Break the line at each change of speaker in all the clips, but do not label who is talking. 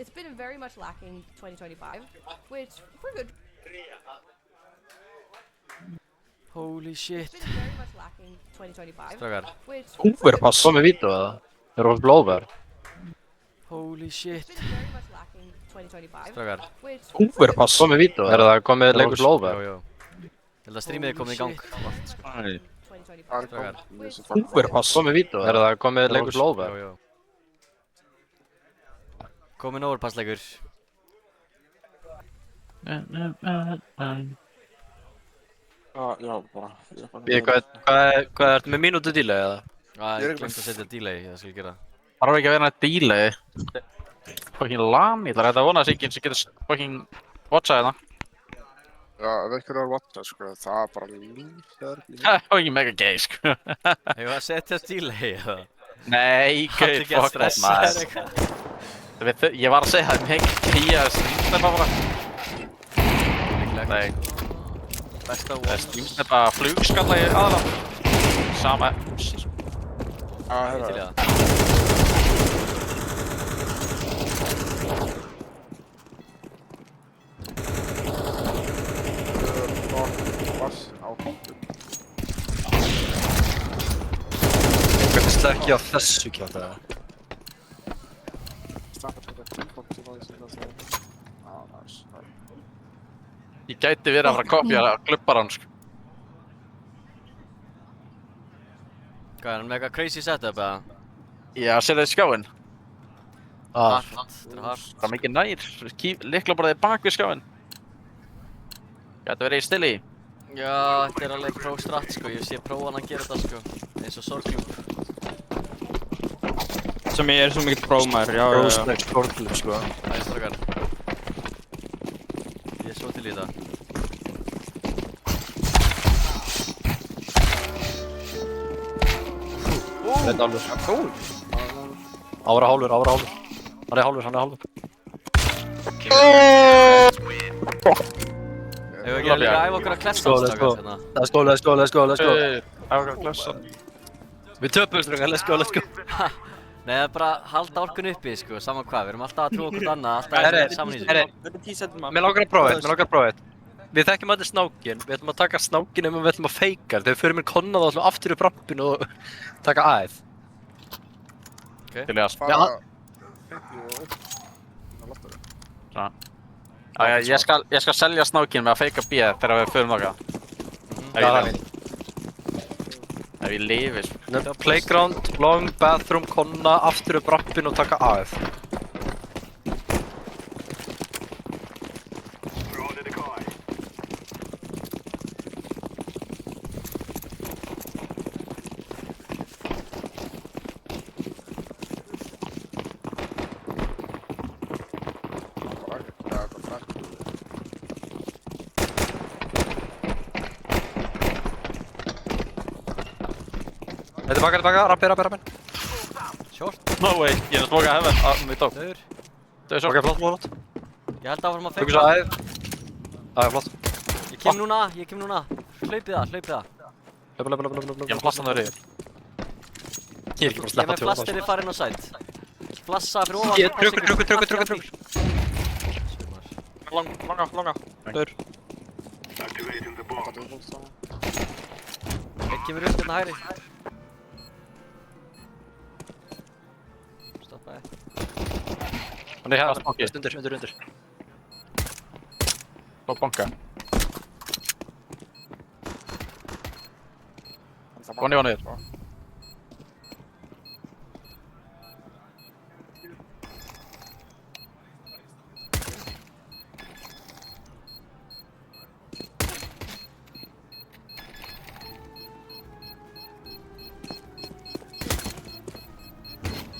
It's been very much lacking 2025, which we're good.
Holy shit.
It's been very much lacking 2025,
Strákar.
which
Húferpass. Komið vítu eða? Þeir eru blóðverð.
Holy shit.
It's been very much lacking 2025,
Strákar.
which
Húferpass. Komið vítu eða? Er það komið leikur blóðverð?
Jó. Ég held að streamið er komið í gang.
Nei.
2025,
Strákar.
Húferpass. Komið vítu eða? Er það komið leikur blóðverð?
Jó. Kominn overpassleikur.
Já, bara.
Hvað ertu með mínútu delay eða?
Ég glemt að setja delay, það skal ég gera.
Það þarf ekki að vera nætt delay. Fucking LAN, ég ætla að vona að Sigyn sem getur fucking watchað hérna.
Já, ef einhver er að watcha, sko, það er bara lífþörf.
Það er fucking mega gay, sko.
Hefur að setja delay eða?
Nei,
Allir
gauð,
gett
fuck that,
stressaðir
maður.
eitthvað.
Ég var að segja það, mega kýja streamsnappa bara. Nei,
Besta
það er
one.
streamsnappa flugskalla í aðalega. Sama.
Já,
Ég til í
hérna.
það.
Vass á hóttum.
Hvernig slekki á þessu kjátt eða? Ég gæti verið að fara að kopja klubbarann, sko.
Hvað er hann með eitthvað crazy setup eða?
Já, sér þið skjáinn?
Hart. Þetta er hart.
Það er mikið nær. Lyklaborðið bak við skjáinn. Gæti verið í stili.
Já, þetta er alveg pro-strat sko, ég sé prófan að gera þetta sko. Eins og sorglúp.
Sem ég er svo mikill prófmaður, já.
Róslegs korklub, sko.
Það er strákar. Ég er svo til í þetta.
Þetta alveg. Cool. Ára hálfur. Hann er hálfur.
Hefur ekki að líka æfa okkur að klessa
Let's go.
hérna?
Let's go. Ára klessa. Við töpum strákar, let's go.
Nei, það er bara að halda orkun uppi sko, saman hvað, við erum alltaf að trúa okkur annað, alltaf saman í þessu.
Mér langar að prófa eitt. Við þekkjum allir snákinn, við ætlum að taka snákinn ef við ætlum að feika. Þegar við förum inn konna þá ætlum við aftur upp rampinu og taka aðeð.
Ok.
Til í að
Fara...
ég skal selja snákinn með að feika B þegar við förum þáka. Ef ég lifi, sko. Playground, long, bathroom, konna, aftur upp rampinu og taka aðeð. Þetta er baka, rappi.
Short.
No way, ég er að smoka heaven, við tók.
Dauður.
Það er svo. Ok, flott.
Ég held áfram að
Tökum svo
feika.
aðeð. Það er flott.
Ég kem núna. Hlaupið það.
Ég er að plasta hann yfir. Ég er ekki bara að
Ég er
sleppa
með plasterið farinn á sæt. Flassa fyrir ofan.
Ég trukkur. Langa. Dauður.
Einn kemur upp hérna hægri. Stoppaði.
Hann er hérna, undir. Á banka. Vonni var niður.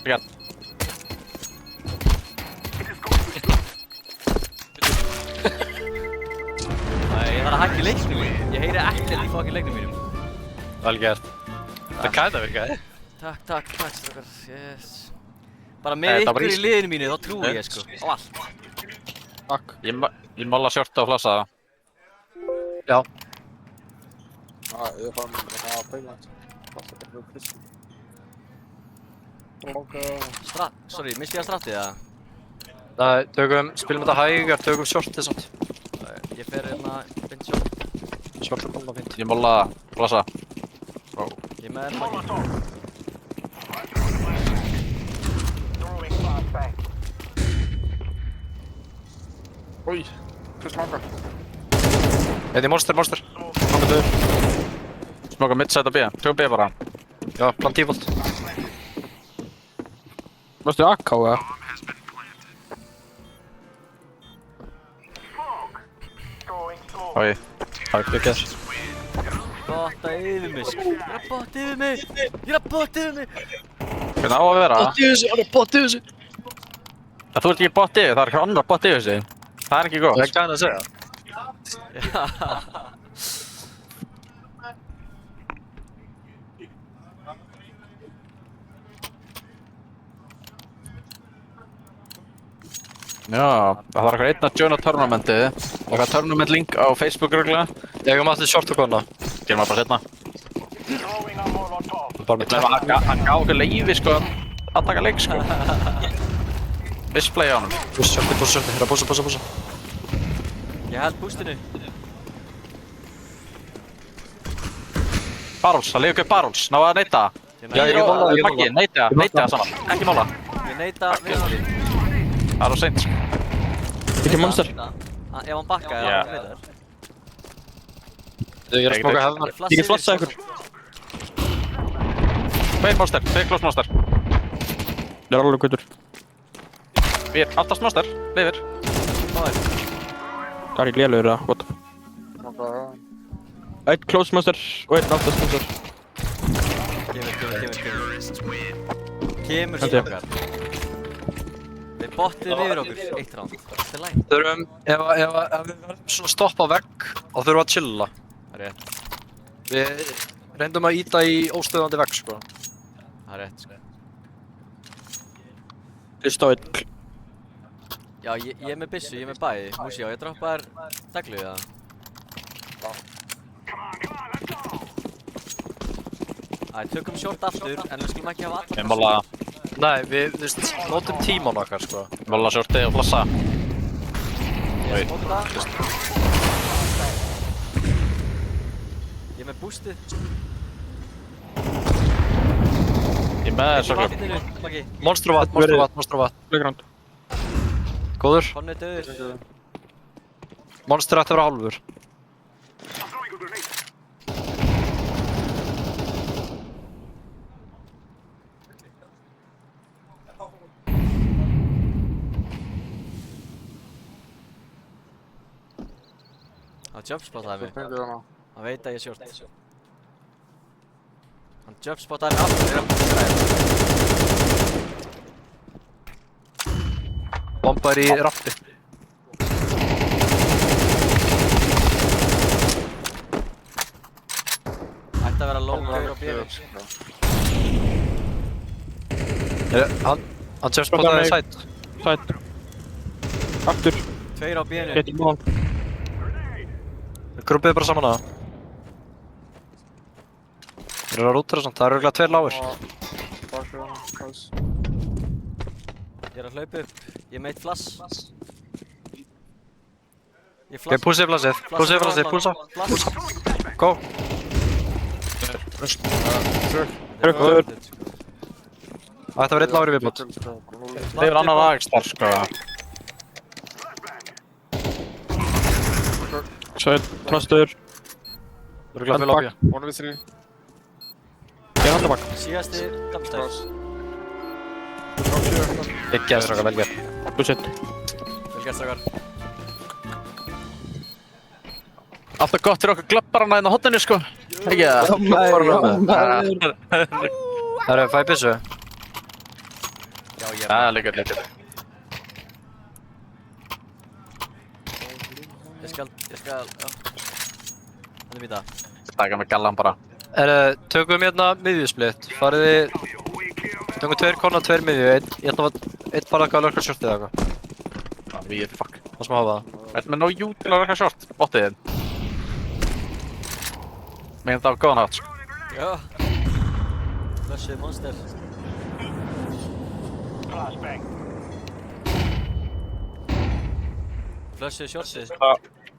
Ríkard.
Ég þarf að hækka í leiknum mínum. Ég heyri ekkert í fucking leiknum mínum.
Vel gert. Það kæta virkaði.
Takk, strákar. Yes. Bara með ykkur í liðinu mínu, þá trúi ég sko. Á allt.
Takk. Ég mála sjorta og flassa það. Já.
Ég fann það payment. Það er mjög kristi.
Sorry, misti ég að strattið það?
Nei, spilum þetta hægar, tökum shortið samt.
Ég fer hérna, beint sjálf.
Short er koma fínt.
Ég molla blassa.
Ég er með baki.
Új, hvers smakar?
Einn í monster. Komið döður.
Smakar midside og B. Tökum B bara.
Já, plan default.
Varstu AK eða?
Oi, það er ekki þér.
Botta yfir mig, sko. Ég er að botta yfir mig.
Hvernig á að vera?
Hann er bot í þessu.
Þú ert ekki bot yfir, það er eitthvað annar bot yfir sig. Það er ekki gott.
Það er gæðin að segja.
Já, það var eitthvað einn að joina tournamentið. Eitthvað tournament link á Facebook röglega.
Ég kom alltið short og kona.
Gerum það bara setna.
Bara með
Hann gá okkur leiði sko að taka leik sko. Display á hann.
Búsa, hérna búsa.
Ég held boostinu.
Barrels, það leiði okkur barrels. Ná að neita.
Já, ég mála.
Neita það saman. Ekki mála.
Ég neita vinstri.
Það er á seint sko.
Ekki monster.
Ef hann bakka,
Já.
hann veitar.
Ég er að smoka hefnar.
Ég get flassað ykkur.
Tveir monster, tveir close monster.
Ég er alveg kvittur.
Við erum aftast monster, lifir.
Það er í lélugur eða, what? Einn close monster og einn aftast monster.
Kemur
Held ég.
okkar. Þeir bottið yfir okkur, eitt round. Það er læg.
Þurfum, ef við verðum svona stoppa vegg og þurfum að chilla.
Það er rétt,
Við reyndum að íta í óstöðandi vegg, sko.
það er rétt, sko.
Fyrst á einn.
Já, ég er með byssu, ég er með bæði. Músi, já, ég droppa þér daglu, eða? Æ, tökum short aftur, en við skulum ekki hafa allar.
Ég mála,
Nei, við notum tíman okkar, sko.
mála shortið og flassa.
Ég smóka það. Ég er með boostið.
Ég með þér svo klub.
Vatninu, baki.
Monster vatn.
Playground.
Góður.
Konni döður.
Monster ætti að vera hálfur.
Hann jumpspottaði mig. Hann veit að ég er short. Hann jumpspottaði mig aftur.
Bomba er í rappi.
Ætti að vera low gaur og bjöður.
Hann tjefst botaði sætt.
Sætt. Aftur.
Tveir á bjöðinu.
Geti mál.
Grúpið bara saman að það. Þeir eru að rútera samt, það eru örugglega tveir lágir.
Ég er að hlaupa upp. Ég er með eitt flass. Ég
Ok, púsið flassið, púsa. Go.
Rökkur.
Það ætti að vera einn lágur í viðbót.
Það er annar aðeins sko.
Sætt. Trastur.
Örugglega fyrir lobby.
One við þrý.
Ég er handabak.
Síðasti dumpstairs.
Ekki að straka velger.
Bullshit.
Vel gert strákar.
Alltaf gott fyrir okkur glöpparana hérna á hotninu sko. Ekki það?
Það eru fæ byssu.
Já, ég er
Það er líka.
Ég skal, já. Hann er mýta.
Taka með gallan bara.
Tökum hérna miðjusplitt. Fariði... Tökum tveir konna, tveir miðju. Ég ætla að einn fara eitthvað að lörka shortið eða eitthvað.
Við fuck.
Það sem hafa það.
Þetta með no you til að verka short. Bottið þinn. Mér þetta á góðan hátt sko.
Já. Flushið monster. Flössuðu shortsið.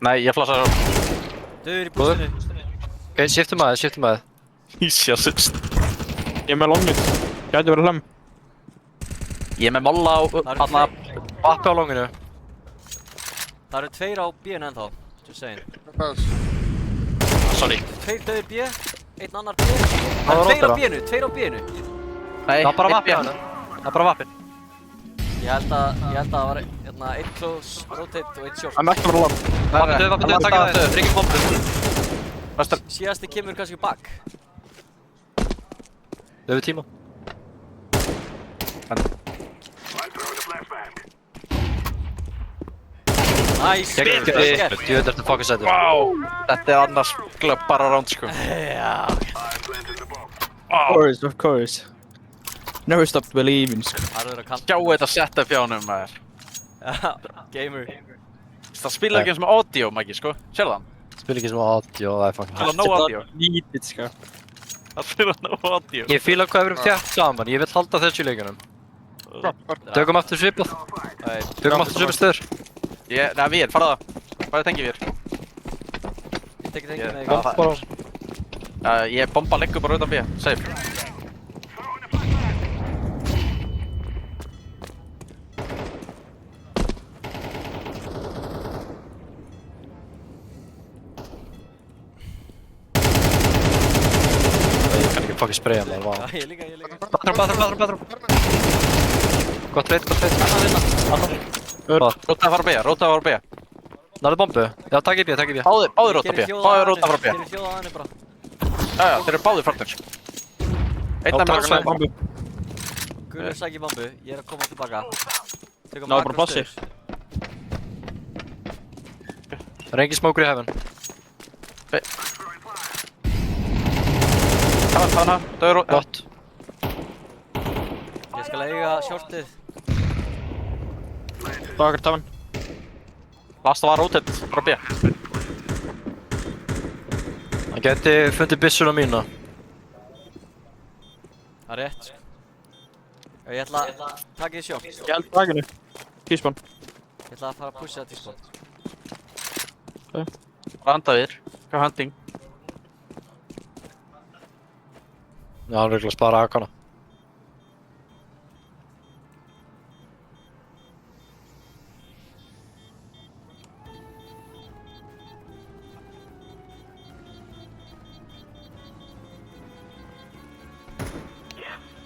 Nei, ég flassaði á.
Döður í bústinu.
Ok, shiftum aðeins. Jesus.
Ég er með longið. Gæti verið hlem.
Ég er með molla á, þarna,
Appi á longinu.
Það eru 2 á B-inu ennþá. Just saying.
sorry.
2 döður B, 1 annar B. Það eru 2 á B-inu, 2 á B-inu.
Nei,
Það er bara
einn
vappið
B.
hann. Það er bara vappið.
Ég held að það var hérna 1 close, rotate og 1 short.
Hann er ekki verið lam.
Vappið döð, takk það þau. Ringið bombu.
Síðasti kemur kannski back.
Þau við tíma.
Nice,
Ég
vel gert.
veit þetta fucking sætur.
Þetta er annars bara round, sko.
Já.
Of course. Never stopped believing, sko.
Það eru að kanta.
Sjá þetta setup hjá honum, maður.
Gamer.
Það spilar ekki eins með audio, Maggi, sko. Sérðu það?
Spil ekki sem audio, það er fucking
Spilar no audio.
Lítið, sko.
Það spilar no audio.
Ég fíla hvað við erum þétt saman, ég vil halda þessu í leikunum. Tökum aftur svipað. Tökum aftur svipað stöður.
Nei, við, fara það. Hvað tengi við?
Tekið með þig.
Ég bomba leggur bara utan B, safe.
Ég kann ekki fucking spraya maður, vá.
Ég líka.
Bathroom. Gott reit.
Rótaði að fara B.
Náðu bombu. Já, takk í B.
Báðir róta B. Báðir róta að fara B.
Gerir hljóða á henni bara.
Já, þeir eru báðir farnir. Einn af mér
Takk
að
bombu.
Gulur sækir bombu, ég er að koma tilbaka. Tökum
Náðu bara
makro
plassi.
stöður.
Það er engin smókur í heaven.
Hana, döður róta.
Gott.
Ég skal eiga shortið.
Bakar tafan.
Lasta var rótið, bara B.
Hann geti fundið byssuna mína.
Það er rétt. Ég ætla að taka því short.
Ég held bakinu. Tíspann.
Ég ætla að fara að pusha það til spot.
Bara handa þér. Hvað handing?
Já, hann er örugglega að spara akana.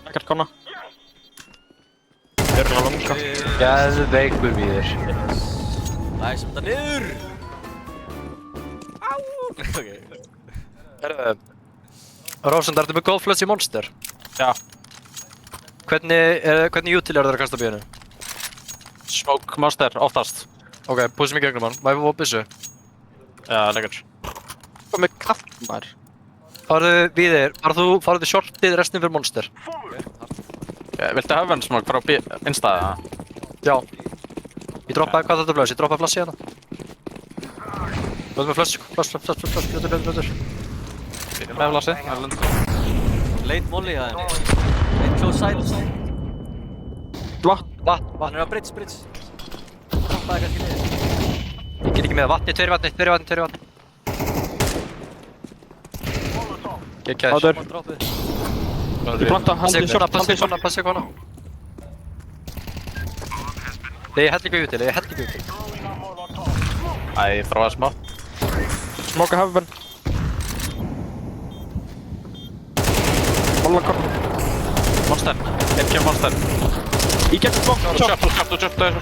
Bakar konna. Þeir eru að langa.
Geðveikur við þér.
Læsum þetta niður! Á! Ok.
Herðu, Rósand, ertu með gold flush í monster?
Já.
Hvernig util er það að kasta bíðinu?
Smoke monster, oftast.
Ok, pussum í gegnum hann. Má ég fá byssu?
Já, leggur.
Hvað með kaffmar?
Farðu við þér, farðu shortið restin fyrir monster.
Viltu heaven smoke frá B instaða?
Já. Ég droppaði, hvað þetta flush? Ég droppaði flash í hana. Þú ert með flash, blöður.
Með flassi,
Late molly að henni. Late close side.
Vatn.
Hann er á bridge. Hoppaði kannski niður.
Ég get ekki með vatni, tveir vatni. Gekkjaður.
Áður.
Hann droppuð.
Ég planta handið short.
Passi ekki hana. Ég held ekki util.
Æ, þróaði smá.
Smoka heaven. Molla konna.
Monster, einn kemur monster.
Í gegn smok. Short.
Short.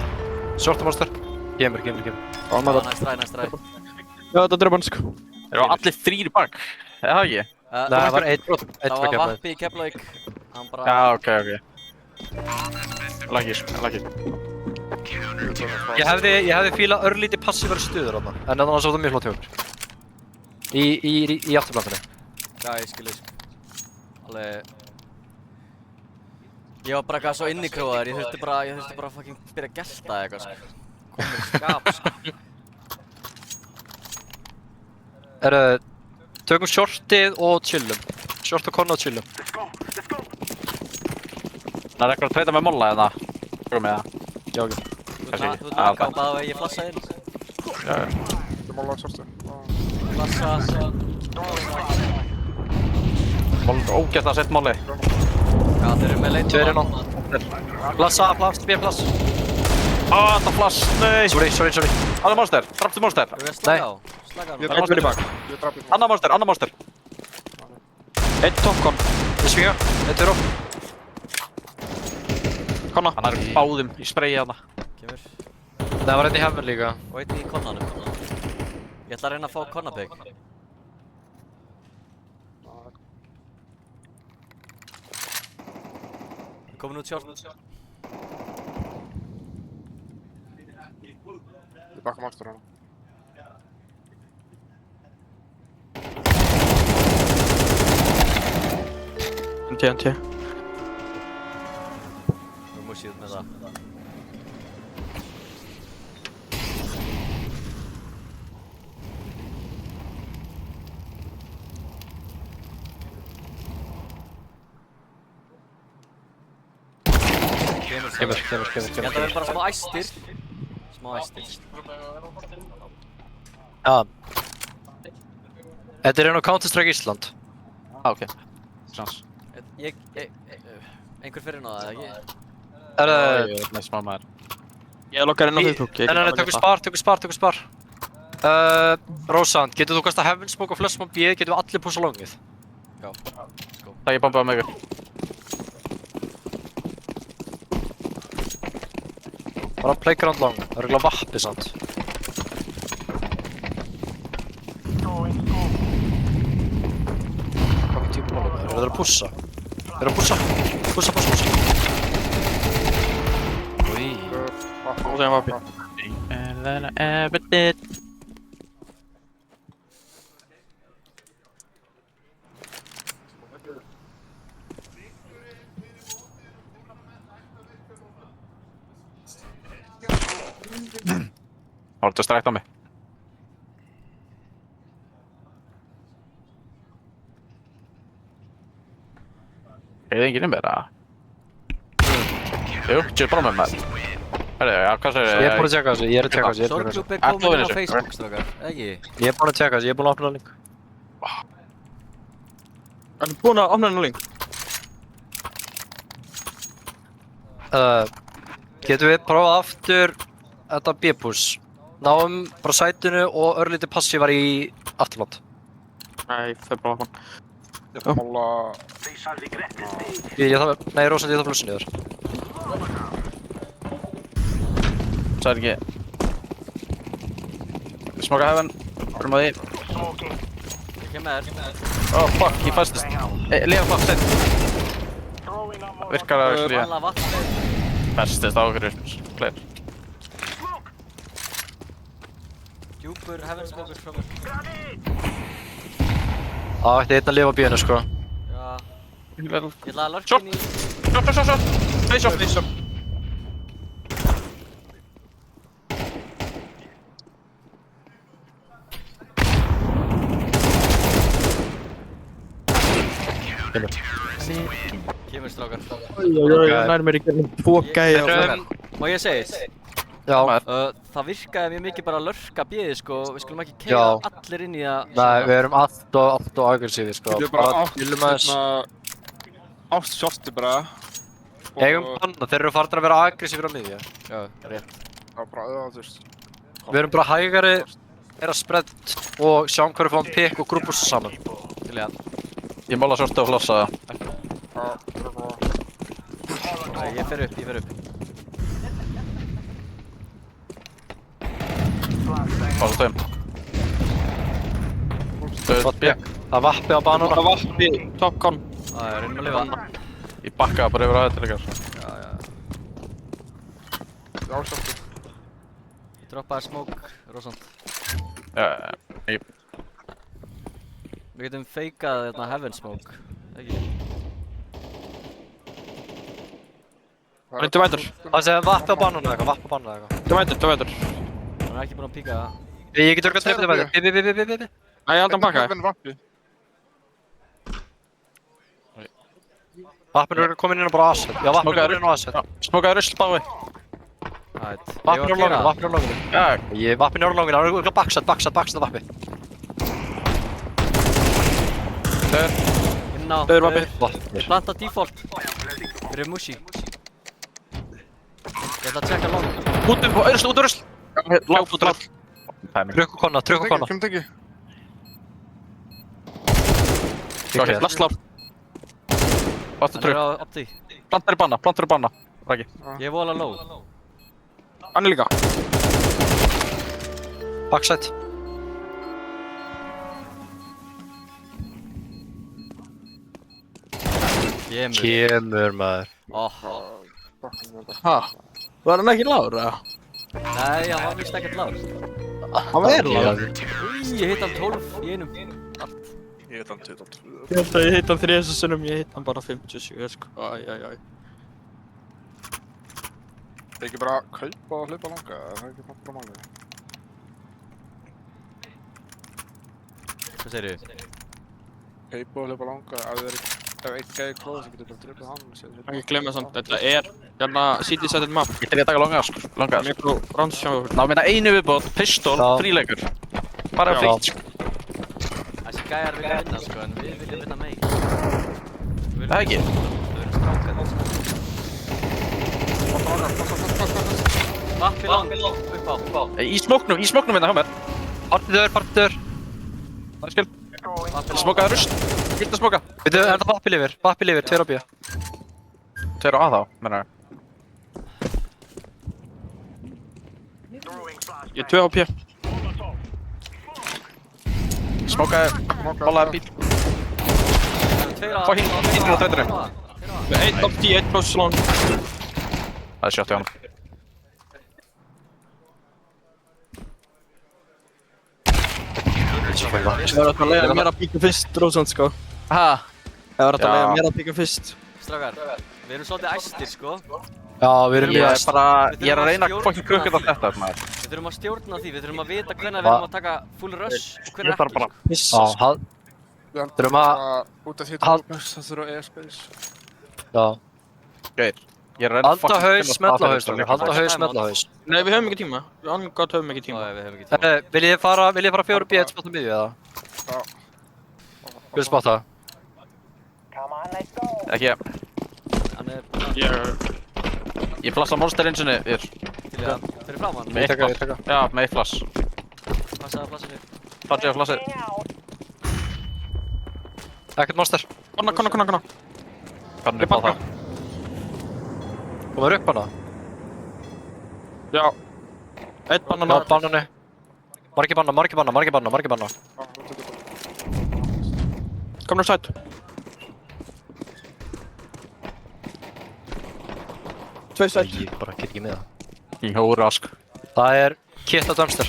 Shorta monster. Kemur.
Ó, maður.
Nice try.
Já, þetta drepa hann, sko.
Þeir eru allir þrír í bak. Eða ekki?
Nei, það var einn
Það var
fyrir
vappi í Keflavík. Hann bara...
Já, ok. Lagir.
Ég hefði fílað örlítið passívar stuður þarna, en annars var það mjög flott hjá mér. Í afturplantinu.
Já, ég skilu. Alveg... Ég var bara eitthvað svo innikróðar, ég þurfti bara að fucking byrja að gelta eitthvað, sko. Komur í skap, sko.
Tökum shortið og chillum. Short og konna og chillum.
Það er eitthvað að treyta með molla eða? Tökum við það.
Já, ok.
Þú ert með gápaða og ég flassaði inn.
Ég mála svartu.
Lassa.
Ógætt að setja máli.
Já, þeir eru með leit.
Tveir inn á. Plassa, B plass.
Það flass, nei.
Sorry.
Annar monster, drafstu monster.
Við erum slaka á. Slaka á.
Ég draf mér í bak. Ég draf mér í bak.
Annar monster.
Einn topkon.
Ég svíga. Eitt fyrir á.
Konna.
Hann er báðum í sprayið hana.
Kemur.
Það var einn í heaven líka.
Og einn í konnanum. Ég ætla að reyna að fá konnapeg. Við komin út sjálf.
Ég baka monster hana. NT.
Við musið út með það.
Kemur.
Ég held að við bara smá æstir.
Já. Þetta er einn á Counter-Strike Ísland.
Ok. Sjans.
Einhver fyrir inn á það, ekki?
Er það...
Ég er með smá maður.
Ég loggar inn á Facebook.
Nei, tökum spar. Rósand, getur þú kastað heaven smoke og flash bomb B, getur við allir púsa longið?
Já.
Það ég bombaði með ykkur.
Bara playground long, það er eiginlega vappi samt. Hvað tíma málum er það? Eru þeir að pússa? Pússa. Úi.
Og þeim vappi.
Than I ever did. Har du sträckt mig? Är det ingen mer? Jo, kör på med mig. Jag kanske...
Ég er búinn að tjekka þessu, ég er að tjekka þessu.
Sorgklúbb er komin inn á Facebook, strákar, ekki?
Ég er búinn að tjekka þessu, ég er búinn að opna link.
Er þú búinn að opna hennar link?
Getum við prófað aftur þetta B-push? Náum bara sætinu og örlítið passívar í afturland.
Nei, það er bara opna. Ég þarf að mála...
Nei, Rósand, ég þarf flussin yfir.
Så är det inte. Smoka heaven. Kom med dig.
Ég kem með þér.
Oh fuck, he fastest. Leva fastest. Virkar að
Vanlega
slíða.
vatn.
Fastest á okkur. Clear.
Djúpur, heaven smoker frá mér.
Það ætti einn að lifa B-inu, sko.
Já. Ég ætla að
Short.
lurka inn í...
Short. Face off.
Kemur, strákar.
Ég nær mér í gennum 2 gæja.
Má ég segja þess?
Já.
Það virkaði mjög mikið bara að lurka B-ið, sko. Við skulum ekki keyra allir inn í það.
Nei, við erum allt og aggressífi, sko.
Við erum bara átt shorti bara.
Eigum panna, þeir eru farin að vera aggressífir á miðju.
Já, rétt.
Já, bara þú veist.
Við erum bara hægari, meira spredd og sjáum hverju fáum pick og grúpur saman.
Til ég að.
Ég mála short og flossa það.
Nei, ég fer upp.
Fáðu stöðum. Stöð B.
Það vappi á banana.
Það vappi, topkon.
Það er reynum að lifa.
Ég bakkaði bara yfir á þetta líka.
Já, shorti.
Ég droppaði smoke, Rósand.
Já.
Við getum feikað hérna heaven smoke, ekki?
Það er divider.
Það sé vappi á banana eitthvað,
Divider.
Hann er ekki búinn að píka það.
Ég get örgað trefnið divider.
Nei, ég held að hann baka.
Vappin eru komin inn á bara asset. Já, vappin eru komin inn á asset.
Smokaði rusl bái.
Ætt.
Vappin á longinu, vappin á longinu.
Já,
Vappin á longinu, hann er backside vappi.
Inn á.
Dauður vappi.
Planta default. Fyrir Mushi. Ég ætla að tjekka long.
út af rusl. Látt út af rusl.
Trukk og konna.
Kemur ekki.
Last látt. Vartu
Hann er
trygg.
á opti.
Plantar í banna. Raki.
Ég er vola low.
Hann er líka.
Backside. Kemur maður.
Ha? Var hann ekki lár, eða?
Nei, hann var vist ekkert lár.
Hann var lár.
Ég hitt hann 12 í einum.
Ég hitt hann 22. Ég held að ég hitt hann 3 sinnum, ég hitt hann bara 57, sko. Æ. Það er ekki bara að kaupa og hlaupa langa, það er ekki bara málið.
Hvað segirðu?
Kaupa og hlaupa langa, ef einn gæði klóð þá getur bara drifið hann.
Ekki glemma samt, þetta er hérna city setted map.
Ég til ég að taka langar.
Mikro rannsjóður.
Ná minna einu viðbót, pistol,
Já.
fríleikur. Bara
Já.
frítt, sko.
Þessi gæjar vilja vinna sko, en við viljum vinna meir.
Það ekki.
Þau eru strákar. Vappi lang, upp á.
Í smóknum minna, hjá mér.
Partiður.
Það er skil. Smókaði rusl. Gilt að smóka.
Veitu, er það vappi lifir? Vappi lifir, 2 á B.
Þeir eru að þá, menna ég.
Ég er 2 á P.
Smókaði, bólaði bíl. Fá hinn á tveiturinn.
Með 1 á D, 1 close long.
Það er shot í honum.
Það var að leiða mér að píka fyrst, Rósand, sko.
Ha?
Það var að
Já.
leiða mér að píka fyrst.
Strákar, við erum svolítið æstir sko.
Já, við erum
Ég
líka.
er bara, ég er að reyna að fokkin kukka þetta, maður.
Við þurfum að stjórna því, við þurfum að vita hvenær við erum að taka full rush og hvenær
Ég þarf
ekki
bara-
sko.
Piss.
Já, Þurfum að-
Út af því
Hald-
það þurfa airspace.
já.
Gauir, ég er að reyna að
Halda haus, smella haus, strákar. Halda haus,
Time out.
smella haus.
Nei, við höfum ekki tíma. Við annað gott höfum ekki tíma.
Ó, við höfum ekki tíma.
Viljið þið fara 4 B, 1 spot á miðju, eða?
Já.
Vil spotta?
Ekki ég.
Hann er
Ég...
Ég flassa monster insinni,
til í að fyrir fram hann.
Með eitt
Ég
flass. Já, með eitt flass.
Passaði að flassa fyrir.
Flassið og flassið.
Ekkert monster.
Konna.
Hvernig er það?
Komur upp hana.
Já. 1
Já,
banana.
bananu. Margi banna.
Komur sætt. Tvei sætt.
Ég bara get ekki með það.
Í hóru ask.
Það er kit og dumpster.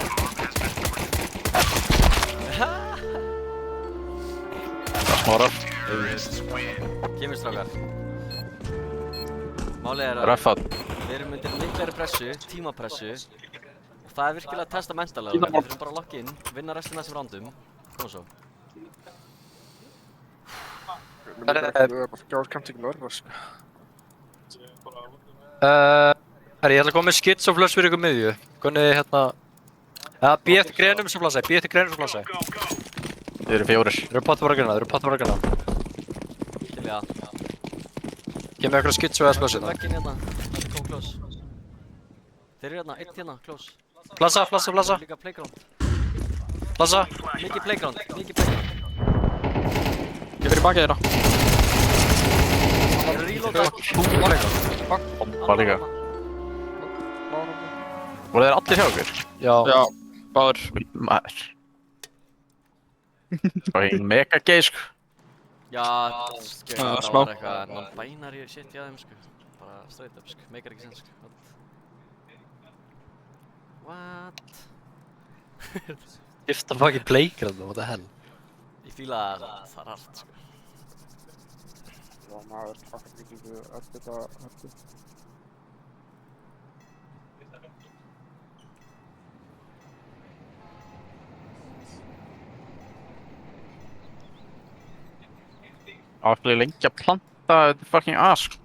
Það smárar.
Kemur strákar. Málið er að
Röffað.
við erum undir miklari pressu, tímapressu. Og það er virkilega að testa mentalega. Við þurfum bara að lokka inn, vinna restina sem rándum. Koma svo.
Gjár kemst ekki lörfa, sko.
Ég ætla að koma með skits og flush fyrir ykkur miðju. Hvernig hérna... Já, B eftir greinum sem flassaði,
Þið eru fjórir.
Þeir eru potta bara að grina.
Til í að.
Kemur ykkur skits og eða flushið það.
Vegginn hérna, það er kom close. Þeir eru hérna, eitt hérna, close.
Flassa.
Líka playground.
Flassa.
Mikið playground.
Ég fyrir bakið þeirra.
Þeir eru reloada.
Bomba líka. Voru þeir allir hjá okkur?
Já.
Já, báður.
Maður. Það er mega gay, sko.
Já, skil,
Já,
það
smá.
var eitthvað non-binary shit í aðeim, sko. Bara straight up, sko. Meikar ekki sens, sko. What?
Skipta fucking playground, what the hell?
Ég fíla það er allt, sko.
Já, maður, hvað getur við öll þetta hörðu?
Áflið lengi að planta þetta fucking ask.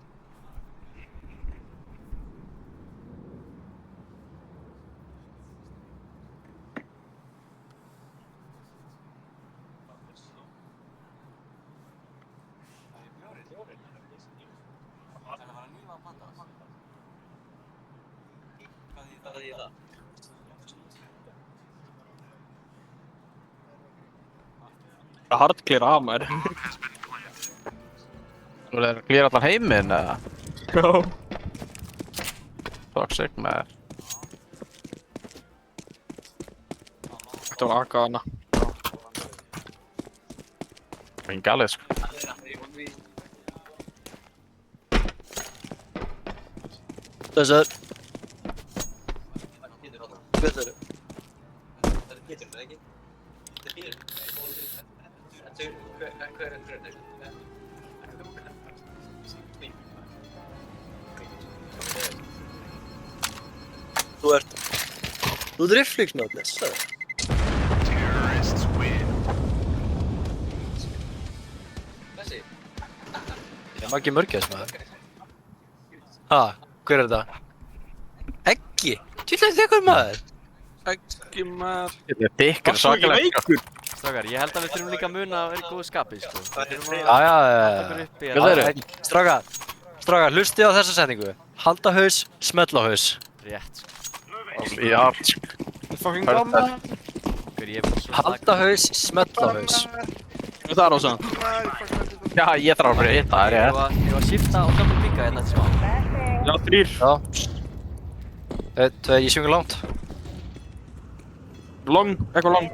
Það er hardclear af maður.
Þú er að klíra allan heiminn eða?
Já.
Toxic maður.
Þetta var AK hana.
Það er ekki galið sko.
Þessar. Þessar. Þú ert rifflingsnöfn, þessar. Það er ekki mörgæs maður. Ha, hver er þetta? Eggi? Tjóðlega þegar maður?
Ekki maður.
Þetta er dikkar svakalega sko.
Strákar, ég held að við þurfum líka að muna að vera í góðu skapi, sko. Við þurfum
Já, já,
halda okkur uppi
Hvað þeir eru? Strákar, hlustið á þessa setningu. Halda haus, smetla haus.
Rétt, sko.
Já, sko.
Fucking gamma.
Hver ég er bara svo
Halda haus, smetla haus.
Það er ása.
Já, ég þarf að hitta, það er
Ég
rétt.
var að shifta og gamla píka hérna til smá.
Já, 3.
Já. Ég syngur langt.
Long, eitthvað long.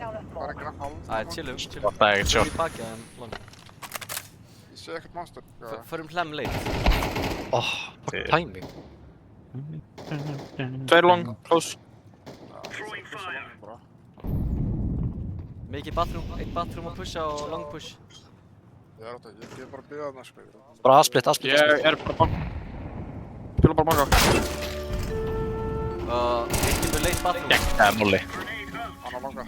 Æ, chillum.
Það er ekkert short.
Í baki en long.
Ég sé ekkert monster.
Förum hlem leit.
Óh, timing.
2 long, close.
Mikið bathroom, eitt bathroom að pusha og long push.
Ég er átt að, ég er bara að byggja þarna sko.
Bara aðsplitt.
Ég er bara bank. Píla bara banka.
Og eitt kemur leit bathroom.
Það er múli.
Anna langa.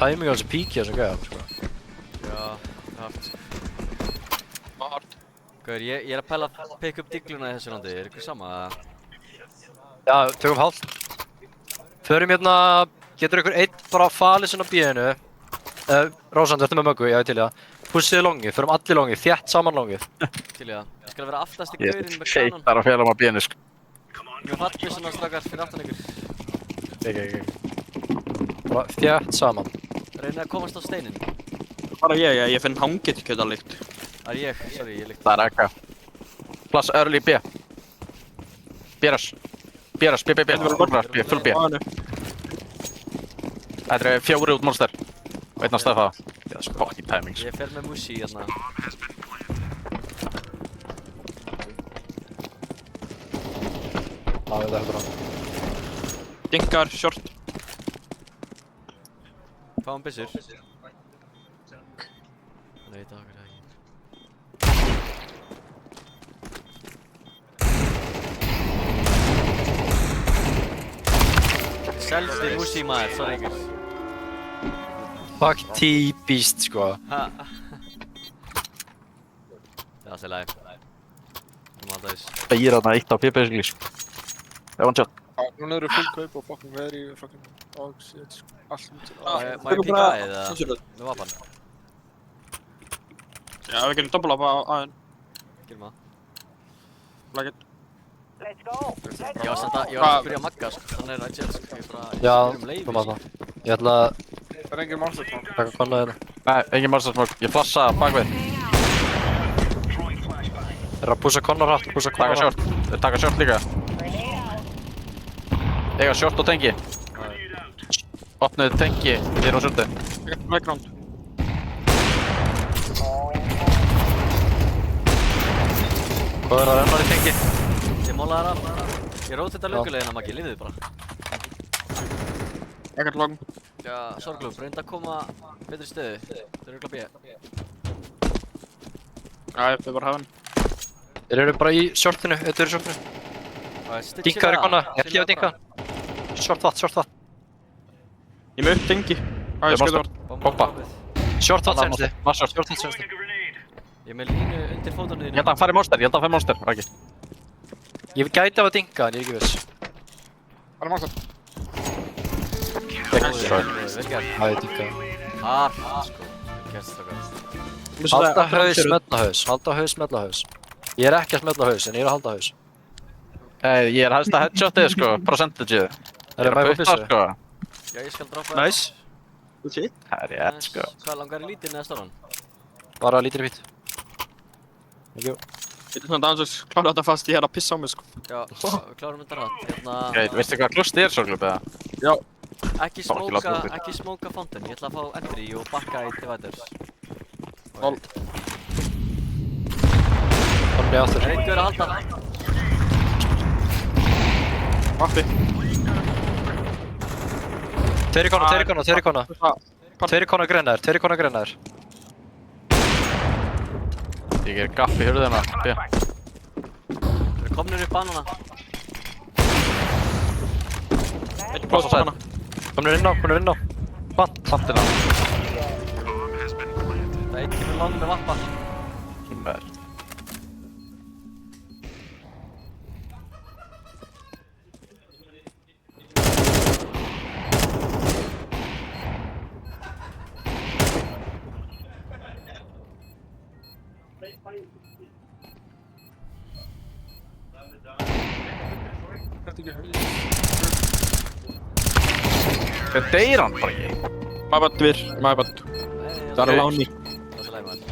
Timing á þessu píki á þessu gæða, sko.
Já, hart.
Hard.
Gaur, ég er að pæla að pikka upp digluna í þessu landi, er ykkur sama?
Já, tökum hálf. Förum hérna, getur ykkur einn bara falið svona bíðinu. Rósand, ertu með möggu? Já, ég til í það. Pussið longið, förum allir longið, þétt saman longið.
Til í það. Ég skal vera aftast í
Ég
gaurinn með kanon.
heitar að fela á bíðinu sko.
Ég var fallbissuna strákar fyrir aftan ykkur.
Ekki.
Bara þétt saman.
Reynið að komast á steinin.
Bara ég finn hangið kjötalikt.
Það er ég, sorry, ég líkt.
Það er ekka. Plass early B. B-ras. B-ras, B. Full B. Þetta er 4 út monster. Og einn á Steffa. Fucking timing sko.
Ég fer með Mushi hérna.
Já, þetta er bara.
Dinkar, short.
Fáum byssur. Nei, það er ekki. Selfie Mushi maður, sorry ykkur.
Fuck típist, sko.
Ha. Það er læg. Þú maður þess.
Býr þarna eitt á P basically sko. One shot.
Núna eru full kaup og fucking veri fucking dog shit sko. Allt út.
Má ég píka aðeins eða? Með vapan?
Já, við getum double up á aðeins.
Gerum það.
Like it.
Ég var samt að byrja að magga sko, þannig er það sko. Ég bara,
Já,
um leyfi
koma það. Ég ætla að
Það er engin monster sko.
taka konna hérna.
Nei, engin monster smoke. Ég flassa bakvið.
Er að pússa konna hratt, pússa konna
Taka short. Þeir taka short líka. Eiga short og tengi. Opnuðu tengi. Þér á shorti.
Background.
Hvað er að renna í tengi?
Ég mólaði það af. Ég róti þetta löngulegina Maggi, lifið bara.
Ekkert long.
Já, sorglúb, reyndi að koma betri stöðu. Það er örugglega B.
Já, ég fyrir bara hafa hann.
Þeir eru bara í shortinu, þetta er í shortinu. Dinka er í konna, ekki á dinka. Short vatn.
Ég með upp dingi. Já, ég skjóta vart.
Bomba.
Short vatn senstu.
Massor.
Short vatn senstu.
Ég er með línu undir fótunni
Ég held að hann fari monster. Ég held að hann fari monster. Raki.
Ég gæti af að dinka en ég er ekki viss.
Það er monster.
Vel gert.
Já, ég dinka.
Þar, sko. Gæst það gæst.
Halda haus, smella haus. Halda haus, smella haus. Ég er ekki að smella haus, en ég er að halda haus.
Ég er hægsta headshotið, sko, percentageið.
Er það með
putta,
byssu?
sko.
Já, ég skal droppa
Nice. Good shit.
Það er rétt, sko.
Hvað langar í lítinn eða stóran?
Bara lítið fít. Thank you.
Ég er svona dansurs, klára þetta fast, ég er að pissa á mig sko.
Já, við klárum þetta rætt.
Veistu hvað klúst er svo glöp, eða?
Já.
Ekki smóka fountain. Ég ætla að fá entry og bakka í dividers.
Nál.
Komni aftur.
Einn gaur að halda.
Vappi.
Tveir í kona. Tveir í kona grennaðir.
Ég ger gapp í hurðina, B.
Þeir eru komnir upp banana.
Einn pláss á hana.
Komnir inn á.
Fantina.
Það er einn kemur lang með vappa.
Kymmer. Hvað deyr hann bara ekki?
My bad. Það er láni.
Það er svo leið maður.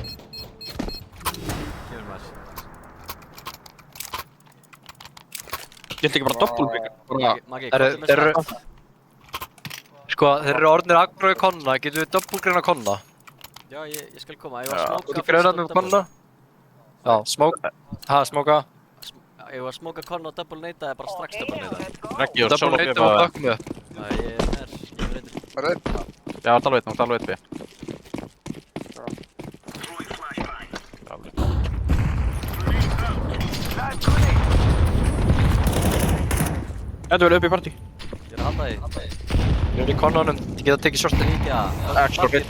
Kemur maður.
Ég held ekki bara doppelbygg.
Maggi,
Þeir
komdu með
eru...
start.
Sko, þeir eru orðnir aggro í konna. Getum við doppelgreina konna?
Já, ég skal koma. Ég var að smóka
Getur greina með konna? Já, smóka.
Ég var að smóka konna og double neytaði bara strax double neytaði.
Reggi og
Double
solo
nade
B
og
bara.
bökkum upp.
Það ég er reyndið.
Það er einn.
Já, tala við B.
Þetta verður upp í partí.
Ég er að halda því.
Ég er í konnanum. Ég geta tekið shortið.
Líkja.
Extra bit.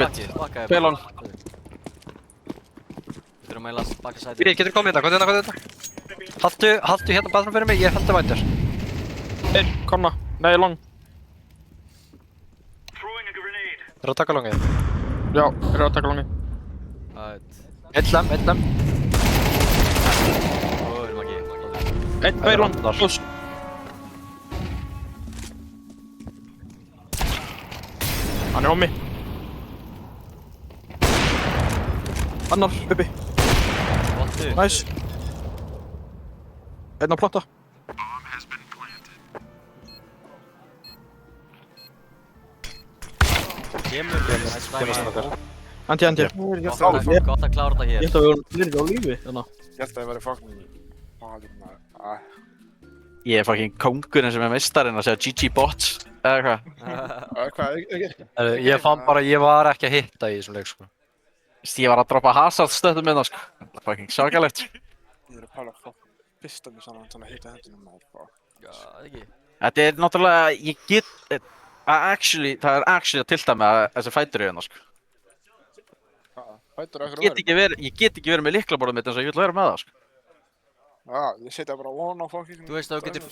Pelon.
Við þurfum að eiginlega baka sætið.
Byrja, getur komið hérna, hvað er þetta? Haltu hérna bathroom fyrir mig, ég haldi vætur.
Einn, konna. Nei, long.
Það er að taka longið.
Já, er að taka langi.
Ætt.
Einn lem.
Ói, Maggi.
Einn, tveir long. Close. Hann er on mig. Annar, uppi.
Vondu.
Nice. Einn á plotta.
Kemur. Nice.
Anti.
Gott að klára þetta hér.
Ég held að við vorum fleiri á lífi, þannig.
Ég held að ég væri fucking...
Ég er fucking kóngurinn sem er meistarinn að segja GG bots. Eða hvað?
Hvað, ekki?
Ég fann bara, ég var ekki að hitta í þessum leik, sko.
Ég var að droppa hazard stöðum minna, sko. Það er fucking svakalegt.
Ég er að pæla fucking pista mig svona að hita hendunum maður, fuck.
Já, ekki.
Þetta er náttúrulega, það er actually að tilta með þessi fætur í hérna, sko.
Fætur ekkur
Ég get ekki verið með lyklaborðið mitt eins og ég vil vera með það, sko.
Já, ég setja bara one á fucking...
Þú veist að þú getur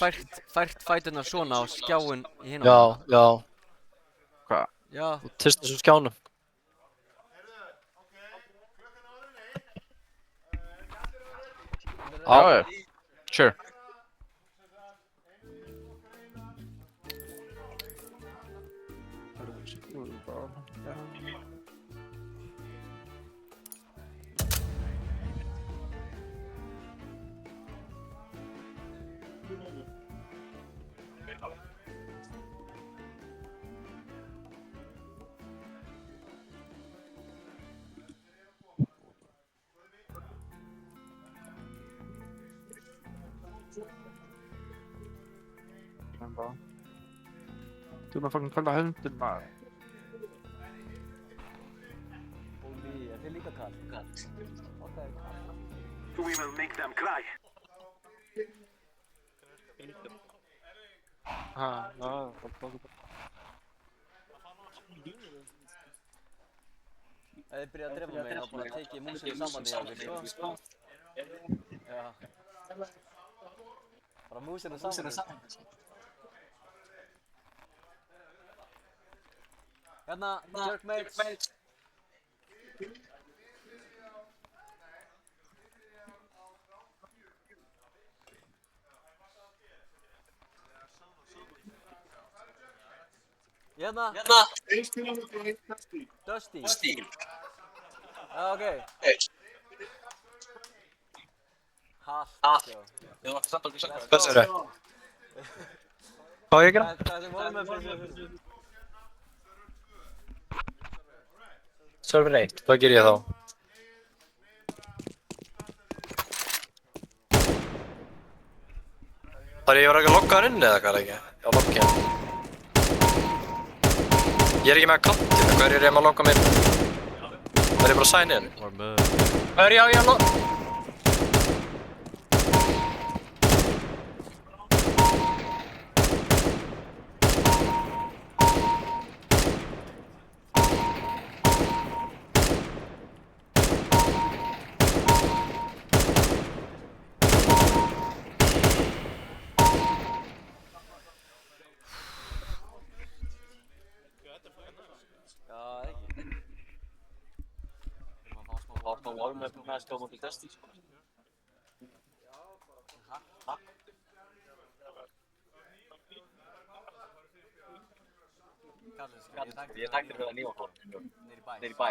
fært fæturnar svona á skjáin í hinum.
Já.
Hvað?
Já.
Þú tist þessum skjánum.
Já, sure.
Þú erum að fucking kalla höndin maður.
Óli, er þið líka kall?
We will make them cry.
Ef þið byrja að drefa mig þá bara tekið ég músinu sambandi hjá mig, sko. Já. Bara músinu sambandi. Hérna, jerkmates. Hérna. Dusty. Já, ok. Halt, sko.
Hvað segir þau? Hvað á ég að gera?
Hvað er volumefnið?
Server 1, hvað ger ég þá? Þar ég var ekki að logga hann inn eða hvað er ekki? Já, logga hann. Ég er ekki með akkantinu, hvað er ég að logga mér? Það er bara að sign in. Hvað er ég að logga?
Ég tækti fyrir það nýja fólk. Nýr í bæ.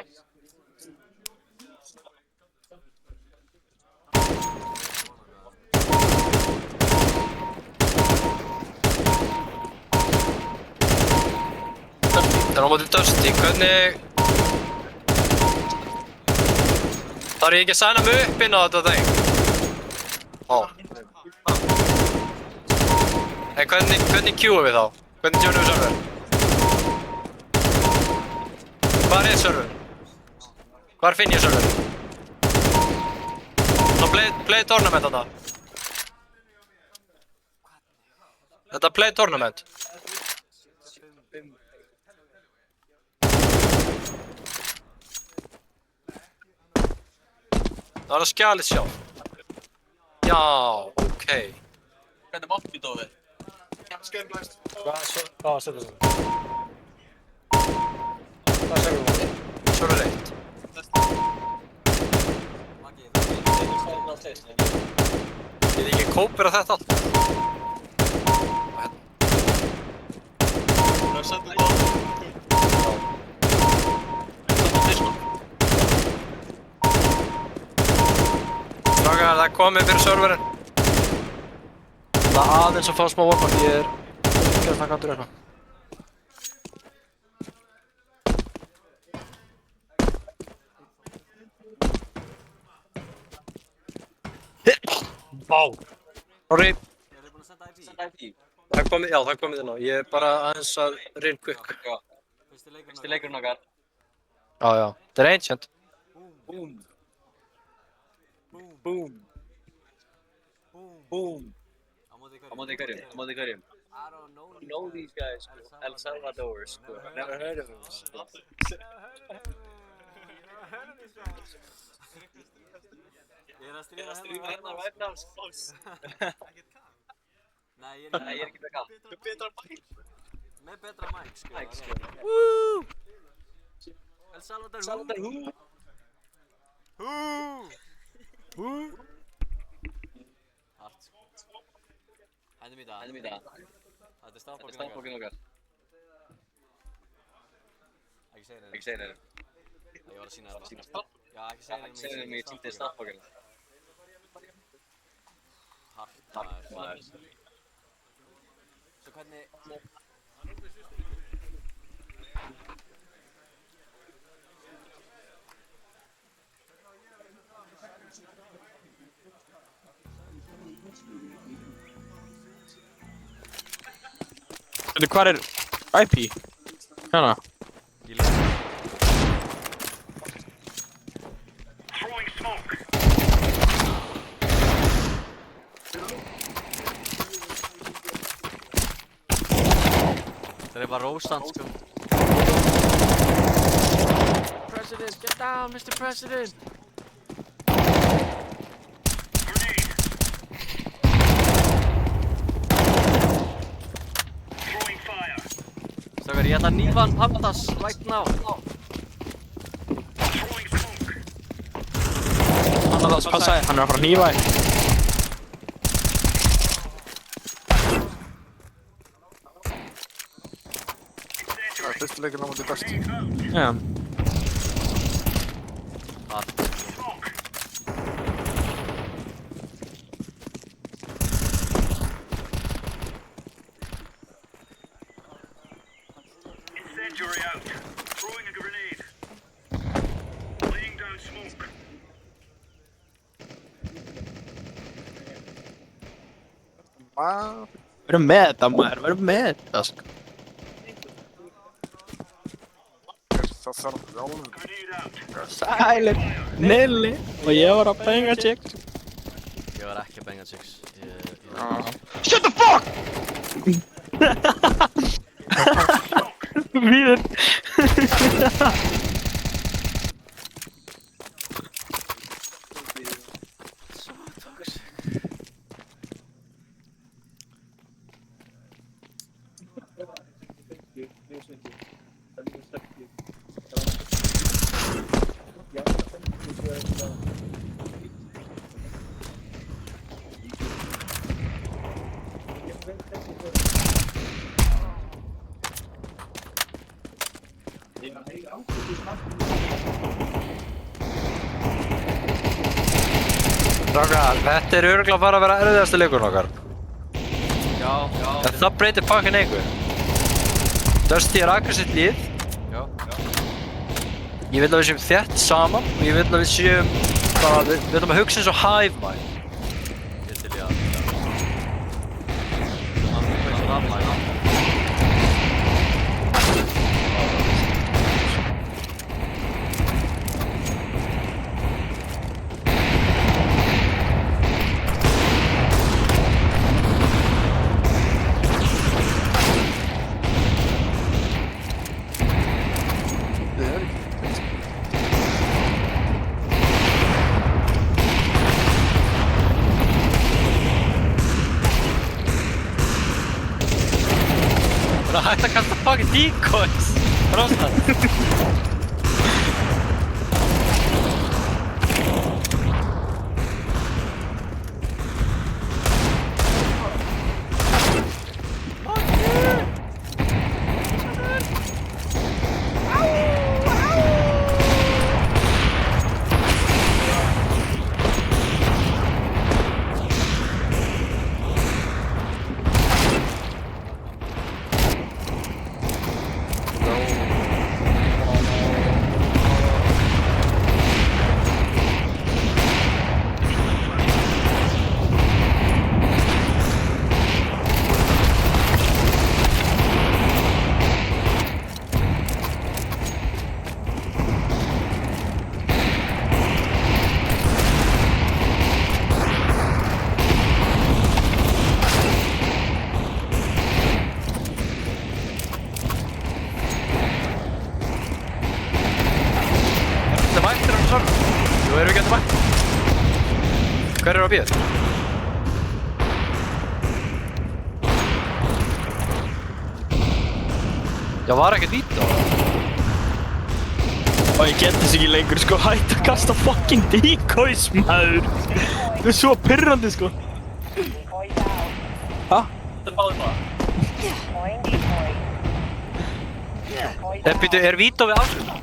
Það er á móti Dusty, hvernig... Þarf ég ekki að signa mig upp inn á þetta þing? Ó. En hvernig queueum við þá? Hvernig joinum við server? Hvar er server? Hvar finn ég server? Play tournament þarna. Þetta play tournament. Það var að skjalið sjálf. Já, ok.
Hvernig mátti þú við?
Hvað setur þú? Hvað setur þú? Server 1. Ég ekki kópir að þetta allt.
Það er sendið á.
Strákar, það er komið fyrir serverinn. Það er aðeins að fá smá warm-up, ég er ekki að taka andur eitthvað. Vá! Sorry.
Eru búin að senda IP?
Það er komið, já það er komið inn á. Ég er bara aðeins að reyn quick.
Fyrsti leikurinn okkar.
Já, já. Það er ancient.
Boom. Boom. Boom.
Á móti hverjum? I don't know these guys. El Salvador. Never heard of them. Ég er að stríða hérna á Væfnars. Nei, ég er ekki með kall. Með betra mic, sko. Woo! El Salvador, Hú! Hart. Hendum í það. Þetta er starfbókin okkar. Ekki segja þér. Ég var að sína það. Já, ekki segja þér mig, ég týndi starfbókina. Hart, maður. Svo hvernig...
Veitu, hvað er IP? Hérna?
Ég líka. Það er bara róstand, sko. President, get down, Mr. President! Strákar, Strákar, ég ætla að nífa hann Pandas right now.
Passaði, hann er að fara að hnífa þig.
Það er fyrstu leikinn á móti best.
Já. Verðum með þetta maður, verðum með þetta sko.
Það þarf alveg.
Sælir, Nilli og ég var að benga chicks.
Ég var ekki að benga chicks.
Shut the fuck! Víður.
Strákar, þetta er örugglega að fara að vera erfiðasti leikurinn okkar.
Já.
En það breytir fucking engu. Dusty er aggressíft lið.
Já.
Ég vil að við séum þétt saman og ég vil að við séum bara, við viljum að hugsa eins og hive mind.
Ég til ég að. Hann er eins og raflæn.
Það er hægt að kasta fucking decoys. Rósand. Jú, erum við ekki að mætt? Hver er á bíð? Já, var ekkert vítt á það?
Og ég get þess ekki lengur sko, hætt að kasta fucking decoys maður. Það er svo pirrandi sko. Hæ?
Býtu, er vítt á við afslut?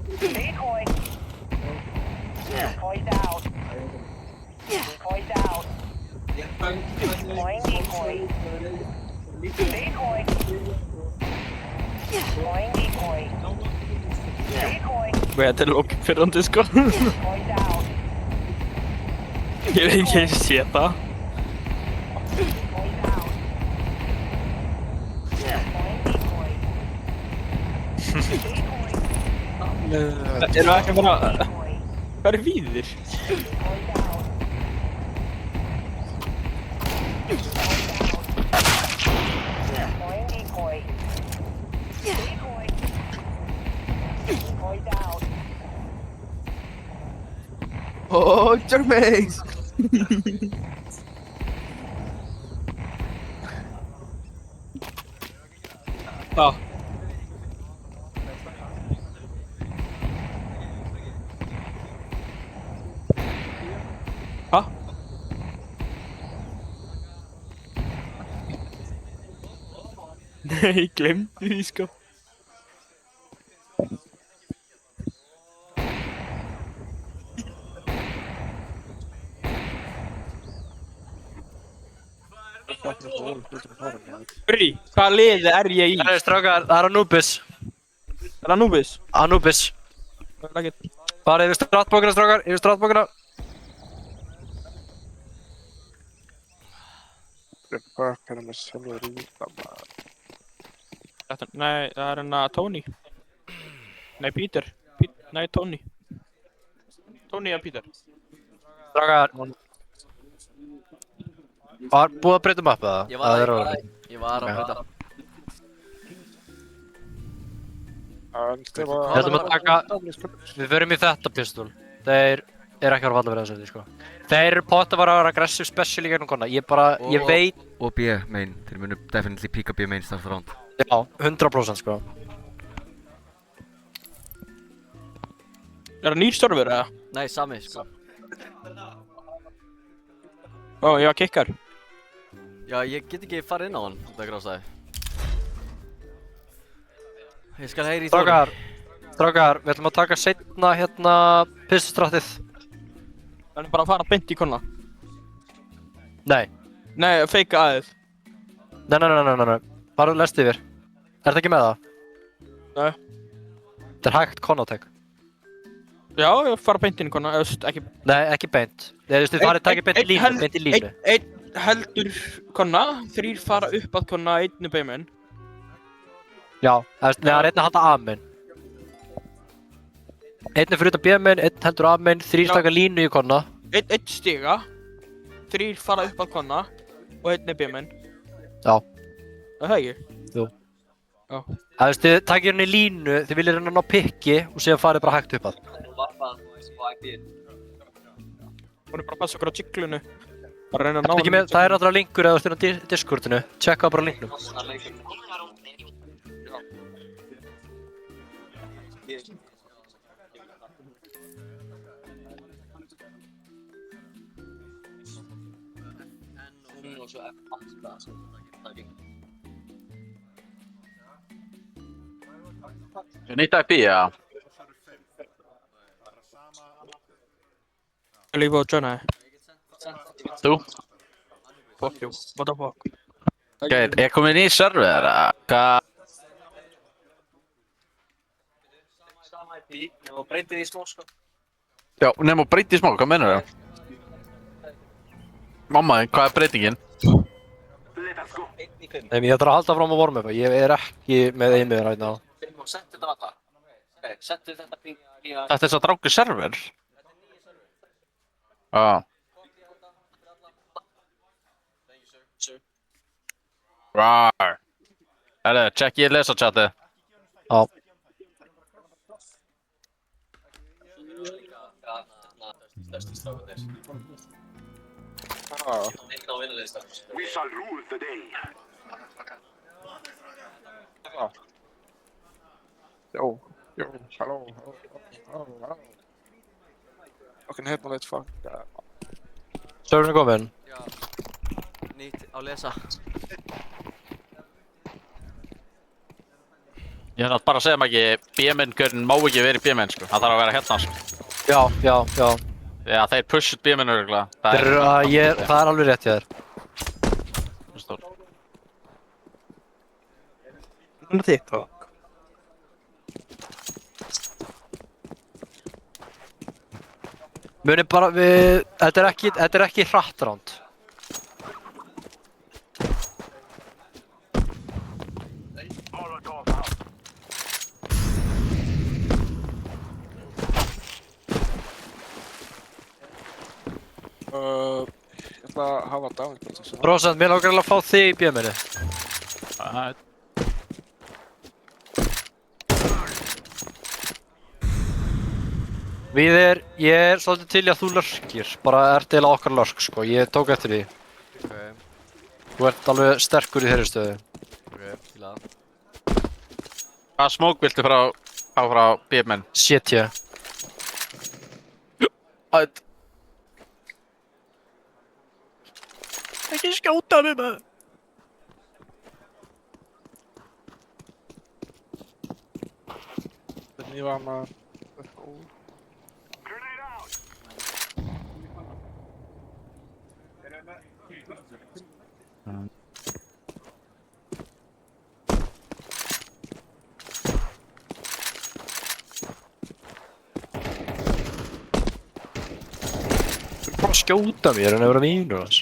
Decoy. Decoy's out. Decoy's out. Deploying decoy. Decoy. Deploying decoy. Decoy.
Hvað er lokfyrrandi sko?
Decoy's out.
Ég veit ekki eins og sé það.
Decoy's out. Deploying decoy. Decoy.
Erum við ekki að fara...
Decoy.
Hvað er víðir?
Decoy's out. Deploying decoy. Decoy. Decoy's out.
Oh, Jermaine!
Já. Hæ? Nei, glemdi því sko. Bri, hvaða liði er ég í?
Herri, strákar, það er Anubis.
Er það Anubis?
Anubis. Farið yfir stratbókina, strákar, yfir stratbókina.
Hvað er með sjálfur í það maður?
Nei, það er hérna Tony. Nei, Peter. Nei, Tony. Tony og Peter.
Strákar. Var búið að breyta mappa það?
Ég var að breyta.
Við ætlum að taka... Við förum í þetta pistol. Þeir eru ekki að fara að falla fyrir þessu, sko. Þeir eru potta að vera aggressive special í gegnum konna. Ég veit...
Og B main. Þeir munu definitely píka B main start round.
Já, 100% sko.
Er það nýr störfur eða?
Nei, sami sko.
Ó, ég var kikkar.
Já, ég get ekki farið inn á hann, þetta grástæði. Ég skal heyri í Þóri.
Strákar, við ætlum að taka seinna hérna pistolstrattið.
Það er bara að fara beint í konna.
Nei.
Nei, feika aðeins.
Nei. Bara lest yfir. Er það ekki með það?
Nei.
Þetta er hægt konnotek.
Já, ég fara beint inn í konna, ekki...
Nei, ekki beint. Þið farið takið beint í línu.
Einn heldur konna, 3 fara upp að konna, 1 er beiminn.
Já, það er 1 að halda A-main. 1 er fyrir utan B-main, 1 heldur A-main, 3 taka línu í konna.
1 stiga, 3 fara upp að konna og 1 er B-main.
Já.
Er það ekki?
Jú.
Já.
Þið takir henni línu, þið viljið henni ná pikki og síðan farið bara hægt upp að.
Hún er bara að passa okkur á jiglunu. Bara reyna að ná henni.
Það er náttúrulega linkur eða þú ert inn á Discordinu. Tjekka bara linknum.
Nýtt IP, já.
Líf og Johnny.
Þú?
Fuck you. What the fuck?
Geit, ég komið ný server, hvað?
Og breytið í smá sko.
Já, nefnum að breyta í smá, hvað mennur það? Mamma, hvað er breytingin?
Nei, ég þarf að halda fram á warm-upa. Ég er ekki með einmiður right now.
Settu þetta alla. Settu þetta í... Þetta er svo dráku server? Já. Rar. Herre, check ég lesa chatið.
Já.
We shall rule the day.
Jó, halló. Okkur hérna veit fuck.
Serverinn er komin.
Já. Nýtt á lesa.
Ég er bara að segja maður ekki, B-menn-görinn má ekki verið B-menn sko. Það þarf að vera hérna sko.
Já.
Já, þeir pushut B-menn örgulega.
Það er alveg rétt hjá þér.
Núna TikTok.
Munið bara við... Þetta er ekki hratt ránd.
Ég ætla að hafa Davíð bara til þess að...
Rósand, mér langar að fá þig í B-menni. Víðir, ég er svolítið til í að þú lörkir. Bara ert eiginlega okkar lörk, sko. Ég tók eftir því.
Ok,
Þú ert alveg sterkur í þeirri stöðu.
fíla það.
Hvaða smók viltu frá B-menn?
Shit, ég.
Ekki skjóta mig maður.
Hvernig ég var maður...
Þú er bara að skjóta mér en að vera vínur hans.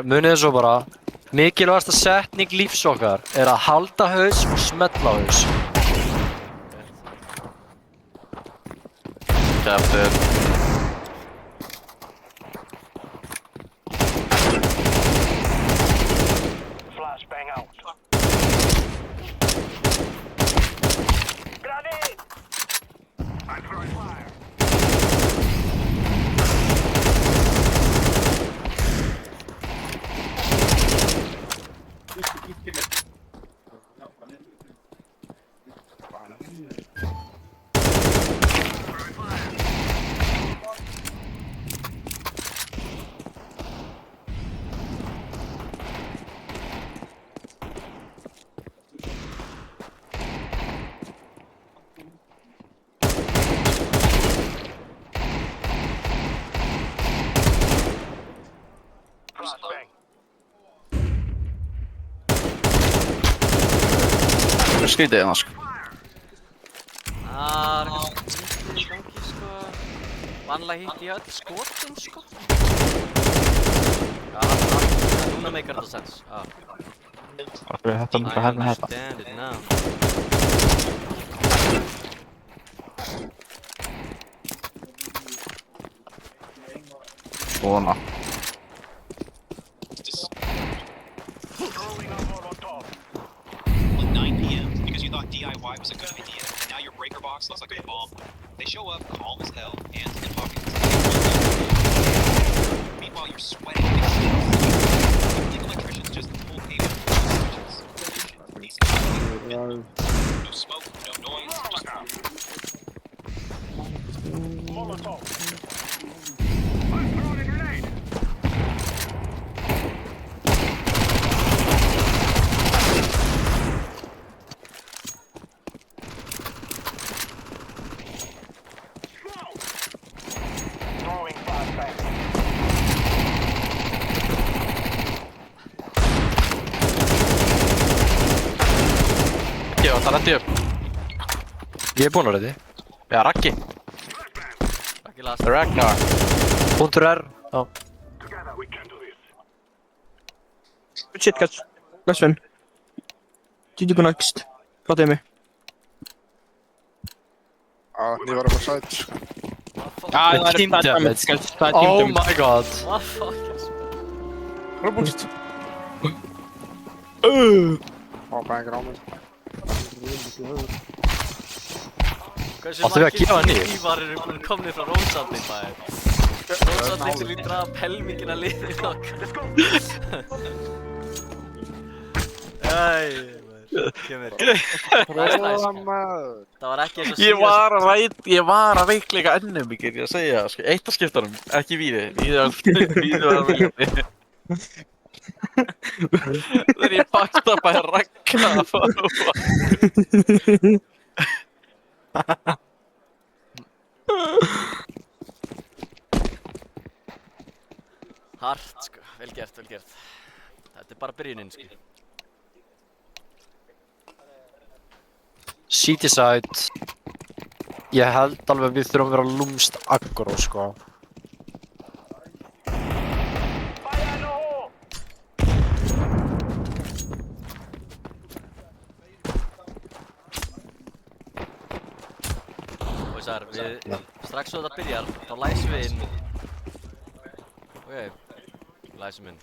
Munið þið svo bara, mikilvægasta setning lífs okkar er að halda haus og smetla haus.
Kæftir.
Flashbang out. Grenade! I'm throwing fire. Flashbang.
Það er skrítið hérna sko.
Það er eitthvað skrítið í gangi, sko. Vanlega hitt ég öll skotin, sko. Já, núna meikar þetta sens.
Þetta er bara hérna þetta.
I understand it now.
Svona.
Throwing a Molotov.
9 p.m. because you thought DIY was a good idea, and now your breaker box looks like a bomb. They show up calm as hell, hands in their pockets. Meanwhile, you're sweating. You think electricians just pull cable from switches? No smoke, no noise, just
Molotov. I'm throwing a grenade. Throwing flashbang.
Já, það lendi upp.
Ég er búinn að reddi.
Já, Raggi.
Raggi last.
Ragnar.
.r. Já.
Together we can do this.
Good shit guys. Let's win. GG go next. Hvað er mig?
Ég var að fara sæt, sko.
What the
það er
Team damage.
Það er team
Oh
damage.
my god.
What fuck?
Robust. Banger á mig.
Hversu
Áttu við að gefa hann í?
Ívar eru búin komnir frá Rósandi maður? Rósandi sem lítur af helmingina liðið okkar. Æ, maður, kemur.
Róla maður.
Það var ekki eins og
Ég var að veikleika ennum mikið, ég að segja það, sko. Eitt af skiptunum, ekki víði. Víði var viljandi. Þegar ég bakta bara Ragga að fara.
Hart, sko. Vel gert, vel gert. Þetta er bara byrjunin, sko.
City side. Ég held alveg að við þurfum að vera lúmst aggro, sko.
Boysar, við strax svo þetta byrjar, þá læsum við inn. Ok, læsum inn.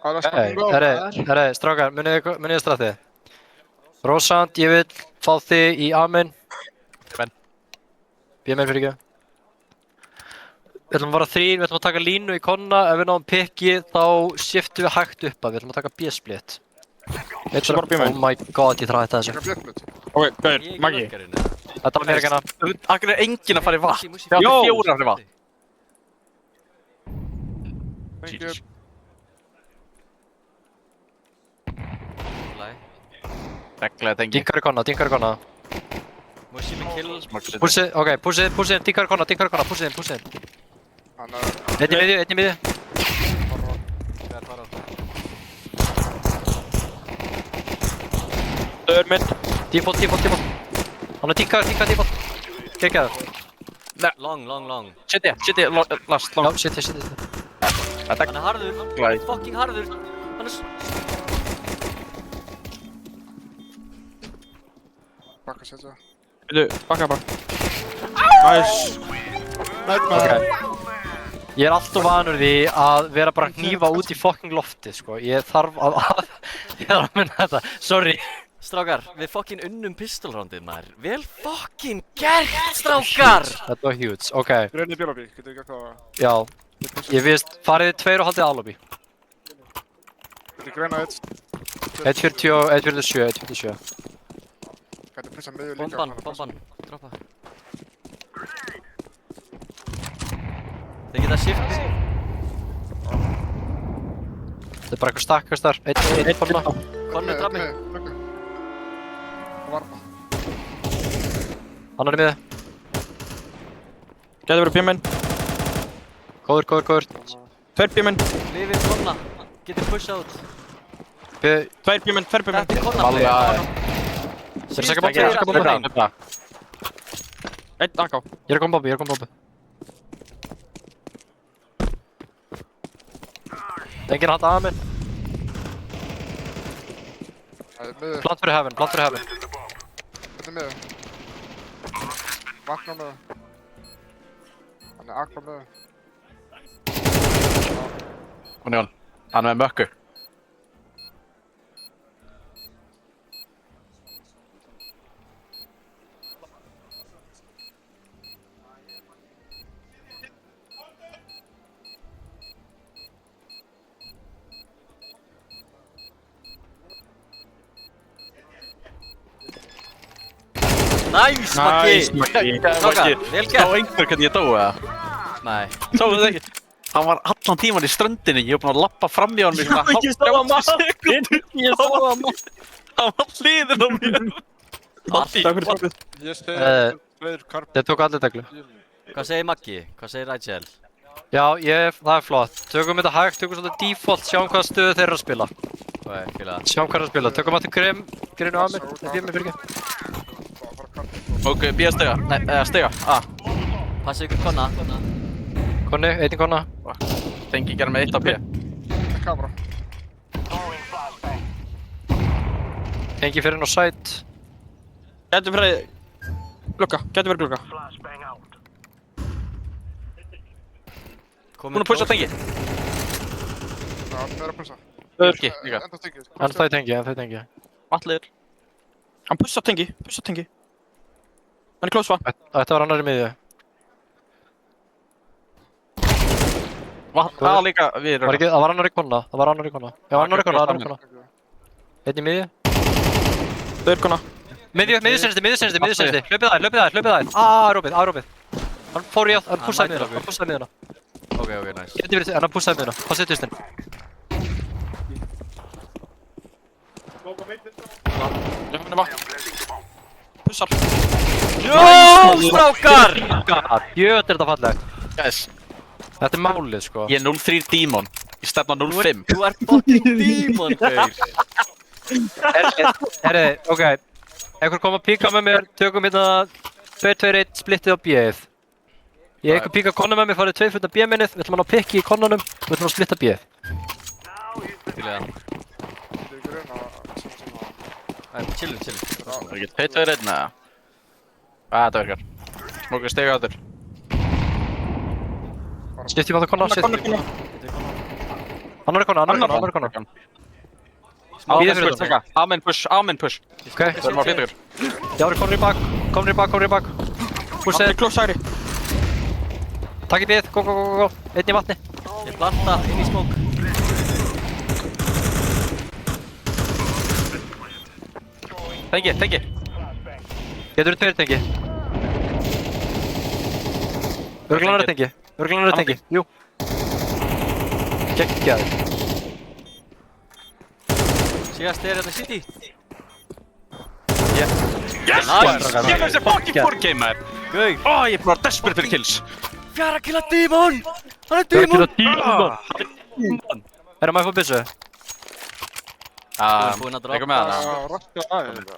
Herri, strákar, munið strattið. Rósand, ég vil fá þig í Amen. B-main fyrir ekki. Við ætlum að vara 3, við ætlum að taka línu í konna. Ef við náum pikki, þá shiftum við hægt upp að. Við ætlum að taka B-split. Oh my god, ég þarf að hætta þessu.
Ok, Gaur, Maggi.
Þetta var mér ekki hana.
Akkur er enginn að fara í vatn.
Musi,
Það er 4 að fara í vatn.
Thank you.
Reglaði tengi.
Dinkar í konna.
Musi með kill.
Púsið, ok, púsið inn, dinkar í konna, púsið inn. Einn í miðju.
Döður minn.
Default. Hann er dinkar, default. Gekkjaður.
Long.
Shitty, last,
Já,
long.
shit.
Hann er harður.
Glæð.
Fucking harður. Hann er...
Bakka setja.
Bakka bara. Nice.
Ok. Ég er alltof vanur því að vera bara að hnífa út í fucking loftið, sko. Ég þarf að minna þetta. Sorry.
Strákar, við fucking unnum pistolroundið maður. Vel fucking gert, strákar!
Þetta var huge, ok.
Greinið björlóbi, getur við gert það?
Já. Ég veist, farið 2 og haldið alobby.
Getur greina 1.
1.40 og 1.47.
Getur pressa miður líka.
Bomban, droppa. Þið geta shift.
Þetta er bara eitthvað stakkast þar. Einn forma.
Konni, draf mig.
Varma.
Annar í miði.
Gæti verið B-main.
Góður.
2 B-main.
Lifið konna. Getið push out.
2 B-main.
Þetta er konna.
Þeir eru að bomba.
Einn AK.
Ég er að koma bombi. Enginn hata að minn. Plant fyrir heaven.
Þetta er miður. Vakna miður. Hann er akva miður.
Hún er hann með mökku.
Nice, Maggi! Strákar, vel
Sá
gert!
einhver hvernig ég dói það?
Nei.
Sáðu þið ekki? Hann var allan tíman í ströndinni, ég var búinn að lappa fram í honum í svona
Ég sá hann matinn! Ég sá hann matinn!
Hann var hliðin á mér.
Takk fyrir stoppið.
Ég stegur karp.
Þeir tók allir deglu.
Hvað segir Maggi? Hvað segir Rigel?
Já, það er flott. Tökum þetta hægt, tökum svolítið default, sjáum hvaða stöðu þeir eru að spila.
Ok, fíla.
Sjáum hvað er að spila. Tökum aftur grinu á mér. Þetta er mér fyrir ekki.
Ok, B stiga. Nei, stiga. A.
Passa ykkur konna.
Konni, einn konna.
Tengi gera með 1 á B.
Kamera.
Tengi fyrir inn á site.
Gæti verið glugga, gæti verið glugga.
Flashbang out.
Búinn að pusha tengi.
Já, hann er að pussa.
Tengi, líka.
Enda tengi.
En þau tengi.
Allir. Hann pussa tengi. Hann er close va.
Þetta var annar í miðju.
Líka, við erum.
Það var annar í konna. Já, annar í konna. Einn í miðju.
Þau er kona.
Miðju sensti. Hlaupið þær. Rópið. Hann fór í átt, hann pussaði miðuna.
Ok, nice.
Geti verið, hann pussaði miðuna. Passið tvistinn.
Ég hann er vatn. Pussar.
Jó, strákar!
Jöt er þetta fallegt.
Guys,
Þetta er málið, sko.
ég er 0-3 Demon. Ég stefna 0-5.
Þú ert fucking demon, gaur.
Herri, ok. Einhver kom að píka með mér, tökum hérna 2-2-1 splittið á B-ið. Ég einhver píka konna með mér, farið 2 fyrir B-minnið, við ætlum að ná pikki í konnanum, við ætlum að splitta B-ið.
Til það.
Þetta er ekki reyna að sem tíma.
Chillin.
Það er ekki 2-2-1 með það. Þetta virkar. Smókið stiga áttur.
Skipti ég á það konna, Annar er konna.
Amen push.
Ok,
Við erum á flyttur.
Jári, komur í bak.
Hann
Pussið,
er close hægri.
takk í B-ið, go. Einn í vatni.
Ég planta inn í smók.
Tengi.
Getur þú 2 tengi? Örglanar er tengi. Jú. Geggjaður.
Síðast er þetta City.
Yes!
Nice.
Ég veist það fucking 4K maður.
Gaur.
Ég er bara desperate fyrir kills.
4 killa demon! Hann er demon!
Erum maður að fá byssu?
Búinn að droppa.
Tekum með hana.
Já, rakka aðeins.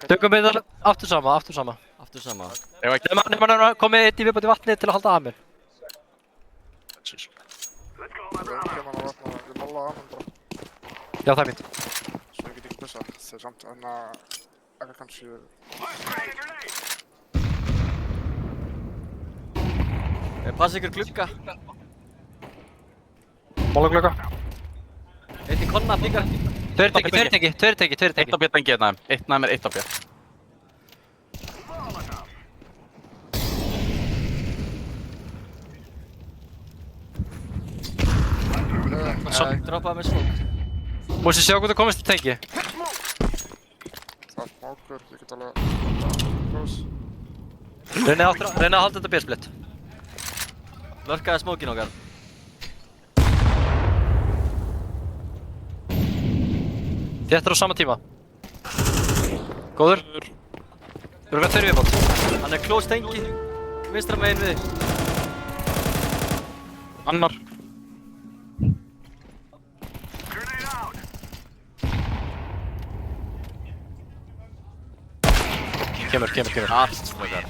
Tökum við það aftur sama.
Aftur sama.
Nefnum komið eitt í viðbót í vatni til að halda að mér.
Við kemur hann að vatna. Við mála að hann bara.
Já, það er fínt.
Svo ég get ekki pussa. Það er samt en að... Ekki kannski...
Passa ykkur glugga.
Mála glögga.
Eitt í konna líka.
2 tengi.
Eitt á björn tengi hérna. Eitt næmir, eitt á björn.
Droppaði með smók.
Músi sjá hvað þú komist í tengi.
Það er smákur. Ég get alveg... Close.
Reyna að halda þetta B-split.
Lörkaði smókin okkar.
Þetta er á sama tíma. Góður. Þú erum við 2 viðbót.
Hann er close tengi. Vinstra megin við þig.
Annar.
Kemur.
Allt strákar.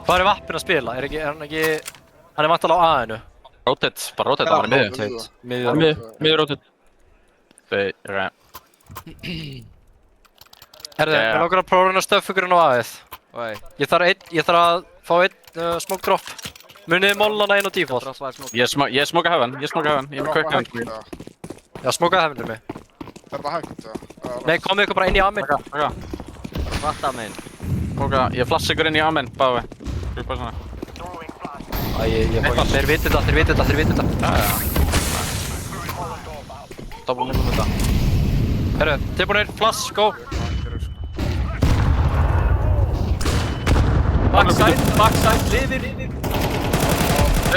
Hvað er vappin að spila? Er hann ekki... Hann er vantalega á A-inu.
Bara rotate hann í miðju.
Miður rótið.
Herðu, við langar að prófa að stöffa ykkur inn á A-ið. Ég þarf að fá einn smoke drop. Munið mollana inn á default.
Droppaði smók.
Ég smoka hefn. Ég er með quick hand.
Já, smokaði hefnir mig.
Er það hægt það?
Nei, komið ykkur bara inn í A-mig.
Svarta megin.
Smoka, ég flass ykkur inn í amen, báði. Bara svona.
Þeir viti þetta.
Double nýmum þetta.
Herru, tilbúinir, flass, go.
Backside, lifir.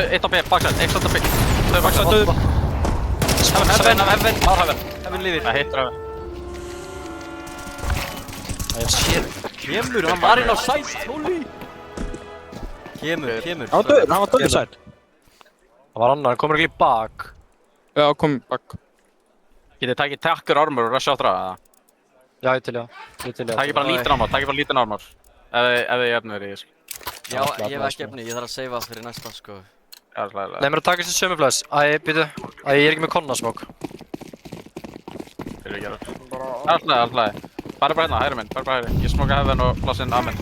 Eitt á B, backside, eitt á B. Þau er backside döður.
Heaven lifir.
Það hittir hefn.
Kemur, hann var inn á side, holy. Kemur.
Hann var döður sætt.
Það var annar, hann komur ekki í bak.
Já, kom bak.
Getið takið takkur armor og rusha áttur að það?
Já, ég til já.
Takið bara lítinn armor. Ef þið efnir í þessu.
Já, ég hef ekki efni, ég þarf að seifa fyrir næsta, sko.
Já, slæðilega.
Nei, mér að taka þessi sömu flass. Býtu. Ég er ekki með konna smók.
Fyrir að gera.
Bara
Allt lagi. Bara hérna, hægri minn, bara hægri. Ég smoka heaven og flassinn amen.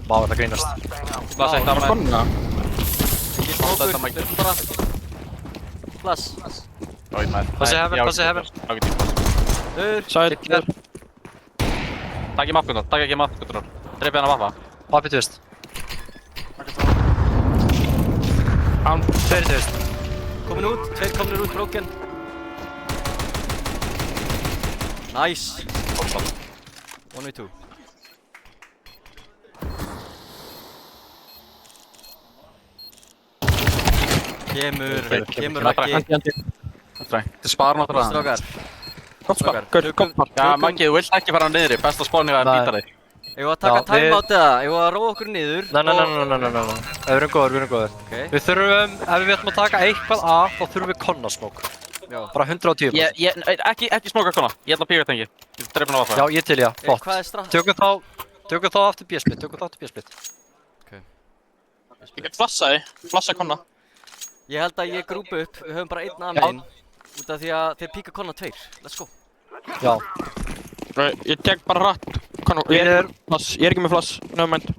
Vá, þetta grínast.
Flass eitt amen.
Konna.
Ekki smókur, hlupum bara. Flass.
Oj, maður.
Passi heaven.
Sæl.
Takk í mapkontroll, takk ekki mapkontroll. Dreipið hann að vappa.
Pappi twist. Tveir twist.
Komin út, tveir komnir út, broken. Nice. 1v2. Kemur Raggi.
Þetta er spara náttúrulega.
Strákar.
Gott spar. Gott spar.
Já, Maggi, þú vilt ekki fara niðri. Besta spáninga er að býta þig.
Ég var að taka timeout eða, ég var að róa okkur niður.
Nei. Við erum góður. Við þurfum, ef við ætlum að taka eitthvað af, þá þurfum við konnasmók. Bara 110%.
Ekki smoka kona. Ég ætla að píka tengi. Ég dreip hann á vappa.
Já, ég til, já. Flott.
Hvað er strax?
Tökum þá aftur B-split.
Ég get flassa konna.
Ég held að ég grúpi upp, við höfum bara einn aðeins út af því að þeir píka konna 2. Let's go.
Já.
Ég tek bara hratt. Ég er ekki með flass, nefnmænt.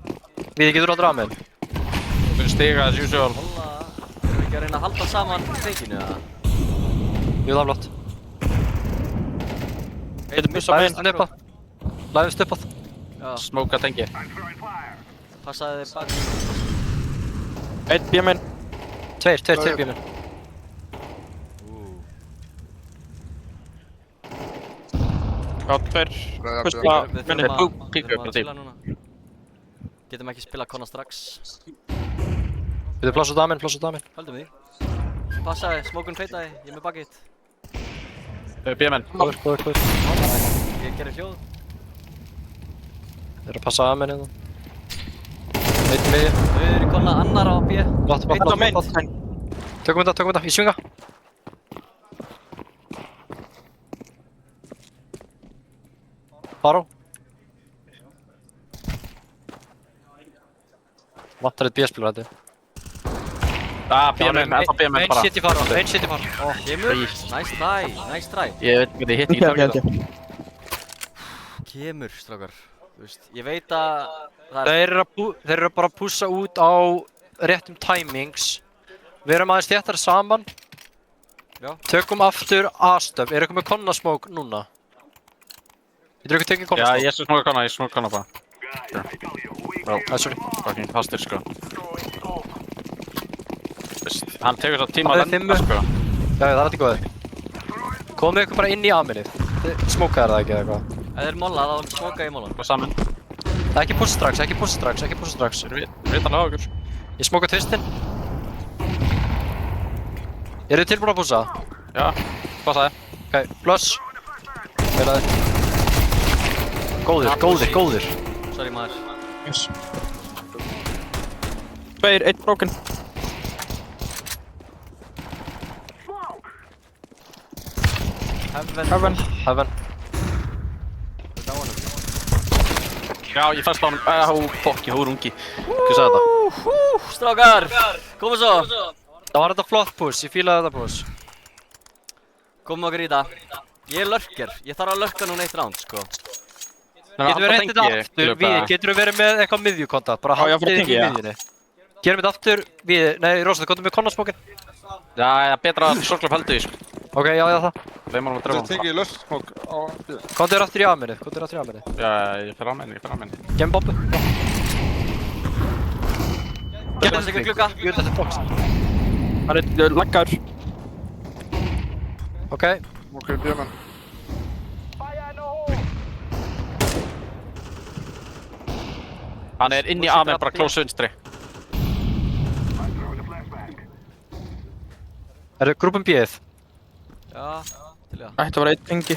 Við getur aldrei aðeins.
Þú finnst stiga as usual.
Hola. Erum við ekki að reyna að halda saman fenginu eða?
Jú, það er flott. Læðist upp á það.
Smóka tengi.
Passaði þið bak.
Eitt bjöminn.
Tveir bjöminn.
Já, tveir. Pusta minni.
Píka upp á típ.
Getum ekki spila konna strax.
Við erum pláss út aðeins.
Höldum því. Passaði, smókun feitaði, ég er með bakið.
Bjömenn.
Góður.
Ég gerir hljóð.
Þeir eru að passa aðeins hérna. Eitt miðju.
Þau eru í konna annar á B.
Eitt á mynd.
Tökum þetta, ég svinga. Faró. Vantar eitt B-spil þetta.
Bjömenn bara.
Einn shit í fara.
Kemur. Nice try.
Ég veit ekki, þið hitt ekki targetið.
Kemur, strákar. Þú veist, ég veit að
Þeir eru bara að pússa út á réttum timings. Við erum aðeins þéttari saman.
Já.
Tökum aftur A-stöf. Er eitthvað með konnasmók núna? Getur ykkur tekið konnasmók?
Já, ég smoka konna bara.
Sorry.
Fucking fastir sko. Hann tekur svo tíma
Það
að
er
lenda sko.
Já, það er alltaf góðið. Komið ykkur bara inn í A-minnið. Smókaðir það ekki eða eitthvað?
ef þeir molla þá smoka ég molla.
Hvað saman?
Ekki pússa strax.
Við alveg á okkur.
Ég smoka tvistinn. Eru þið tilbúin að pússa?
Já, passaði.
Ok, blöss. Heilaði. Góðir.
Sorry maður.
Yes. Tveir, eitt broken.
Heaven.
Já, ég fannst á honum. Fokki, húrungi. Hvað sagði þetta?
Strákar, komum svo.
Það var þetta flott push, ég fílaði þetta push.
Komum okkur í það. Ég er lurker, ég þarf að lurka núna 1 round, sko.
Getur við reyndið þetta aftur, getur við verið með eitthvað miðjukontakt, bara haldið í miðjunni. Gerum þetta aftur, Rósa, það komum við konnasmókin.
Já, betra að sorgla feldu í, sko.
Ok, já, það.
Leimar hann að drefa hann.
Þetta tekið löstsmók á B.
Komdu þér aftur í A-minnið,
Já, ég fer á menni.
Gem bombu.
Gem þessi ekki klukka.
Gjör þetta box.
Hann er laggar.
Ok.
Ok, bjömenn.
Hann er inn í A-menn, bara close vinstri.
Er það grúpum B-ið?
Já, til já.
Ætti að vera eitt engi.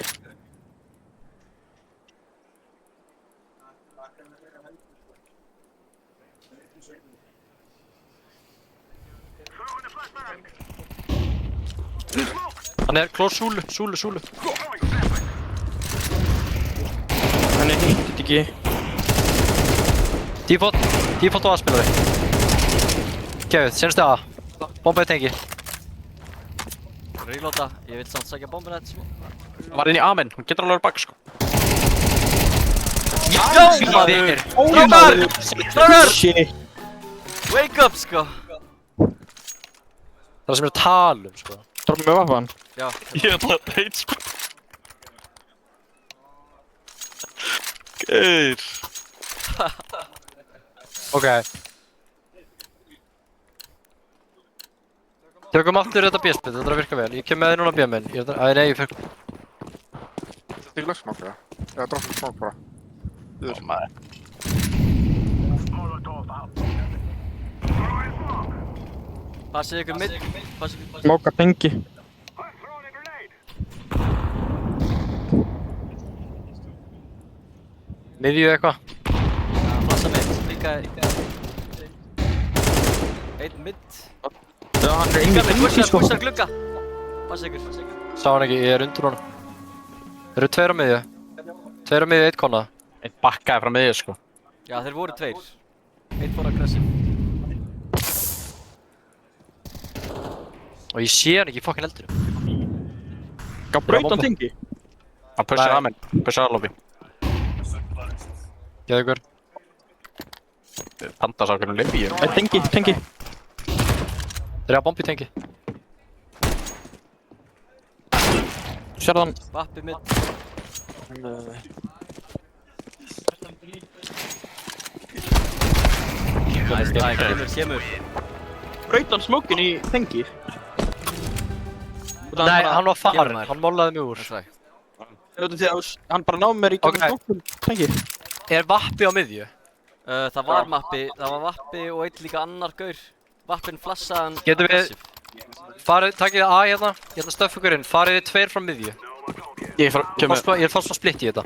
Hann er close súlu.
Hann er hittið ekki.
Default á A-spilari. Gefið, senstu A. Bombaði tengi.
Reloada, ég vil samt sækja bombuna þetta smá.
Hann var inn í Amen, hún getur alveg verið bak sko.
Já, maður! Strákar! Strákar!
Shit.
Wake up, sko!
Það sem er að tala sko.
Droppum við vappan?
Já.
Ég ætla að deyt sko. Geir.
Ok. Tökum aftur þetta B-spil, þetta er að virka vel. Ég kem með þér núna B-minn. Æ, nei, ég fekk...
Þetta er glöggsmokk, eða? Eða droppum smokk bara.
Já, maður.
Molotov out.
Passið ykkur mitt. Passið ykkur.
Smoka tengi.
I'm throwing a grenade.
Miðju eitthvað.
Flassa mitt. Líka... Einn mitt.
Já, hann er
Líka
inn í
mitt.
tengi sko.
Pussar glugga. Passið ykkur.
Sá hann ekki, ég er undir honum. Þeir eru tveir á miðju. Tveir á miðju, eitt konna.
Einn bakkaði frá miðju sko.
Já, þeir voru tveir. Einn fór aggressiv.
Og ég sé hann ekki í fokkin eldinu.
Gá braut hann tengi.
Hann pushar
Nei.
Amen, pushar A-lobby.
Geðu ykkur.
Panda sá hvernig lifi ég.
Tengi, tengi.
Þeir eru að bombi tengi.
Sérðan.
Vappi mitt. Næst, kemur.
Braut hann smókin í tengi.
Nei, hann var farinn. Hann mollaði mig úr.
That's right.
Hann bara náði mér í
Ok.
smókin tengi.
Er vappi á miðju?
Það var vappi og einn líka annar gaur. Vappin flassaðan
Getum við-
aggressiv.
Farið, takkið A hérna. Hérna stöff ykkur inn. Farið þið tveir frá miðju.
Ég kemur.
Ég er fast að splitt í þetta.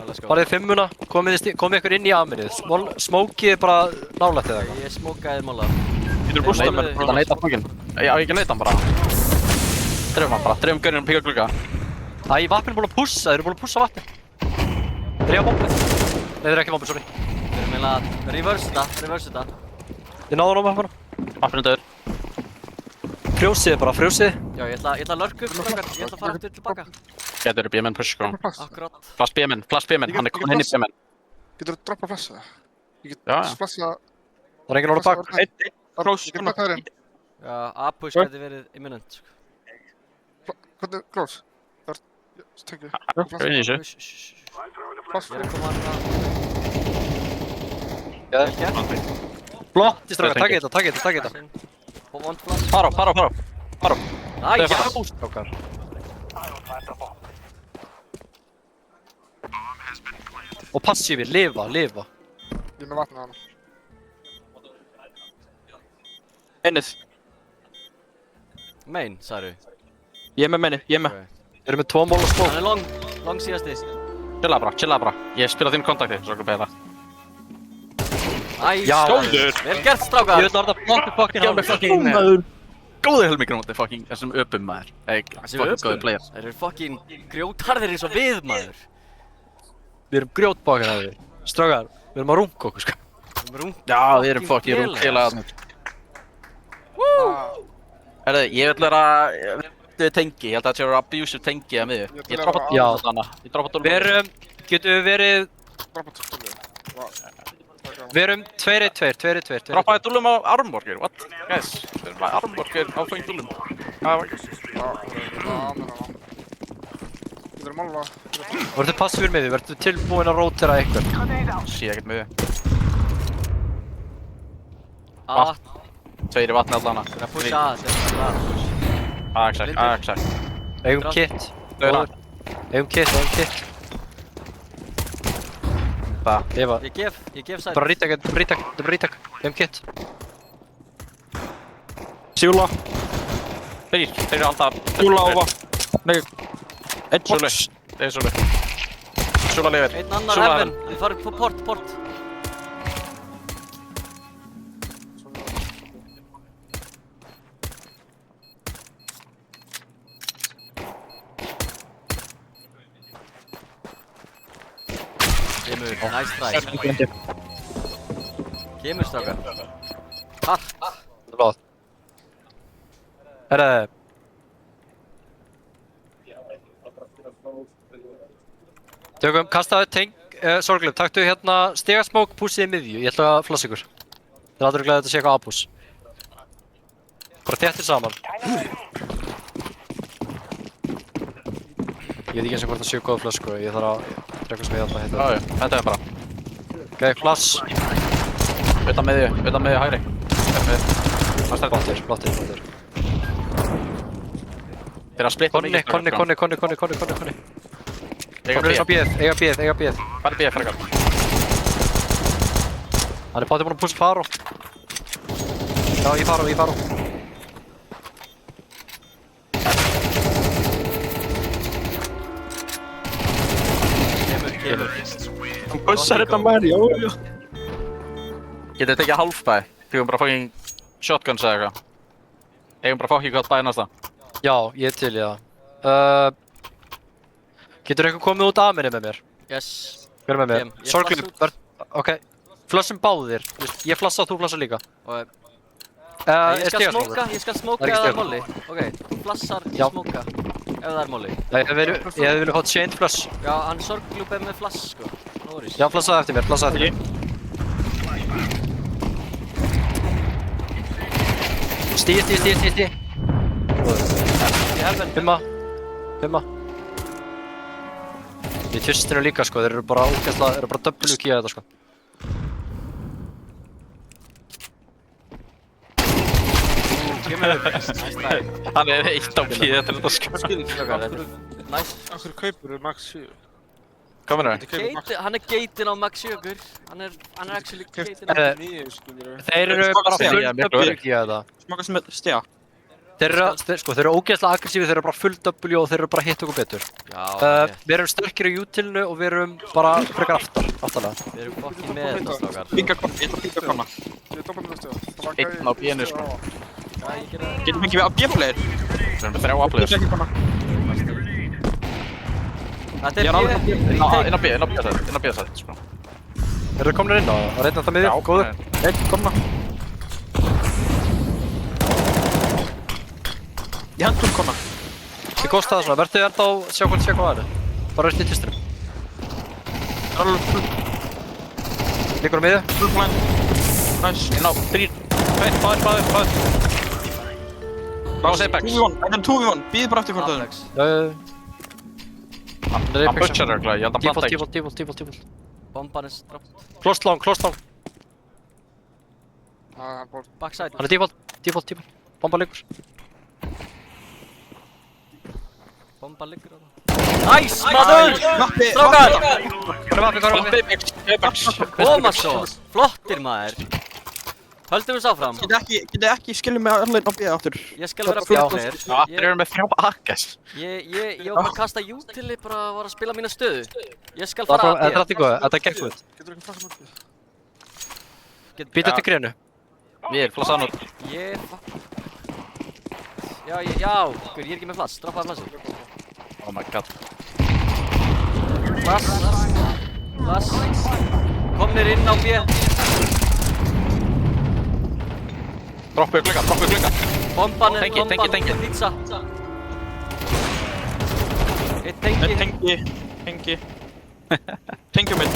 Let's go.
Farið fimmuna. Komið ykkur inn í A-minnið. Smókið bara nálægt eða eitthvað.
Ég smókaði móla.
Getur bústað mér.
Það neita fokkin. Já, ég ekki neita hann bara. Drefum hann bara, drefum gaurinn og píka glugga.
Æ, vappin er búin að pussa. Þeir eru búin að pussa vatni. Þeir eru á bombi. Nei, þeir eru ekki á bombi, sorry.
Við erum eiginlega að reverse þetta.
Þið náðu hann á vappina.
Vappinu döður.
Frjósið bara, frjósið.
Já, ég ætla að lurka upp strákar. Ég ætla að fara aftur tilbaka.
Getur eru B-menn push sko.
Flass.
Akkurát.
Flash B-menn, hann er komin inn í B-menn.
Getur þú droppa flassa? Ég get
Já, já.
flassa...
Það er enginn orðið bak.
Ég get bakka þér inn.
Já, A-push gæti verið imminent. Sko.
Hvernig, Glórs? Það er... Tengi.
Hvað er í þessu?
Flass
Ég er að
fyrir.
koma að
Vel
gert.
Flott, strákar, takkið þetta.
Og vond flass.
Faró.
Æja!
Strákar. Og passífi, lifa.
Ég er með vatnið hana.
Ennið.
Main, sagðu.
Ég er með menni, ég er með.
Þeir eru með 2 mól og smók.
Hann er long síðasti.
Chillaða bara. Ég spila þín kontakti, svo okkur beða það.
Æ,
Já.
vel gert strákar.
Ég vil orða flottu fokkin
Gjá mig fucking góður helmingur á móti fucking þessum öpum maður.
Þessi
Fucking
öpum?
góður player.
Þeir eru fucking grjótarðir eins og við, maður.
Við erum grjótbakar að við. Strákar, við erum að runga okkur, sko.
Já, við erum fucking rúmfélagarnir. Herðu, ég vil vera tengi, ég held að það sé að vera abusive tengi að miðju. Ég droppa
Já.
dólum. Ég droppa dólum.
Við erum, getum við verið,
Droppa til stúlið.
við erum 2-1-2.
Droppaði dólum á armborgir, what? Guys, við erum að armborgir á feng dólum.
Já, amen hana. Getur þú mála?
Verður passífur með því, verður tilbúin að rótera eitthvað.
Sé ekkert miðju.
A,
Tveir í vatni allana.
þeir að pusha A, þeir að pusha A.
Axak.
Eigum kit.
Dauða.
Eigum kit.
Það.
Lifa.
Ég gef sæt.
Bara rítak. Eigum kit.
Sjúla.
Þeir eru alltaf.
Sjúla á vatn. Nei. Einn
Súli.
box.
Þeir eru Súli. Súla lifir.
Einn annar
Súla
heaven. Við farum på port. Kemur, nice try. Kemur strákar. Hart.
Blóð. Herre. Tökum, kastaðu teng, sorglum, taktu hérna stigasmók, púsið í miðju, ég ætla að flassa ykkur. Það er aldrei glæðið að þetta sé eitthvað A-pús. Bara þéttir saman. Ég veit ekki eins og hvort það séu góða flöss sko, ég þarf að drekka sem ég ætla að heita
Já, þetta er bara.
Ok, flass.
Utan miðju hægri.
Blottir.
Þeir að splitta
Konni. Konni eiga bíð.
Hvað er B frekar?
Hann er báttið búinn að pússa Faro. Já, ég Faro.
Kemur.
Hann bussar þetta maður, já.
Getið þið tekið halfbæ? Tegum bara fucking shotguns eða eitthvað. Eigum bara fokki gott bæ næsta.
Já, ég er til í það. Getur eitthvað komið út af minni með mér?
Yes.
Hver er með mér?
Ég
Sorglum,
flassa út.
ok. Flössum báðir. Ég flassa og þú flassa líka.
Ok.
Ég
Ég skal smóka
Það er
ef það
ekki
er molli. Ok, þú flassar, ég
Já.
smóka. Ef það er molli.
Ég hefði viljað fá chain flush.
Já, hann sorglúp er með flass, sko. No worries.
Já, flassaði eftir mér, Stíð.
Í helven.
Fimma. Í tvistinu líka sko, þeir eru bara ógeðslega, þeir eru bara double keyað þetta sko.
Kemur. Nice try.
Hann er 1 á P til þetta sko.
Stjókar, þetta er nice.
Akkur kaupur þú Max 7?
Hvað meina þau?
Hann er geitin á Max Jökur. Hann er actually geitin á...
Þeir eru bara full double keyað þetta.
Smaka sem er stiga.
Þeir eru ógeðslega aggressífi, þeir eru bara full W og þeir eru bara hitt okkur betur.
Já,
Við erum sterkir á utilinu og við erum bara frekar aftarlega.
við erum fokkin með þetta, strákar.
Ég ætla að píka konna.
Ég er doppelum að stiga.
1 á B-inu sko.
Já, ég gera það.
Getum fengið við að B-player.
Við erum með 3 aflegir.
Ég ekki konna.
Þetta
Ég er alveg
er
Inn á B-sætt sko.
Eru þeir komnir inn á það? Að reyna það miðið? Góður?
Einn konna. Ég hendur konna.
Ég kosti það svona, verður þið enda á sjá hvað það er? Bara veist í tvistinum.
Það er alveg full.
Líkur á miðju?
Full plan. Nice.
Inn á 3, 2, báðir. Lása Apex.
2v1. Þetta er 2v1. Býðið bara eftir hvort öðrum.
Alex.
Hann butcher örugglega, ég held að planta ekki.
Default.
Bomban er dropp.
Close long.
Backside.
Hann er default. Bomba líkur.
Bomba liggur á það. Nice, maður! Strákar!
Apex.
Koma svo! Flottir, maður. Höldum við sáfram.
Getið ekki skilja mig allir á B aftur.
Ég skal vera B-player.
Þeir eru með 3 AKs.
Ég var bara að kasta utili, bara var að spila mína stöðu. Ég skal fara
Þetta er
að
alltaf góð, þetta gekk út.
Getur ekki flakka mörgum?
Býta eftir grénu.
Við flassaðan út.
Já, ég er ekki með flass. Droppaði flassi.
Oh my god.
Flass. Komnir inn á B.
Droppuðu glugga.
Bomban er
Tengi.
pizza. Eitt tengi.
Tengi mitt.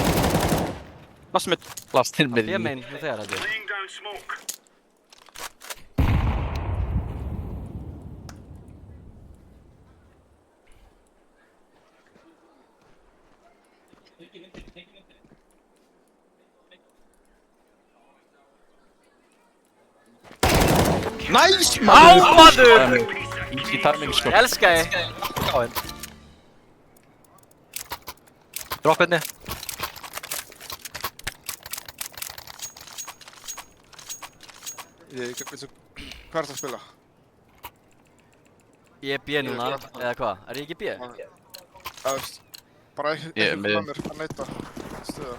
Lassi mitt.
Plastinn með
Ég mein, nú þegar þetta.
Laying down smoke.
Nice,
Ámaður!
Í tarming sko.
Ég elska þig.
Dropp einni.
Hvað er það að spila?
Ég er B núna, eða hvað? Er ég ekki B?
Það veist, bara
Ég er
eitthvað
með.
með mér að neita stuða.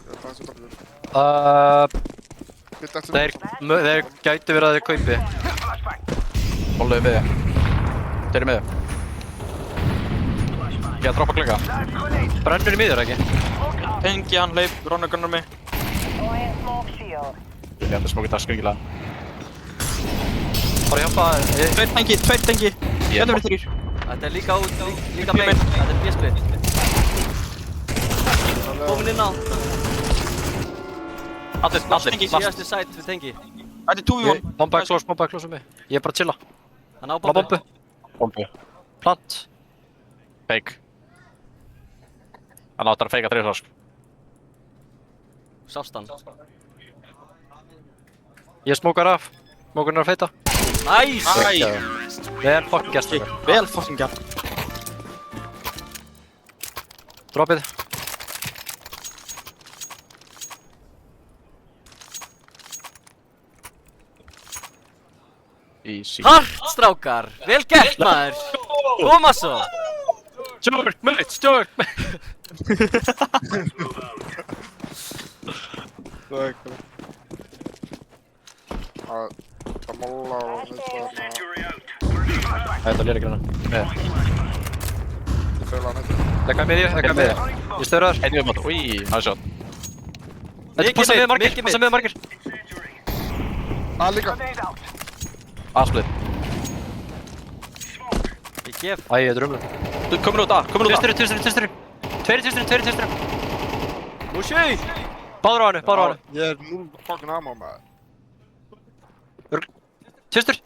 Það er svo doppelur. Býta eftir
Þeir gætu verið að þeir kaupi.
Hóluðu með þig. Þeir eru með þig. Ég að droppa glugga.
Brennur í miður ekki?
Tengi hann, leif, Ronnegunnar mig.
Ég held að smókið það skringilega.
Bara hjálpa
Tveir tengi. Þetta verður 3.
Þetta er líka út, líka main. Þetta er B-split. Komin inn á.
Allir, last.
Síðasti sæt við tengi.
Þetta er 2v1.
Bomba er close um mig. Ég er bara að chilla.
Hann á
Hann á
bombu.
Bombu.
Plant.
Fake. Hann áttar að feika 3 sko.
Sást hann.
Ég smókar af. Smókurinn er að feita.
Nice!
Vel fucking gert þér.
Vel fucking gert.
Droppið.
Easy.
Hart, strákar! Vel gert, maður! Koma svo!
Stjórn, mate, stjórn!
Það er eitthvað. Það molla og nýtt
Þetta er lélega granna.
Það fyrir að nýtt.
Lekkaði miðju. Ég stöður þar.
Einu viðmátt. Úi, það er shot.
Þetta púsa miðið margir.
Líka.
A-split.
Ég gef.
Æ, ég er drömlega.
Þú komur út A, komur út A.
Tvisturinn. Tveiri.
Mushi!
Báður á hennu.
Ég er 0 fucking ammo maður.
Tvistur.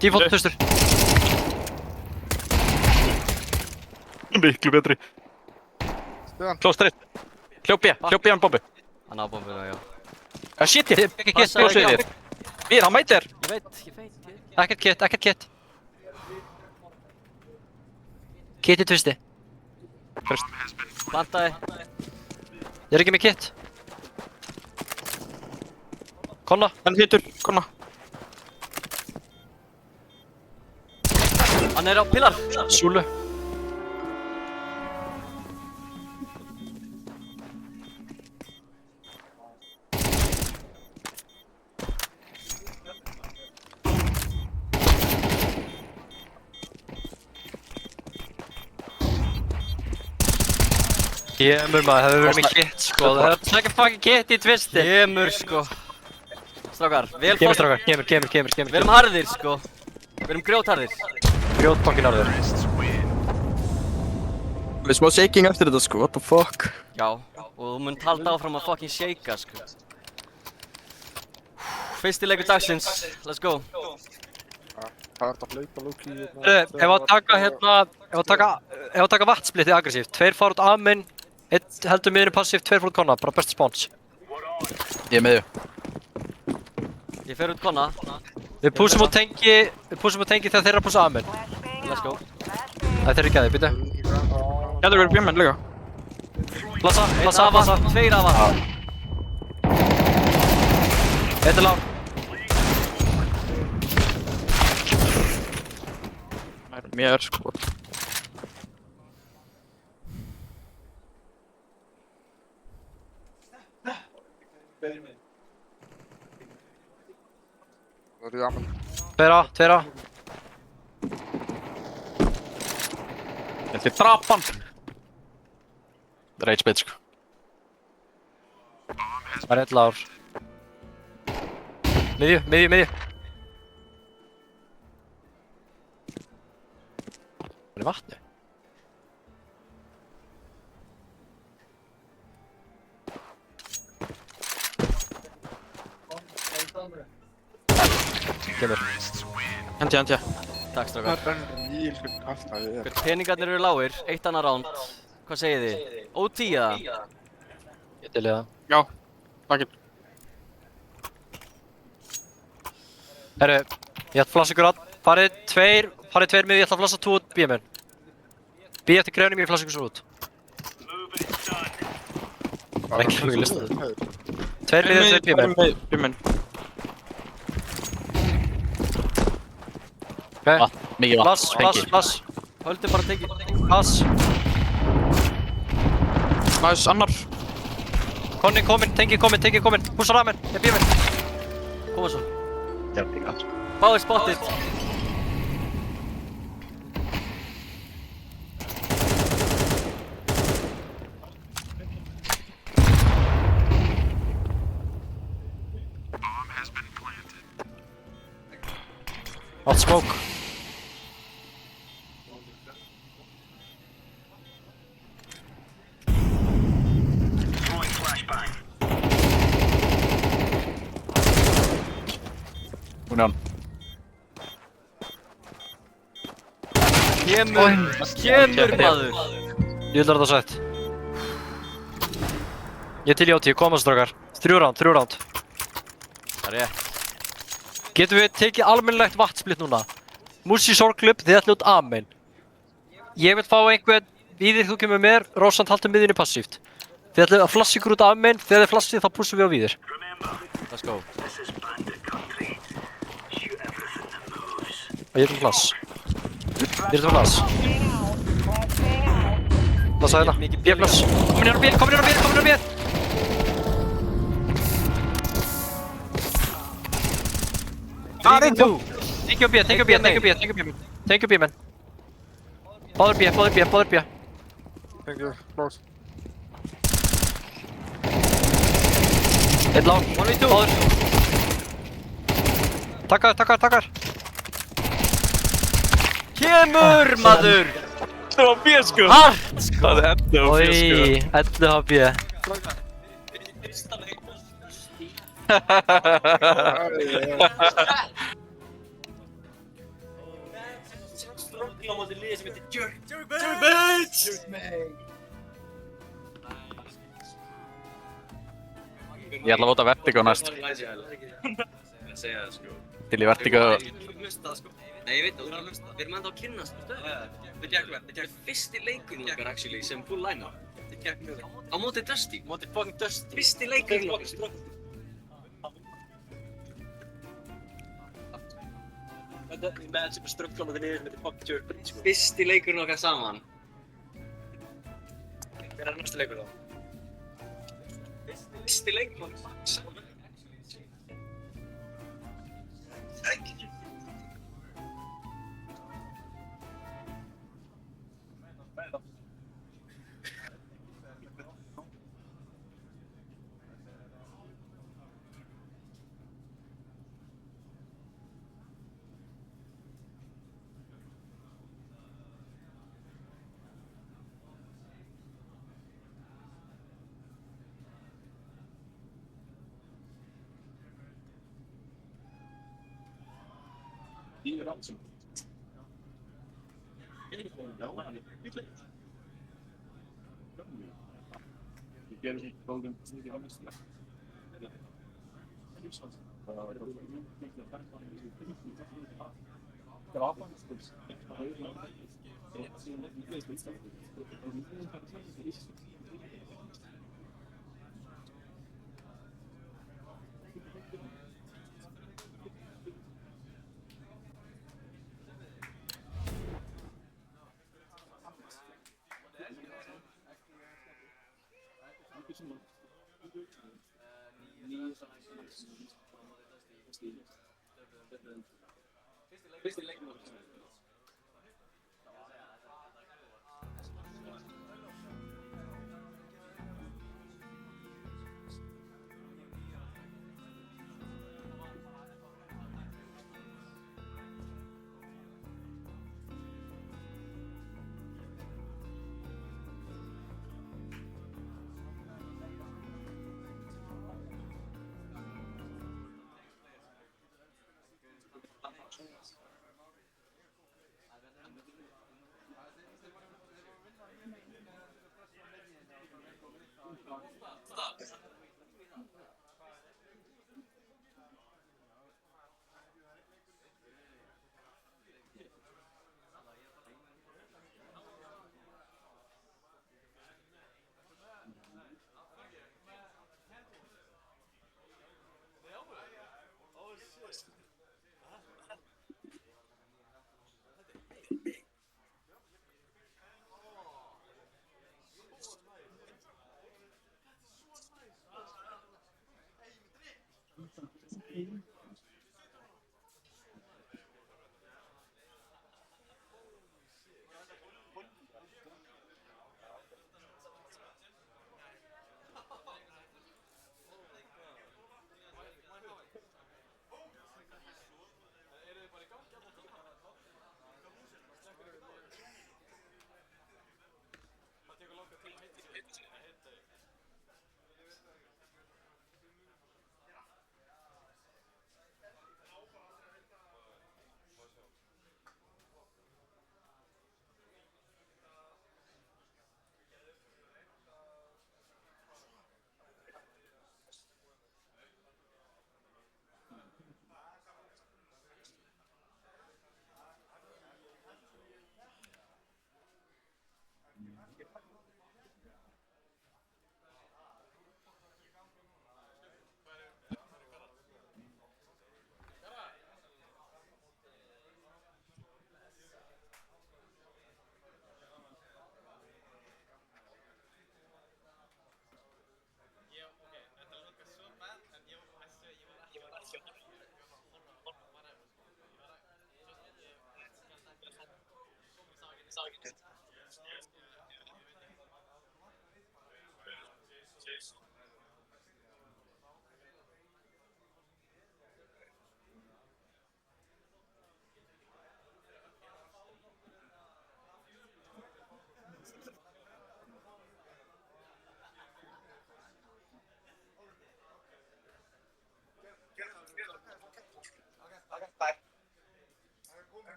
Default tvistur.
Miklu betri.
Stiðan.
Close straight. Hljóp B hann bombu.
Hann á bombuna, já.
Shit, ég
Ekki
Passa
kitt.
ekki á þér. Við, hann mætir.
Ég veit.
Ekkert kitt. Kitt í tvisti.
Plantaði.
Ég er ekki með kitt. Konna.
Hann hittur, konna.
Hann er á pillar.
Súlu. Kemur maður, það hefur verið með kitt sko. Það hefur snakka fucking kitt í tvisti.
Kemur, sko. Strákar, vel
Kemur strákar, kemur.
Við erum harðir, sko. Við erum grjótharðir.
Grjót fucking harður.
Við smá shaking eftir þetta sko, what the fuck.
Já, og þú munt halda áfram að fucking shakea, sko. Fyrsti leikur dagsins, let's go.
Það er þetta að hlaupa lúki.
Ef að taka hérna, ef að taka vatnsplittið aggressíft. 2 fara út af minn, 1 heldur miðinu passíft, 2 fara út konna, bara best spawns.
Ég er með þau.
Ég fer út konna.
Við púsum út tengi þegar þeir eru að púsa af minn.
Let's go.
Það er þeirri gæði, býta.
Gætur verið bjömmenn líka.
Plassa.
2 afa.
1 er lán.
Það er mér sko.
Það er í amen.
2 A.
Þetta er drapan. Rage bit sko.
Það er 1 lár. Miðju. Það er vatni. Kemur.
Hendi.
Takk, strákar.
Það er nýlskull alltaf ég er.
Peningarnir eru lágir, 1 annað round. Hvað segið þið? OT eða?
Ég til í það.
Já, takkir.
Herru, ég ætla að flassa ykkur að. Farið 2 miðju, ég ætla að flassa 2 út B-menn. B eftir grönum, ég flassa ykkur svo út. Það er ekki hlugið listað. 2 miðju, 2 B-menn.
Bjömmenn.
Ok,
Mikið vatn.
Plass.
Höldum bara að teki.
Pass.
Næs, annar.
Konni kominn, tengi kominn. Húsa ramen, ég er B-menn.
Koma svo. Báðir spotted.
Allt smoke.
Hún er hann.
Kemur maður!
Ég vil það sætt. Ég er til í átíð, komast strákar. 3 round.
Það er rétt.
Getum við tekið almennilegt vatnsplitt núna? Músi sorglubb, þið ætlum út amen. Ég vil fá einhvern, Víðir þú kemur með mér, Rósant haldur miðjunni passíft. Þið ætlum að flassa ykkur út amen, þegar þið flassið þá pussum við á Víðir.
Let's go.
Og ég er til flass. Ég er til flass. Flassa hérna. B-flass. Komin hérna á B, komin hérna á B. Take your B, man. Báður B.
Thank you, close.
Einn lang. Báður. Takkar.
Kemur maður!
Það var B sko!
Hart sko!
Það er 11 og 4 sko.
Oi, 11 HB.
Ég ætla að vota Vertigo næst. Til í Vertigo.
Nei, ég veit það, þú er að hlusta. Við erum enda á að kynnast, veistu? Við gekk fyrsti leikurinn okkar, actually, sem full line-up. Við gekk mjög vel. Á móti Dusty. Móti fucking Dusty. Fyrsti leikurinn okkar. Fyrsti leikurinn okkar saman. Hver er næstu leikur þá? Fyrsti leikurinn okkar saman.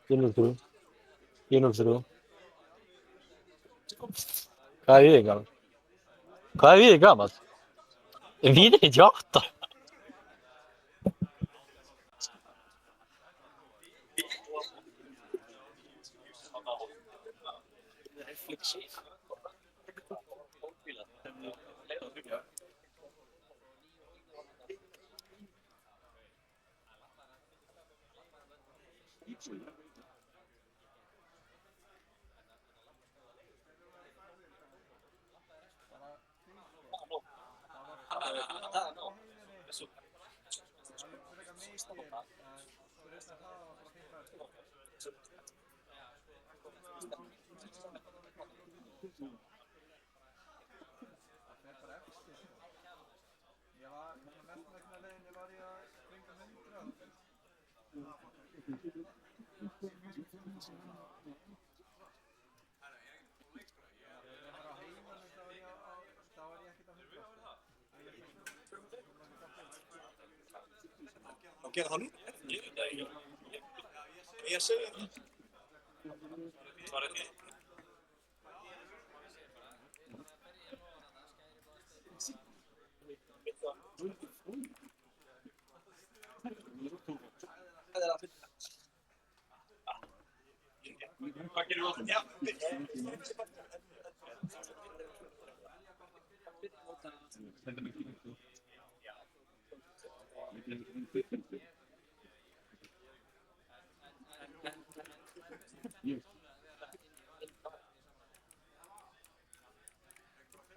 Kínum þrjú. Hvað er við gamall? Hvað er við gamall? Við erum 98.
Gera það nú? Ég segi það. Svarið þið. Hvað gerir þú? Já.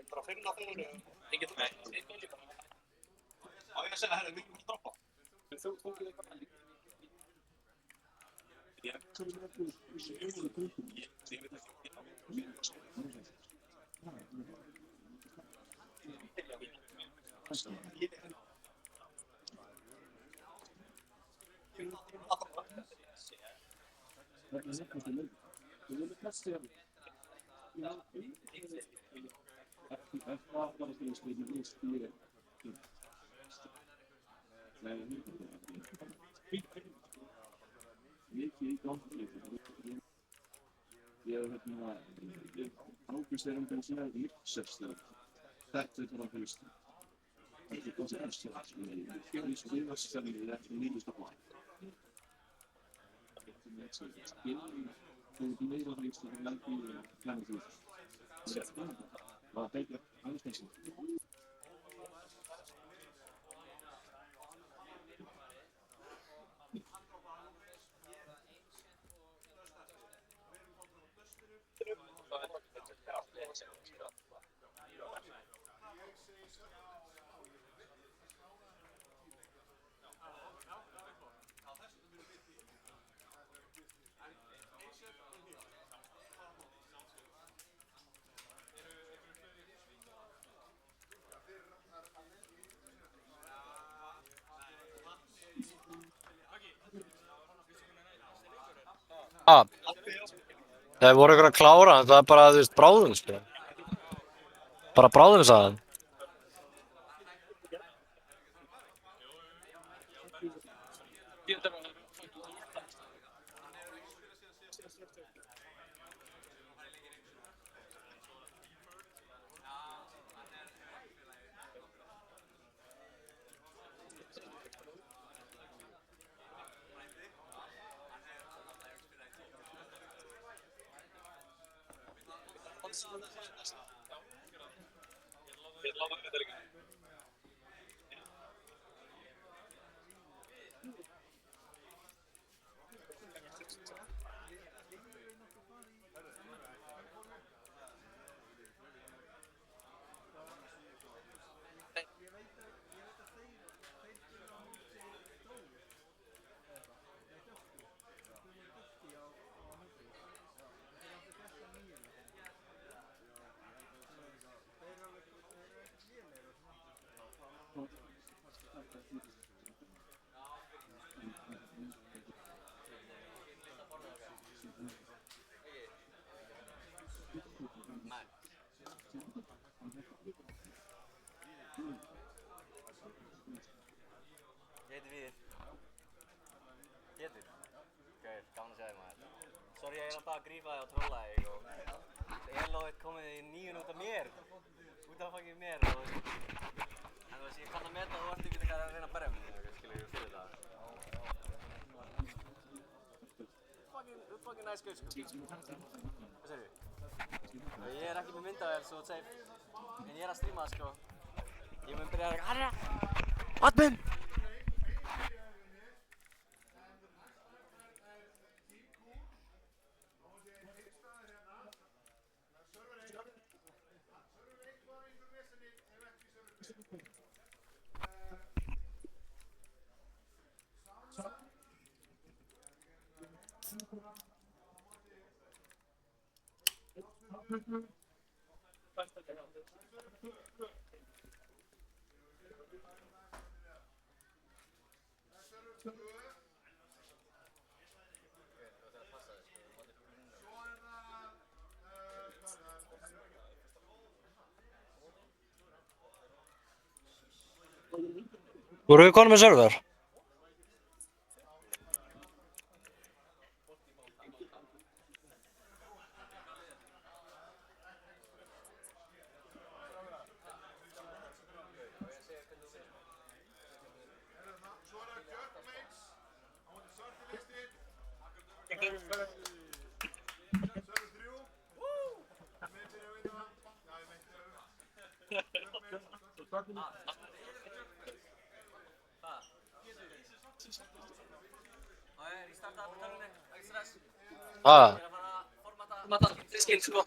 Bara finna þeirra engin það. Á ég að segja herri, við erum að droppa.
Það voru ykkur að klára, það er bara, þú veist, bráðum, sko. Bara bráðum, sagði hann.
Ég heiti Víðir. Pétur. Gauður, gaman að sjá þig maður.
Sorry, ég alltaf að grípa þig og trolla þig og Elóið komið í nýjun út af mér. Út af fucking mér og en ég kann að meta að þú ert ekki að reyna að berja mig, skilur ég fyrir það. Fucking nice guy, sko. Hvað segir þú? Ég ekki með myndavél, svo þú segir, en ég að streama það, sko. Ég mun byrja að harja, admin!
Voru við konum með server? Ah.
Formata diskinn, sko.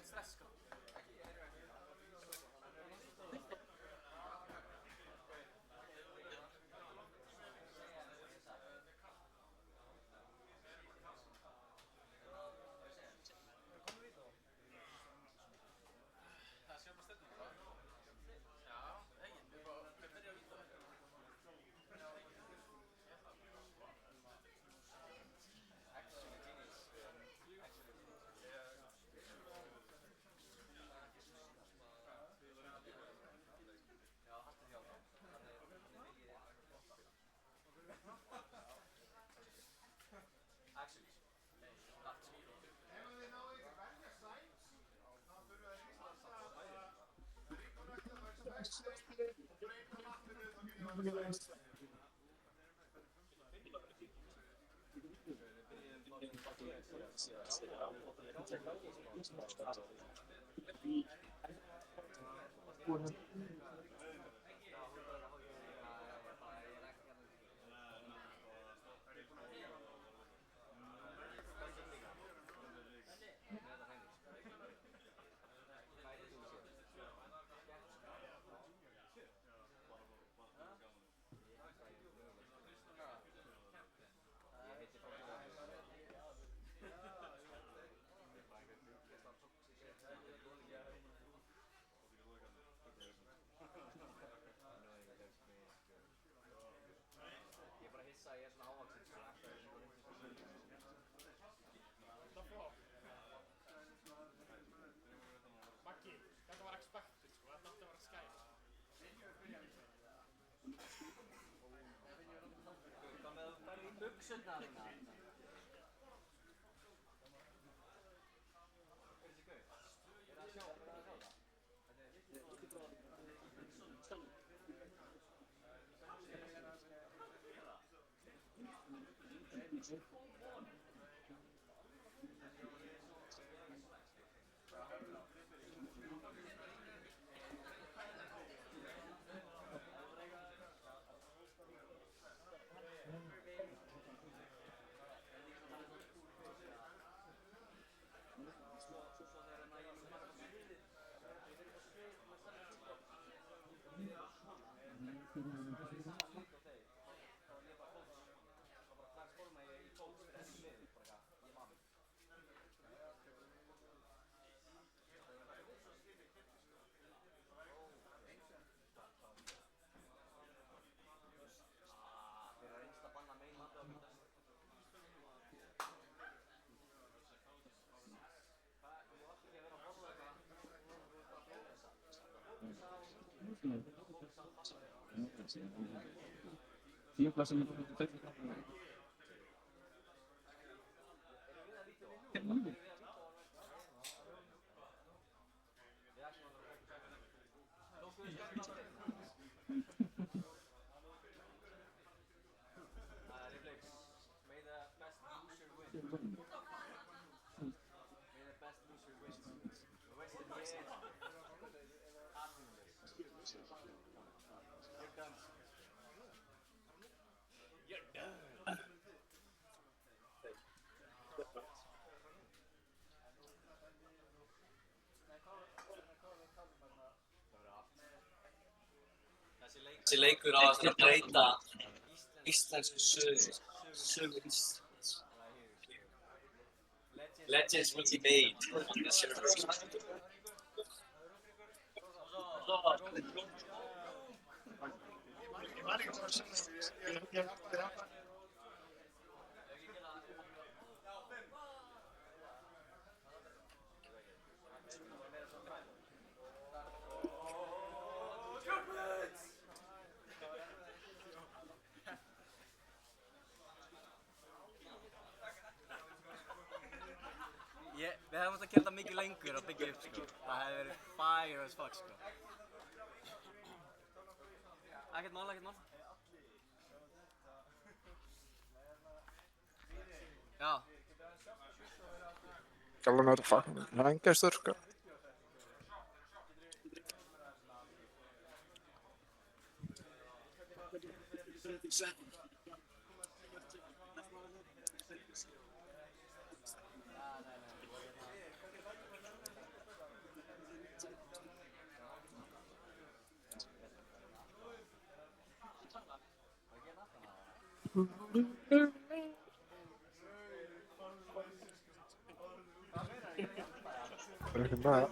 Þessi leikur á að breyta íslensku sögu Íslands. Legends will be made on the server. Við hefum átt að gera þetta mikið lengur og byggja upp, sko. Það hefði verið fire as fuck, sko. Ekkert mál, ekkert mál. Já.
Gallan er fucking hængestur, sko. Breaking Bad.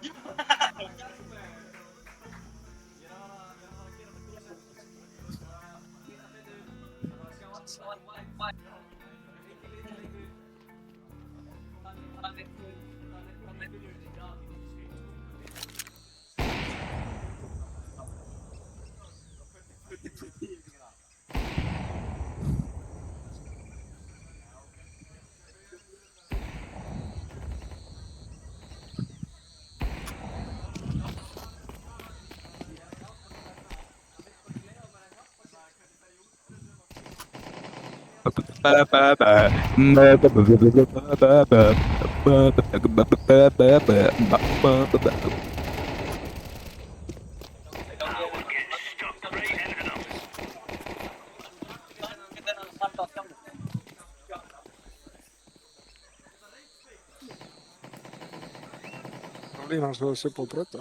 Lína hans verður svipa og breyta.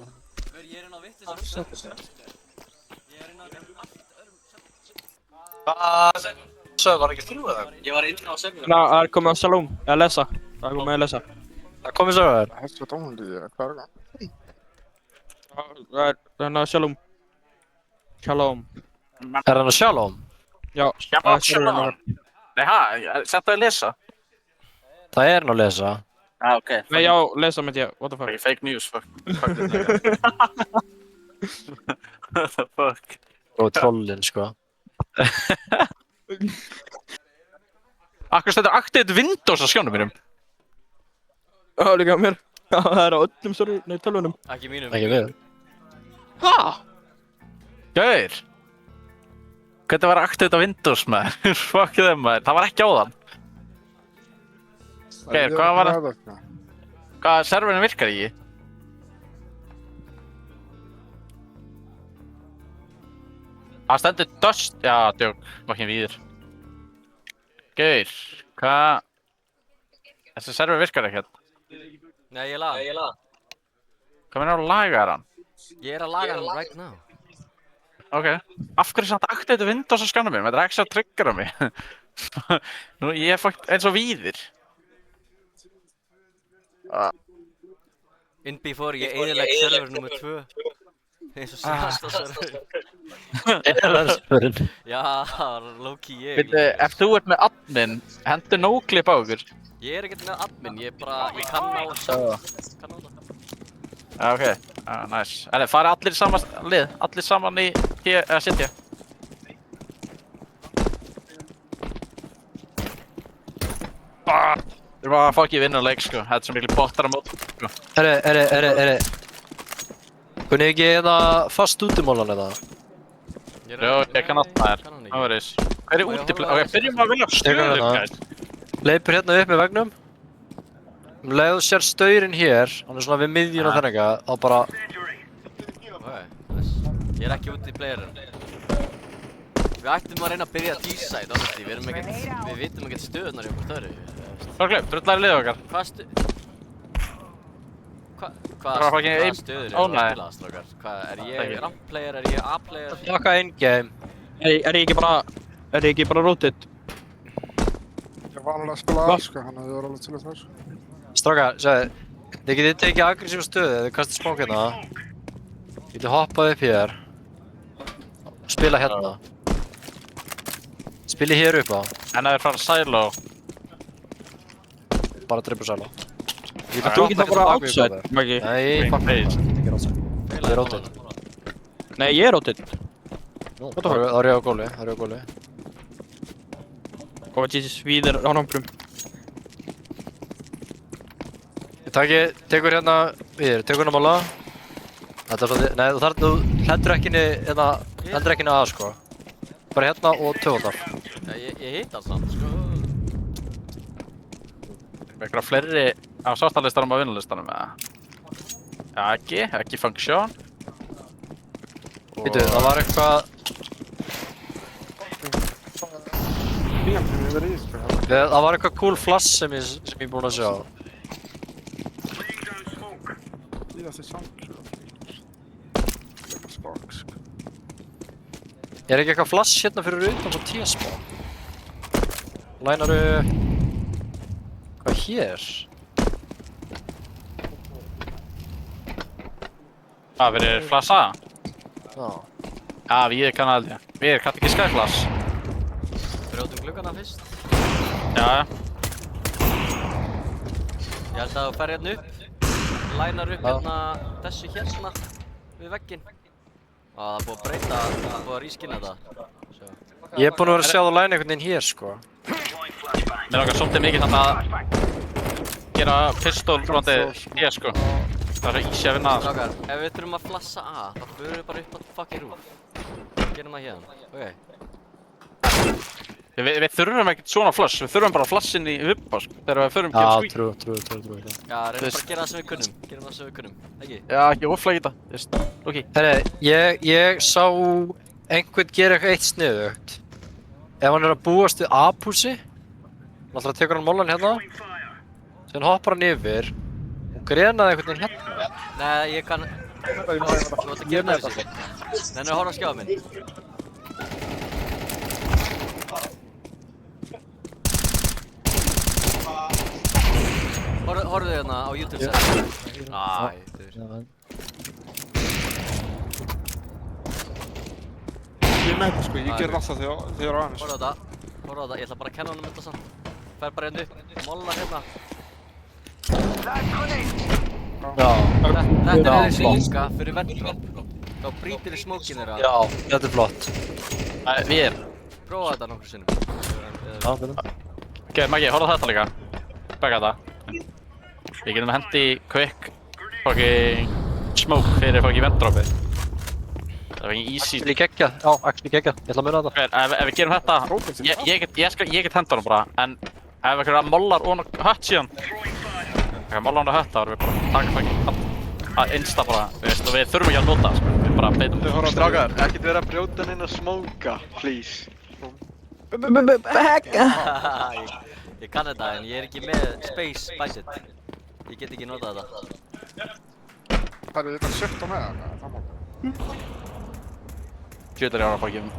Ég er inn á vitlausum. Ég er inn á allt öðrum.
Hvað? Söðu var ekki þrjú eða?
Ég var inn á serverinu.
Það er komið á Shalom, að lesa. Það er komið að lesa.
Það er komið sögur.
Helstu tónlí, hvað er það?
Það er hérna Shalom. Shalom.
Er hann að Shalom?
Já, það er serverinu.
Nei, settu að lesa.
Það er hann að lesa.
Ah, ok.
Nei, já, lesa með ég, what the fuck.
Fake news, fuck this nigga. What the fuck?
Og trollin, sko.
Akkur stendur Activate Windows á skjánum mínum.
Já, líka mér. Já, það er á öllum tölvunum.
Ekki mínum.
Ekki við.
Hæ? Gauðir. Hvernig var Activate Windows, maður? Fuck þeim, maður. Það var ekki á þann. Gauðir, hvað var það? Hvað serverinn virkar ekki? Það stendur Dust... Já, djók. Makkinn víður. Gauðir, hvað... Þessi server virkar ekkert.
Nei, ég laga.
Hvað meina að laga þér hann?
Ég er að laga hann right now.
Ok. Af hverju samt Activate Windows á skjánum mínum? Þetta er ekki að triggera mig. Nú, ég er fakt eins og víðir.
Innby fór ég eyðilegg server nr. 2. Eins og síðasta server.
Eðarsförinn.
Já, low-key ég.
Veitu, ef þú ert með admin, hendur no-clip á okkur.
Ég er ekkert með admin, ég kann á það.
Ok, nice. Erðu, farið allir í sama lið, allir saman í sitja. Við erum að fá ekki vinna leik sko, þetta er svo miklu bottar á mót sko.
Herri. Kunni ekki fast útimólan eða?
Jó, ég kann alltaf þær. Það verðis. Hver útiplega? Ok, byrjum að vilja stöður, guys.
Leipur hérna upp með vegnum. Leðu sér staurinn hér, hann svona við miðjun og þannig þá bara...
Ég ekki út í playerinn. Við ættum að reyna að byrja að D-side, honestly. Við vitum ekkert stöðunar í okkur störu.
Þorgleif, drullar í liðu okkar.
Hvað stöður eru að spila, strákar? Hvað, er ég ramp-player, er ég A-player?
Taka in-game.
Er ég ekki bara rotate?
Ég var alveg að spila A, sko, hann hefði verið alveg til þess.
Strákar, segðu, þið getið tekið aggressífa stöðu, þið kastið smók hérna. Getið hoppað upp hér. Spila hérna. Spilið hér upp á.
En það fara silo.
Bara dribble silo.
Þú getur bara outside, Maggi.
Nei, fuck me. Ekki outside. Það er rotate.
Nei, ég er rotate.
Það er ég á góli,
Góða Jesus, við á námbrum.
Tekur hérna tekur hérna mála. Þetta er svolítið, nei þú hendur ekki henni að sko. Bara hérna og töfaldar.
Ég hitt alls samt, sko.
Eitthvað fleiri á sástalistanum og vinnalistanum eða? Já, ekki function.
Vítu, það var eitthvað... Það var eitthvað cool flash sem ég búinn að sjá. Er ekki eitthvað flash hérna fyrir utan á T-spá? Lænaru... Hvað hér?
Það verið flash A?
Já.
Já, við kann aldrei. Við kann ekki skyflash.
Brjótum gluggana fyrst.
Já.
Ég held að þú fer hérna upp. Lænar upp hérna þessu hérna við vegginn. Og það er búið að breyta, það er búið að reskynna þetta.
Ég er búinn að vera að sjá það læna einhvern veginn hér sko.
Mér langar svolítið mikið þannig að gera pistol-rondið hér sko. Það er svo easy að vinna það.
Strákar, ef við þurfum að flassa A, þá förum við bara upp á fucking roof. Gerum það hérna, ok.
Við þurfum ekkert svona flash, við þurfum bara flash inn í hubba sko. Þegar við förum gegn squeak.
Já, trú.
Já, reynum bara að gera það sem við kunnum. Gerum það sem við kunnum, ekki?
Já, ekki oflæg í þetta, ok.
Herri, ég sá einhvern gera eitthvað eitt sniðugt. Ef hann að búast við A-púsi, náttúrulega tekur hann mollan hérna, síðan hoppar hann yfir og grenaði einhvern veginn hérna.
Nei, ég kann... Þú ætti að gera þessu. Nenni að horfa á skjáða minn. Horfðu hérna á YouTube set.
Ég er með þetta sko, ég ger alltaf þegar ég er á aðeins.
Horfðu á þetta, ég ætla bara að kenna honum þetta samt. Fær bara hérna upp, mollar hérna.
Já.
Þetta er þessi líka fyrir venndrop. Þá brýtir þið smókin þeirra.
Já, þetta er flott.
Við erum.
Prófa þetta nokkur sinnum.
Já, þetta.
Ok, Maggi, horfðu á þetta líka. Baka þetta. Við getum hendi quick fucking smoke fyrir fucking venndropið. Það er fucking easy.
Actually geggjað, já, actually geggjað. Ég ætla að muna þetta.
Ef við gerum þetta, ég get henda honum bara, en ef einhverja mollar ofan á hött síðan, mollar ofan á hött, þá erum við bara að taka fucking insta bara, og við þurfum ekki að nota, sko, við bara beitum.
Strákar, ekkert vera að brjóta hann inn að smóka, please.
Ég kann þetta, en ég er ekki með space budget. Ég get ekki notað þetta.
Það er þetta 17 með það,
Tjöldar ég ára að fá að gefa.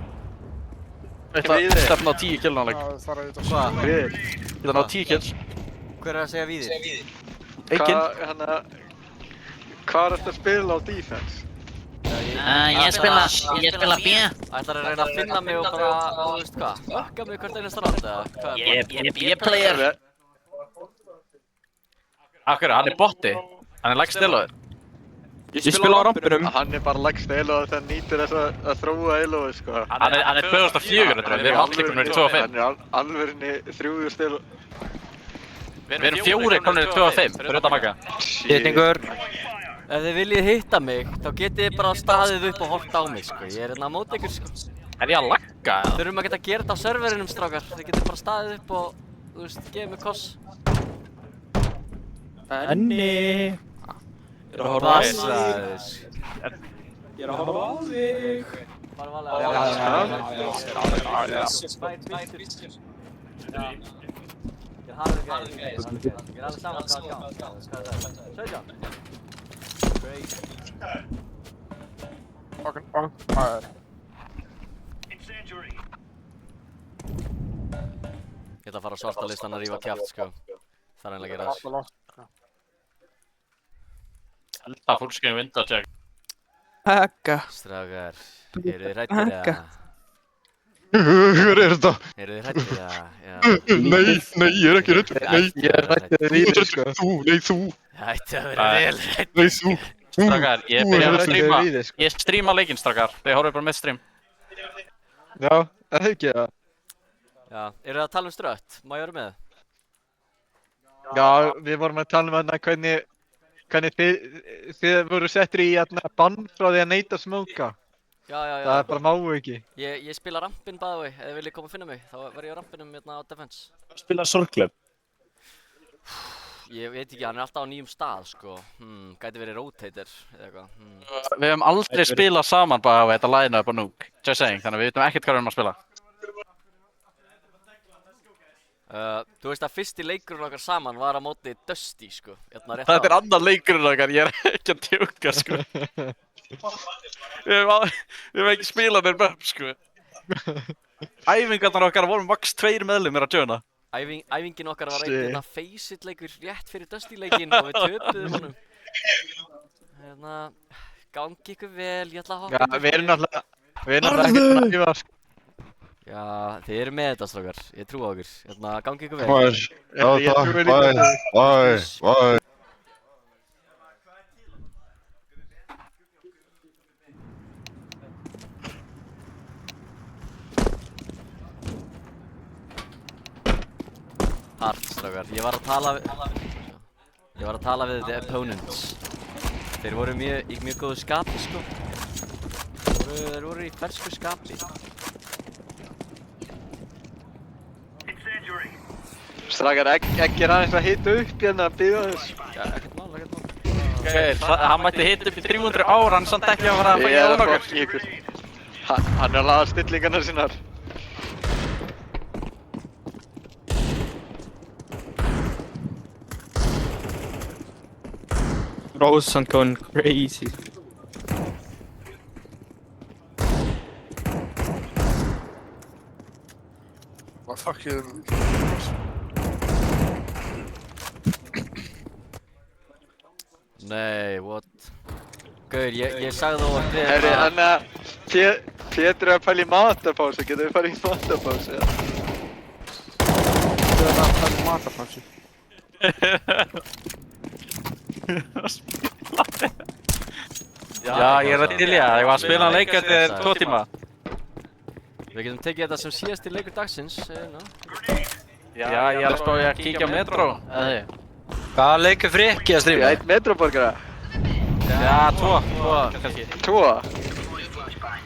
Ég ætla að stefna á 10 kill náleik.
það er þetta
Hvað?
Ég ætla að ná 10 kills.
Hver er að segja við þér?
Eikin.
Hvað er þetta að spila á defense?
Ég spila B. Ætlar að reyna að finna mig og bara, þú veist hvað, ökka mig hvert einasta rátt, eða hvað?
Ég er B-player. Akkur, hann er botti. Hann er lægst eloður.
Ég spila á rampunum.
Hann er bara lægst eilóð þegar hann nýtir þess að þróa eilóðu sko.
Hann er 2004, við erum allir komin í 2005.
Hann er alvörinni 3000 eilóð.
Við erum 4 komnir 2-5, fyrir utan Magga.
Hitningur.
Ef þið viljið hitta mig, þá getið þið bara staðið upp og horft á mig, sko. Ég er hérna á móti ykkur, sko.
Er ég að lagga?
Þurfum að geta að gera þetta á serverinum, strákar. Þið getið bara staðið upp og, þú veist, gefið mig koss.
Benni. Ég er að horfa á þig. Ég er að horfa á þig.
Bara
Já.
Ég er harður gæði. Ég er alveg saman hvað að sjá. 17. Ég ætla að fara á svarta listan að rífa kjaft, sko. Það er einlega að gera þess.
Elda fullscreen window check.
Hekka.
Strákar, eru þið hrættir eða?
Hver er þetta?
Eru þið hrættir eða?
Nei, ég er ekki hrættur. Nei,
Ég er hrættur við Víðir, sko.
Nei, þú.
Það ætti að vera vel hrættir.
Nei, þú.
Strákar, ég byrja að streama.
Víðir, sko.
Ég streama leikinn, strákar. Þið horfið bara með stream.
Já, það hefði ekki það.
Já, eru það að tala um strött? Má ég vera með?
Já, við vorum að tala um hérna hvernig þið voru settir í bann frá því að neita að smóka.
Já.
Það bara máu ekki.
Ég spila rampinn by the way, ef þið viljið koma að finna mig, þá verð ég á rampinum hérna á Defense.
Spila Sorglöf.
Ég veit ekki, hann er alltaf á nýjum stað, sko. Gæti verið rotator eða eitthvað.
Við hefum aldrei spilað saman bara á þetta line-up og Nuke. Just saying, þannig að við veitum ekkert hvað við erum að spila.
Þú veist að fyrsti leikurinn okkar saman var á móti Dusty, sko.
Þetta er annar leikurinn okkar, ég er ekki að djóka, sko. Við hefum ekki spilað með möpp, sko. Æfingarnar okkar vorum max 2 meðlimir að joina.
Æfingin okkar var einn face-it leikur rétt fyrir Dusty leikinn og við töpuðum honum. Hérna, gangi ykkur vel, ég ætla að hoppa.
Já, við erum náttúrulega ekkert að æfa, sko.
Já, þið eru með þetta, strákar. Ég trúi á ykkur. Hérna, gangi ykkur vel.
Já, takk, bye.
Hart, strákar. Ég var að tala við the opponents. Þeir voru í mjög góðu skapi, sko. Þeir voru í fersku skapi.
Strákar, ekki er aðeins að hita upp hérna að byggja þess.
Já, ekkert mál.
Hann mætti hita upp í 300 ára, hann samt ekki að fara að fæja á nokkar.
Hann er að laga stillingarnar sinnar.
Rosen going crazy.
What fucking...
Nei, what? Gaur, ég sagði þú að þið...
Herri, þannig að Pétur er að pæla í matapásu, getur við farið í matapásu?
Þú er að fara í matapásu.
Já, ég er að til ég var að spila leik eftir 2 tíma.
Við getum tekið þetta sem síðasti leikur dagsins,
Já, ég er að spá ég að kíkja á Metro, eða þið?
Hvaða leikur Frikki að stríma? 1 metroborgara?
Já, 2 kannski.
2?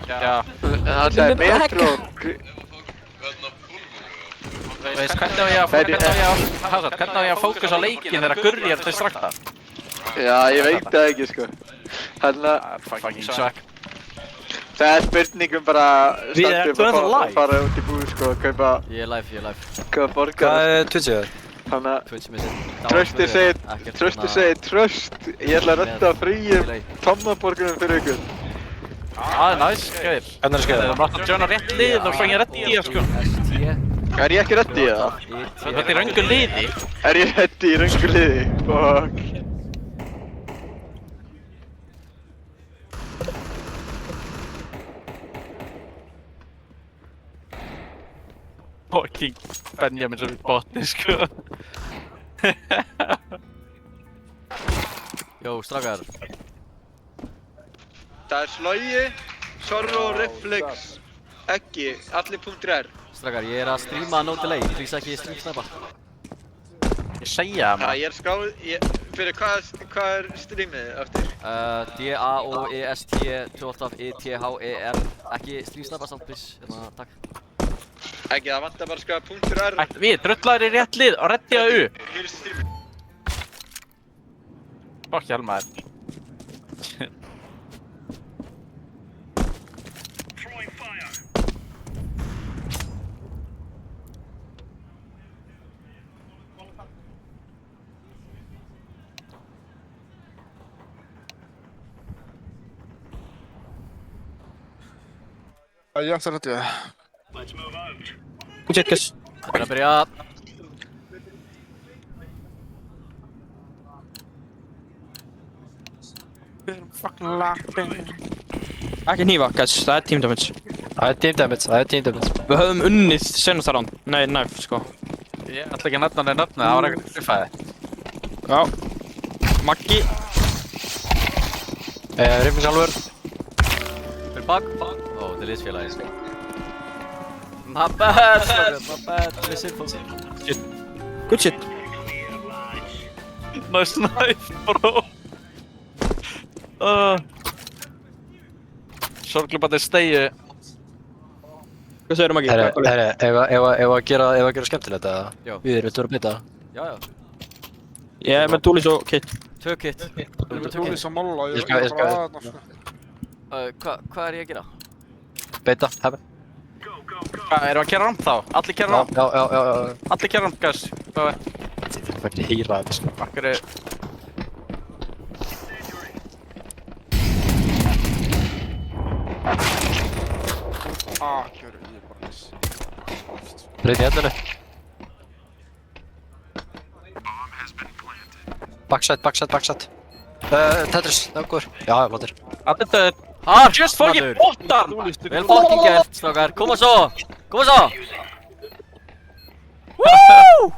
Já.
Það er metro...
Veist, hvernig á ég að fókus á leikinn þegar Gurri er til strakta?
Já, ég veit það ekki, sko. Þannig að...
Fucking suck.
Það er spurningum bara...
Við erum
fara út í búð, sko, og kaupa...
Ég er live.
Kaupa borgara. Hvað er Twitchið? Þannig að... Trösti segir tröst. Ég ætla að redda fríum tommaborgarum fyrir ykkur.
Það er næs, skæðir. Hvernig er það skæðir? Það er bara að joina rétt lið og svo ég reddi í það, sko.
Er ég ekki reddi í það?
Þetta er röngu liði.
Er ég reddi í röngu liði? Fuck.
Fucking Benjamin sem við botni, sko.
Jó, strákar.
Það er Slogi, Sorro, Reflex, Eggi, allir.r.
Strákar, ég er að streama No Delay, please ekki streamsnappa.
Ég segja það maður.
Ég skráð, fyrir hvað streamið eftir?
DAOEST28ITHER. Ekki strífsnappa samt, please. Takk.
Ekki, það vantar bara að skrifa .r.
Við, dröllaður í rétt lið og reddi að U. Fokk hjálmaður.
Jag anser att jag...
God shit, guys.
Börja, börja.
Fucking lapping. Ekki hnífa, guys. Það er team damage.
Það er team damage, það er team damage.
Við höfum unnið senasta round. Nei, knife, sko.
Ég ætla ekki að nefna það nöfnu, það var eitthvað triffaði.
Já. Maggi.
Riffin sjálfur.
Fyrir bak. Ó, þetta er liðsfélagið. My bad, my bad. Misinfo.
Shit. Good shit.
Nice knife, bro. Sorglubandi stegju.
Hvað segir Maggi?
Ef að gera skemmtilegt eða?
Já.
Við erum að bytta.
Já, já.
Ég er með toolis og kit.
2 kit.
Toolis og molla,
Ég skal-
Hvað er ég að gera?
Beita, heaven.
Hvað, erum við að kera ramp þá? Allir kera ramp?
Já.
Allir kera ramp, guys. Hvað er?
Þetta er ekki hýra þetta sko.
Akkur er...
Kjör í bara nice.
Breyti hendunni. Backside. Tetris, nákvæður. Já, flottir.
Allir döð.
Hard,
Just fucking
maður.
bóttan!
Vel fucking gert, strákar. Koma svo! Woo!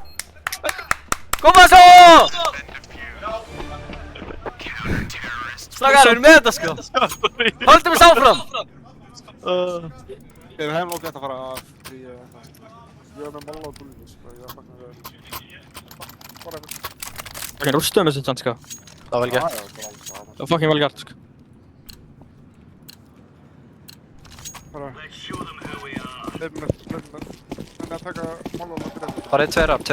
Koma svo! Strákar, við erum með þetta, sko. Höldum við áfram!
Ég hef heimlókið að fara af því ég er með molla og toolis, sko. Ég er fucking vel. Bara einhvern.
Fucking rústuðum þessu tjans, sko.
Það var vel gert.
Það var fucking vel gert, sko.
Bara... Leifum að taka molla og toolis.
Bara 2 ramp.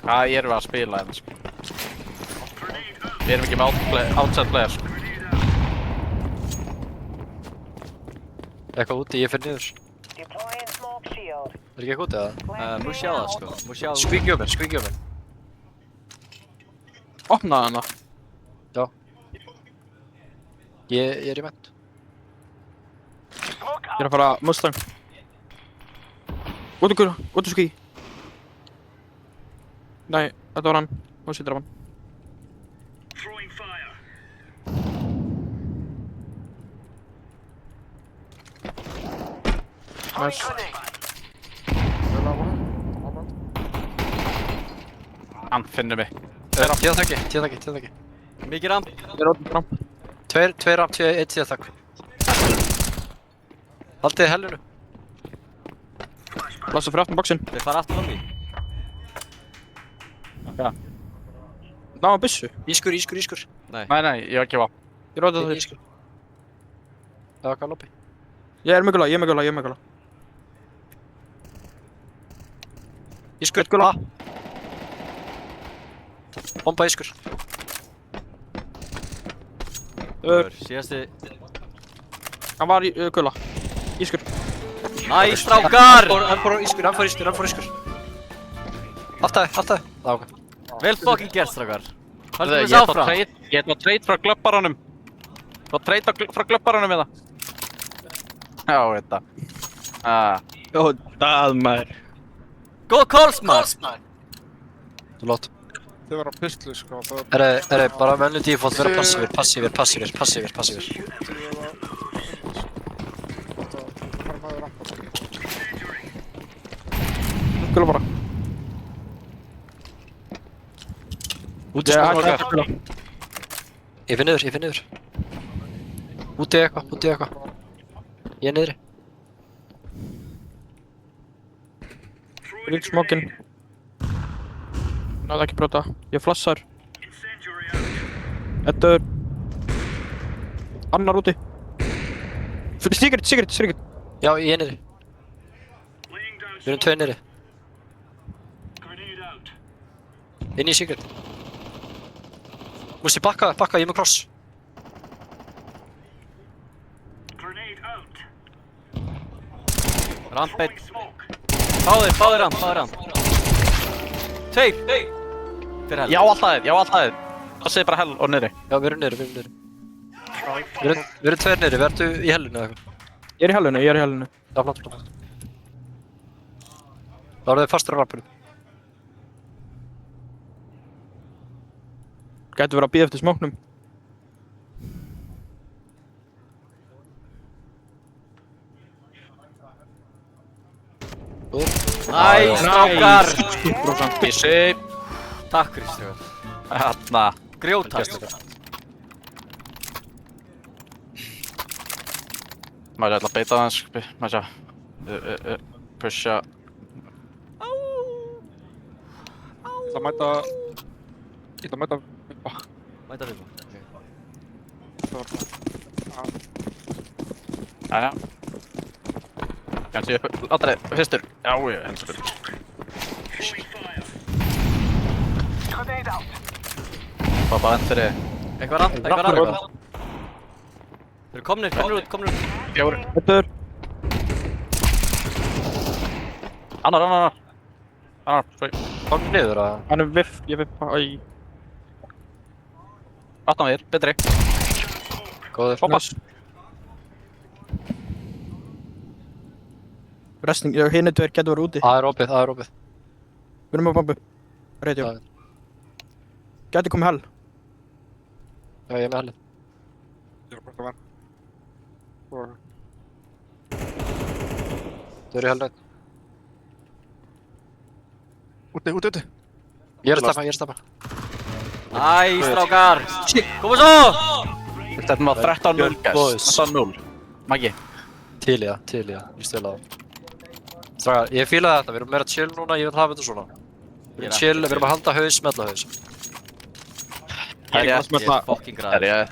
Hvað erum við að spila hérna, sko? Við erum ekki með outside player, sko.
Eitthvað úti, ég fyrir niður. Er ekki eitthvað úti eða?
Nú sjá það, sko.
Squeaky open.
Opnaði hana.
Já. Ég er í vent.
Ég er að fara Mustang. Góðu ský. Nei, þetta var hann. Hún sittur af hann. Nice.
Hann finnur mig.
Tíðaþakki.
Mikið ramp.
Ég er orðin ramp.
2 ramp, 1 tíðaþakk. Haldið hellinu.
Lassa fyrir aftan boxin.
Þeir fara aftur fram í.
Já. Ná að byssu.
Ískur.
Nei, ég var ekki á.
Ég róti það
Ískur. Það var galoppi.
Ég er með gula.
Ískur.
Gula.
Bomba ískur.
Síðasti.
Hann var í gula. Ískur.
Næs, strákar!
Hann fór ískur. Aftæði. Það var ok.
Vel fucking gert, strákar. Höldum
Ég
við áfram.
ætla að trade frá glöpparanum. Frá glöpparanum eða. Já, þetta.
Jó, það maður.
Góð calls, maður.
Þú lót.
Þið var á pistlu, sko.
Er bara venlu default vera passífir.
Gula bara.
Úti sko okkar. Ég finn niður. Úti eitthvað. Ég er niðri.
Rík smokkin. Náðu ekki brota. Ég flassar. Eddur. Annar úti. Sigrid.
Já, ég er niðri. Við erum 2 niðri. Inn í Sigrid. Músti bakka, ég er með cross.
Ramp 1. Báðir ramp. 2. Fyrir hell.
Já, alltaf þið. Það segir bara hell og niðri.
Já, við erum niðri. Við erum 2 niðri, verðu í hellinu eða eitthvað?
Ég er í hellinu.
Já, flott. Þá eru þið fastur á rampinu.
Gætu verið að bíða eftir smóknum.
Næs, strákar!
Kissi.
Takk fyrir strákar.
Þarna.
Grjótast.
Maður ætla að beita aðeins, maður sjá. Pusha.
Ég ætla að mæta Vippa.
Mæta Vippa,
Jæja. Kanski upp, láta þið, fyrstur. Já, ég heldur. Pappa, enn fyrir þið.
Eitthvað ramp. Þeir eru komnir út.
Fjóri.
Eddur.
Annar.
Komum niður að...
Hann er ég Vippa, æj.
18 við, betri.
Góður.
Hoppas.
Resting, hinni 2 getur verið úti.
Það er opið.
Við erum á bombu. Radio. Gæti komið hell.
Já, ég er með hellið.
Ég er bara að venn.
Þau eru í hellið.
Úti.
Ég er að stappa.
Æ, strákar! Koma svo!
Þetta er maður 13-0, guys. 13-0. Maggi.
Til í það. Ég stila það. Strákar, ég fílaði þetta. Við erum meira chill núna, ég vil hafa þetta svona. Við erum chill, við erum að halda haus, smella haus.
Ég er fucking græður.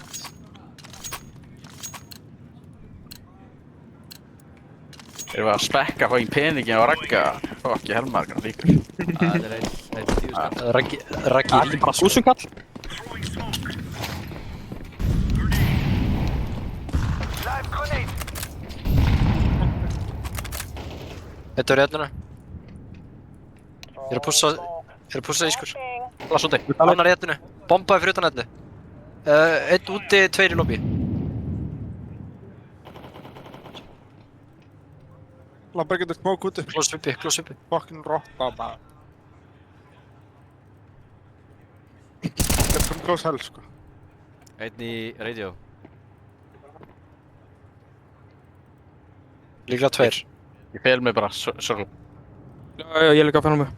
Erum við að spekka fókin peningin og ragga? Fokki helmargar líkur.
Það er eitt tíuskall.
Raggi
Allir bara súsungall.
Þetta er réttuna. Ég er að pússa ískur.
Lass úti.
Annar réttunu. Bombaði fyrir utan hellu. Einn úti, 2 í lobby.
Labba getur smók úti.
Close uppi.
Fucking rotta bara. Þetta er close hell, sko.
Einn í radio.
Líklega 2.
Ég fel mig bara, sorry.
Já, ég er líka að fæna mig.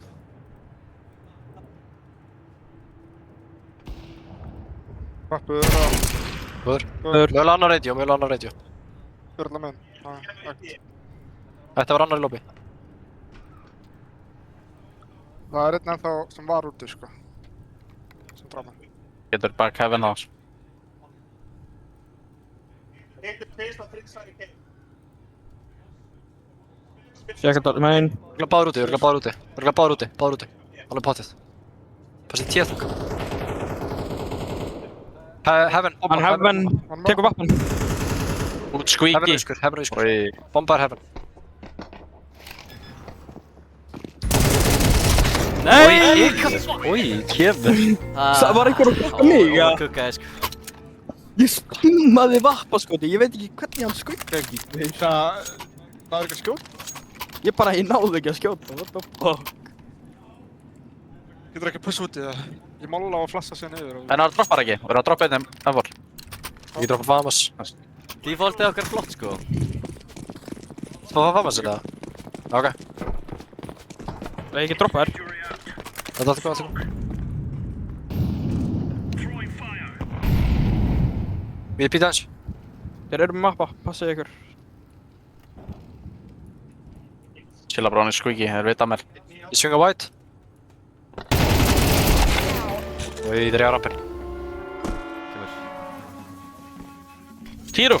Pappu þeirra.
Góður. Mögulega annar radio.
Börla menn.
Þetta var annar í lobby.
Það er einn ennþá sem var úti, sko. Sem drama.
Getur bara kefinn á hans.
Ég ekki að megin.
Örgulega báður úti. Alveg potið. Passið téð. Heaven.
Hann Heaven tekur vappan.
Út squeaky.
Heaven ískur. Bombaðar Heaven.
Nei!
Kevin.
Það var einhver að plokka mig, ja.
Það kukkaði, sko.
Ég spinnaði vappaskoti, ég veit ekki hvernig hann skugga ekki.
Það er ekki skjót?
Ég náði ekki að skjóta, what the fuck.
Getur ekki pussa úti það? Ég mála á að flassa sér niður.
En það droppar ekki, við erum að droppa einnig ennvol.
Ég droppa Famas.
Defaultið okkar flott, sko.
Það var Famas þetta? Ok.
Nei, ekki droppa þér.
Þetta er alltaf góð. Við pýta hans.
Þeir eru með mappa, passið ykkur.
Chilla bróni squeaky, þeir vita mér.
Ég svinga white. Og í þriðja rampin.
Kemur.
Týru!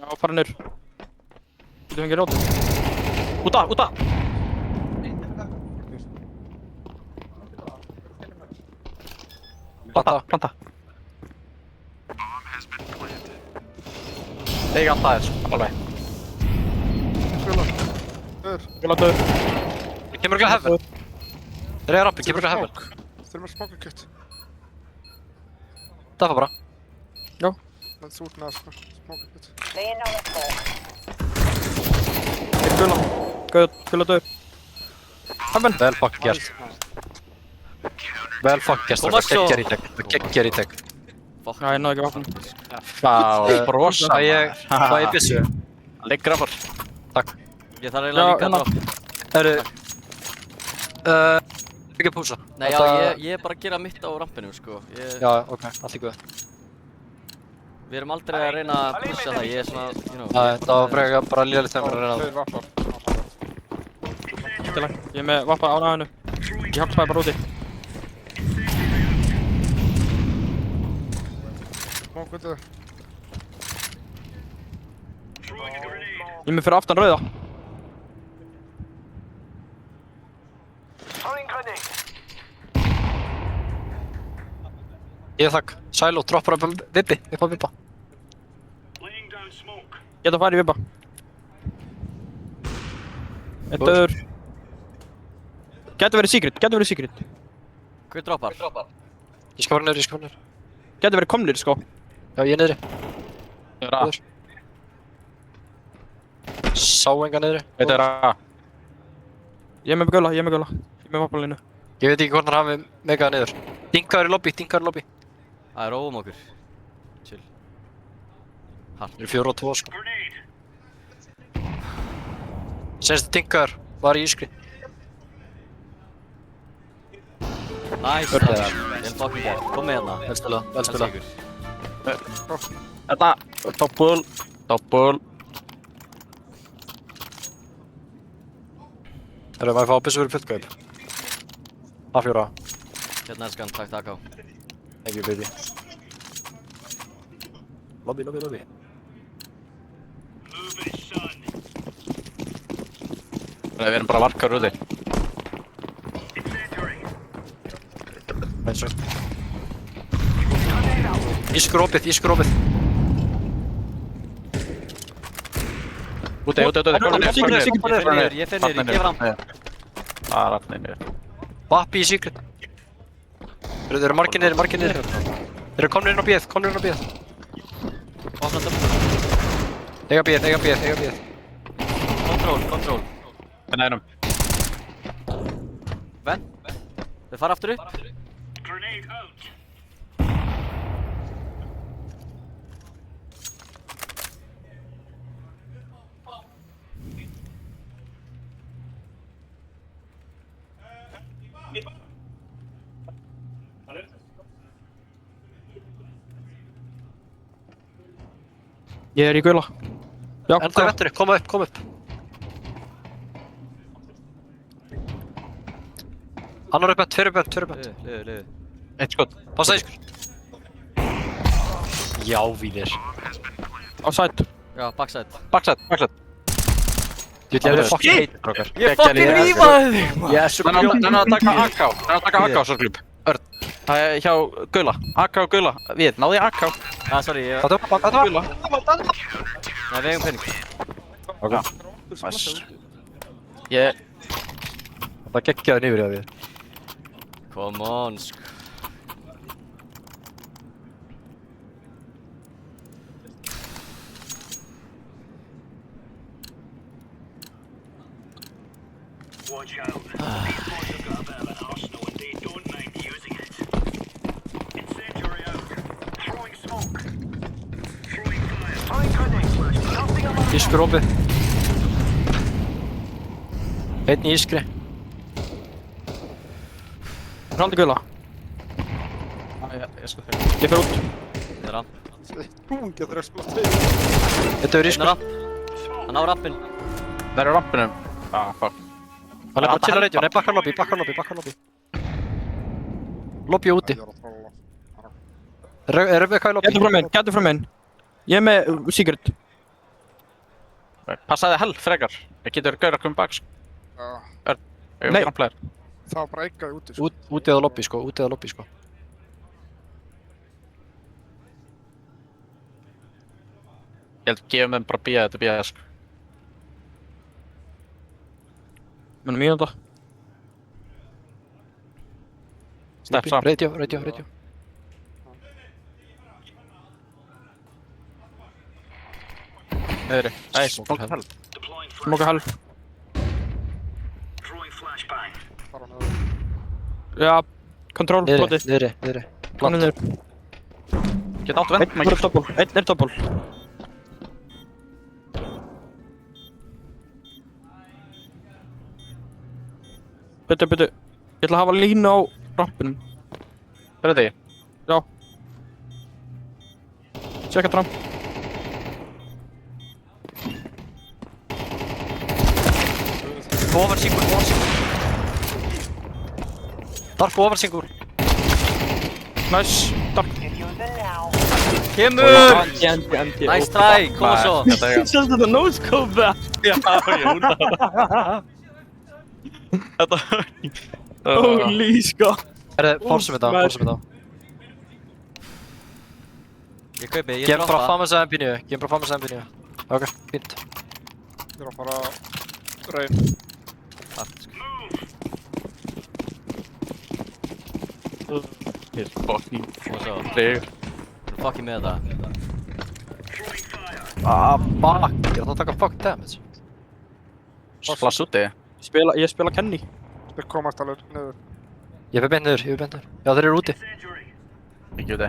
Já, fara niður. Getur fengið rót. Úta! Planta.
Eiga alltaf þess, alveg.
Gula döður.
Kemur ekki að heaven. Þriðja rampin, kemur ekki að heaven.
Þeir eru með smoke kit.
Daffa bara.
Já.
Það er út með smoke kit.
Eitt gula döður. Heaven.
Vel fucking gert. Vel fucking gert. Það geggjar í tech.
Já, ég náði ekki vapnum.
Fá, brosa.
Fæ ég byssu.
Liggur af
Takk.
Ég þarf eiginlega líka að droppa.
Herru. Ekki púsa.
Nei, já, ég er bara að gera mitt á rampinu, sko.
Já, ok, allt í guð.
Við erum aldrei að reyna að pusha það, ég er svona, you know.
Nei, það var frekar bara líðalegt þegar við erum að reyna
Þeir vappar.
Skilja, ég er með vappa á næðinu. Ég hjálpaði bara úti.
Smoke kit.
Ég er með fyrir aftan rauða.
Ég þakk. Silo, droppar upp vibbi, upp á vibba.
Geta að fara í vibba. Eitt döður. Gæti verið secret.
Hver droppar?
Ég skal fara niður.
Gæti verið komnir, sko.
Já, ég er niðri.
Ég er að.
Sá enga niðri.
Þetta er að. Ég er með gula. Ég er með vappalínu.
Ég veit ekki hvort hann hafi megaða niður. Dinkaður í lobby.
Það er óum okkur. Chill.
Það eru 4 og 2, sko. Senstu dinkaður var í ískri.
Nice. Vel fucking gert. Kom með hérna.
Vel spilað.
Þetta, doppul.
Herru, maður fá byssu fyrir fullkaup. A4.
Hérna elskan, takk á.
Thank you, baby. Lobby.
Við erum bara varkar úti.
Nice. Ískur opið.
Úti.
Ég fer niður, gef ramp.
Það er allir niður.
Vappi í secret. Þeir eru margir niður. Þeir eru komnir inn á bíð.
Opna dömm.
Eiga bíð.
Control.
Þannig erum.
Venn. Við fara aftur upp.
Ég er í gula. Já,
Enda vettur, kom upp. Annar upp, tveir upp.
Liðu.
Eitt skot.
Passa ískur. Já, víðir.
Á side.
Já, backside.
Backside.
Ég vil að fucking heita strókar.
Ég fucking rífaði þig, maður!
Yes, þannig að taka AK. Svo klub. Örn. Það er hjá gula. AK og gula. Við, náðu ég AK.
Sorry, ég...
Þetta var
Gula.
Nei, við eigum pening.
Ok. Nice. Ég...
Það geggjaði niður í það við.
Come on, sko.
Watch out. These boys have got a bit of an arsenal and they don't mind using it. Incendiary out. Throwing smoke. Throwing fire. Throwing grenade. Nothing about
Ískur opið. Einn í ískri.
Hrandi gula.
Ég sko þegar.
Ég fer út.
Þetta er hann.
Hún getur að skóla til.
Þetta er ískur.
Hann á rampin.
Það eru rampinum. Ah, fuck.
Hann er bara chill á radio. Nei, bakkar lobby. Lobby úti. Er Rebecca í lobby?
Gætu frá minn. Ég er með secret.
Passaði hell frekar. Það getur gaur að koma bak sko.
Já.
Nei.
Það var bara eitthvað úti sko.
Úti eða lobby sko, úti eða lobby sko.
Ég held að gefum þeim bara bíða þetta bíða sko.
Mennum mínúta.
Steps up.
Radio.
Niðri. Smoke hell.
Smoke hell. Já, control
Niðri.
Plant.
Get átt vend.
Einn er doppel. Byttu. Ég ætla að hafa línu á rampinum.
Ready?
Já. Checka ramp.
Ofan single. Dark ofan single.
Nice. Dark.
Kemur! Nice try, koma svo.
Sjálfst þetta no-scope það.
Já, ég húnda það. Þetta
Holy sko.
Forsum þetta.
Ég kaupi, ég
Gem
droppa.
bara famous MP9. Ok, fínt.
Ég er að fara raun.
Ég er fucking
Koma svo.
treg.
Fucking með þetta.
Fuck. Ég er að taka fuck damage.
Flass úti.
Ég spila Kenny.
Þeir komast alveg niður.
Ég fer beint niður. Já, þeir eru úti.
Ekki úti.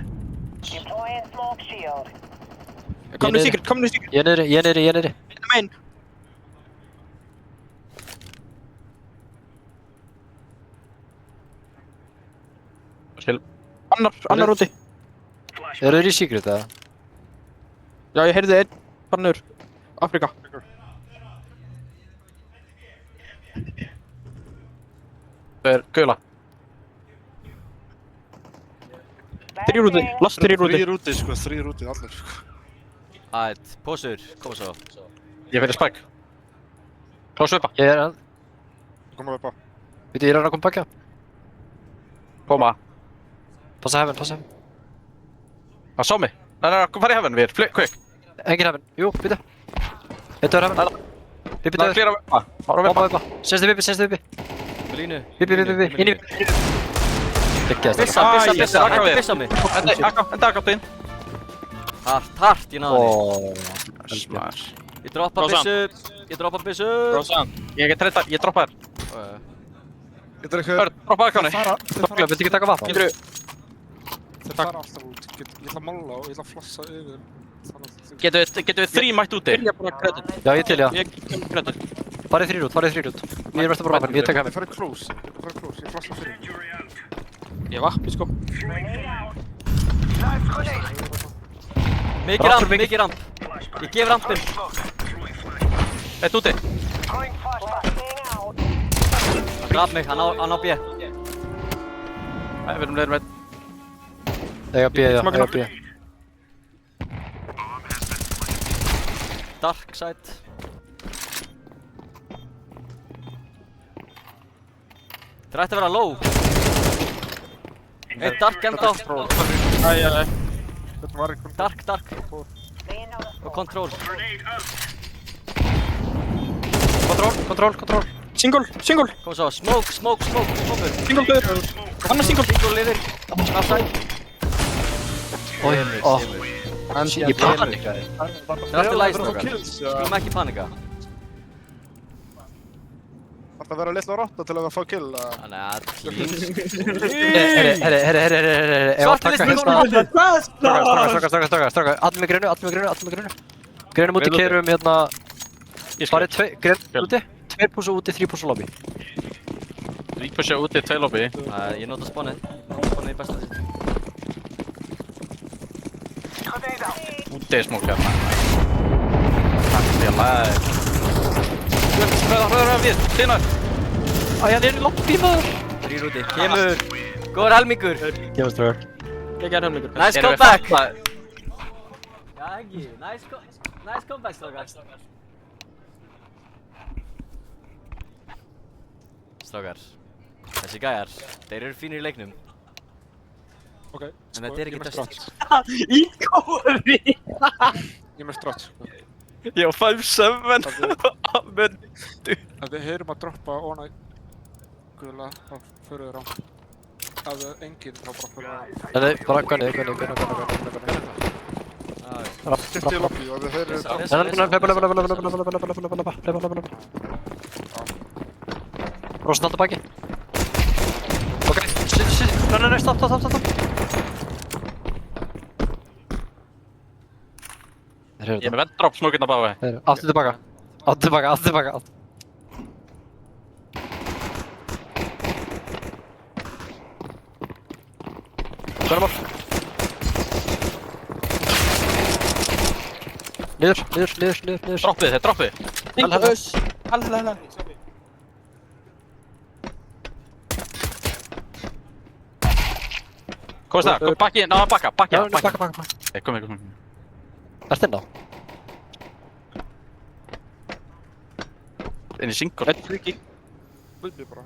Komdu secret.
Ég er niðri.
Þetta megin. Annar úti.
Eru þeir í secret eða?
Já, ég heyrði einn. Bara niður. Afrika.
Það er gula.
Þrír úti. Last þrír úti.
Þrír úti, allir sko.
Ætt, pósur, koma svo.
Ég fyrir spike. Close uppa.
Ég er að...
Koma upp á.
Veitu, ég er að koma bakka.
Koma.
Passa heaven.
Það sá mig. Nei, fara í heaven við. Quick.
Engin heaven. Jú, býta. Þetta er heaven. Bibi
Það er
döður.
klíra vippa. Ára vippa.
Senstu Bibi.
Línu.
Bibi. Inni.
Bissa, ekki bissa mig.
Enda akkáttin.
Hart, ég náði þig.
Smash.
Ég droppa byssu.
Rósan.
Ég droppa þér.
Getur eitthvað...
Droppa akkáni.
Þokkla, viltu ekki taka vapn?
Þeir fara alltaf út. Ég ætla að mála og ég ætla að flossa yfir.
Getur við þrý mætt úti?
Ég er bara kredit.
Já, ég til, já.
Ég kem kredit.
Farið þrír út. Ég er verst að bara vapn, ég tek heaven.
Ég farið close. Ég flossa fyrir.
Ég er vappi sko.
Mikið ramp. Ég gef rampin.
Eitt úti.
Graf mig, hann á B.
Nei, við erum leiður með.
Eiga B.
Dark side. Það ætti að vera low. Eitt dark enda.
Æ.
Þetta var einhvern...
Dark. Og control.
Control.
Single.
Kom svo, smoke.
Single döður. Annar single.
Single yfir. Outside.
Ég panikaði.
Það er alltaf læst okkar. Skulum ekki panika.
Það vera litla rotta til að fá kill.
Þannig að please.
Herri. Strákar. Allir með grinu. Grinu úti, kerum hérna... Farið grinu úti. 2 púsa úti, 3 púsa lobby.
3 púsa úti, 2 lobby.
Ég nota spawnið. Spawnið í besta sitt.
Úti er smók hérna. Takk ég læg. Röða við, Stínar.
Æ, hann er í lobby maður.
3 úti, kemur. Góður helmingur.
Gefast draugur.
Ég er helmingur.
Nice comeback. Já, ekki. Nice comeback, strákar. Strákar. Þessi gæjar, þeir eru fínir í leiknum.
Ok,
En þetta er ekki Dusty.
Í kóri!
Ég er með strátt, sko.
Ég á 5-7 af myndu.
Ef við heyrum að droppa óna gula, þá förum við rám. Ef við enginn, þá bara förum við rám.
Nei, bara Gunni.
Skipti í lobby og við heyrum droppa.
Rósan halda baki. Ok, shit. Nei, stopp.
Ég er með venddrop smókinn á báði.
Aftur tilbaka. Hvernig Niður.
Droppið, þeir droppið.
Halla.
Komist það, bakki, náða bakka.
Já, bakka.
Kom.
Ertu inn á?
Inn í single.
Bubbi bara.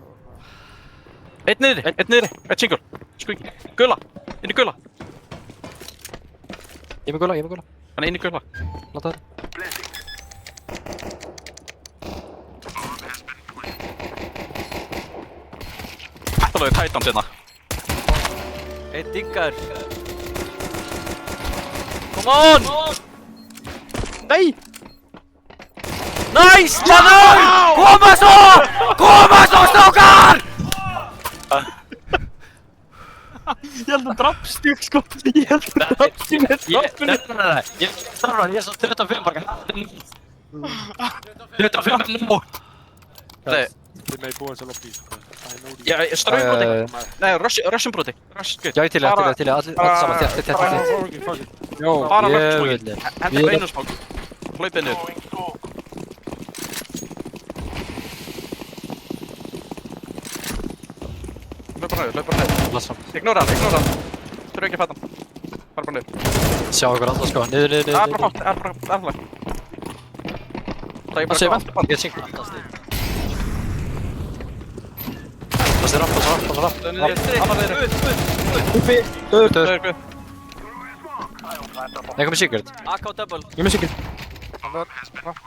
Einn niðri, eitt single. Squeaky. Gula, inn í gula.
Ég er með gula.
Hann er inn í gula.
Láta það.
Þetta lögði Titans hérna.
Eitt diggar. Come on!
Nei!
Nice, maður! Koma svo, strákar!
Ég held að drafstík, sko. Ég held að drafstík með droppinu.
Nei. Ég er svo 25 bara. 25 nú.
Þið megi búið þessi lobby, sko.
Já, straumbróti. Nei, russimbróti.
Já, ég til í, allir saman, þétt.
Jó, bara russimbróti. Hendur einu smók. Hlaupið niður. Hlaup bara niður. Ignora hann. Þurfu ekki að fæta hann. Fara bara niður.
Sjá okkur alltaf, sko. Niður.
Það er bara fátt, það er bara lag. Það er bara fátt.
Ég er syngt. Það er rapp.
Uppi.
Nei, komið secret.
AK double.
Ég með sikil.
Hann er rapp.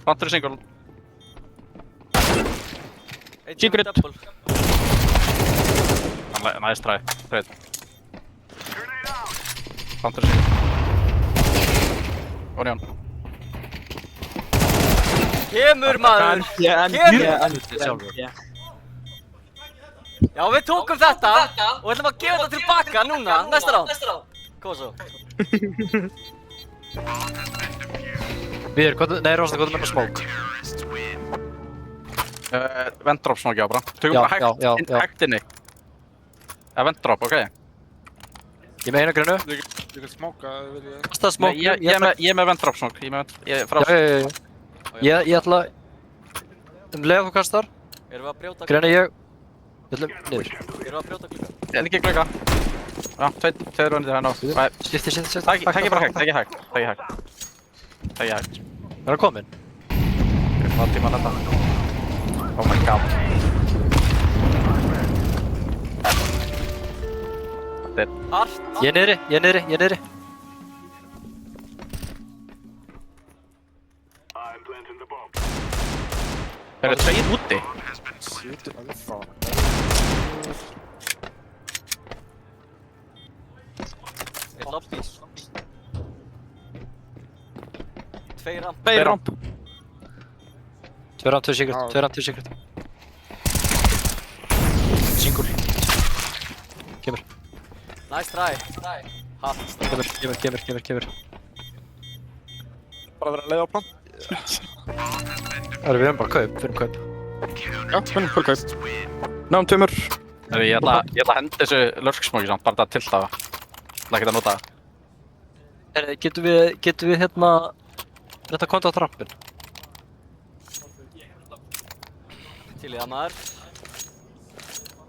Vantur í single.
Secret.
Double.
Nice try. Trade. Vantur í single. Orion.
Kemur maður! Já, við tókum þetta og við ætlum að gefa þetta tilbaka núna, næsta rán. Koma svo.
Nei, Rósan, hvað er með smoke?
Venddrop smóki á bara. Tökum bara hægt inni. Venddrop, ok.
Ég með eina grunnu.
Ég kan smóka ef þið viljið.
Kastaði smoke.
Ég er með venddrop smók.
Ég ætla leið þú kastar.
Erum við að brjóta
Greina ég ætla niður.
Erum við að brjóta glugga?
En ekki glugga. Já, tveir vöndir hérna á.
Skipti.
Takk bara hægt, takk hægt. Er það komin? Hvað tíma þetta? Oh my god. Þetta er
hart.
Ég er niðri.
Það eru tveir úti.
Sýtur að það.
Eitt lobby. Tveir ramp.
Tvö ramp, tvö secret. Single. Kemur.
Nice try. Hart.
Kemur.
Bara vera að leiða á plan.
Við erum bara kaup.
Já, full kaup. Náum tveimur.
Ég ætla að henda þessu lurksmóki samt, bara þetta tilta það. Ég ætla ekki að nota það.
Getum við hérna þetta konta á trappin?
Til í það maður.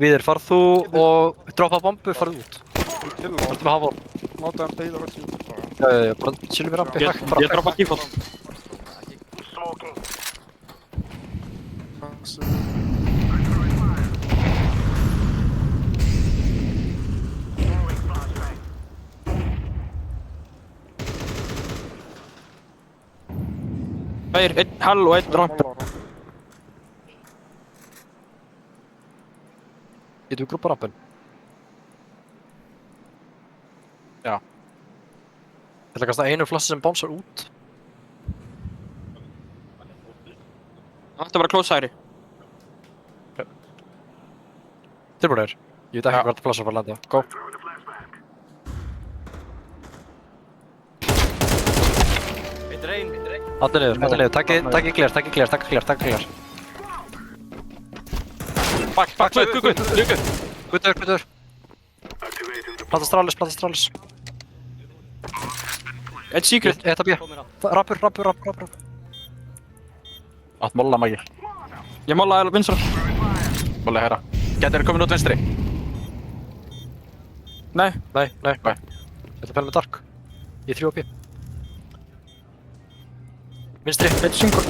Víðir, farð þú og droppa bombu, farð út. Vartu með hafa.
Láta hann beida út.
Já, bara chillum við rampi.
Ég droppa default.
Tveir, einn hall og einn ramp.
Getum við grúpa rampin?
Já.
Ég ætla að kasta einu flassi sem bánsar út.
Það ætti að vera close hægri.
Tilbúinir. Ég veit ekki hvert flassar fara að landa. Go.
Eitt reyn.
Allir niður. Takk í gler.
Bakk, Luku.
Guður. Plata strális.
Eitt secret.
Eitt að bíja. Rappur.
Allt molla magi.
Ég málaði alveg vinstra.
Molla herra. Gæti komin út vinstri.
Nei.
Ég ætla að fæla með dark. Ég er 3 OP. Vinstri.
Eitt syngur.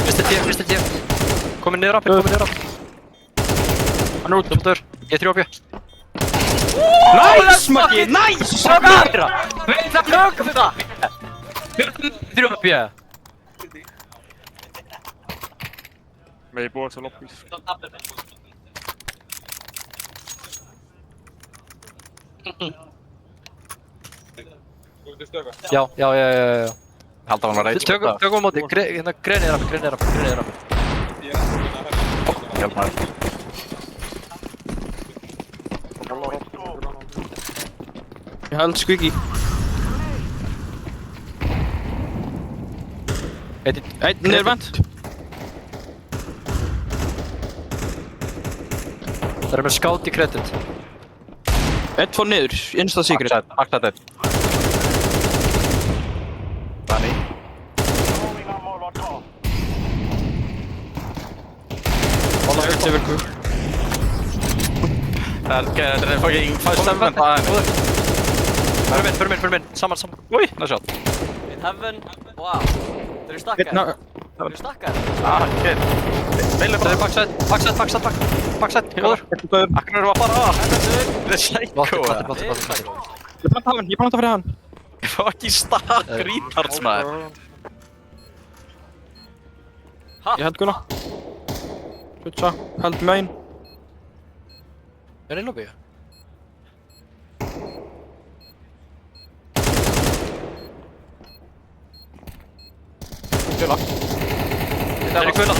Vinstri D. Komin niður rapp.
Hann er út.
Ég er 3 OP.
Nice, Maggi! Nice!
Strákar! Veit það klokka fyrir það! 3 OP.
Megi búa til lobby.
Já.
Halda hann var reynd.
Tökum á móti. Greinir rapp.
Hjálp maður.
Ég held squeaky. Einn niður vent.
Það er með scout í credit.
Einn fór niður, insta secret.
Backside einn. Danny.
Þau yfir kúr.
Það er fucking 5-7 på henni.
Fyrir minn. Saman.
Úi, nice shot.
In heaven. Wow. Þeir eru stakkar.
Shit. Meilur bara.
Backside. Góður.
Akkur eru að fara á. Það er psycho.
Ég planta fyrir hann.
Fucking stark retards maður.
Ég held gula. Switcha. Held main.
Er í lobby?
Gula.
Er í gula.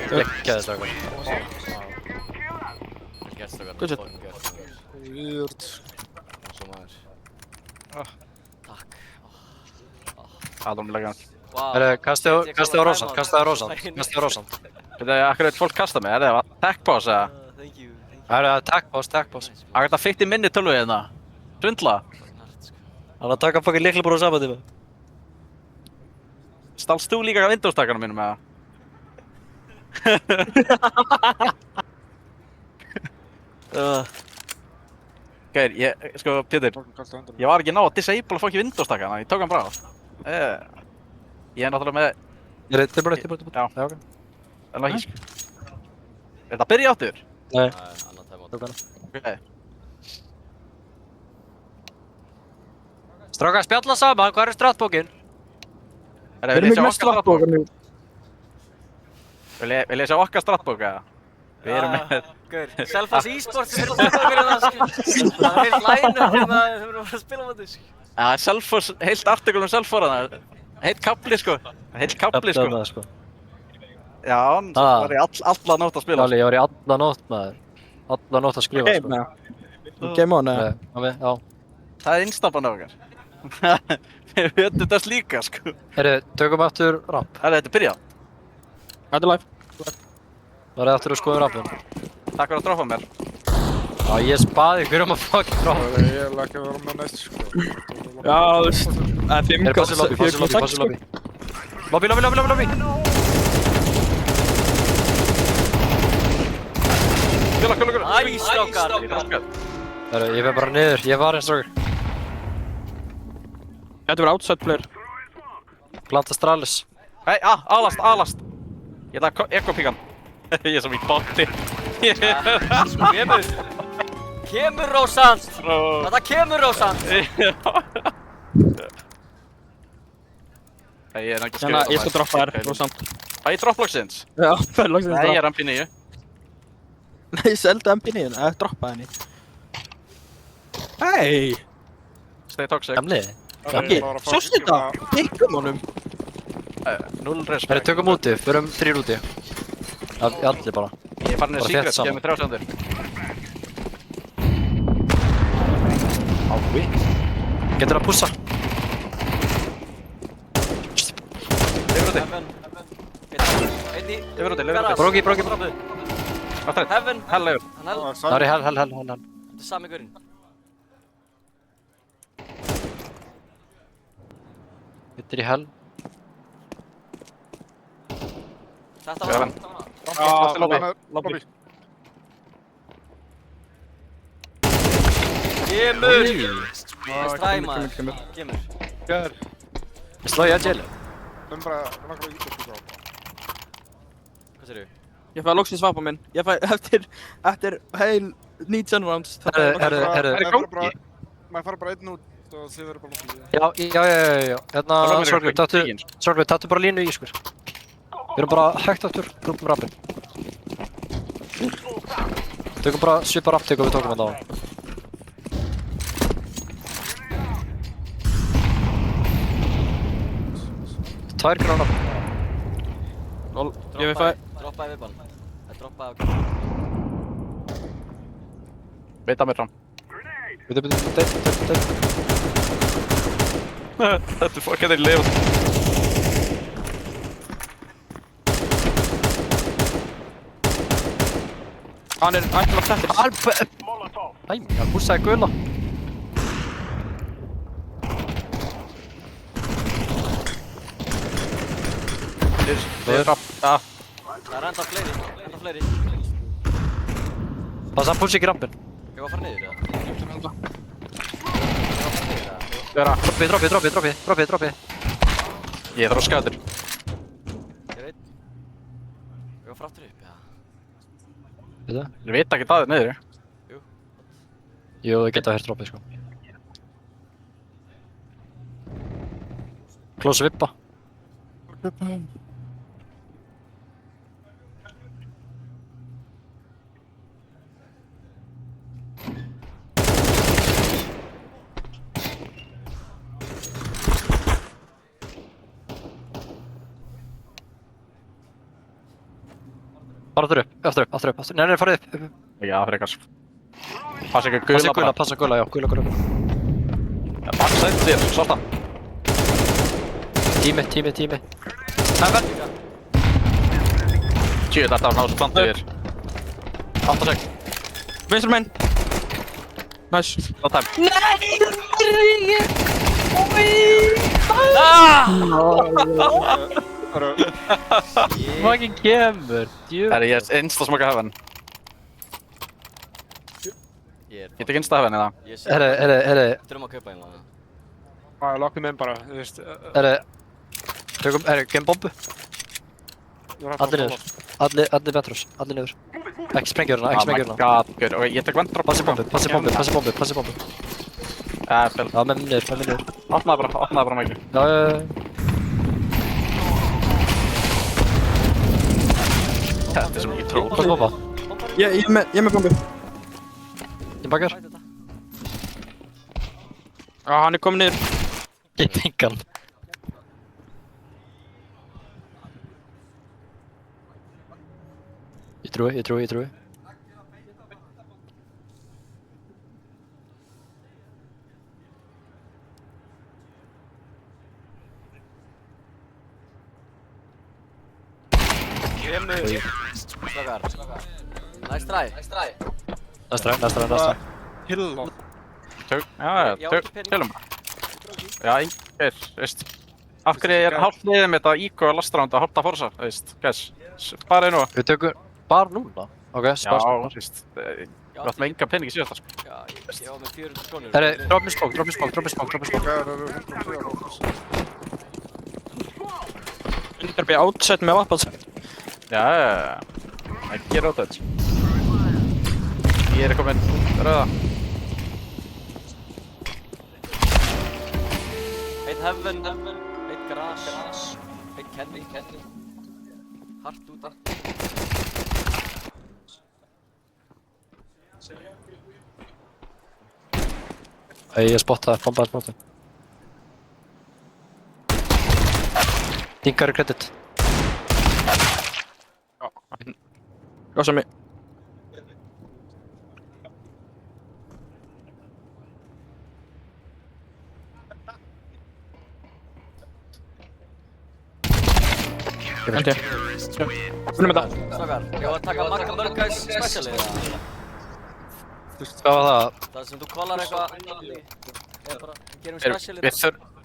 Gekkjaði strákar.
Good shit.
Weird.
Takk.
Aðrumlega.
Kastaði á Rósand.
Akkur veit fólk kasta mig, er það attack boss eða?
Thank you.
Það er attack boss.
Akkur þetta fikk í minni tölvu hérna. Svindla.
Hann að taka fucking lyklabúr á sama tíma.
Stálst þú líka Windows-takanum mínum eða? Gauir, Pétur, ég var ekki ná að disable fucking Windows-takana, ég tók hann bara á. Ég er náttúrulega með...
Ég er tilbúin.
Já, ok. En það ekki. Er þetta að byrja áttur?
Nei.
Ok.
Strákar, spjalla saman, hvað er stratbókin?
Við erum ekki með stratbók nú.
Vil ég sjá okkar stratbók eða? Við erum með...
Gaur, Selfoss eSports er stratbókur hérna, sko. Það er heilt line-up hérna, þau verðum að fara að spila á þetta, sko.
Já, Selfoss, heilt artikel Selfoss þarna. Heilt kapli, sko. Já, hann var í alla nótt að spila.
Dalí, ég var í alla nótt, maður. Alla nótt að skrifa,
sko. Game on, eða?
Já.
Það er instaban af okkar. Við höfum þess líka, sko.
Herri, tökum aftur ramp.
Herri, þetta er byrjað.
Þetta er live.
Það er aftur að skoða rampin.
Takk fyrir að droppa mér.
Já, ég spaði ykkur að fucking droppa.
Ég er ekki að vera með næst, sko.
Já, þú veist. Það er 5,6, sko.
Lobby.
Kula.
Æ, strákar.
Herru, ég fer bara niður, ég var eins og
Þetta verður outside player.
Planta Stralis.
Hei, alast. Ég ætla að ekko-píka hann. Ég er svo mikið botti.
Kemur Rósant. Þetta kemur Rósant.
Ég er ekki
Þannig að ég skal droppa þér, Rósant.
Ég dropp loksins?
Já, fyrir loksins
Nei, ég er MP9.
Nei, ég seldi MP9, droppa henni. Hei!
Stay toxic.
Gamli.
Sástu þetta? Pikkum honum.
0 respect.
Herru, tökum úti, förum 3 úti. Allir bara.
Ég er farin í secret, gefið mér 3 sekundur.
Ái. Getur að pússa.
Yfir úti.
Bróki.
Heaven.
Hell yfir.
Það er hell.
Þetta er sami gaurinn.
Hittir í hell.
Þetta var hann.
Lobby.
Kemur! Stræma. Kemur.
Ég slá ég að jail.
Bara nokkra ítökku á.
Hvað segirðu?
Ég fæði loksins svapa minn. Ég fæði eftir heil 19 rounds.
Herru.
Maður fara bara einn út og þið verður bara nokkið.
Já. Hérna, Sorgveit, tattu bara línu í, sko. Við erum bara hægt aftur, grúpum rappin. Tökum bara svipa rapptík og við tókum hann á hann. Tvær gránar.
Ég vil fæði.
Droppaði við bann. Droppaði á
Veita mér fram.
Bíddu.
Þetta er fokkað í lift.
Hann er ætla að setja.
Æ, hann pússaði gula.
Það
er enda fleiri.
Passa hann pússi ekki rampin.
Ég var að fara niður, eða?
Droppi.
Ég þarf að skjáður.
Ég veit. Ég var fráttur upp, eða?
Veit það?
Ég veit ekki það niður.
Jú, þið geta hert droppið, sko. Close vippa. Bara aftur upp. Nei, farið upp.
Já, frekar. Passa ekki gula bara.
Passa gula, já, gula.
Passa eitt þér, svarta.
Tími.
Heaven. Tjú, þetta var náttúrulega plantu yfir. 8-6.
Vinstra meginn. Nice.
No time.
Fucking kemur.
Herri, ég er insta-smoka Heaven. Ég tek insta-Heaven eða?
Herri.
Þurfum að kaupa einlega.
Lokkum inn bara, þú veist.
Gemm bombu. Allir niður. Allir Ventrós. Allir niður. Ekki sprengja hérna.
Oh my god, gaur. Ok, ég tek Ventrós.
Passi bombu.
Spil.
Já, með mér niður.
Opnaði bara mikið.
Já.
Þetta er svo mikið trú.
Hvað er bomba?
Ég er með bombu.
Ég bakar.
Já, hann er komin niður.
Ég tenk hann. Ég trúi.
Kemur. Strákar. Nice try.
Næstra.
Hill.
Tölum. Já, veist. Af hverju er hálft liðið með þetta íkó að last round að hoppa forsa, veist, guys. Bara nú.
Við tökum bara núna. Ok, spás.
Já, víst. Þú átt með enga pening í síðasta, sko.
Já, ég var með 400 krónur.
Herri, drop me smoke.
Undir býja outside með vappalside.
Já. Ekki rótað. Ég komin rauða.
Einn heaven, einn gras, einn kenni. Hart úta.
Ég spottaði, bombaði smoke. Dinkar í kredit.
Rosa mig. Henti. Finnum þetta.
Strákar, ég var að taka marga mörgæs specialið eða?
Hvað var það?
Það sem þú kollar eitthvað eða bara gerum specialið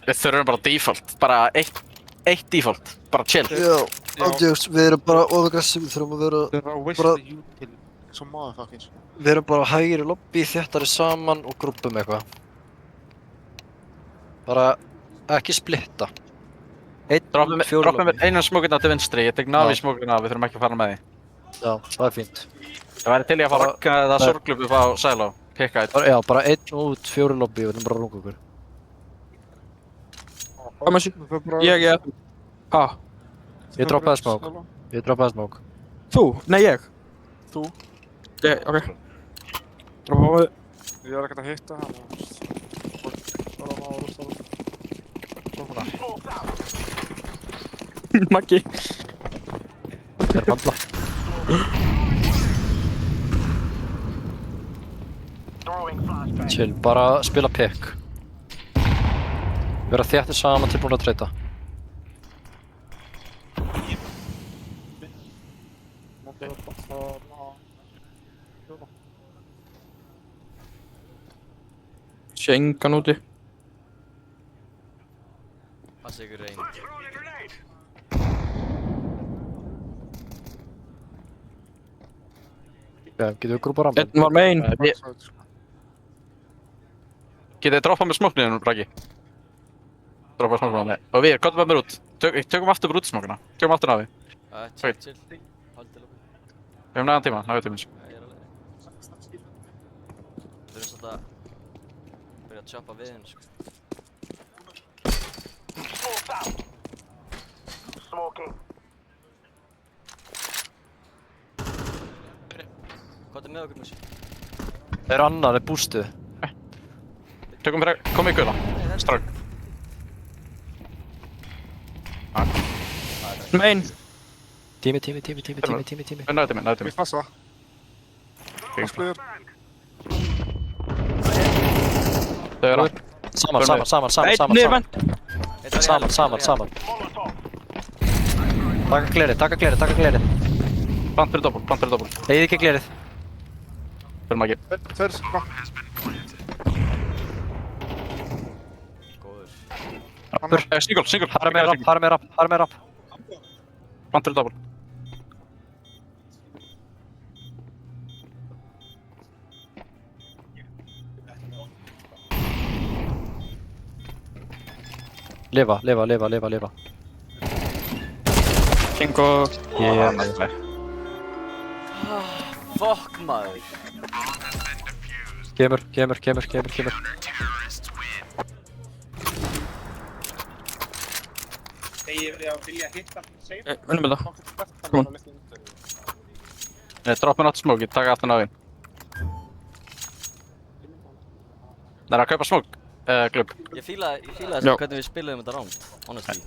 Við þurfum bara default. Bara eitt default. Bara chill.
Já, ándjóks, við erum bara overaggressiv, við þurfum að vera bara... Við erum bara hægir í lobby, þéttari saman og grúppum eitthvað. Bara ekki splitta.
Droppum við einu smókina til vinstri, ég tek Navi smókina, við þurfum ekki að fara með því.
Já, það er fínt.
Það væri til ég að fara rakka eða sorglup upp á Silo. Pikka eitt.
Já, bara 1 út, 4 lobby, við erum bara að runga okkur.
Hvað með sér? Ég. Ha?
Ég droppaði smók.
Þú? Nei, ég. Þú? Ok. Droppaði.
Ég er ekkert að hitta hann.
Maggi.
Ég er bandla. Chill, bara spila pick. Vera þéttir saman tilbúin að treyta.
Sé engan úti.
Passa ykkur reyn.
Getur við grúpa ramman?
Einn var main.
Getið þið droppað með smókninu, Bragi? Droppað smókninu á mig. Og við, gott með mér út. Tökum aftur bara út smókina. Tökum aftur Navi.
Chill. Haldið lókun.
Við hefum nægan tíma, Navi tímins.
Ég er alveg. Við þurfum svolítið að byrja að choppa við henni, sko.
Smoking.
Hvað er með okkur, Mussi?
Það er annar, það er bústuð.
Tökum fyrir, komið í guðla. Strák.
Main.
Tími.
Næðu tími.
Við passa.
Þau eru að.
Saman.
Niður menn.
Saman. Taka glerið.
Plant fyrir doppul.
Eigið ekki glerið.
Fyrir Maggi.
Tveir.
Góður.
Single.
Harra með rapp.
Plant fyrir doppul.
Lifa.
Kingo.
Fuck maður.
Kemur.
Vinnum við það. Come on.
Droppum aftur smók, ég taka aftur Navin. Það er að kaupa smók, Glub.
Ég fíla þess hvernig við spilaðum þetta round, honestly.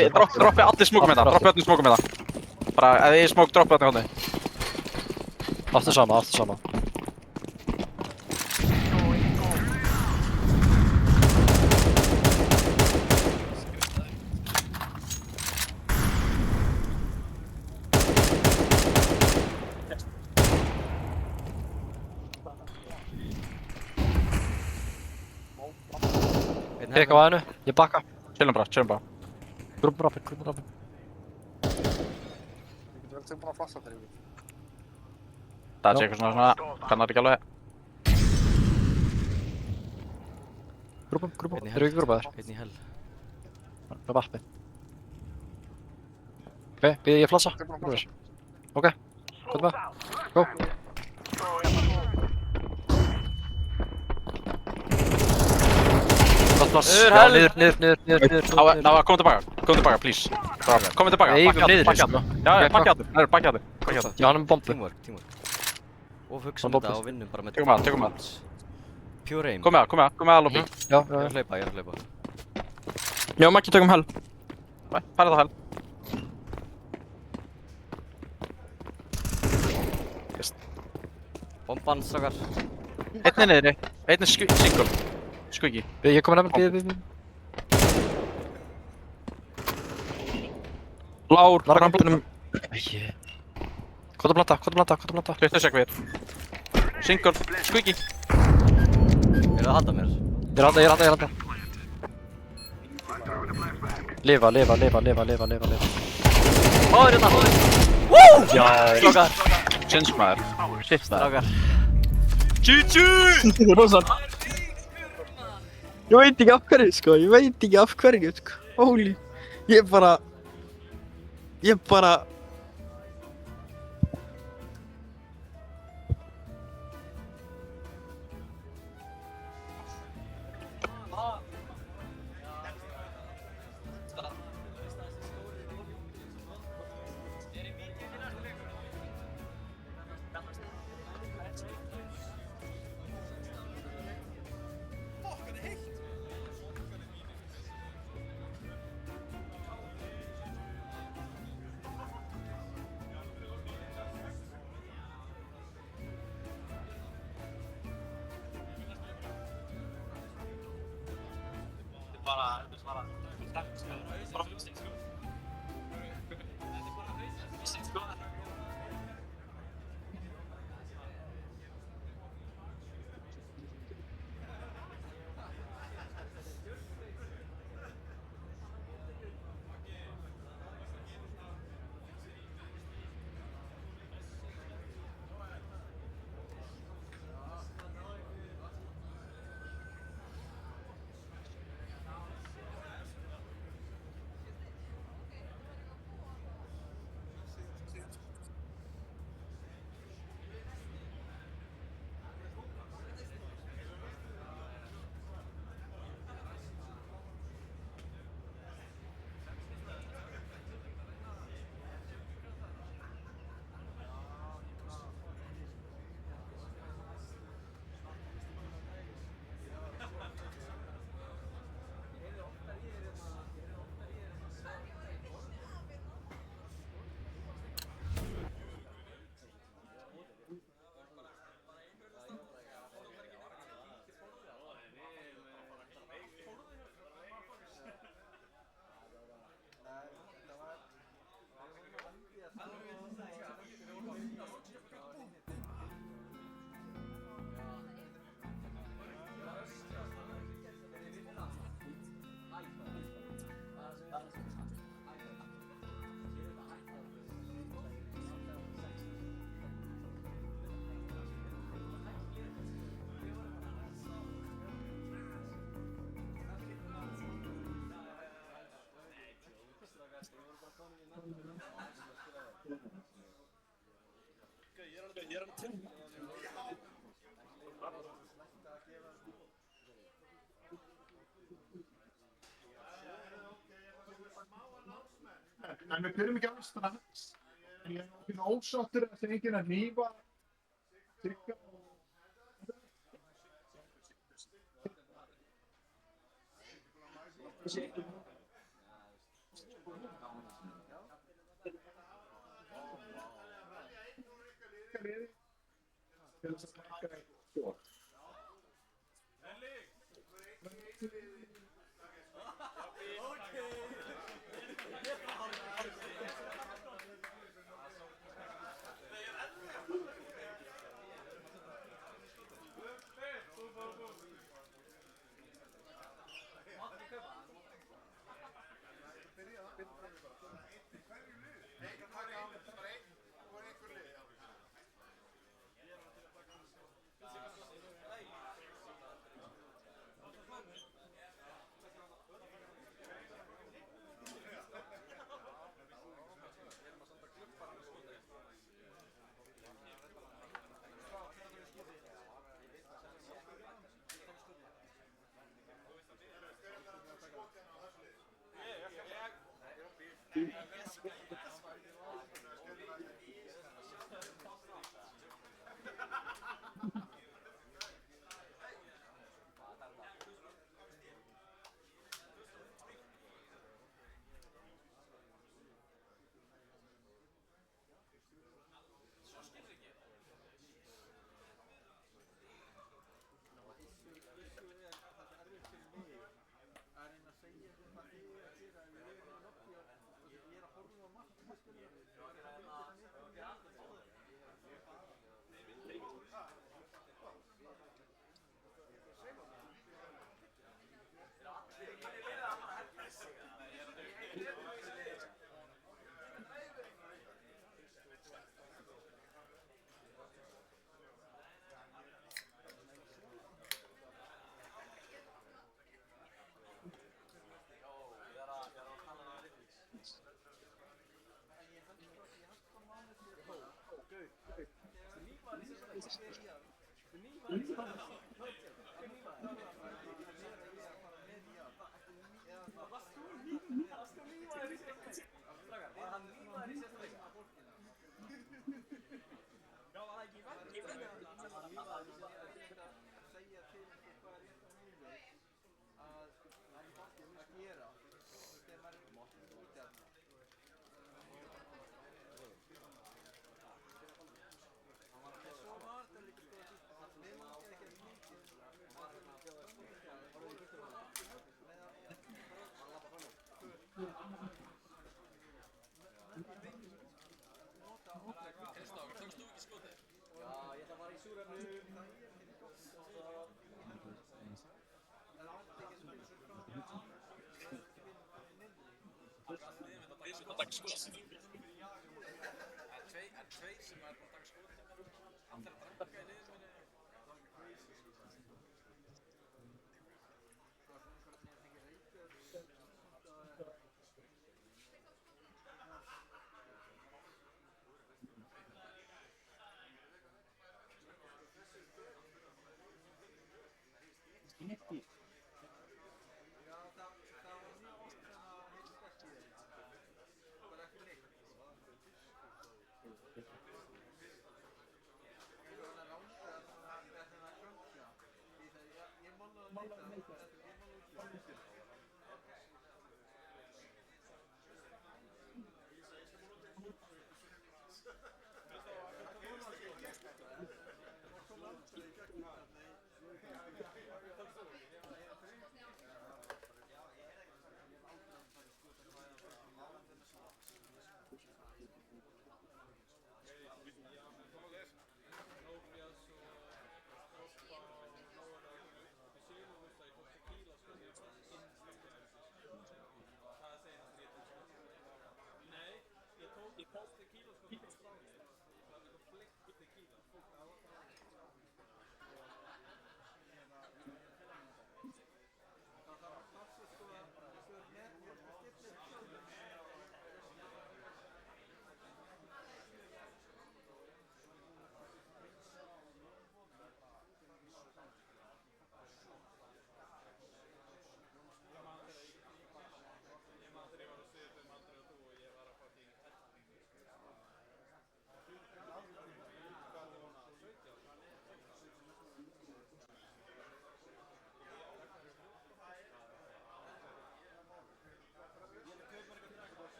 Við droppið allir smókum með það, Bara, ef þið smók, droppið allir hóndi.
Aftur sama. Pekka á hennu, ég bakka.
Chillum bara.
Grúpum rappin.
Við getum vel tilbúin að flassa þegar við.
Það sé eitthvað svona, kannar ekki alveg.
Grúpa. Eru ekki grúpaðir?
Einn í hell.
Það er vappi. Ok, býði ég flassa. Ok, hvað er það? Go. Gott plass. Já, niður.
Ná, kom tilbaka, please. Kom tilbaka,
Nei,
bakki
niður.
aftur. Já, bakki aftur.
Já, hann er með bombu.
Teamwork. Og hugsa þetta og vinnum bara með
Tökum að.
Pure aim.
Kom með lobby.
Já. Ég er að hlaupa.
Já, Maggi, tökum hell.
Færið á hell.
Bomban, strákar.
Einn er niðri. Einn er single. Squeaky.
Ég kom að nefna, býði.
Lár, rampinum.
Hvað er blanta?
20 sekvír. Single. Squeaky.
Eru það að halda mér?
Ég er að halda. Lifa.
Ó, er þetta?
Woo! Já.
Strákar.
Chins maður. Shit maður.
Strákar.
GG!
Rósan.
Ég veit ekki af hverju, sko. Holy. Ég bara...
En við byrjum ekki alveg strax. En ég er náttúrulega ósáttur að það enginn að hnífa Sigga og...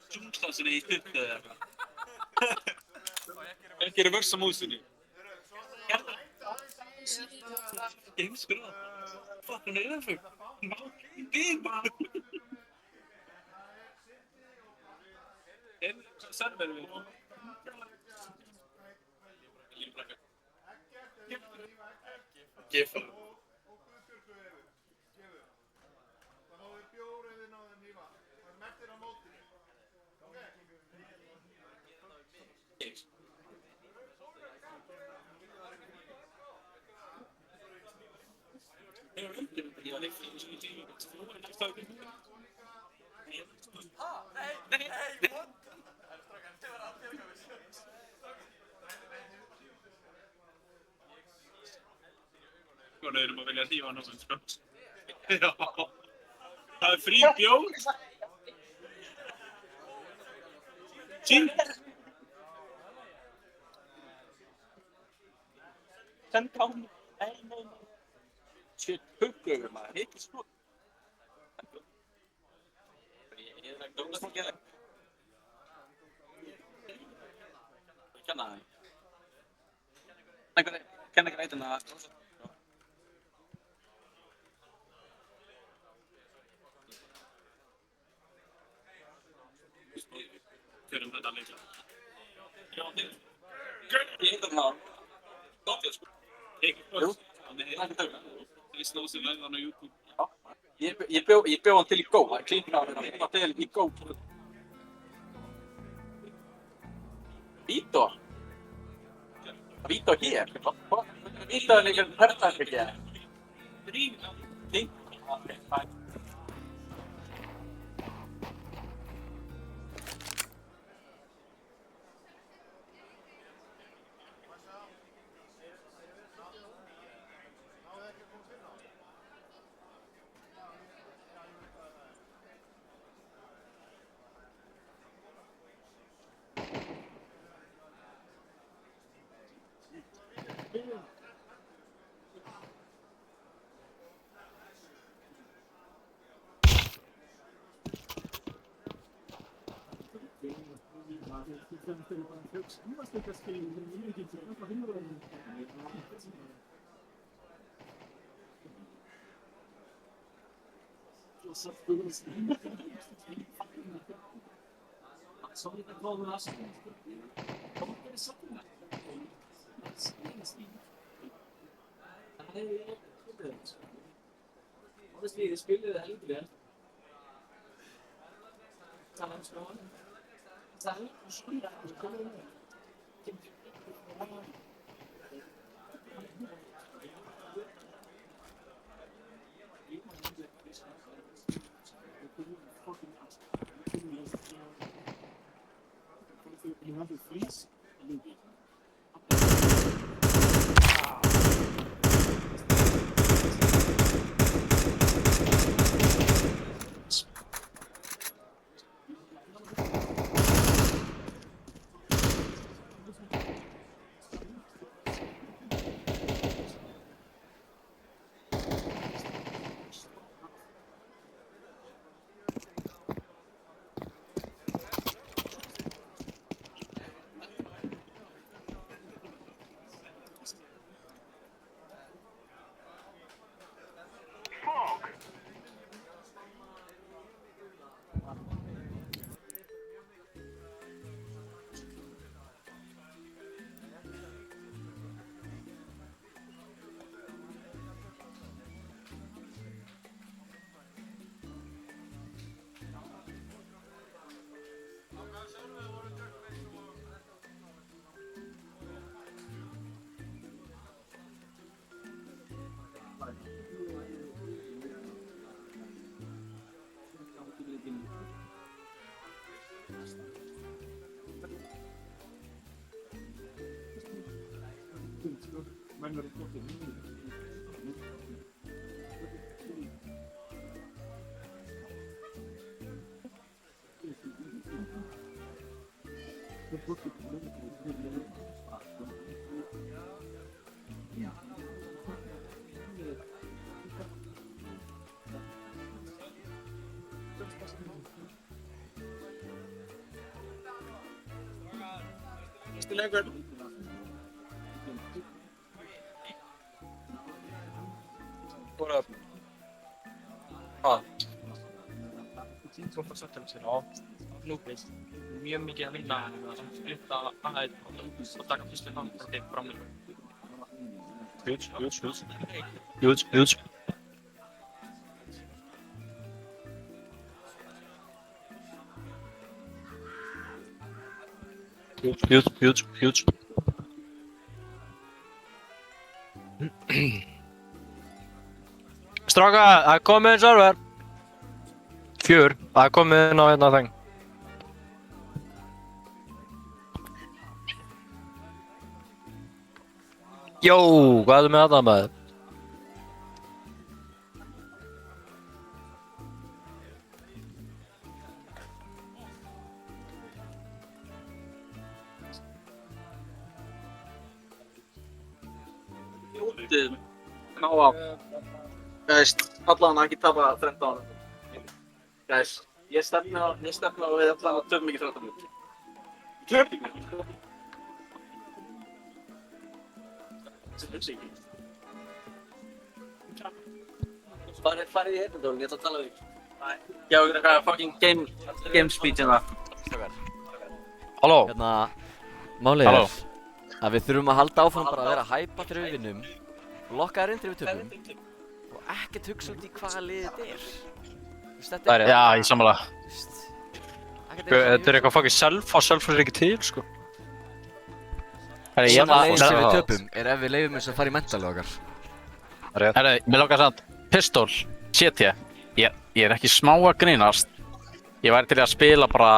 Zoomstansinn í stuttið eða eitthvað. Ekki eru versa músinni. Heimskur það. Fucking öfug. Big man. Hvað server við? Gefa. Við erum að velja hrífa hann á sem sko. Já. Það frí bjór. Cheers. Send pound. Nei. Shit, hugguðu maður. Hitt sko. Ég ekki dóla sem gæla. Ég kenna það. Kenna ekki reytuna. Förum þetta líka. Já, þig. Ég heitir hann. Góttið sko. Ekki gott. Hann ekki dögna. Það snóðsir vöðan á YouTube. Já. Ég bjó hann til í Go. Það klíkna á hann. Ég var til í Go. Vító? Vító hér? Vító er líka hörðar ekki hér. Þrín. Ok, fine.
Honestly, det spillede helvede vel. Så han slår den. Så han skyder, han kommer ind. You have a freeze?
Fyrsti leikur. Bara... Hvað? Fólk að setja um sér á núpið. Mjög mikið að vinna að splitta aðeins og taka fyrstu handbroti fram í. Huge.
Stráka, það er komið inn server. 4, það er komið inn á hérna þeng. Jó, hvað er með þetta maður?
Ná á. Guys, allan ekki tapa 13 ára. Guys, ég stefna á við allan að töfum ekki 13 ára. Töfum ekki? Farið í heitindólinn, ég ætla að tala við ykkur. Já, við erum eitthvað fucking game speech hérna.
Halló?
Hérna, málið er að við þurfum að halda áfram bara að vera að hæpa þegar við vinnum, lokka þær inn þegar við töpum og ekkert hugsa út í hvaða liðið þetta er.
Já, ég sammála. Þetta er eitthvað fucking self og self er ekki til, sko.
Svona leiðin sem við töpum er ef við leifum eins að fara í mentalið okkar.
Herru, mér langar samt, pistól, CT, ég er ekki smá að grínast. Ég væri til að spila bara,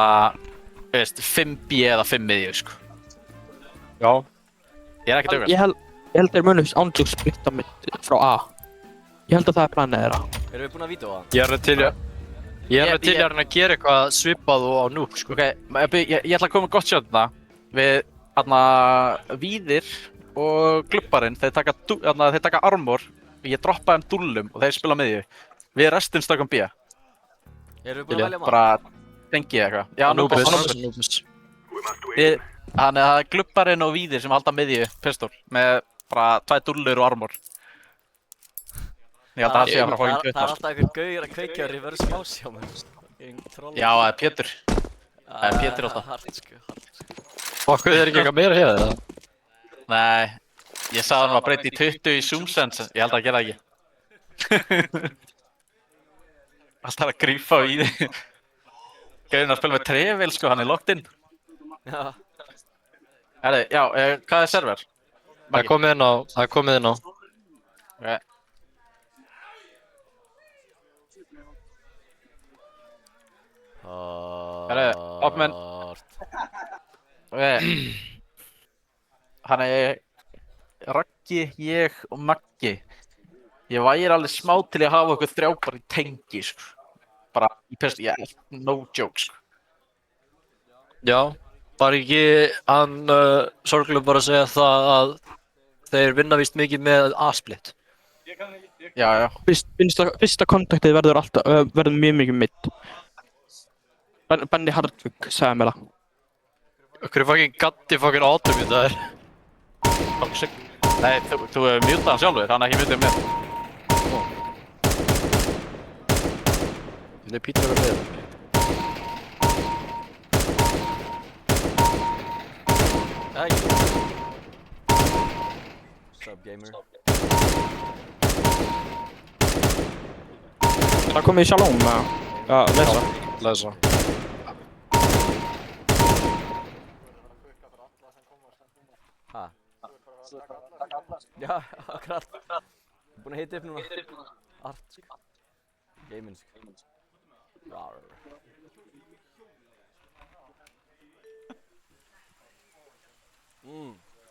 veist, 5B eða 5 miðju, sko.
Já.
Ég er ekki dögast.
Ég held þeir munum ándjók splitta mitt frá A. Ég held að það er planið þeirra.
Erum við búin að vídeóa?
Ég er til að gera eitthvað svipað og á núk, sko.
Ok, ég ætla að koma með gott shot þarna. Við, Víðir og Glubbarinn, þeir taka armor, ég droppa þeim dúllum og þeir spila miðju. Við restin stökum B.
Erum við búin að velja mann?
Bara tengi eitthvað. Já, Núbis. Þannig að það er Glubbarinn og Víðir sem halda miðju pistól með bara 2 dúllur og armor. Ég held að það sé að fara að fá einn 20.
Það er alltaf einhvern gauður að kveikja á reverse mouse hjá mér.
Já, það er Pétur. Það er Pétur alltaf.
Hart sko.
Fokk, þið er ekki eitthvað meira hér eða?
Nei, ég sagði hann að breyta í 20 í zoom-sense, ég held að gera það ekki. Alltaf að grípa í því. Gauðin að spila með trefil sko, hann er locked in.
Já.
Herri, já, hvað er server?
Það er komið inn á.
Ok. Herri, opmenn. Ok. Hann er Raggi, ég og Maggi. Ég væri alveg smá til að hafa okkur 3 bara í tengi, sko. Bara í pistol, no joke, sko.
Já, bara ekki hann sorglega bara að segja það að þeir vinna víst mikið með A-split.
Já.
Fyrsta kontaktið verður mjög mikið mitt. Benni Hardvik sagði mér það.
Okkur er fucking gatti fucking átum í þetta
Nei, þú hefur mjútað hann sjálfur, hann er ekki mjútað mér.
Það er Pítur að vera með.
Sub gamer.
Það komið í Shalom með... Já,
lesa.
Ha? Já, akkurat. Búin að hita upp núna. Art. Gaming.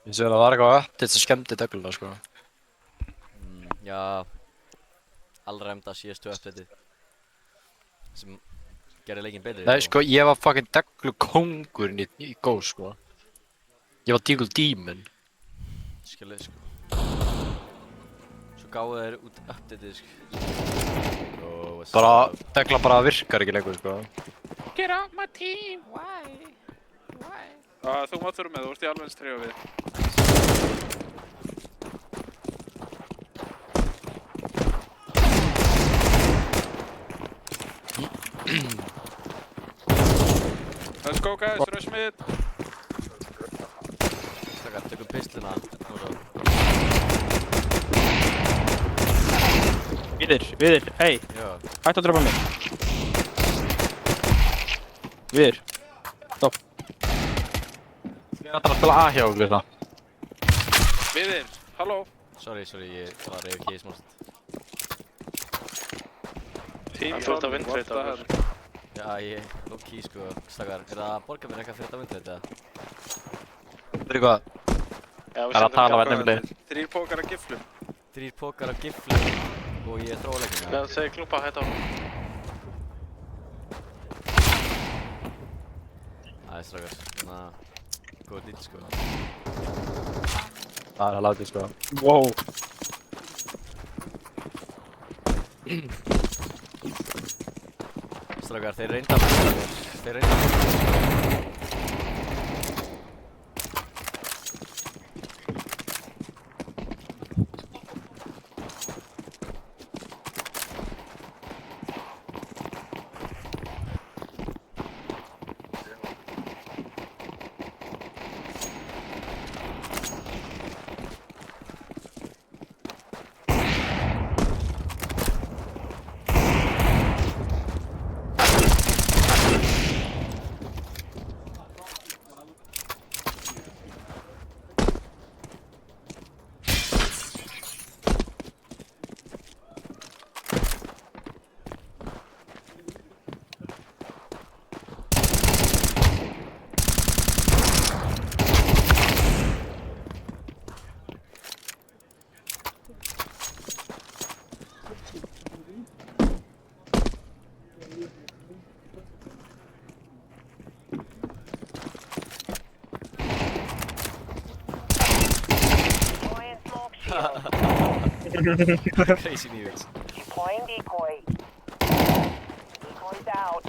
Ég sé að það var eitthvað öppið sem skemmti dögluna, sko.
Já, alræmda CS2 updatið sem gerði leikinn betri.
Nei, sko, ég var fucking Deagle kóngurinn í Ghost, sko. Ég var Deagle Demon.
Skilðið, sko. Svo gáðu þeir út updatið, sko.
Bara, Deagle bara virkar ekki lengur, sko.
Get out my team! Why?
Þú mátt vera með, þú ert í alveg eins treyja við. Let's go guys, rush mid!
Stakar, tökum pistluna.
Viðir, hei!
Já.
Hættu að drepa mig. Viðir. Stopp.
Ég ætla að spila A hjá okkur það.
Viðir, halló!
Sorry, ég var AFK í smást.
Team front af Windtrade á þér.
Já, ég low key, sko. Stakar, er það að borga mér eitthvað fyrir þetta Windtrade, eða?
Þetta er hvað?
Já, við
Það er að tala við nefnileg.
3 pókar af giflum.
3 pókar af giflum og ég er þróleikinn, já.
Já, segi klúpa, hætt á.
Æ, strákar, þannig að góð dill, sko.
Það er að láta, sko.
Wow.
Strákar, þeir reynda að mynda mér. Þeir reynda að mynda mér. Crazy news.
Deploying decoy. Decoy's out.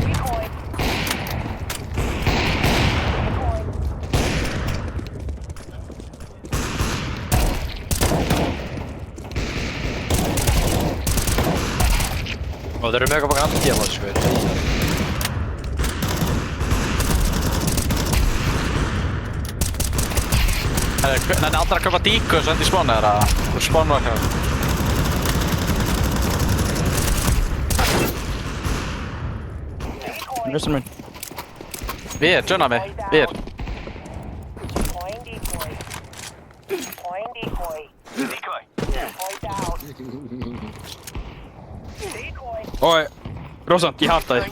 Decoy.
Og þeir eru mega baka anti-ammo, sko.
Nenni aldrei að kaupa díku sem endi í spánu eða? Þú spánu ekki.
Vistur minn.
Við, joina mig. Við.
Deploying decoy. Deploying decoy. Decoy. Decoy's out. Decoy.
Oi, Rósant, ég harta þig.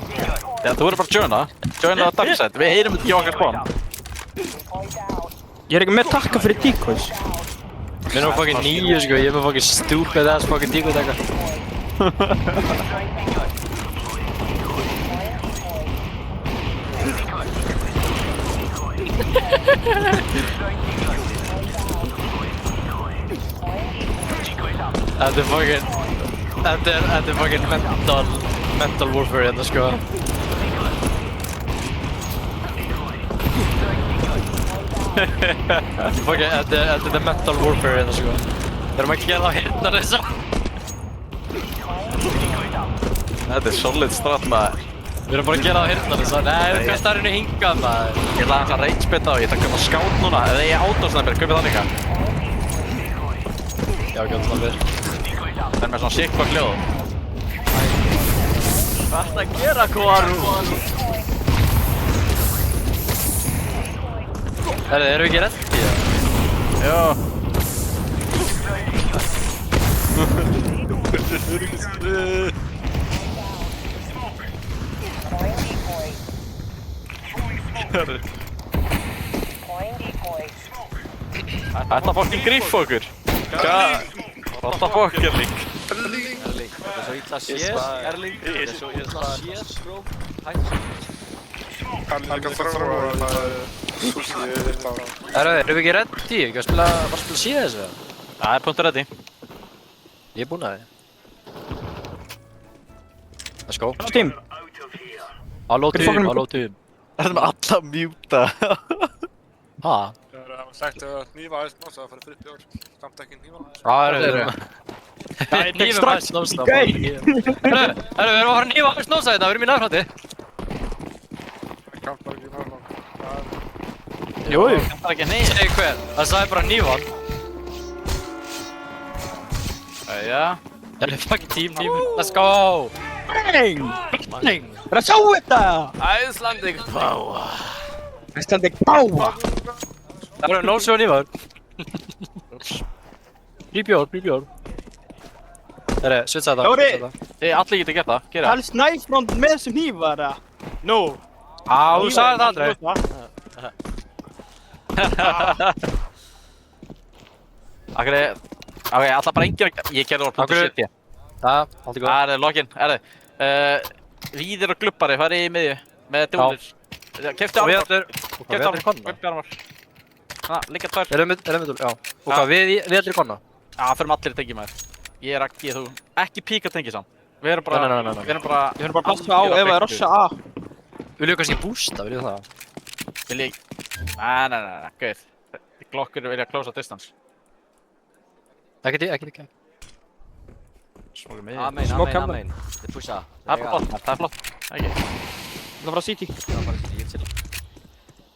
Já, þú verður bara að joina. Joina á darkset. Við heyrum ekki okkar spán.
Ég er ekki með takka fyrir decoys.
Við erum fucking 9, sko. Ég er með fucking stupid ass fucking decoy takka. Þetta er fucking mental warfare hérna, sko. Þetta er mental warfare hérna, sko. Við erum að gera á hérna þessa.
Þetta er solid strat, maður.
Við erum bara að gera á hérna þessa. Nei, hvað starfinu hingað, maður?
Ég ætla að rage-spitta og ég ætla að kaupa scout núna. Eða ég autosnæpir, kaupið það líka.
Já, autosnæpir.
Það er með svona sick bak hljóð.
Hvað ertu að gera, Koaru?
Erum við ekki reddi, eða?
Já.
Deploying decoy.
Þetta fucking griff okkur. What the fuck, Erling?
Erling, þetta er svo illa séð, Erling. Þetta er svo illa séð, bro. Hættu.
Hann er ekki að þróa Sushi eitt á.
Erum við ekki ready? Ekki að spila síða þessu?
Það er punktur ready.
Ég er búinn að því. Let's go.
Team.
Halló team.
Það er með alla mjúta.
Ha?
Það var sagt að hnífa aðeins náttúrulega að fara fyrir bjór. Samt ekki hnífa.
Það er hnífum aðeins náttúrulega. Við erum að fara að hnífa aðeins náttúrulega þetta, við erum í nærfrætti.
Það kann bara ekki fara langt.
Jú, það er ekki að neyja.
Segðu hver, það sagði bara hnífa hann.
Já.
Það er fucking team hnífur. Let's go!
Bang! Bara sjá þetta!
Icelandic power.
Icelandic power!
Það er nóg svo hnífaður. Bjór. Herri, switcha þetta.
Jóri!
Allir geta gert það, gera það.
Helst næfront með þessum hnífara. Nú.
Á, þú sagði það aldrei.
Ok, alltaf bara enginn að... Ég gerði orð .70.
Allt í góð.
Það er lokin, Víðir og glubbari, farið í miðju. Með dúlir. Kefti armor. Kefti armor. Líka tvær.
Erum við dúl, já. Og hvað, við allir konna?
Já, förum allir í tengi maður. Ég er ekki, þú. Ekki píka tengi saman. Við erum bara...
Nei.
Við erum bara...
Ég finnum bara passa á ef það er rossa A.
Viljum við kannski boosta, viljum við það?
Vil ég... Nei, gauð. Glokkur vilja close distance.
Ekki.
Smóka miðju.
Amen. Þið pusha.
Það er flott. Ekki.
Það var City.
Það var bara ég til.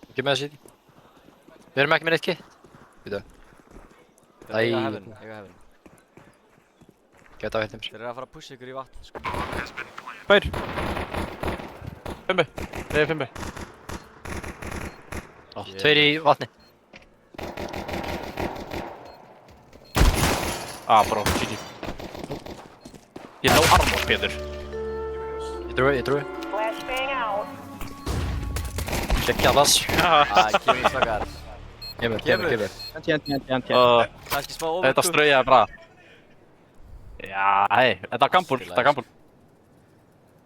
Ekki með City. Við erum ekki með neitt kit. Býtu.
Eiga hefðin.
Geta á hittum.
Þeir eru að fara að pusha ykkur í vatn, sko.
Fær.
Fimbi. Þeir eru fimbi.
Tveir í vatni.
Bro, GG. Ég ná armor, Pétur.
Ég trúi. Kekki allas.
Kemur svakar.
Kemur.
Tjent.
Kannski smá overcook.
Þetta straujaði bara. Já, hei, þetta er gambúl.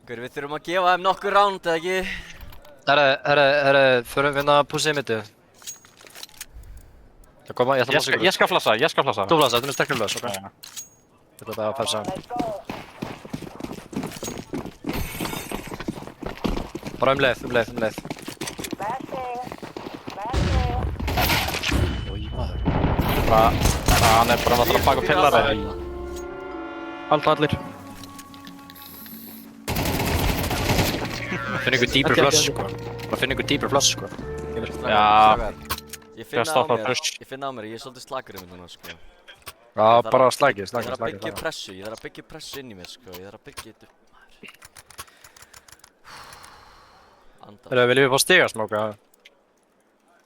Við þurfum að gefa þeim nokkur round, eða ekki?
Herre, förum við að pussa í mitti. Ég ætla að losa ykkur.
Ég skal flassa.
Þú flassa, þetta er með sterkur lös, ok? Þetta er bara að pepsa. Bara um leið. Ói, maður.
Hann er bara að baka pillari.
Allir.
Finna ykkur dýpur flush, sko.
Já.
Ég finna á mér, ég er svolítið slagur núna, sko.
Já, bara slagið.
Ég þarf að byggja pressu inn í mér, sko. Ég þarf að byggja þetta upp, maður.
Viljum við fá stigasmóka?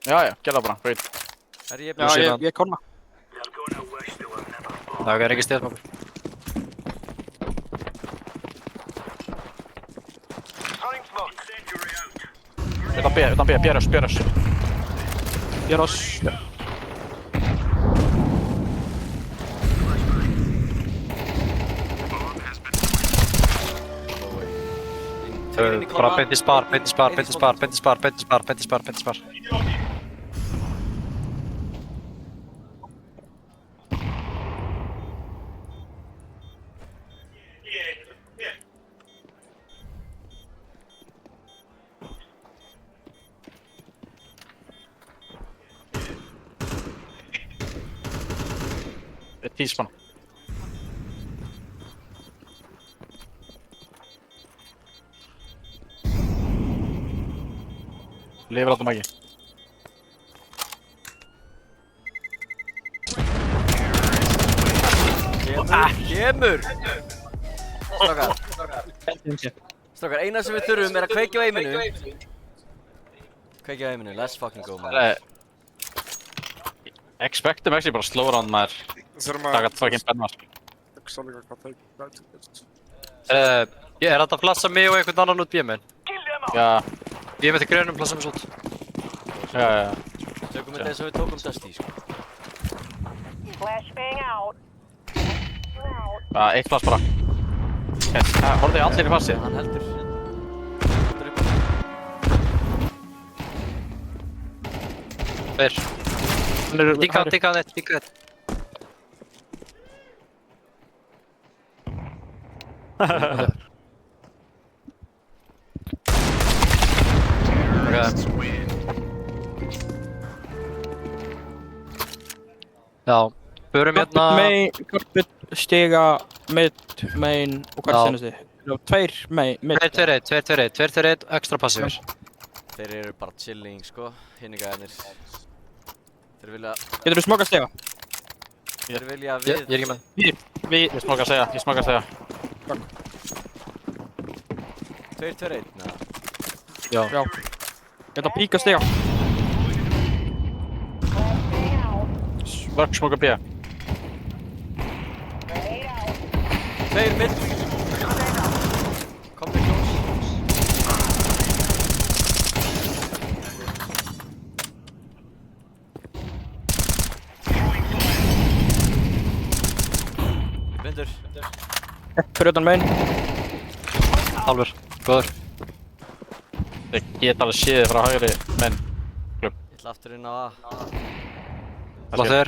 Já, gerð það bara, veit.
Já, ég konna.
Það er ekki stigasmóka.
Utan B, Björns.
Bara beint í spar.
Ett tíspann. Lever alltaf mægi.
Kemur! Strákar, eina sem við þurfum er að kveikja á aiminu. Let's fucking go, man.
Expectum actually bara slow round maður. Taka fucking bennar.
Ég er hægt að flassa mig og einhvern annan út B-main.
Já.
B-main til grönum, flassa mig svo út.
Já.
Tökum þetta eins og við tókum Dusty, sko.
Eitt flass bara. Horfðu þið allir í fassi?
Hann heldur.
Tveir. Tikka þitt. Já, förum hérna...
Carpet, stiga, mid, main og hvað er senast þið? Tveir, mid.
2-2-1, extra passífur.
Þeir eru bara chilling, sko, hinni gæðinir. Þeir vilja...
Getur þú smokað stiga?
Þeir vilja við...
Ég er ekki með.
Ég smokað stiga.
2-2-1, neða?
Já. Ég ætla að píka stiga.
Vörk smoka B.
Tveir mid. Kom með Jones. Vindur.
Fyrir utan main.
Halvur, góður.
Ég get alveg séð frá hægri menn.
Ég ætla aftur inn á A.
Flottur.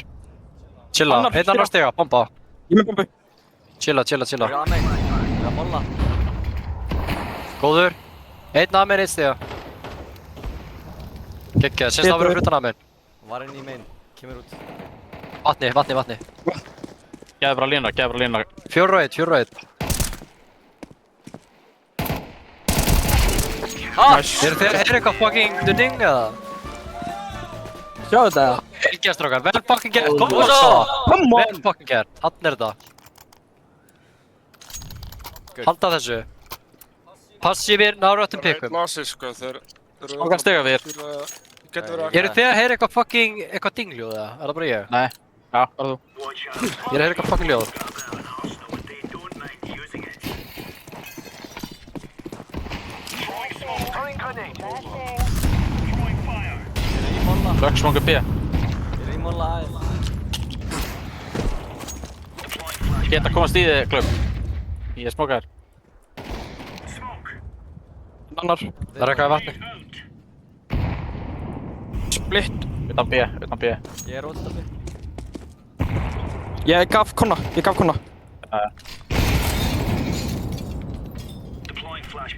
Chilla, einn annar stiga, bomba.
Ég með bombu.
Chilla.
Ég er að megin. Ég er að molla.
Góður. Einn að mér, einn stiga. Gekkjað, sérst að vera frutan að mér.
Var inn í main. Kemur út.
Vatni.
Gæði bara lína.
4-1. Er eitthvað fucking ding eða?
Sjáu þetta?
Vel gert strákar, vel fucking gert, kom
on!
Vel fucking gert, hann er þetta. Halda þessu. Passífir, nárættum pikkum.
Lasir sko, þeir...
Smokað stiga við.
Eru þið að heyra eitthvað fucking, eitthvað dingljóð eða? Er það bara ég?
Nei. Já,
bara þú.
Ég er að heyra eitthvað fucking ljóð.
Vörk smoka B.
Ég er í molla A.
Ég get að komast í þig, Glögg. Ég er smokaður.
Annar.
Það er eitthvað í vatni.
Split.
Utan B.
Ég er út af því.
Ég gaf konna.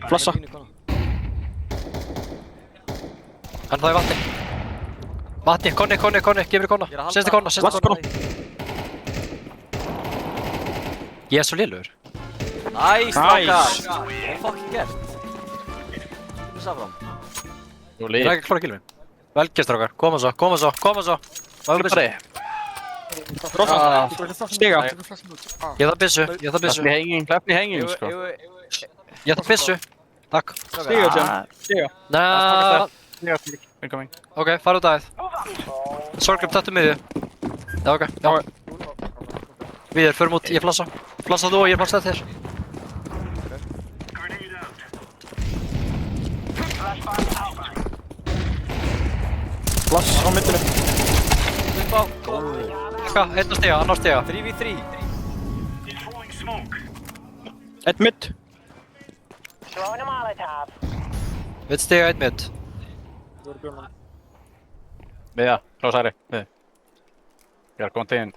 Flassa.
Hann það í vatni. Konni, gefur konna. Sérstu konna. Ég er svo lélur.
Nice, strákar! Það er fucking gert. Þú sá fram.
Ég er ekki klára að killa mig. Vel gert strákar, koma svo. Vel byssu.
Stiga.
Ég þarf byssu.
Hlefni henging, sko.
Ég þarf byssu. Takk.
Stiga.
Næ.
Incoming.
Ok, fara út aðeins. Sorglum, tattu miðju. Já, ok. Við förum út, ég flassa. Flassa þú og ég flassa þér.
Flass á middinu.
Einn stiga, annar stiga.
3v3.
Eitt midd.
Einn stiga, einn midd.
Miðja, klós hægri. Ég er komað til þín.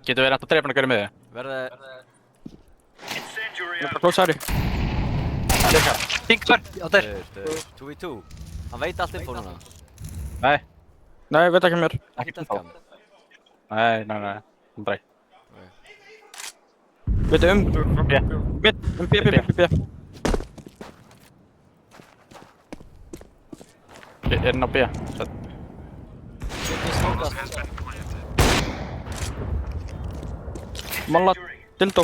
Getur við reynt að drepa hann að gera miðju?
Klós hægri.
Tingur, á þér.
2v2. Hann veit allt info núna.
Nei, veit ekki mér.
Ekki info. Nei. Aldrei.
Veitu
B.
B.
Ég er inn á B.
Malla, dildó.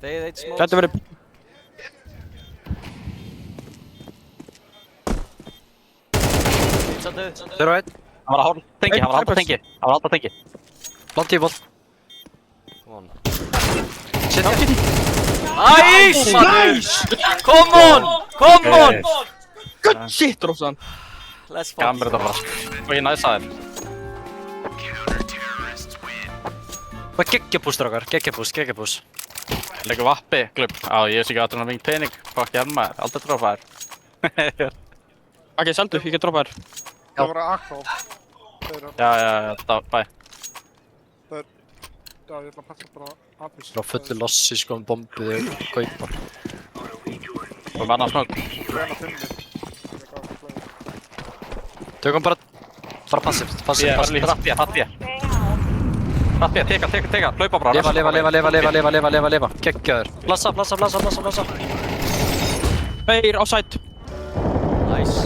Þegið eitt smók.
Gæti verið...
Þeir á einn.
Hann var að halda tengi.
Langt tífól.
Come on.
Nice,
maður! Come on!
Good shit, Rósan.
Let's fuck.
Gamur þetta bara. Og ég næsa þér.
Hvað geggjapúst strákar, geggjapúst.
Leikur vappi, klubb. Á, ég veist ekki að það er mikið pening. Fuck ég maður, aldrei droppa þér.
Ok, seldu, ég get droppa þér.
Það var Akko.
Já, bæ.
Það er... Já, ég ætla að passa bara Apis.
Það var fullu lossi sko um bombið kaupa.
Og með annan smögg.
Reyna 5 mér.
Tökum bara passivt.
Rapp ég, teka, hlaupa bara.
Lifa. Geggjaður. Blassa.
Tveir á side.
Nice.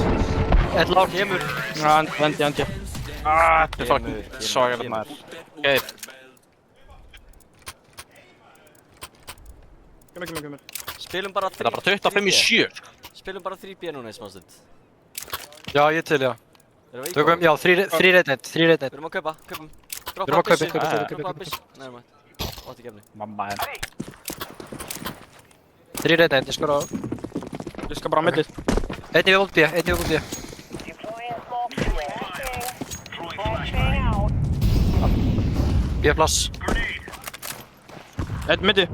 Eitt lár kemur.
Já, endi.
Þetta er fucking svakalegt maður. Geir.
Kemur.
Spilum bara 3.
Þetta er bara 25-7.
Spilum bara 3B núna í smá stund.
Já, ég til, já. Tökum, já, 3-1.
Við erum að kaupa.
Við erum að kaupa.
Droppa byssu. Nei, maður. Ótti gefni.
Mamma henn.
3-1, ég skor á.
Ég skal bara á middið.
Einn í út B. B-plass.
Einn middið.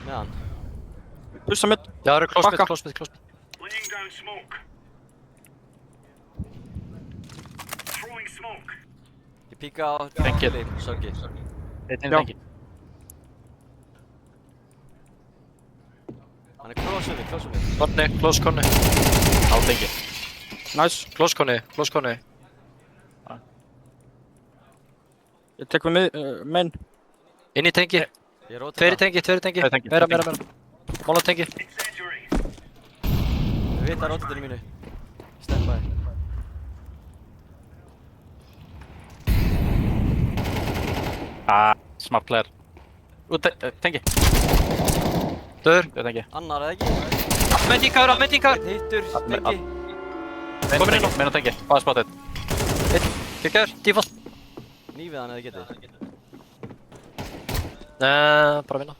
Meðan.
Pussa midd.
Já, það eru close mid.
Laying down smoke. Throwing smoke.
Ég píka á
Tengið.
Sorgi.
Einn tengi.
Hann er close við.
Close konni.
Á tengi.
Nice.
Close konni.
Ég tek við menn.
Inn í tengi. Tveiri tengi. Meira. Mála tengi.
Við vita rótitinu mínu. Steppaði.
Smart player. Út, tengi.
Döður.
Tengi.
Annar eða ekki?
Mendingar.
Hittur, tengi.
Komin inn á tengi. Báði spotið.
Geggjaður, default.
Nýfið hann eða getið.
Bara vinna.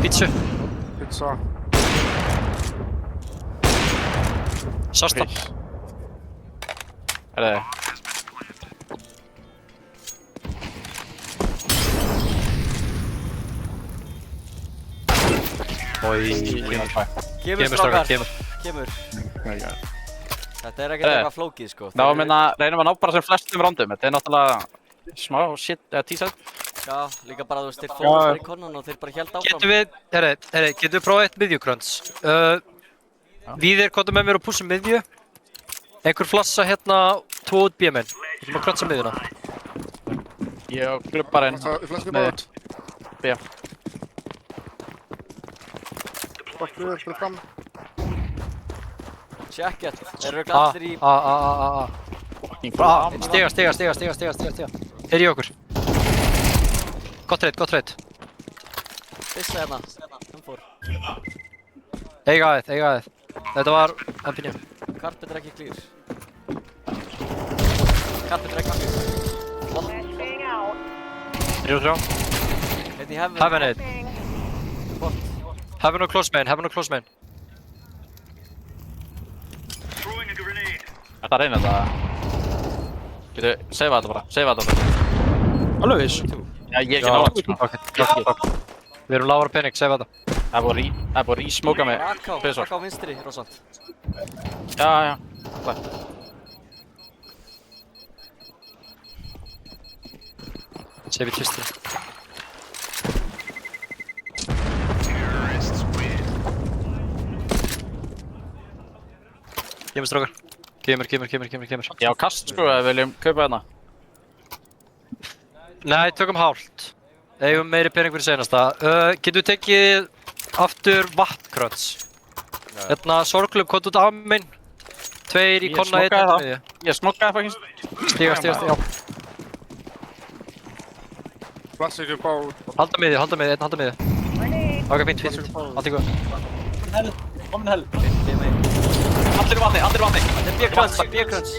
Pizza. Sasta.
Er það?
Kemur strákar. Kemur. Þetta er ekkert eitthvað flókið sko.
Ná, reynum að ná bara sem flestum rondum. Þetta er náttúrulega smá shit, T-set.
Já, líka bara þú veist, þeir fóru bara í konun og þeir bara held áfram.
Getum við prófað eitt miðjukröns? Víðir, komdu með mér og pússum miðju. Einhver flassa hérna, 2 út B-menn. Við ætlum að krönsa miðjuna.
Ég og klubbarinn.
Ég flessi bara út.
B.
Bakkur, fyrir fram.
Checkett. Þeir eru allir í...
Stiga. Er í okkur. Gott reyt.
Bissa hérna. Hann fór.
Eiga aðeð. Þetta var MP9.
Carpet er ekki clear. Flott.
3-3.
Einn í heaven.
Heaven einn. Heaven og close main.
Throwing a grenade.
Þetta reynir þetta. Getur, seifa þetta bara.
Alveg viss.
Já, ég er ekki nátt sko.
Við erum lágar pening, seifa þetta.
Það er búið að smóka mig.
Rakk á vinstri, Rósant.
Já.
Seifi tvistir. Kemur strákar. Kemur.
Já, kast sko ef við viljum kaupa hérna.
Nei, tökum hálft. Eigum meiri pening fyrir seinasta. Getum við tekið aftur vatnkröns. Hérna, sorglum, komdu út af minn. 2 í konna, 1 eftir miðju.
Ég smokkaði fucking.
Stiga, já.
Flessi ekki upp á...
Halda miðju, einn halda miðju. Ok, fínt. Allt í góð.
Komin hell. Allir vatni. Þetta er B-kröns.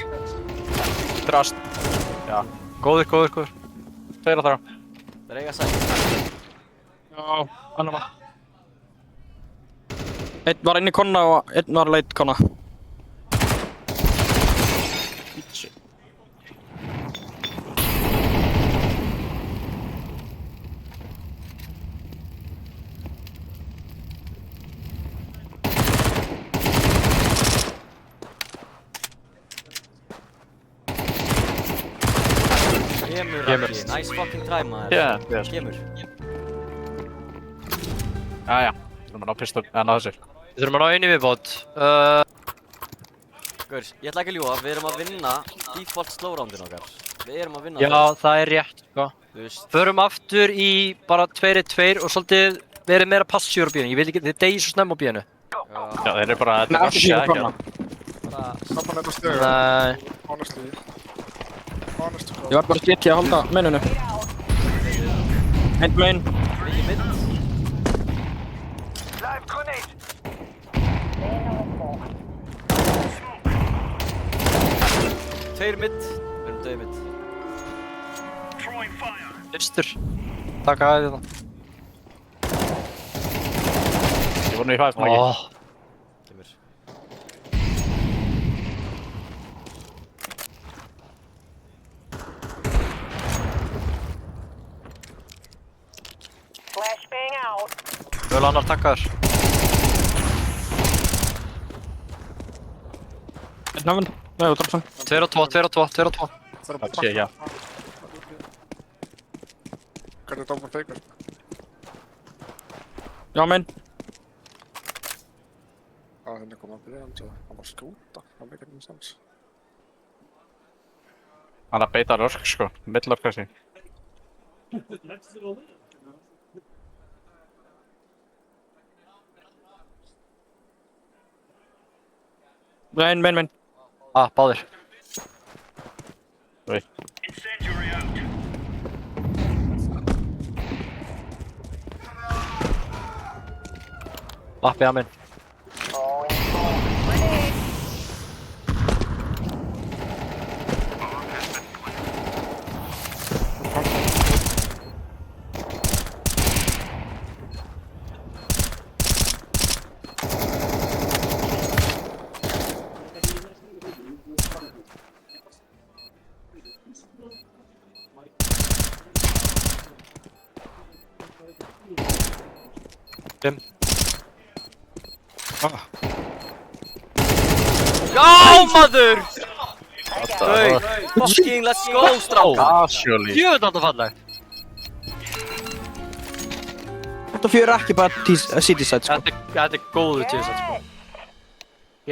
Drast. Já.
Góður.
2 að þarra.
Það er eiga sæk.
Já, annar var. Einn var inn í konna og einn var leit konna.
Kemur,
Kemur.
Raggi. Nice fucking try, maður.
Yeah, yes.
Kemur.
Jæja, þurfum að ná pistol, eða ná þessu.
Við þurfum að ná einu viðbót.
Gaur, ég ætla ekki að ljúga, við erum að vinna default slow roundin okkar. Við erum að vinna
Já, það er rétt, sko.
Þú veist.
Förum aftur í bara 2-2 og svolítið verið meira passíur á bíðinu. Ég vil ekki, þið deyið svo snemma á bíðinu.
Já, þeir eru bara, þetta er rusha ekki að.
Saman þetta stöðu.
Nei.
Honestly. Honest.
Ég var bara slítið að halda menninu. Eitt main.
Mikið mitt. Tveir mitt. Við erum döið mitt.
Lifstur. Takk aðeins það.
Ég voru nú í hægt, Maggi.
Kemur.
Vel annar takkaður.
Einn hafinn. Nei, þú draf hann.
2-2.
Það sé ekki að.
Hvernig er dómar feikar?
Já, main.
Henni kom að byrja hans og hann var skúta. Það meikir ekki sens.
Hann að beita rörk, sko. Middlörk þessi.
Main.
Báðir.
Oi.
Lappi að minn.
Já, maður! Þau, fucking let's go, strákar!
Jöfnveld þetta fallegt!
Þetta fyrir ekki bara city side, sko.
Þetta er góðu city side, sko.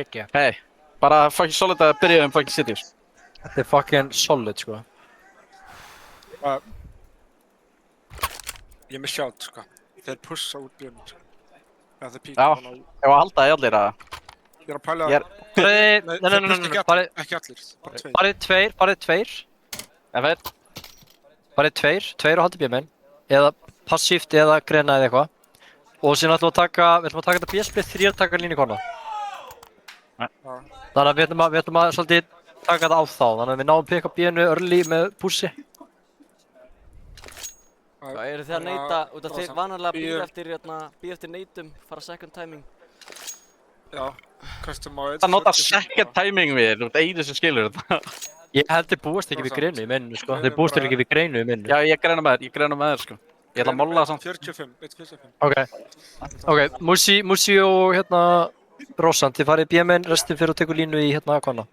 Ekki.
Hei, bara fucking solid að byrja fucking city.
Þetta er fucking solid, sko.
Ég er með sjátt, sko. Þeir pussa út björnum, sko. Þeir píka
Já,
hann á...
ef að halda í allir að...
Ég er að pæla...
Nei,
ekki allir. Bara tveir.
Farið tveir.
En veit?
Farið tveir og haldið bjöminn. Eða passíft eða grena eða eitthvað. Og síðan ætlum við að taka þetta B-split 3 taka línu kona. Þannig að við ætlum að svolítið taka þetta á þá. Þannig að við náum pikka B-nu early með pussi.
Hvað eru þið að neita, út af þið vanalega býð eftir neitum, fara second timing?
Já, custom á 1.
Það nota second timing við, þú ert einu sem skilur þetta.
Ég held þið búast ekki við greinu í minnum, sko. Þið búast ekki við greinu í minnum.
Já, ég greina með þér, sko. Ég ætla að molla það samt.
45.
Ok, Musi og hérna Rósan, þið farið B-menn, restin fyrir að tekur línu í hérna kona.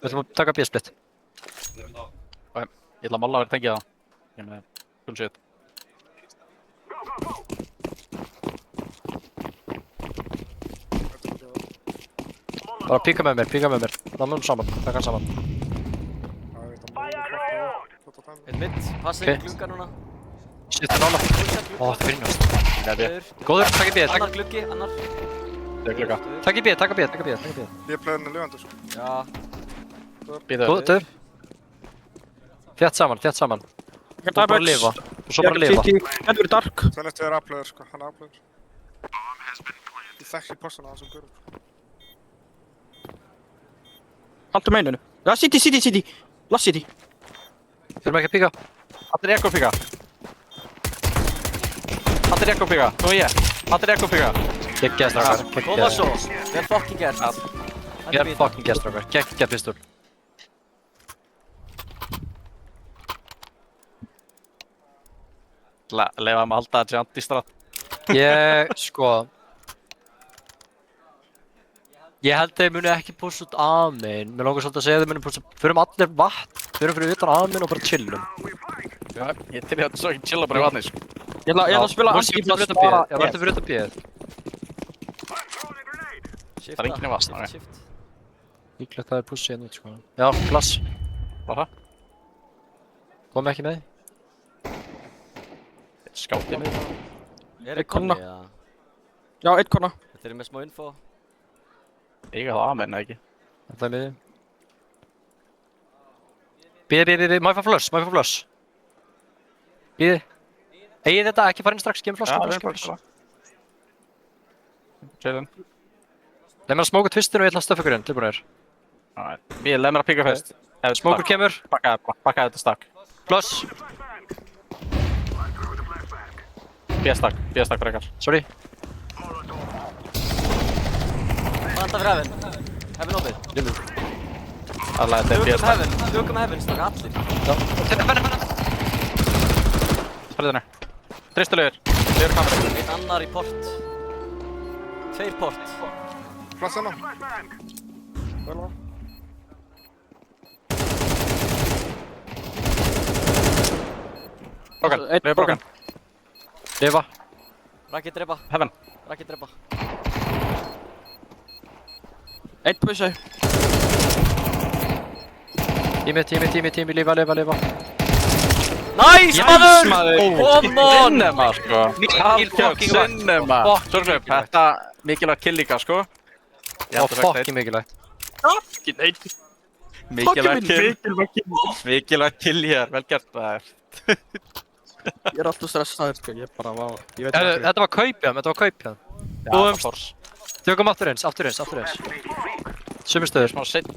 Við ætlum að taka B-split.
Ok, ég ætla að molla að vera tengið það. Ég er með full shit.
Bara píka með mér. Námum saman, taka hann saman.
Eitt mitt, passa inn glugga núna.
Shit, það nála. Ó, það finnast. Góður, takk í B.
Annar gluggi, annar.
Það er glugga.
Takk í B.
Ég er plæðinu lögandi, sko.
Já.
Góður. Þétt saman. Þú svo bara lifa.
Þetta verður dark.
Þannig að það er aflöður, sko. Hann er aflöður. Ég þekki postuna á þessum gurum, sko.
Haldur maininu. Já, city. Last city.
Þurfum ekki að píka.
Allir ekko píka. Nú ég. Allir ekko píka.
Geggja strákar.
Koma svo. Vel fucking gert.
Vel fucking gert strákar. Geggja pistol.
Leifa að halda að Janti strátt.
Ég held að þeir muni ekki pússa út A-main. Mér langar svolítið að segja að þeir muni pússa... Förum allir vatn, förum fyrir utan A-main og bara chillum.
Ég til ég að svo ekki chilla bara í vatni, sko.
Ég ætla að spila
anti-flash bara. Já, verður fyrir utan B-ið.
Það enginn í vatn, ok.
Líklegt það pussi hérna út, sko. Já, flash.
Bara.
Kom ekki með því.
Skáttið mig.
Er konni, eða?
Já, 1 konna.
Þetta með smá info.
Eiga það amen, eða ekki?
Það með því. Bíði, má ég fá flush? Bíði. Egið þetta, ekki fara inn strax, gefum flush.
Chillin.
Leið mér að smóka tvistinu og ég ætla að stöffa ykkur inn, tilbúinir.
Leið mér að píka fyrst.
Smókur kemur.
Bakka þetta stakk.
Flush.
B-stakk frekar.
Sorry.
Vanda fyrir Heaven. Heaven opið.
Limur.
Alla þetta er B-stakk.
Tökum Heaven, stakka allir.
Spilið henni. Tristulegur. Legur kamerun.
Einn annar í port. 2 port.
Flass hana. Vel.
Broken. Legur broken.
Lifa.
Rakki drepa.
Heaven.
Rakki drepa.
1 pussi.
Tími, lifa.
Nice, maður! Come on!
Cinema, sko. Algjörð cinema. Sorgleip, þetta mikilvægt kill líka, sko.
Fucking mikilvægt.
Mikilvægt kill hér, vel gert maður.
Ég alltaf stressaður, sko, ég bara, vá.
Þetta var kaupjan. Tökum aftur eins. Sumir stöður.
Smá sinn,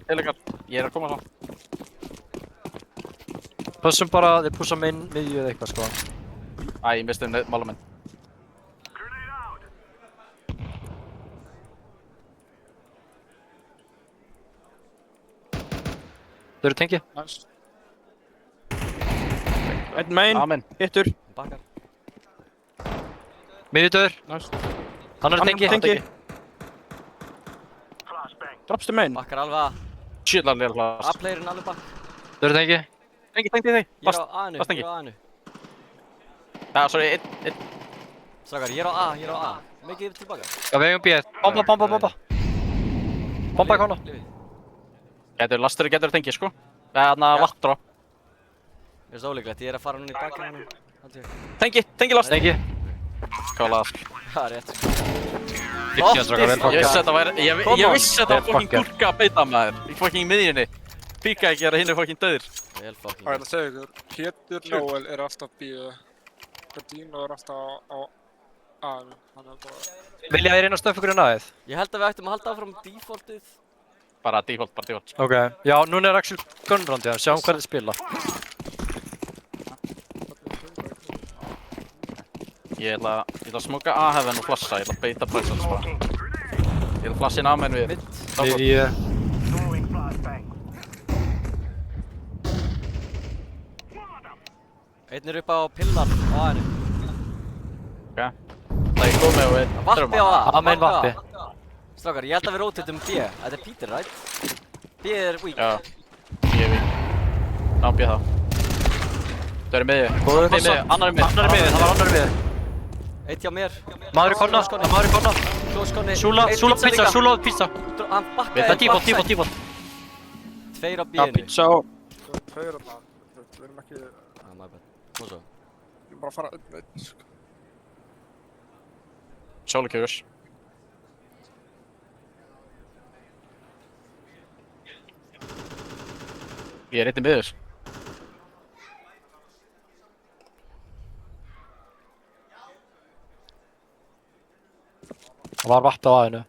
ég að koma svo.
Passum bara, þeir púsa minn, miðju eða eitthvað, sko.
Ég misti málamenn.
Þau eru tengi.
Nice. 1 main, hittur.
Bakkar.
Miðjudöður.
Nice.
Hann er tengi.
Droppstu main.
Bakkar alveg að.
Shitlan er hlast.
A-playerinn alveg bakk.
Þau eru tengi.
Tengi þig.
Ég er á A-inu.
Já, sorry, 1.
Strákar, ég er á A. Mikið tilbaka.
Já, við eigum B-ið. Bomba. Bomba í kona.
Lastur getur tengi, sko. Þarna vatnrá.
Mér finnst ólíklegt, ég er að fara núna í bakgrunum.
Tengi last.
Tengi.
Kála.
Það er rétt.
Ég vissi þetta var fucking gúrka að beita maður. Í fucking miðjunni. Píka ekki að hinnu fucking döðir.
Vel fucking.
Það segja ykkur, Pétur Nóel er alltaf B. Gardino er alltaf á A-inu.
Vilja þér inn á stöffa ykkur inn aðeins?
Ég held að við ættum að halda áfram defaultið.
Bara default.
Ok, já, núna er actually gunround, já, sjáum hvað þið spila.
Ég ætla að smoka A-heaven og flassa, ég ætla að beita presence bara. Ég ætla að flassa inn A-menn við.
Miðju.
Einn er upp á pillar á A-inu.
Ok. Það er komið og við
Vappi á A.
A-main vappi.
Strákar, ég held að við rotatum B. Þetta er Peter, right? B er weak.
Já, ég er weak. Ná, B það. Það er miðju. Annar er miðju, það var annar er miðju.
Eitt hjá mér.
Maður í konna.
Close konni.
Súla pizza.
Hann bakkaði.
Það er default.
2 á B-inu.
Já, pizza og...
Tveir allan. Við erum ekki...
My bad. Hvað svo?
Við erum bara að fara einn, sko.
Sjálfkjöfurs. Ég er einnig miður.
Það var vatn á aðinu.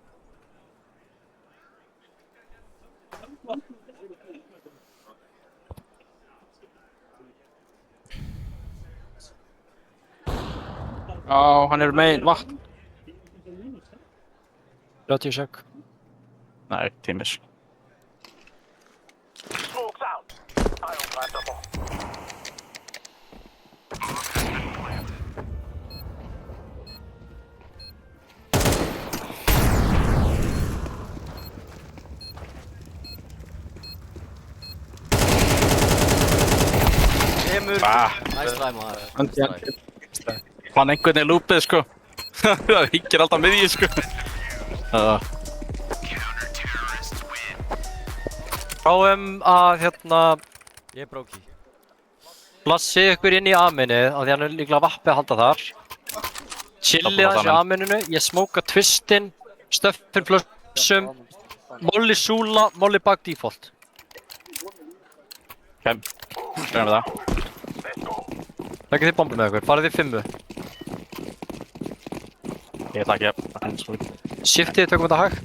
Já, hann er main, vatn.
30 sek.
Nei, tímis.
Kemur.
Nice try, maður.
Nice try. Hann einhvern veginn lúpið, sko. Það híkir alltaf miðjið, sko.
Prófum að, hérna...
Ég er bróki.
Plassi ykkur inn í A-minnið, af því hann er líklega vappið að halda þar. Chilli aðeins í A-minninu, ég smóka twistinn, stöffin plussum, molli súla, molli bak default.
Ok, glemum við það.
Takk þið bombu með ykkur, farið þið 5.
Ég takk ég.
Shiftið, tökum þetta hægt.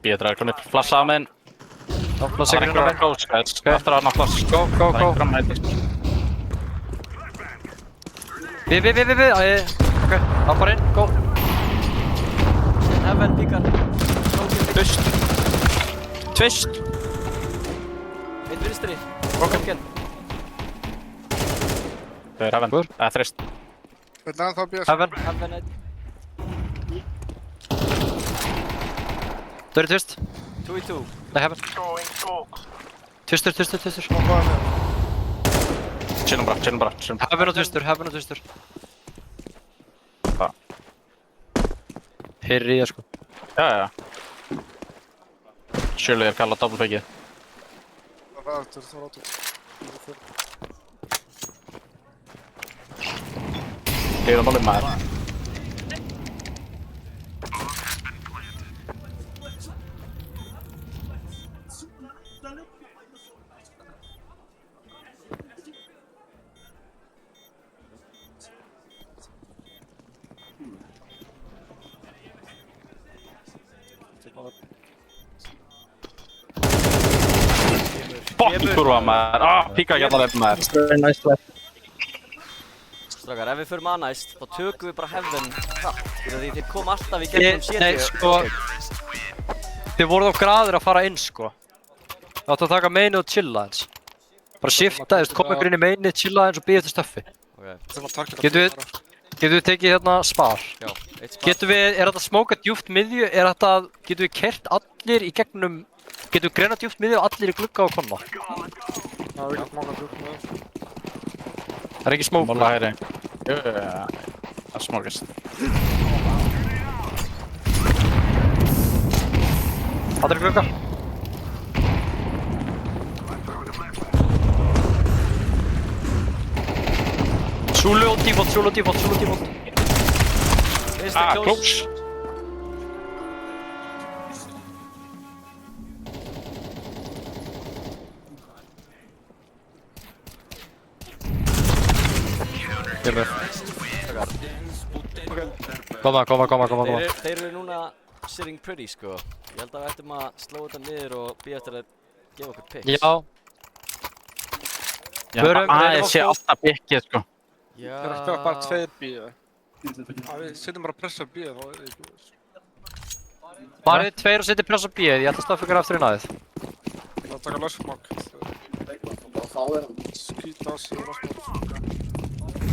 Ég er komið flassa á minn.
Flassa ykkur á minn.
Eftir að hann á flass.
Go. Við. Ok, það bara inn, go.
Heaven, píkar.
Twist.
Einn vinstri.
Broken. Það er Heaven. Þrist.
Vil hann þá býja
Heaven.
Heaven, einn.
Dörri twist.
2v2.
Nei, Heaven. Twistur.
Chillum bara.
Heaven og twistur. Heyri ég, sko.
Já. Shirley er kallað double-fakeið.
Það er rátur.
Ég er málið maður. Fucking kurva maður. Píka ekki allavega maður.
Strákar, ef við förum að næst, þá tökum við bara Heaven hratt. Því þeir kom alltaf í gegnum séti.
Nei, sko. Þið voruð á graður að fara inn, sko. Það áttu að taka mainið og chilla eins. Bara shifta, koma ykkur inn í mainið, chilla eins og býða eftir stöffi. Getum við tekið hérna spar?
Já, eitt spar.
Getum við, er þetta smóka djúpt miðju, getum við kert allir í gegnum, getum við greina djúpt miðju og allir í glugga og konna?
Já, við getum smóka djúpt miðju.
Það er ekki smók.
Móla hægri. Það smókast.
Allir í glugga. Súlu og default.
Close.
Koma.
Þeir eru núna sitting pretty, sko. Ég held að við ættum að slá þetta niður og býja eftir að gefa okkur picks.
Já.
Ég sé alltaf pickið, sko.
Já.
Það er ekki bara 2 bíða. Við setjum bara að pressa bíða, þá er það ekki veist.
Farið 2 og setjum pressa bíða, ég ætla að staffa ykkur aftur í næðið.
Það taka lössmokk. Skýta á sig lössmokk.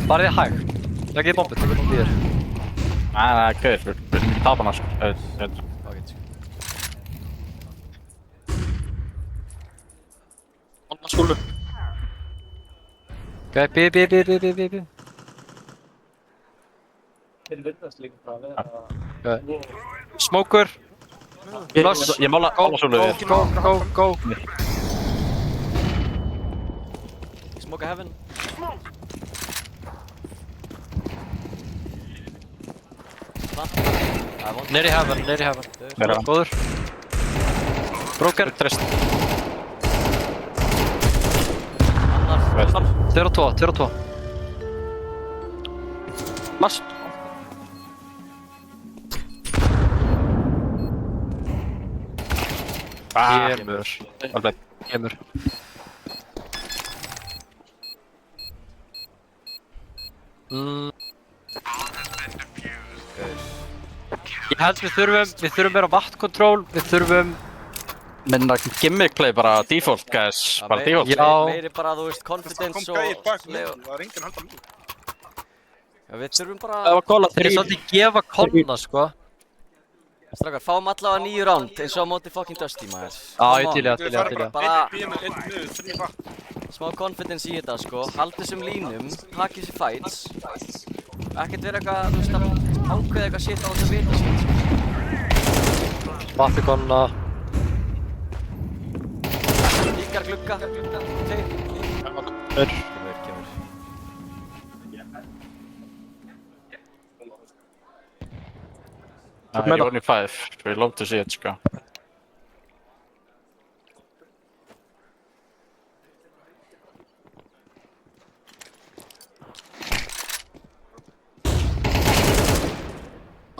Farið hægt. Takk í bombið, takk í bombið.
Það er gauð, við viljum ekki tapa hana, sko.
Anna skúlu. Ok, bí.
Þeir virðast líka bara að vera...
Smókur.
Ég mála súlu við.
Go.
Smoka Heaven.
Neri Heaven. Góður. Broken.
Trist.
Annar.
2. Mast. Kemur. Ég held við þurfum meira vatnkontról, við þurfum...
Minna gimmick play, bara default, guys. Bara default.
Já.
Meiri bara, þú veist, confidence og...
Það kom gæði bak mér, það er enginn handa mér.
Já, við þurfum bara...
Þeir er svolítið gefa konna, sko.
Strákar, fáum allavega 9 round eins og á móti fucking Dusty, maður.
Já, ég til í það.
Bara
Bíðum með 1 niður, 3 vatn.
smá confidence í þetta, sko. Haldið þessum línum, takið þessi fights. Ekkert vera eitthvað, þú veist, að ákveða eitthvað shit á þess að vita shit, sko.
Vappi konna.
Líkar glugga.
Kemur.
You're only 5. We love to see it, sko.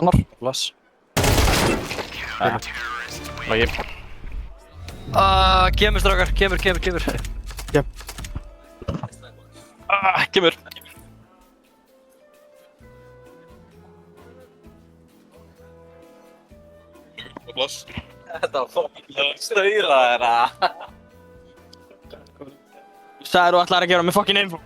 Annar. Bless.
Logi.
Kemur strákar, kemur.
Jep.
Kemur.
Bloss.
Þetta var fucking stauðra þeirra.
Sagði þú ætlaðir að gefa mig fucking info.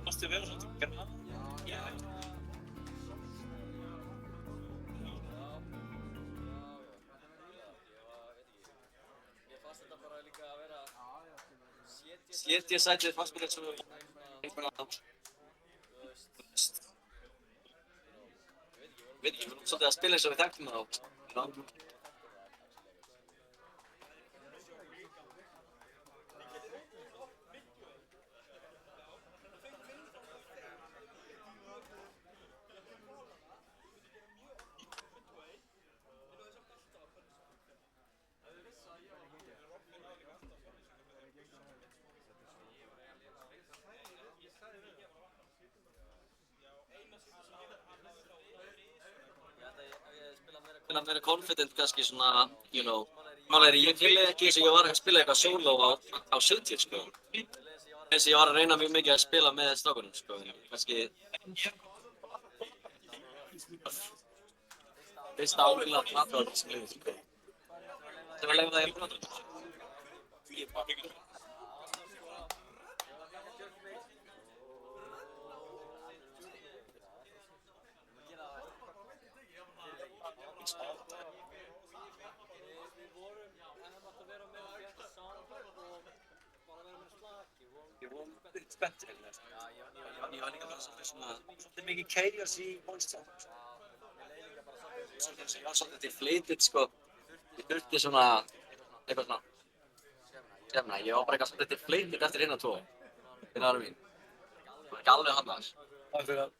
Måste vi göra något?
Setja sætið fannst mér eins og einhvern annan. Veit ekki, við erum svolítið að spila eins og við þekktum það á. Að vera confident kannski svona, you know, málega ég fylgði ekki eins og ég var að spila eitthvað solo á 70, sko. Eins og ég var að reyna mjög mikið að spila með strákunum, sko. Kannski fyrsta áfélag að plata á þessu, sko. Það var að leiða það í plata. Ég var svolítið spennt fyrir það. Ég var líka bara svolítið mikið chaos í voice-chat. Ég var svolítið deflated, sko. Ég þurfti svona, eitthvað svona Semna, ég var bara eitthvað svolítið fleitið eftir hinn og tvo. Þinn aðra mín. Það var ekki alveg hann aðeins. Takk fyrir það.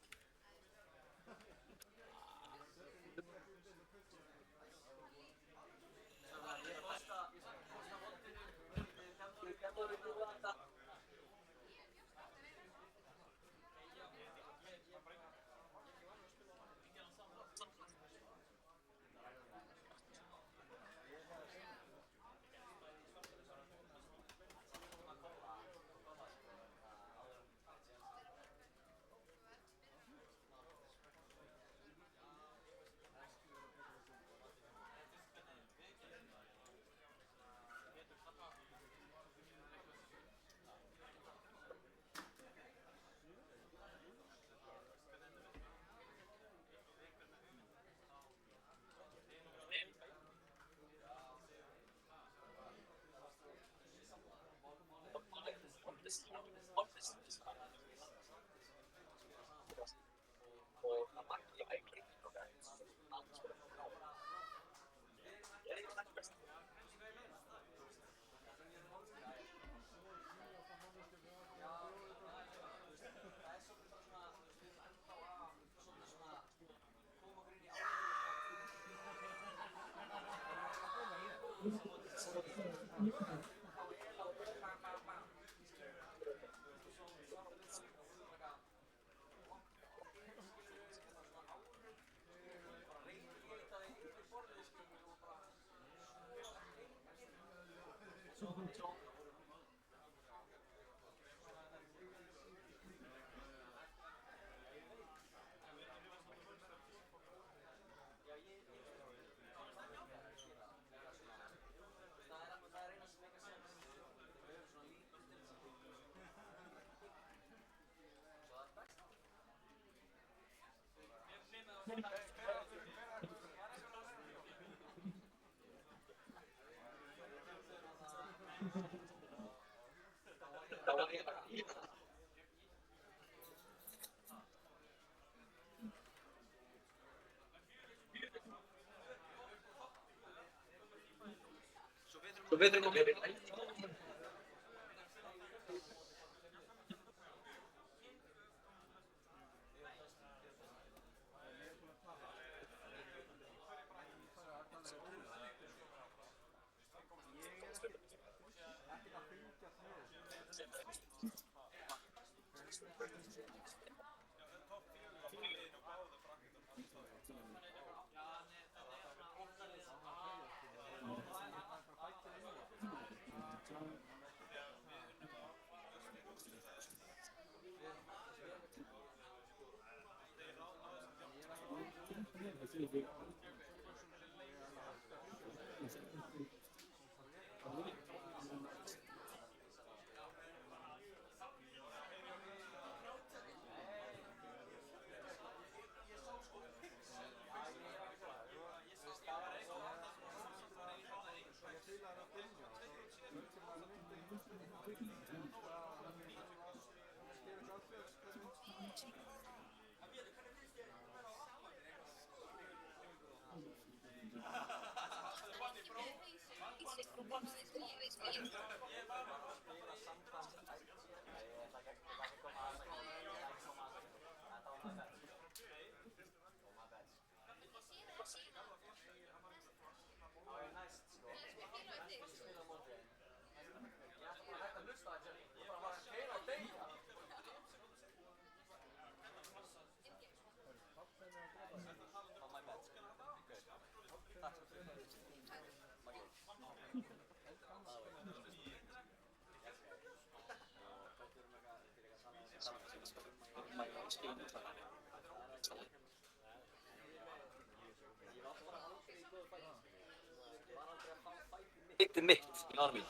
Svo við þurfum að byrja. Hitti mitt í nára mín.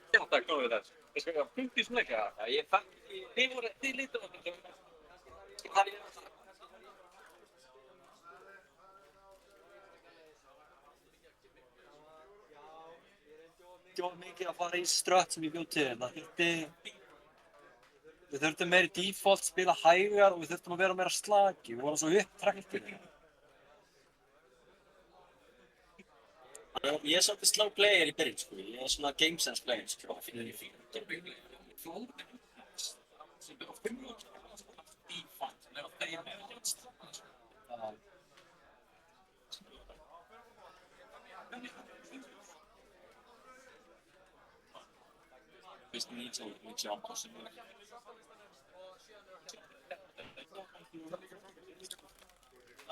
Já, takk, nógu við þess. Ég skal vera punkt í svona ekki að. Já, ég fann, þið lítur á þetta. Það er það.
Ekki of mikið að fara í strött sem ég bjóð til. Við þurftum meiri default, spila hægar og við þurftum að vera meira slaki. Við vorum svo upptraktir. Ég er svolítið slow player í byrjun, sko. Ég er svona game sense player, sko. Ég fín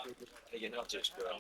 Ekki 30 sko.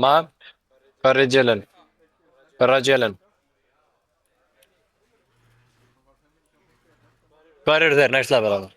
Ma, hvað er Jelen? Hvað er Jelen? Hvað eru þeir next level að það?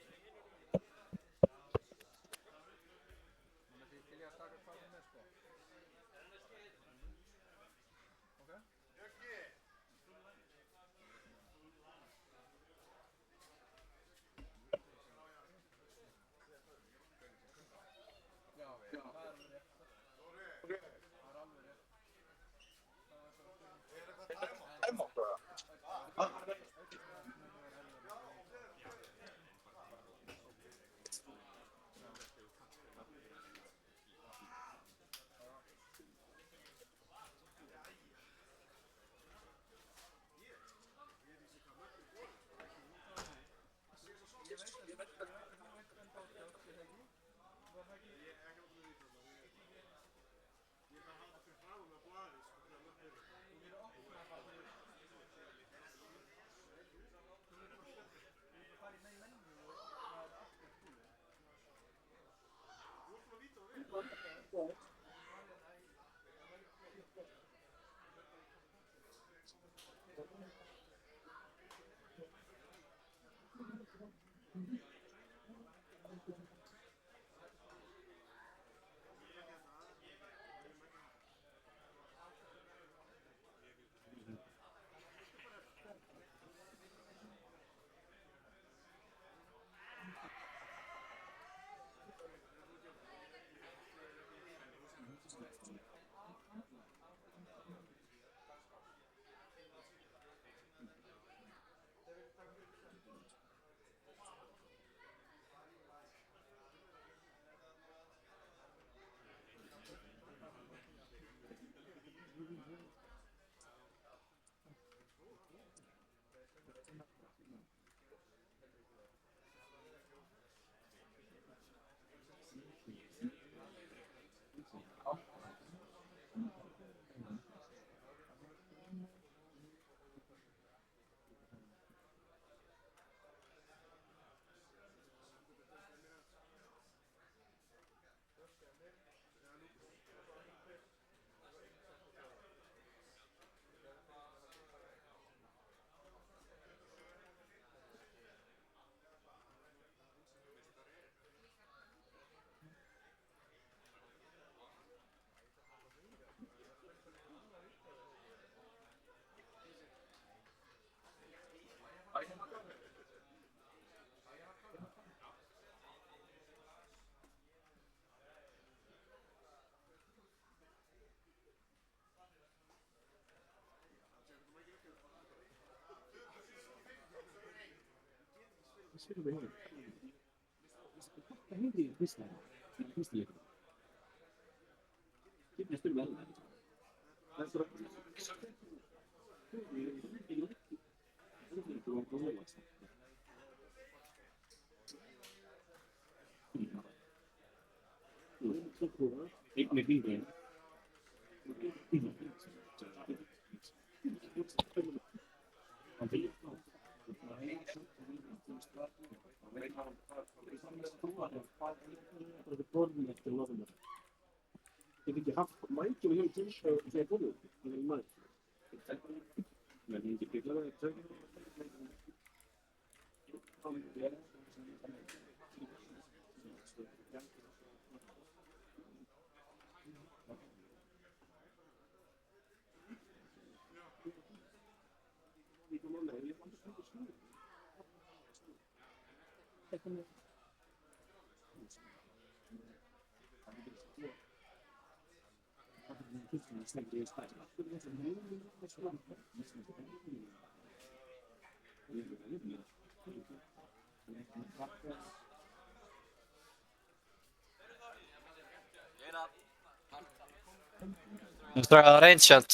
Það er Ancient.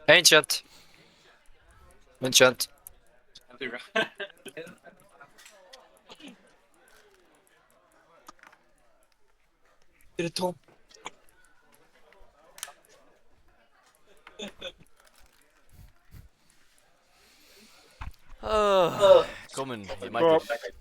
Ancient. Ancient. Det är tom.
Komin í mækir.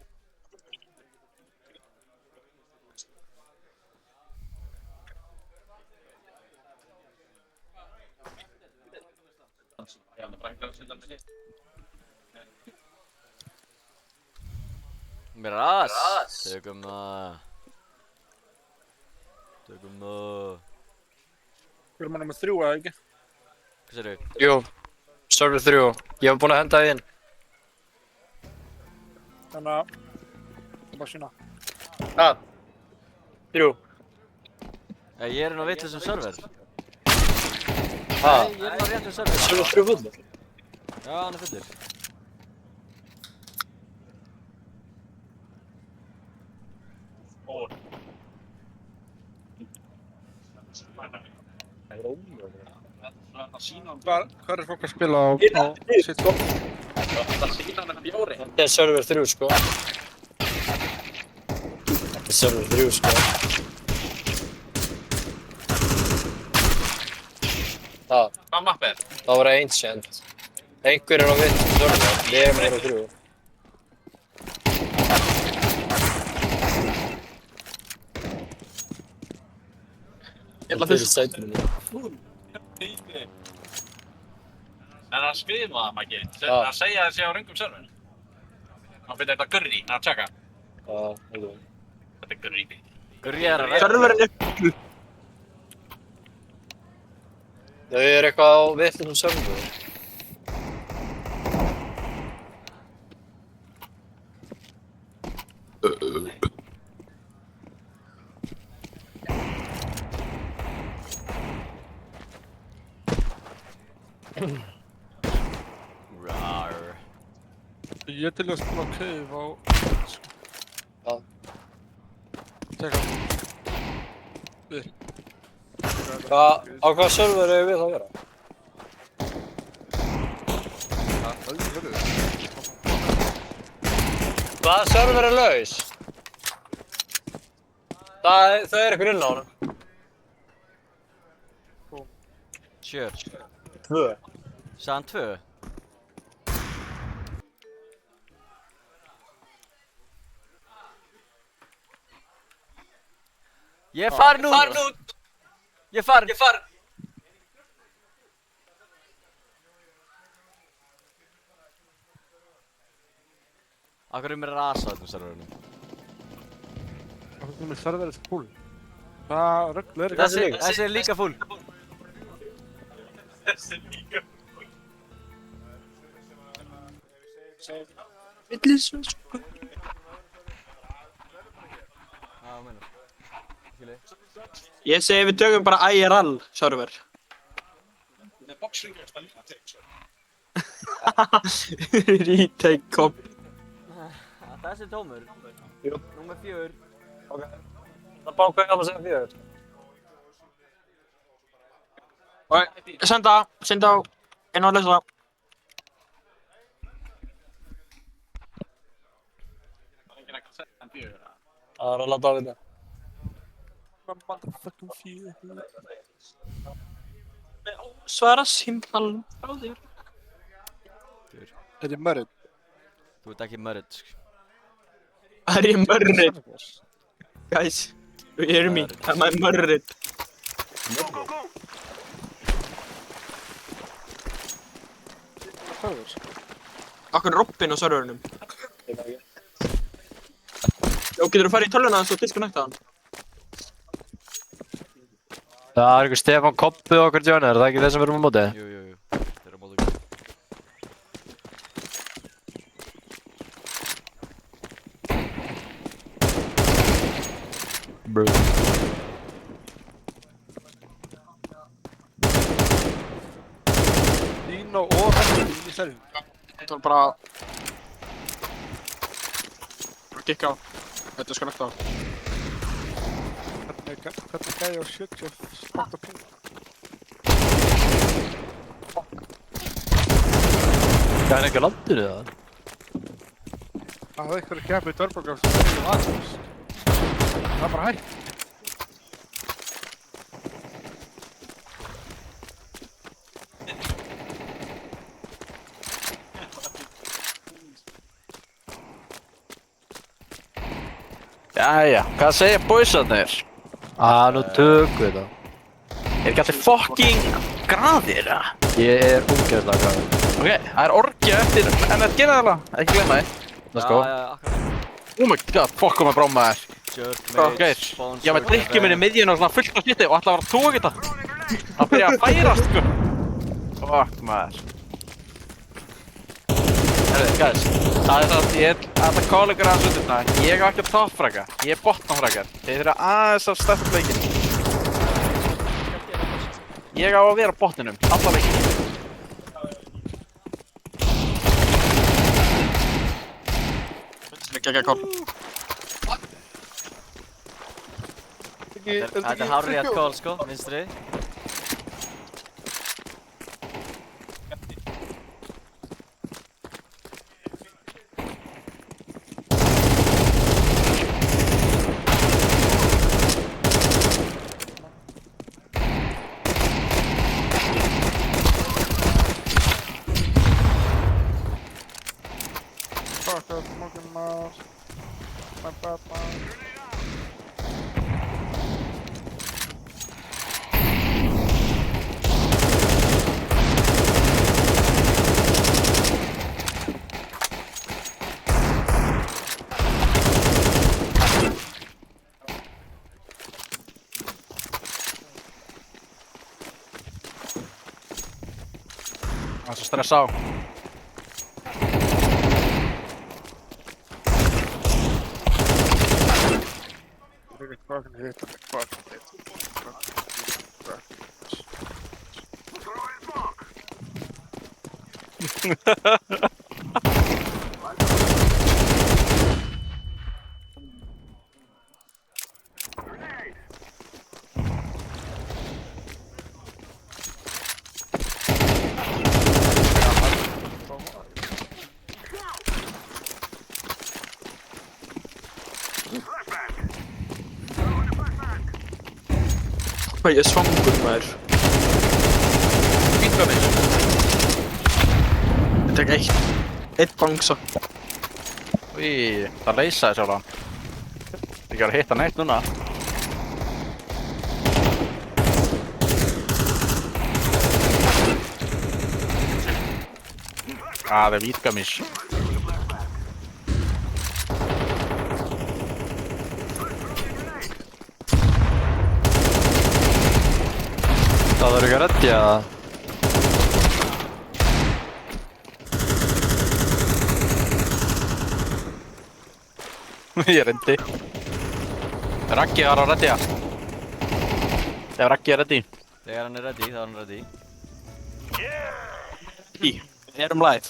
Miras! Tökum það. Tökum það.
Við erum með 3 eða ekki?
Hvað segirðu?
Jú, server 3. Ég hef búin að henda það inn.
Þannig að... Það bara sína.
3.
Ég er inn á vitlausum server.
Nei,
ég er inn á réttum server.
Server 3 fullur?
Já, hann er fullur.
Hvað er fólk að spila á sitt skóp?
Þetta er server 3 sko. Þetta er server 3 sko.
Hvað mapp er?
Það var Ancient. Einhver er á vittum server, við erum á 3.
Ég ætla
fyrir sætunni.
En að skrifa það, Maggi. Að segja þessi á röngum server. Hann finnir þetta Gurri, að tjekka. Þetta er Gurri.
Gurri er að ræða.
Serverinn er fullur. Þau eru eitthvað á vittum server.
Rar.
Ég er til að spila cave á...
Já.
Tjekka. Við.
Á hvaða server eru við að vera? Hvaða server er laus? Það er eitthvað inn á hana.
Kjör.
2.
Sagði hann 2? Ég er farin út! Ég er farin! Akkur er mér að rasa á þessum serverunum?
Akkur er server er full. Hvað rögglu er ekki?
Þessi er líka full.
Þessi er líka full.
Villisvöld. Ég segi við tökum bara IRL server.
Með boxringur er það líka til.
Retake komp.
Þessi tómur?
Jú.
Númer 4.
Ok. Það bá hvað að segja 4.
Ok, senda á inn á lesa.
Það er að láta á þetta.
Motherfucking 4. Svara símtalum frá þér.
Er ég mörð?
Þú ert ekki mörð.
Er ég mörð? Guys, you hear me? Am I mörð? Akkur er Robin á serverunum? Já, getur þú farið í tölvuna og disconnecta hann?
Það er einhver Stefán Koppi og okkur Johnny, er það ekki þeir sem erum á móti?
Jú. Þeir eru á móti.
Bro.
Dino og Henry í serjum.
Þetta var bara... Kikka á. Þetta er skonekt á.
Hvernig gæði á 78 ping?
Það er ekki á landinu það?
Það hafði eitthvað að kemja í Dörborgar sem er í aðeins. Það er bara hægt.
Jæja, hvað segja boysarnir?
Nú tökum við það.
Er ekki allir fucking graðir, eða?
Ég er umgjörðlega graður.
Ok, það er orgja eftir NRG eða? Ekki glemma þið.
Let's go.
Oh my god, fuck hvað maður bráma þér. Ok, ég var með drikkjum minni í miðjun og svona fullt af snitti og ætlaði að vera að tóka þetta. Það byrja að færast, sko. Fuck maður. Herri, guys, það er það, ég er að call ykkur aðeins undir þetta. Ég á ekki að toppfragga, ég er botnafraggar. Þeir þurfa aðeins að stefna leikinn. Ég á að vera á botninum, alla leikinn.
Ekki call.
Þetta er hárrétt call, sko, vinstri.
Fuck, það er smoking maður. My bad man.
Það er svo stressa á.
Fucking hit him, fucking hit
Hvað ég er svangur maður.
Fýtt með mig.
Þetta er ekki eitt bangsa.
Úi, það leysaði sjálf. Ég er að hitta neitt núna. Það er vítgamís.
Það verður ekki að reddja það.
Ég reyndi. Raggi var að reddja. Ef Raggi er reddi.
Þegar hann er ready, þá er hann ready.
Erum live.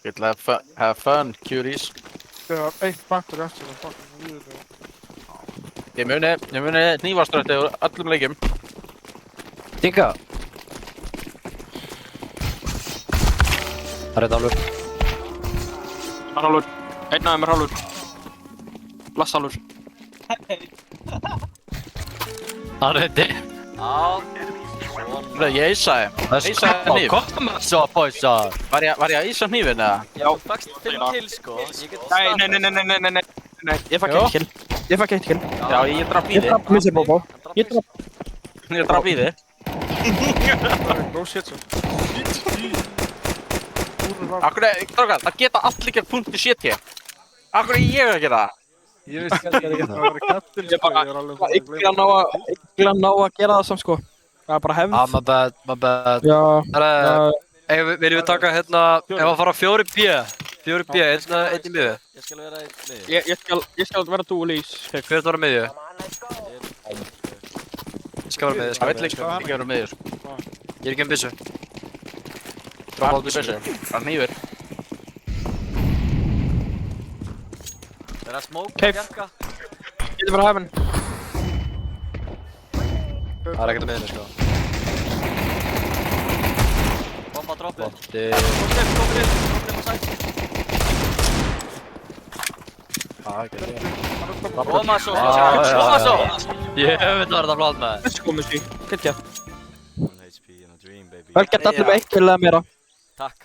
Good, have fun, cuties.
Það var eitt baktur eftir það fucking líður.
Ég muni hnífastrætti úr öllum leikjum.
Tinka. Það er þetta hálfur.
Hann hálfur. Einn af þeim er hálfur. Lass hálfur.
Hann heiti.
Ég eisaði. Eisaði hníf.
Koma svo, boysar.
Var ég að eisa hnífin eða?
Já. Þú fækst 5 kill sko.
Nei. Ég fæk 1 kill. Ég fæk 1 kill.
Já, ég draf í þig.
Ég draf Mr. Bobo. Ég
draf í þig.
No shit, svo.
Akkur strákar, það geta allir gert punkti shit hér. Akkur er ég að gera það?
Ég veist ekki að það var kattil, sko. Ég er alveg
Ekki að ná að gera það samt sko. Það er bara hefð.
My bad.
Já.
Viljum við taka hérna, ef að fara 4B, einn í miðju.
Ég skal vera í miðju.
Ég skal vera dual ís.
Hver er það að vera miðju? Ég skal vera miðju.
Það veit ekki hvað vera miðju sko.
Ég er ekki byssu.
Hvað er byssu? Það er hnífur.
Það er að smóka
bjarga. Getur bara hefn.
Það er ekkert að miðjunni sko.
Bomba droppið.
Vondi.
Komur inn á sæti. Koma svo.
Ég veit að það er flott með.
Þessi komið sí. Gekkjað.
1 HP in a dream, baby.
Vel gett allir með 1 kill eða meira.
Takk.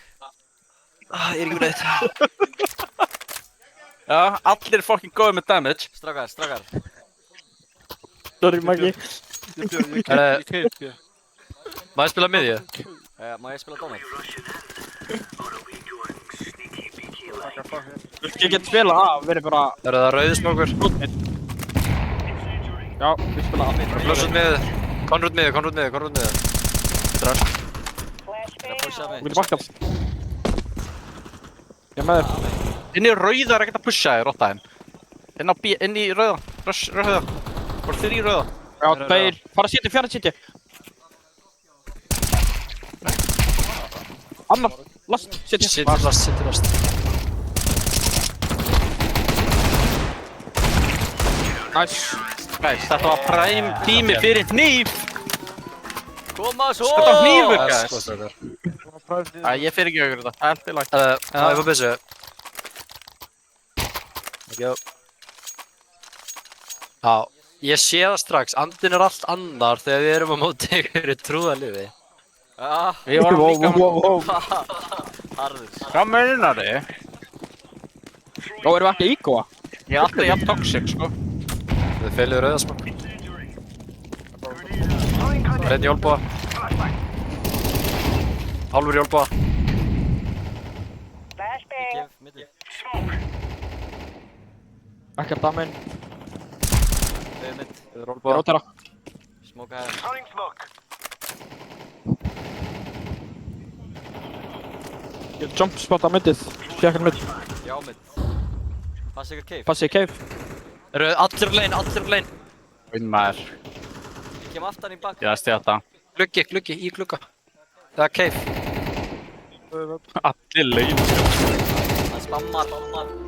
Ég er ekki með þetta.
Já, allir er fucking góðið með damage.
Strákar.
Sorry, Maggi.
Má ég spila miðju?
Má ég spila donut?
Ég get spila af, verið bara...
Er það rauðsmókur?
Já, við spila af.
Flósut miðju. Konrúd miðju.
Ég pusha mig.
Þú getur bakkað. Ég er með þér.
Inn í rauða er ekkert að pusha þig, rottaðinn. Inn í rauða. Rauða. Voru 3 rauða.
Já, 2. Fara að sitja, fjara að sitja. Annar. Last. Sitja.
Last.
Nice, þetta var prime tími fyrir hníf.
Koma svo!
Þetta var hnífur, guys. Ég fyrir ekki auðvitað þetta. Allt í lagt.
Ég fór byssu. Já, ég sé það strax. Andinn er allt annar þegar við erum á móti ykkur í trúðaliði.
Við varum líka
Harður.
Hvað meinar þið?
Já, erum við ekki ígóa?
Ég er alltaf jafn toxic, sko.
Þið feilið rauðasmokk. Einn í olbúa. Hálfur í olbúa.
Ég gef middil.
Ekkert að minn.
Þau midd.
Ég rótera.
Smóka hefði.
Ég jump spotta middið. Fjekkan midd.
Já, midd. Passi ykkur cave.
Passi í cave.
Eru allir á lane.
Vinn maður.
Ég kem aftan í bak.
Ég æsti þetta.
Gluggi, í glugga. Það er cave.
Allir leið.
Það spammar.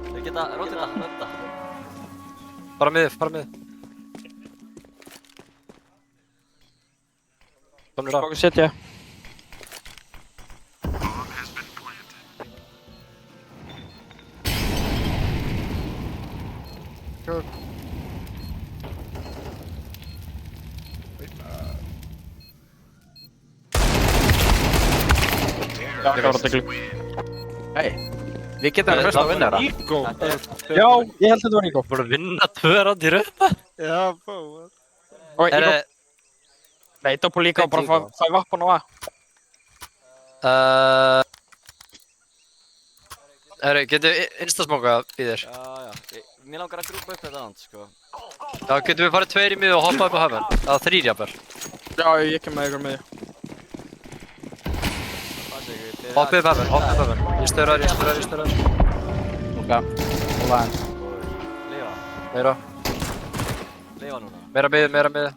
Þau geta rótita.
Bara miðið. Komnir á.
Hvað setja? Já, það var þetta glugg.
Hei, við getum fyrst að vinna þetta.
Já, ég held að þetta var Ígó.
Búin að vinna 2 ránd í röð.
Já, bó.
Og Ígó. Nei, Doppel líka og bara fæ vappan og að.
Getur við instasmokað í þér?
Já. Mér langar að grúpa upp þetta land, sko.
Já, getur við farið 2 í miðju og hoppað upp á höfn? Eða 3 jafnvel.
Já, ég kem með ykkur með því.
Hoppið upp höfn. Ég stöðrar.
Ok,
Lifa.
Meira.
Lifa núna.
Meira miðju.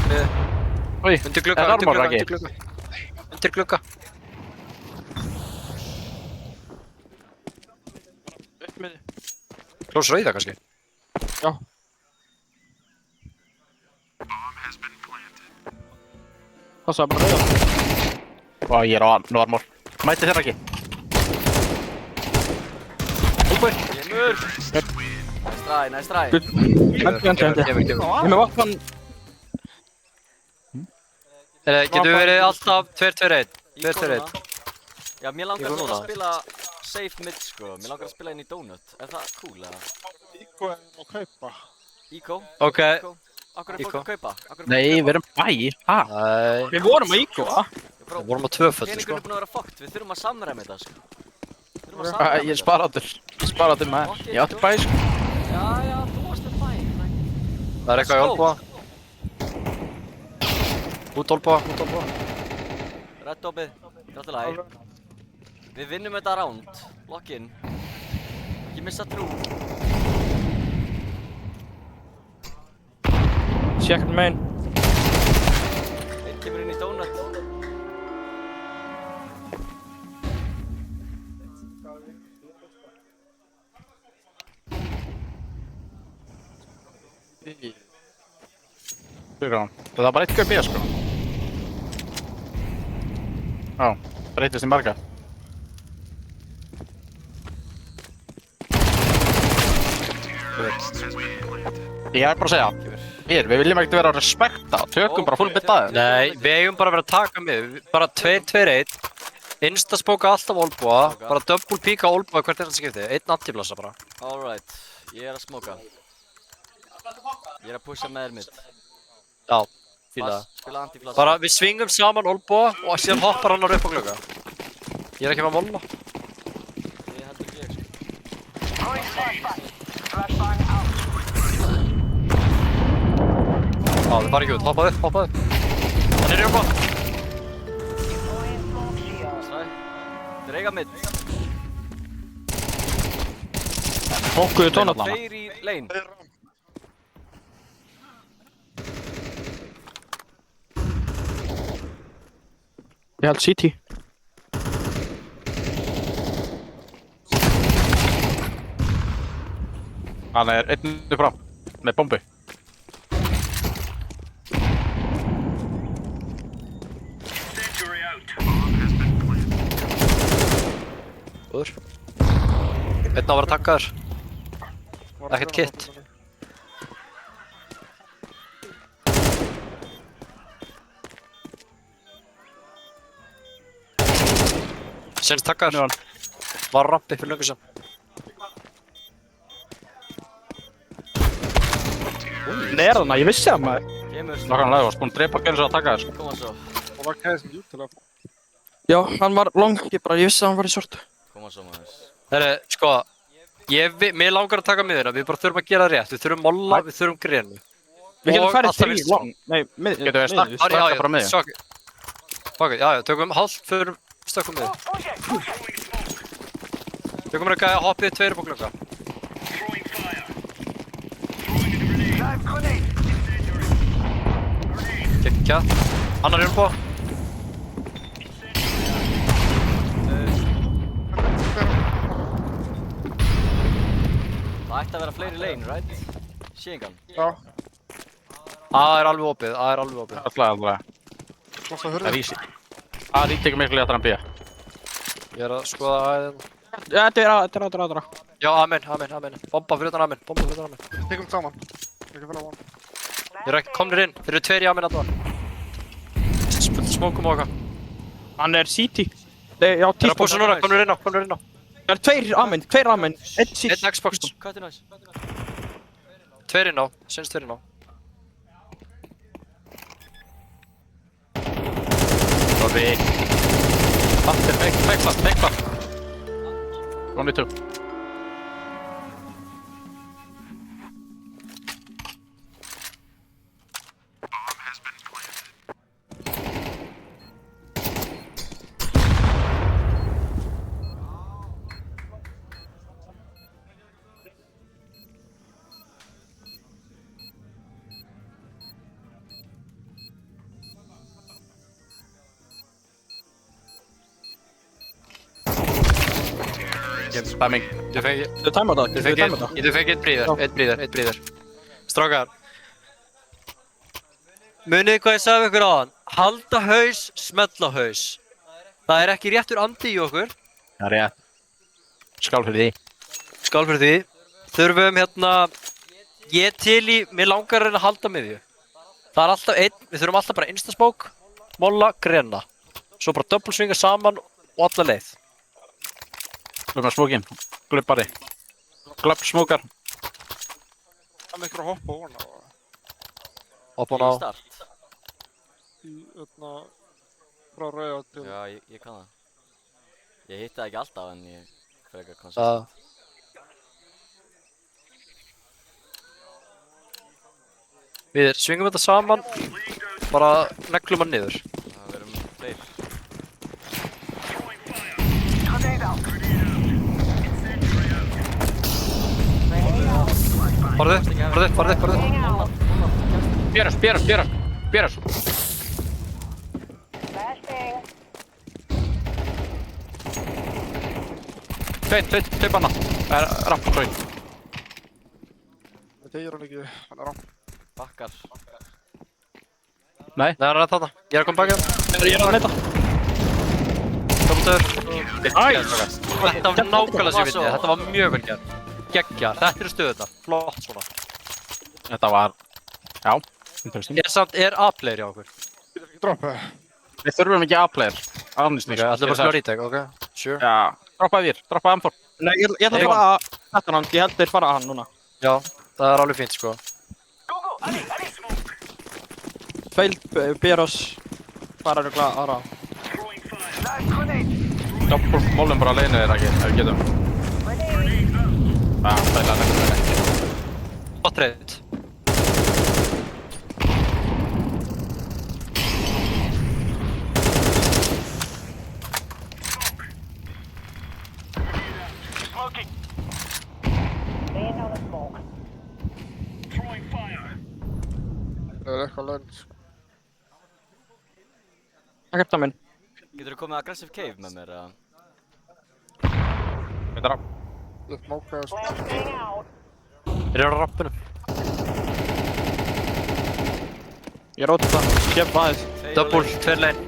Oj,
undir glugga,
er armor ekki?
Undir glugga.
Upp með þið.
Klós rauða kannski?
Já. Passaði bara rauða.
Ó, ég er á armor. Mæti þér ekki.
Kemur! Næst try.
Ég með vatn.
Getur við verið alltaf 2-2-1? 2-2-1.
Já, mér langar að spila safe mid sko, mér langar að spila inn í donut. Er það cool eða?
Íko er að kaupa.
Íko?
Ok.
Akkur er fólk að kaupa?
Nei, við erum bæ.
Nei, við vorum að Íko,
Við vorum á tvöföldu sko.
Peningur er búin að vera fucked, við þurfum að samræma þetta sko.
Ég spara til maður. Ég átti bæ sko.
Já, þú varst með bæ.
Það er eitthvað í olbúa. Út olbúa.
Red dopið, grætilega. Við vinnum þetta round, lock in. Ekki missa trú.
Second main.
Einn kemur inn í donut.
Það var bara eitt gauð B sko. Já, breytist í marga. Ég er bara að segja, við viljum ekkert vera að respekta og tökum bara full bit aðeins.
Nei, við eigum bara að vera að taka mið, bara 2-2-1, instaspóka alltaf olbúa, bara double píka olbúa hvert einasta skipti, einn antiblassa bara.
Alright, ég er að smoka. Ég er að pusha með þér mitt.
Já, fíla það.
Spila antiflassa.
Bara við svingum saman olbúa og síðan hoppar hann upp á glugga. Ég er ekki með að molla.
Ég heldur ekki sko.
Já, það fari ekki út, hoppaðu upp. Hann er í olbúa.
Drega mitt.
Fokkuðu tónat.
Tveir í lane.
Ég held CT.
Hann er einn frá, með bombu.
Góður. Einn á að vera takkaður. Ekkert kitt. Sens takkaður. Var á rampi fyrir löngu sem.
Nerðana, ég vissi það maður.
Nákvæmlega, þú varst búinn að drepa gæli svo að taka þér sko.
Koma svo.
Og var kæðið sem jútilega.
Já, hann var long, ég vissi að hann var í svart.
Koma svo maður.
Herri, sko, mér langar að taka miðuna, við bara þurfum að gera rétt, við þurfum molla, við þurfum grenu.
Við getum farið 3 long, nei,
Getum við stakka bara miðjum?
Ok, já, tökum hálft fyrir stökkum miðjum. Tökum við að hoppið 2 upp á glugga. Kekja. Annar er på.
Það ætti að vera fleiri lane, right? Séingan.
Já.
A er alveg opið, A er alveg opið.
Alltaf.
Klossa
Það
hurðið.
er easy. A er ítekið miklu léttar en B.
Ég er að skoða A eða.
Þetta er aðra.
Já, amen. Bomba fyrir utan amen.
Tekum saman. Ekki fyrir á hann.
Þeir eru ekki komnir inn, þeir eru 2 í amen alltaf. Smókum og eitthvað.
Hann er CT. Nei, já,
Þeir eru að púsa núna, komnir inn á.
Það er 2 amen, 2 amen. Einn CT.
Einn Xbox.
Cut nice.
2 inn á, syns 2 inn á.
Robi. Fattir, make Only 2.
smokin.
Timing.
Þú fengið...
Þú tæma það,
Þú fengið eitt bríðar. Strákar. Munið hvað ég sagði við ykkur áðan. Halda haus, smetla haus. Það er ekki réttur andi í okkur.
Það er rétt. Skál fyrir því.
Skál fyrir því. Þurfum hérna... Ég til í... Mér langar að reyna að halda miðju. Það er alltaf einn. Við þurfum alltaf bara instasmoke, molla, grena. Svo bara double swinga saman og alla leið.
Glöfum að smókin. Glöppari. Glöpp smókar.
Það með ykkur að hoppa ofan á.
Hoppa á.
Start.
Í frá rauða til...
Já, ég kann það. Ég hitti það ekki alltaf en ég frekar konsistent.
Við svingum þetta saman, bara neglum hann niður.
Það verðum fleiri.
Farðu.
Björns. Tveit banna. Rapp, sorry.
Það tegir hann ekki, hann er á.
Bakkar.
Nei,
hann er þarna. Ég er að koma baka.
Ég er að netta.
Doppeltöður. Þetta var nákvæmlega sem ég viti. Þetta var mjög vel gert. Geggjar. Þetta eru stöðuna. Flott svona.
Þetta var... Já, interesting.
Er A-player hjá okkur?
Við þurfum ekki að droppa.
Við þurfum ekki A-player.
Ok, allir bara slá retake, ok? Sure.
Já, droppaði þér. Droppaði M4.
Nei, ég ætla að fara að... Þetta hann, ég held þeir fara að hann núna.
Já, það er alveg fínt sko.
Tveil Beros fara röglega aðra.
Doppel, mólum bara alene þér ekki, ef við getum. Já, það er alveg.
Gott reynd.
Það er eitthvað lögn.
Ekkert á minn.
Getur þú komið aggressive cave með mér eða?
Þetta er á.
Upp mókaðast.
Þeir eru á rappinu.
Ég róti það. Kemp aðeins.
Double, 2 lane.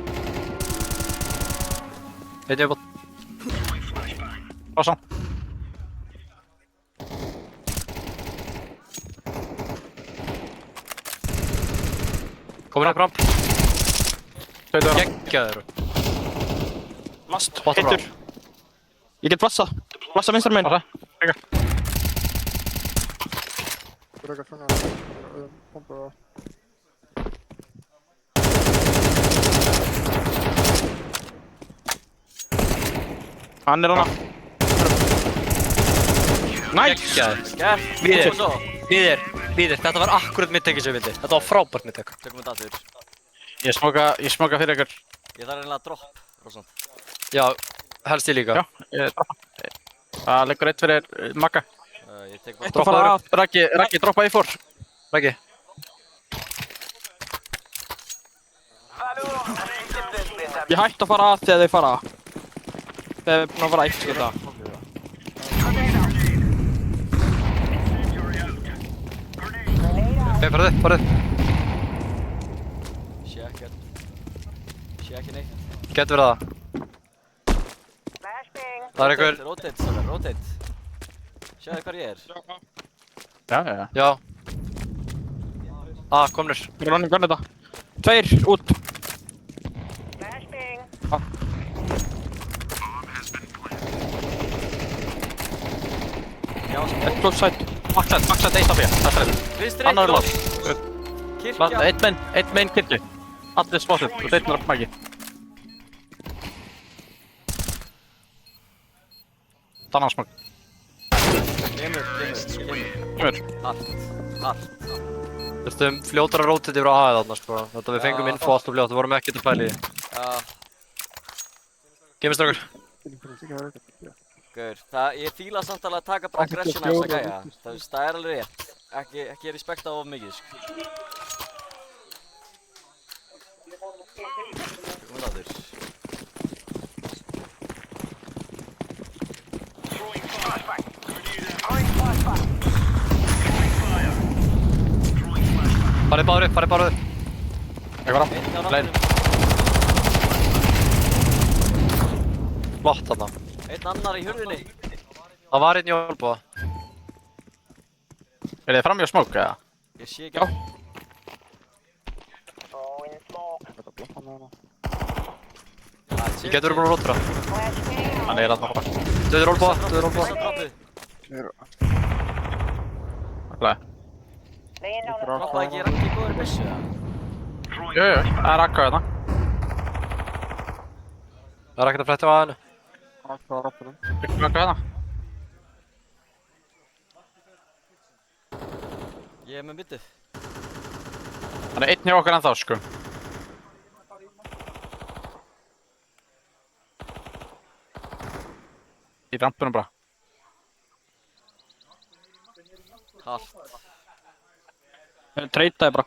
Einn upp á.
Pása.
Komin upp ramp.
Geggjaður.
Last, heitur. Ég get flassa. Flassa vinstar meginn.
Þú er ekki að fanga bombu á.
Hann er hana.
Geggjaður. Víðir. Þetta var akkurat middteki sem ég vildi. Þetta var frábært middtek.
Tökum þetta aftur.
Ég smoka fyrir ykkur.
Ég þarf reynilega að dropp, Rósand.
Já, helst ég líka.
Já, ég droppa. Það leggur eitt fyrir Magga.
Ég tek bara...
Droppaður upp. Raggi, droppa í fór.
Raggi.
Ég hætti að fara að þegar þeir fara að. Þeir er búin að fara eitt skilta.
Ok, farðu.
Sé ekki neitt.
Getur verið það. Það er einhver...
Rotate. Sjáðu hvar ég er.
Já.
Komnir.
Við erum running gun þetta. 2 út. Ett plus side.
Maxat 1 af 4. Það er
Vinstri,
annar
cross.
loss.
Kirkja.
Eitt main kirkju. Allir spotted. Og einn rapp Maggi. Þannig smag.
Kemur. Hart.
Þurftum fljótar að rotate yfir á A-ið þarna sko. Þetta við fengum info allt og fljótt, við vorum ekkert að pæla í því. Gemist okkur.
Gaur, ég fíla samt alveg að taka bara aggression að þessa gæja. Það er alveg rétt. Ekki respekta of mikið, sko. Tökum þetta aftur.
Farið báður upp, farið báður upp.
Eitthvað á.
Einn á
Lein.
nafnum.
Flott þarna.
Einn annar í hurðinni.
Það var einn í olbúa.
Er þið fram í að smóka eða?
Ég sé ekki.
Ég getur búin að rótra.
Hann er að bara.
Döður olbúa, döður olbúa.
Ætlaði.
Droppaði ekki Raggi góður missu eða?
Jú, það er akka hérna.
Það er ekkert að flætta á aðeinu.
Akka hérna.
Ég er með mittið.
Hann er einn hjá okkar ennþá, sko. Í rampunum bara.
Hallt.
Treytaði bara.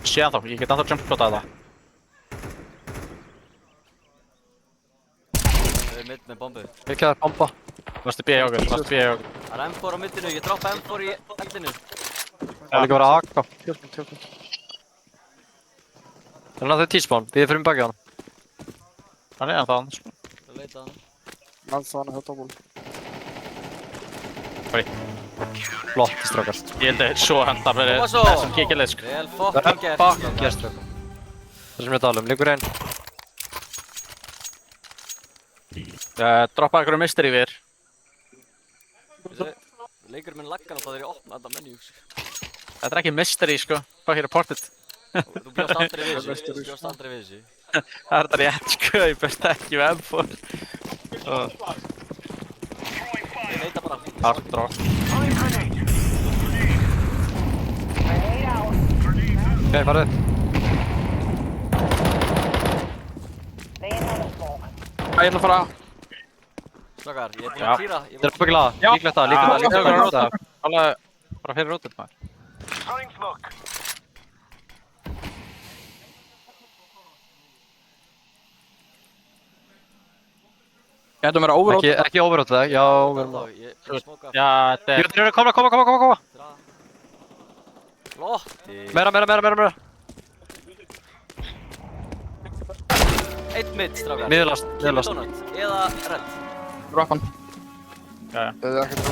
Sé hann þá, ég get ennþá jumpflotaði það.
Við erum mitt með bombu.
Ekki það er bomba.
Lastu B hjá okkur, lastu B hjá okkur.
Það er M4 á mittinu, ég droppa M4 í eldinu.
Það er líka verið að akka. Það er náttúrulega T-spawn, við erum fyrir bakið á hann.
Hann er ennþá hann, sko.
Það leita hann.
Ennþá hann er höfð ából.
Hoi.
Flott, strákar.
Ég held að svo hendar verið
Koma svo.
þessum kikilið, sko.
Vel fucking gert.
Fucking gert, strákar. Það sem ég tala liggur einn.
Droppa ykkur mystery yfir.
Leikurinn minn laggar alltaf þegar ég opna þetta menú.
Þetta er ekki mystery, sko. Fuck here reported.
Þú bjóst aldrei við þessu. Þú bjóst aldrei við þessu.
Það er þetta rétt, sko. Ég bjóst ekki við M4.
Ég leita bara.
Hard drop.
Ok, farið.
Ég ætla að fara.
Strákar, ég er búinn
Já.
að týra.
Þetta er byggilega, líklegt það, líklegt það.
Alveg bara fyrir rútið, maður.
Throwing smoke.
Gætum vera overall.
Ekki overall það, já, við erum að...
Ég smóka.
Já, þetta er...
Koma.
Flotti.
Meira.
Eitt mitt, strákar.
Miðlast.
Donut eða red.
Droppan.
Já.
Eða ekki það.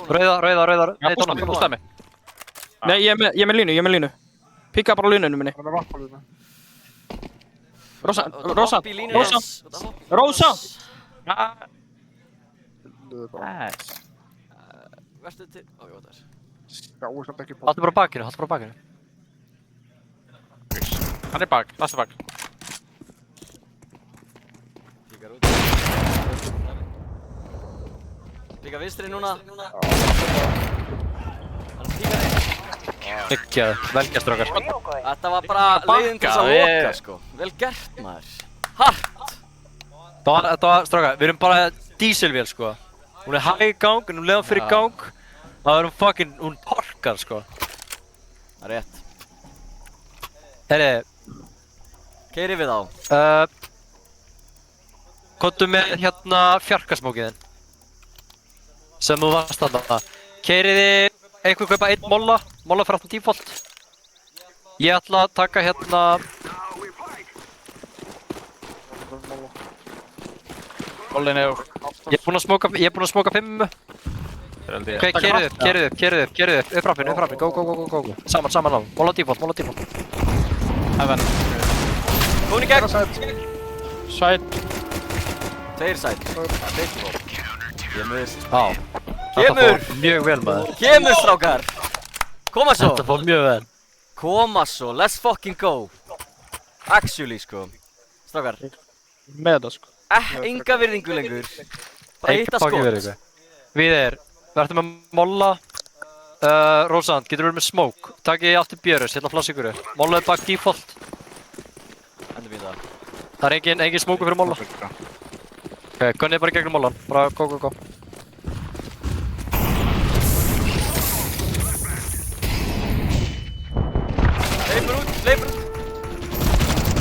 Rauða.
Já, bústaði mig.
Nei, ég er með línu. Pikka bara línunum minni.
Hann er vappalina.
Rósa.
Nice.
Vertu til... Ó, ég veit það.
Sjáu samt ekki bótt.
Haltu bara bakinu.
Hann er bak, lastu bak.
Píkar út. Píkar vinstri núna. Hann píkar einn.
Ekki velgjast strákar.
Þetta var bara leiðin til þess að loka, sko. Vel gert, maður. Hart.
Þetta var strákar, við erum bara dieselvél, sko. Hún er hæg í gang, en hún leiðan fyrir gang. Það er hún torkar, sko.
Það er rétt.
Herri.
Keyri við á.
Komdu með hérna fjarkasmókiðinn. Sem þú varst þarna. Keyriði einhver kaupa einn molla fyrir aftan default. Ég ætla að taka hérna...
Mollin er...
Ég er búinn að smóka 5. Ok, keyrið upp, upp rampinu, go. Saman á, molla default.
Heaven.
Hún í gegn.
Sæt.
Tveir sæt. Kemur.
Já. Þetta fór mjög vel, maður.
Kemur, strákar. Koma svo.
Þetta fór mjög vel.
Koma svo, let's fucking go. Actually, sko. Strákar.
Með það, sko.
Enga virðingu lengur. Bara hitta skot.
Við verðum með molla. Rósand, getur verið með smoke. Takk ég aftur björus, hérna flass ykkur. Molla er bak default.
Endur við það.
Það er engin smoke fyrir molla. Ok, gunnið bara í gegnum mollan. Bara go.
Leipur út.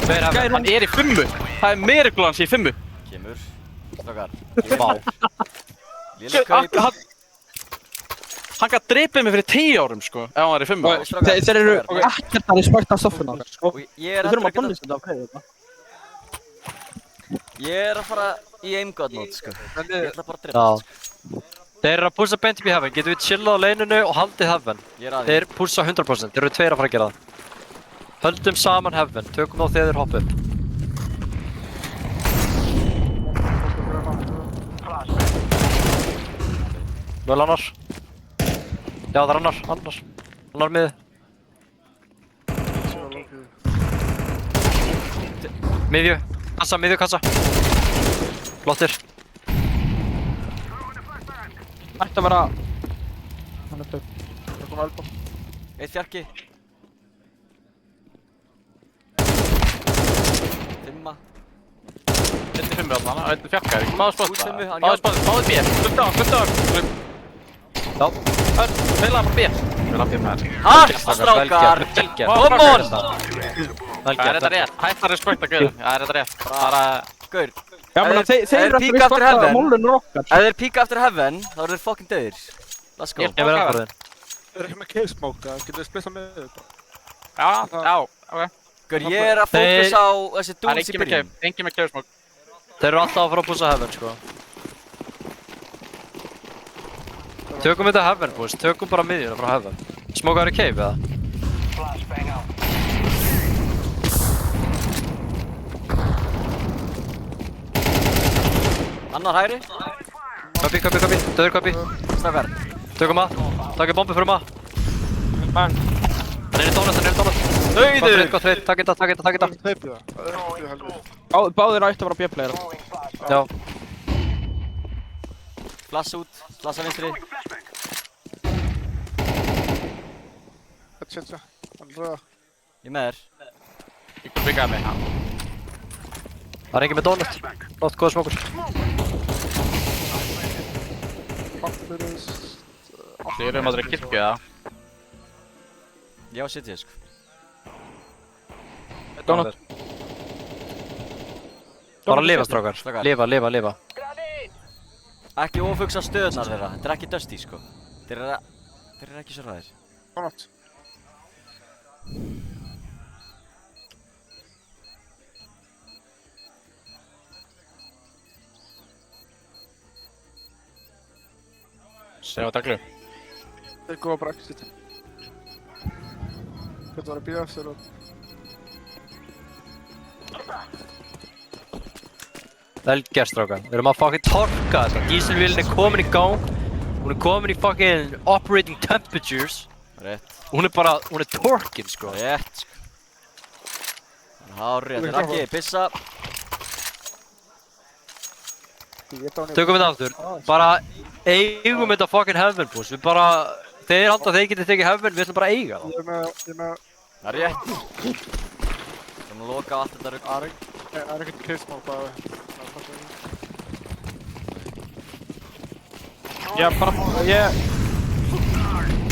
Hann er í 5. Það er miracle hans í 5.
Kemur. Strákar.
Vá.
Léleg kaup.
Hann gæti drepið mig fyrir 10 árum, sko, ef hann var í 5 ára.
Þeir eru ekkert að respekta stoffuna okkar, sko. Við þurfum að bannlýsa þetta á hverju þetta.
Ég að fara í aim-god mode, sko. Ég ætla bara að drepa þetta, sko.
Þeir eru að pússa beint upp í heaven. Getum við chillað á leininu og haldið heaven. Þeir pússa 100%. Þeir eru 2 að fara að gera það. Höldum saman heaven. Tökum þá þegar þeir hoppa upp. Nú er annar. Já, það er annar. Annar miði. Miðju. Kassa, miðju kassa. Flottir.
Ætti að vera... Hann er dög. Það kom elbow.
Eitt fjarki. 5.
Eitt í 5 þarna, eitt fjarka, er ekki maður spotta? Maður spotta, maður B. Slupta á. Já. Veila bara B. Veila B með þér.
Strákar! Come on!
Það er þetta rétt. Hætt að respekta gauðum. Það er þetta rétt. Bara...
Gaur.
Já, menn þeir eru að respekta mólunur okkar.
Ef þeir píka aftur heaven, þá eru þeir fucking döðir. Let's go.
Ég verði að fara þeir.
Þeir eru ekki með cave smoke, getur við splitað með þau bara?
Já, ok.
Gaur, ég að fókus á þessi dudes í byrjun.
Engin með cave smoke.
Þeir eru alltaf að fara að pússa heaven, sko. Tökum þetta heaven, boys. Tökum bara miðjuna frá heaven. Smokaður í cave, eða?
Annar hægri.
Copy. Döður copy.
Strákar.
Tökum að. Takk bombu fyrir maður.
Bang.
Hann er í donut.
Dauður!
Gott reynd. Takk þetta.
Báðir ætti að vera B-player.
Já.
Flass út. Flassa vinstri.
Tja. Hann röða.
Ég með þér.
Ég kom byggaði mig.
Það er engin með donut. Flott, góða smókur.
Þið erum aldrei kirkju, eða?
Já, sitt ég, sko.
Donut.
Bara lifa, strákar. Lifa.
Ekki ofugsa stöðnar þeirra. Þetta er ekki dusty, sko. Þeir eru ekki svo ræðir.
Donut.
Segja á daglu.
Þeir góða bara exit. Þetta var að býða eftir og...
Vel gert, strákar. Við erum að fucking torka þetta. Dísilvélin er komin í gang. Hún er komin í fucking operating temperatures.
Rétt.
Hún er torkin, sko.
Rétt, sko. Hárið, þetta er ekki, pissa.
Tökum við aftur. Bara eigum þetta fucking heaven, boss. Við bara... Þeir halda að þeir geti tekið heaven, við ætlum bara að eiga það.
Ég með...
Það er rétt. Við erum að loka allt þetta rugg.
Það er ekkert cave smoke bara...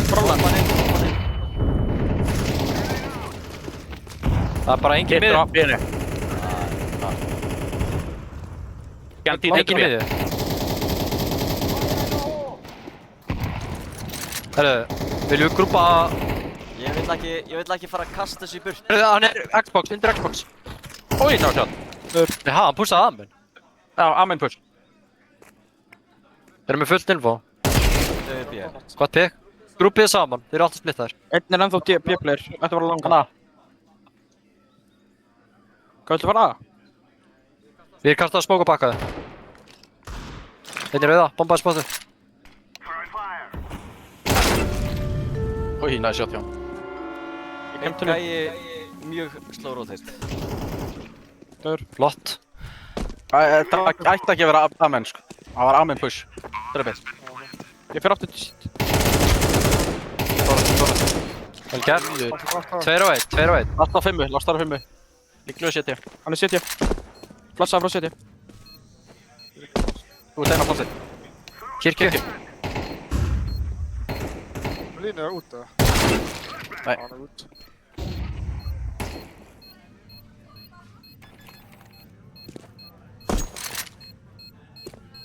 Bróla.
Það er bara engin miður. Engin miður. Herru, viljum við grúpa...
Ég vill ekki fara að kasta þessu í burt.
Herru, hann er Xbox, undir Xbox. Oj, það var sjálf. Jaha, hann pussaði amen.
Já, amen push.
Þeir eru með fullt info.
Döður B.
Gott pick. Grúpið saman, þeir eru alltaf splittaðir.
Einn er ennþá B-player. Þetta var langan.
Hanna.
Hvað viltu fara að?
Við erum kastað að smóka bakkaði. Einn er auða, bombaði spotu.
Oj, næði shot hjá.
Einn gæi mjög slow rotate.
Döður.
Flott.
Það ætti ekki að vera amen, sko. Það var amen push. Það er best.
Ég fer aftur til sitt.
Vel gert. 2 á 1.
Last á 5. Líklu CT.
Hann er CT. Flassaði frá CT.
Þú ert einn á flassið.
Kirkju.
Línu er út, eða?
Nei.
Hann er út.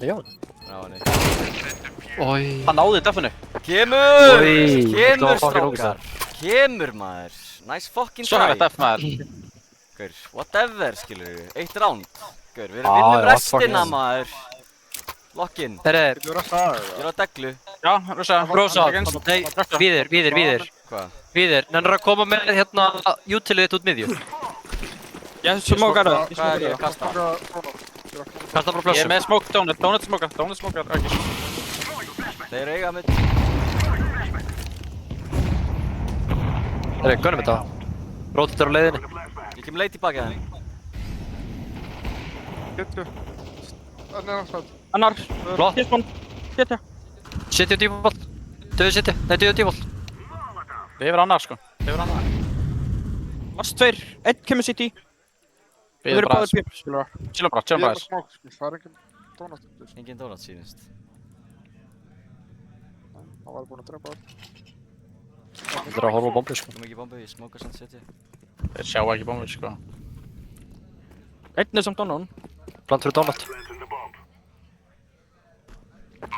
Já.
Já, nei.
Oj.
Hann náði definu.
Kemur!
Oj,
Kemur
það var fucking
strákar! Kemur maður! Nice fucking
Svo
try!
hefði F maður.
Gaur, whatever skilur við, 1 round. Gaur, við vinnum restina maður. Lock-in.
Herri,
Ég er á deglu.
Já, Rosa.
Rosa, nei, Víðir.
Hvað?
Víðir, nennir að koma með hérna utilið út miðju.
Ég smókar það.
Hvað er ég að kasta?
Kasta frá
Ég
flössum.
er með smoke, donut smokar, ekki.
Þeir eiga mitt.
Herri, gönnum þetta. Rótit er á leiðinni.
Ég kem leið tilbaka að henni.
Getur.
Annar.
Flott.
Setja.
City og default. Döðu City. Nei, döðu default.
Við yfir annar sko.
Last 2. 1 kemur City. Við erum báðir pip.
Chilla bara.
Ég er með smók, það er engin donut.
Engin donut sýnist.
Það var búinn að drepa það.
Þetta er að horfa á bombu sko.
Kom ekki bombu, ég smóka samt setja.
Þeir sjá ekki bombu sko.
Einn er samt donut.
Plant fyrir donut.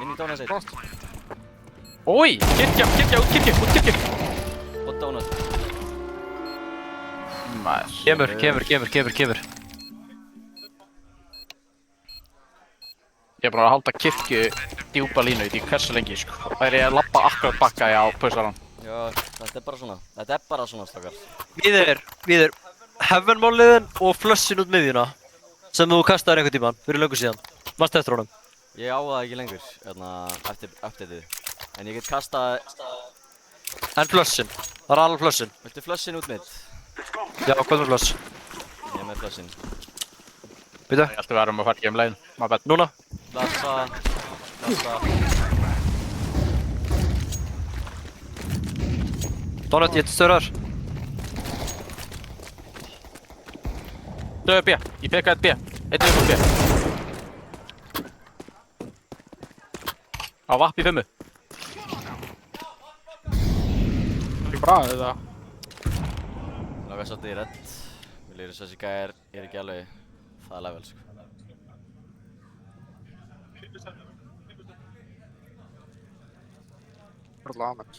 Inn í donut eitt.
Ói! Kirkja!
Og donut.
Maður.
Kemur.
Ég er bara að halda kirkju djúpa línu í hversu lengi sko. Það er ég að labba akkurat bakka á pussaran.
Já, þetta er bara svona stakar.
Víðir, heaven-máliðin og flussin út miðjuna sem þú kastaðir einhvern tímann fyrir löngu síðan. Varstu eftir honum?
Ég á það ekki lengur, eftir updateið. En ég get kastað...
En flussin, það er alveg flussin.
Viltu flussin út mitt?
Já, hvað er fluss?
Ég er með flussin.
Býtu?
Ég ætti að vera að fara ekki leginn. My bad.
Núna?
Lassa.
Donut, ég stöðrar.
Döðu B. Ég pekkaði B. Eitt upp B. Á vapp í 5.
Ekki bra eða?
Lága svolítið í redd. Mér lýður þessi gæðir er ekki alveg það level sko.
Það er alltaf aðmenn.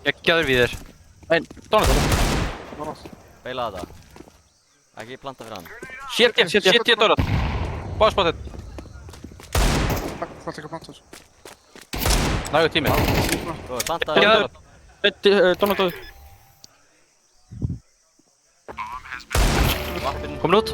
Geggjaður Víðir.
Donut.
Beila þetta. Ekki planta fyrir hann.
Shit, donut. Báðspotið.
Það er ekki að planta þessu.
Nægur tími.
Góð, plantaði.
Donut döð.
Komin út.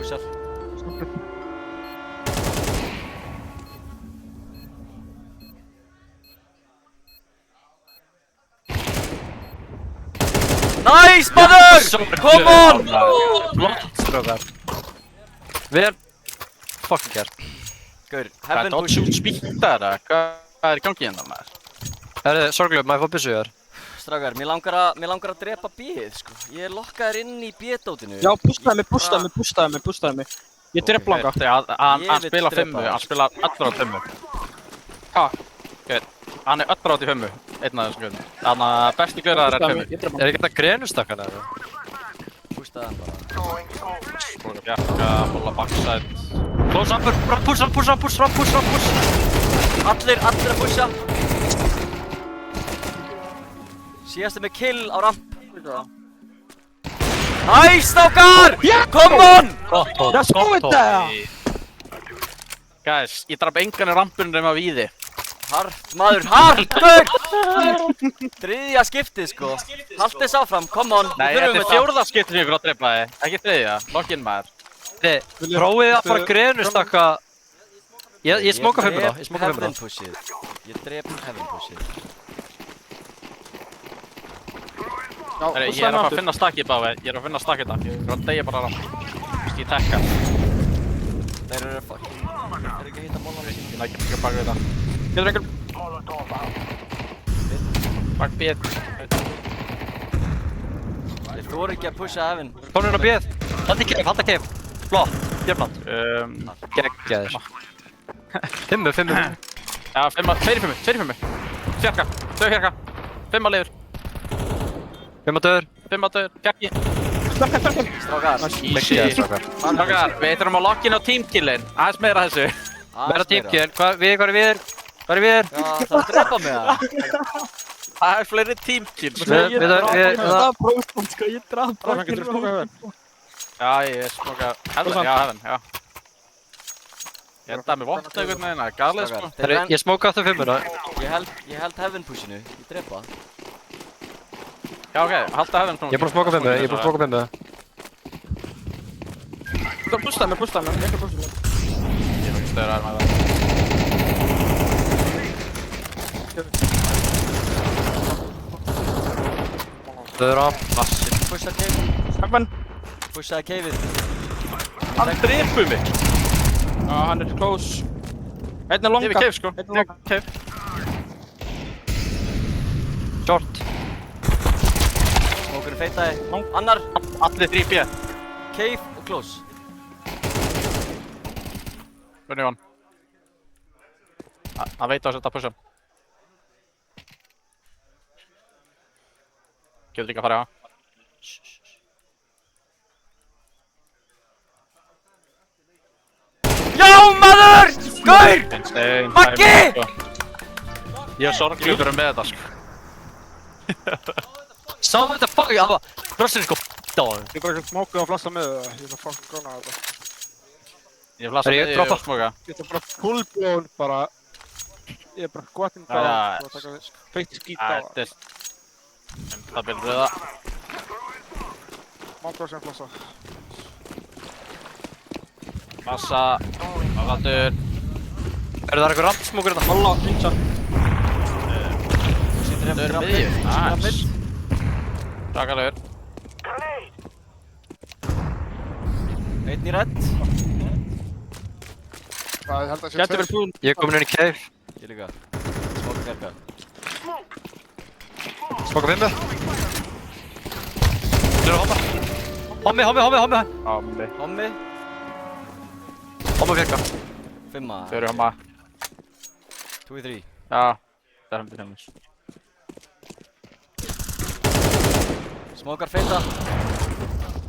Nice, maður! Come on!
Flott, strákar. Vel fucking gert.
Gaur,
Hvað er
heaven
dodge
push.
spýttar eða? Hvað er í gangi hérna maður?
Herri, sorglega, maður fá byssu hér.
Strákar, mér langar að drepa B-ið sko. Ég er lokkaður inn í B-dótinu.
Já, pustaði mig. Ég drepp langa.
Hann spila 5, hann spila allur á 5.
Ha?
Hann er allur átt í 5, einn af þessum guðum. Þannig að besti gauðar er 5.
Er ekki þetta grenustakkan eða?
Pustaði hann bara.
Skóla bjarga, bolla backside.
Close up, push.
Allir að pusha. Síðast með kill á ramp. Nice, strákar! Come on!
Let's go with that!
Guys, ég draf engan í rampinu nema Víði.
Hart, maður, hart, gaur! Þriðja skiptið, sko. Halt þess áfram, come on.
Nei, þetta er fjórða skiptið sem ykkur að drepa þið. Ekki þriðja, lock-in maður.
Prófið að fara grenustakka. Ég smóka 5 það,
Ég drep heaven pushið.
Ég er að finna stakkið báði, ég er að finna stakkið þetta. Ég er að deyja bara ramp. Ég tekka.
Þeir eru fucking... Þeir eru ekki að hitta mólarni sína.
Ég næ ekki baka við það.
Getur einhver...
Bak B1.
Þeir voru ekki að pusha heaven.
Konurinn á B1. Halda kef. Flott, björnland. Geggjaður. 5.
Já, 2 Fjarka, 2 fjarka. 5 á leiður.
5 á döður.
Fjarki.
Strákar.
Easy. Strákar, við þurfum að lokka inn á teamkillin. Aðeins meira þessu.
Meira teamkill, hvað er við? Hvað er við?
Já, það er að drepa mig það.
Það er fleiri teamkills.
Ég draf brókinn.
Já, ég smoka Heaven, já, Heaven, já. Ég held að mér vopna einhvern veginn, það er galið sko.
Ég smóka aftur 5-una.
Ég held Heaven pushinu, ég drepa.
Já, ok, halda Heaven svona.
Ég er búinn að smóka 5-una,
Ég
Pustaði mig, ekki pustaði mig.
er ekki stöður aðeins með það.
Stöður á.
Pushaði cave.
Heaven.
Pushaði caveið.
Hann dreipur mig.
Já, hann er close. Einn er longa.
Yfir cave sko. Cave.
Short.
Smokurinn feitaði. Annar.
Allir 3B.
Cave og close.
Hvernig hann? Hann veit á að setja að pusha. Getur líka að fara á.
Já maður! Gaur! Maggi!
Ég er sorglugur með þetta sko.
Sá þetta fuck, það var Rossinn sko f***ed á hann.
Ég er bara eitthvað smokuð að flassa með það. Ég er bara fucking gana þetta.
Ég flassa með því og smoka.
Ég er bara fullblown bara. Ég er bara squatting down. Það taka feitt skít á það.
Það byrður við það.
Máta sem flassa.
Massa. Afaldur.
Það eitthvað rampsmokur þetta?
Malla, pinsa.
Það eru miðjur. Nice. Takalegur.
Einn í redd.
Það held að sé
Gæti verið búinn.
Ég er komin inn í cave.
Ég líka. Smoka fjarka.
Smoka 5. Þeir eru homma. Hommi.
Hommi.
Homma fjarka.
5.
Þau eru homma.
2 í 3.
Já. Það er hefðið hennis.
Smokar feita.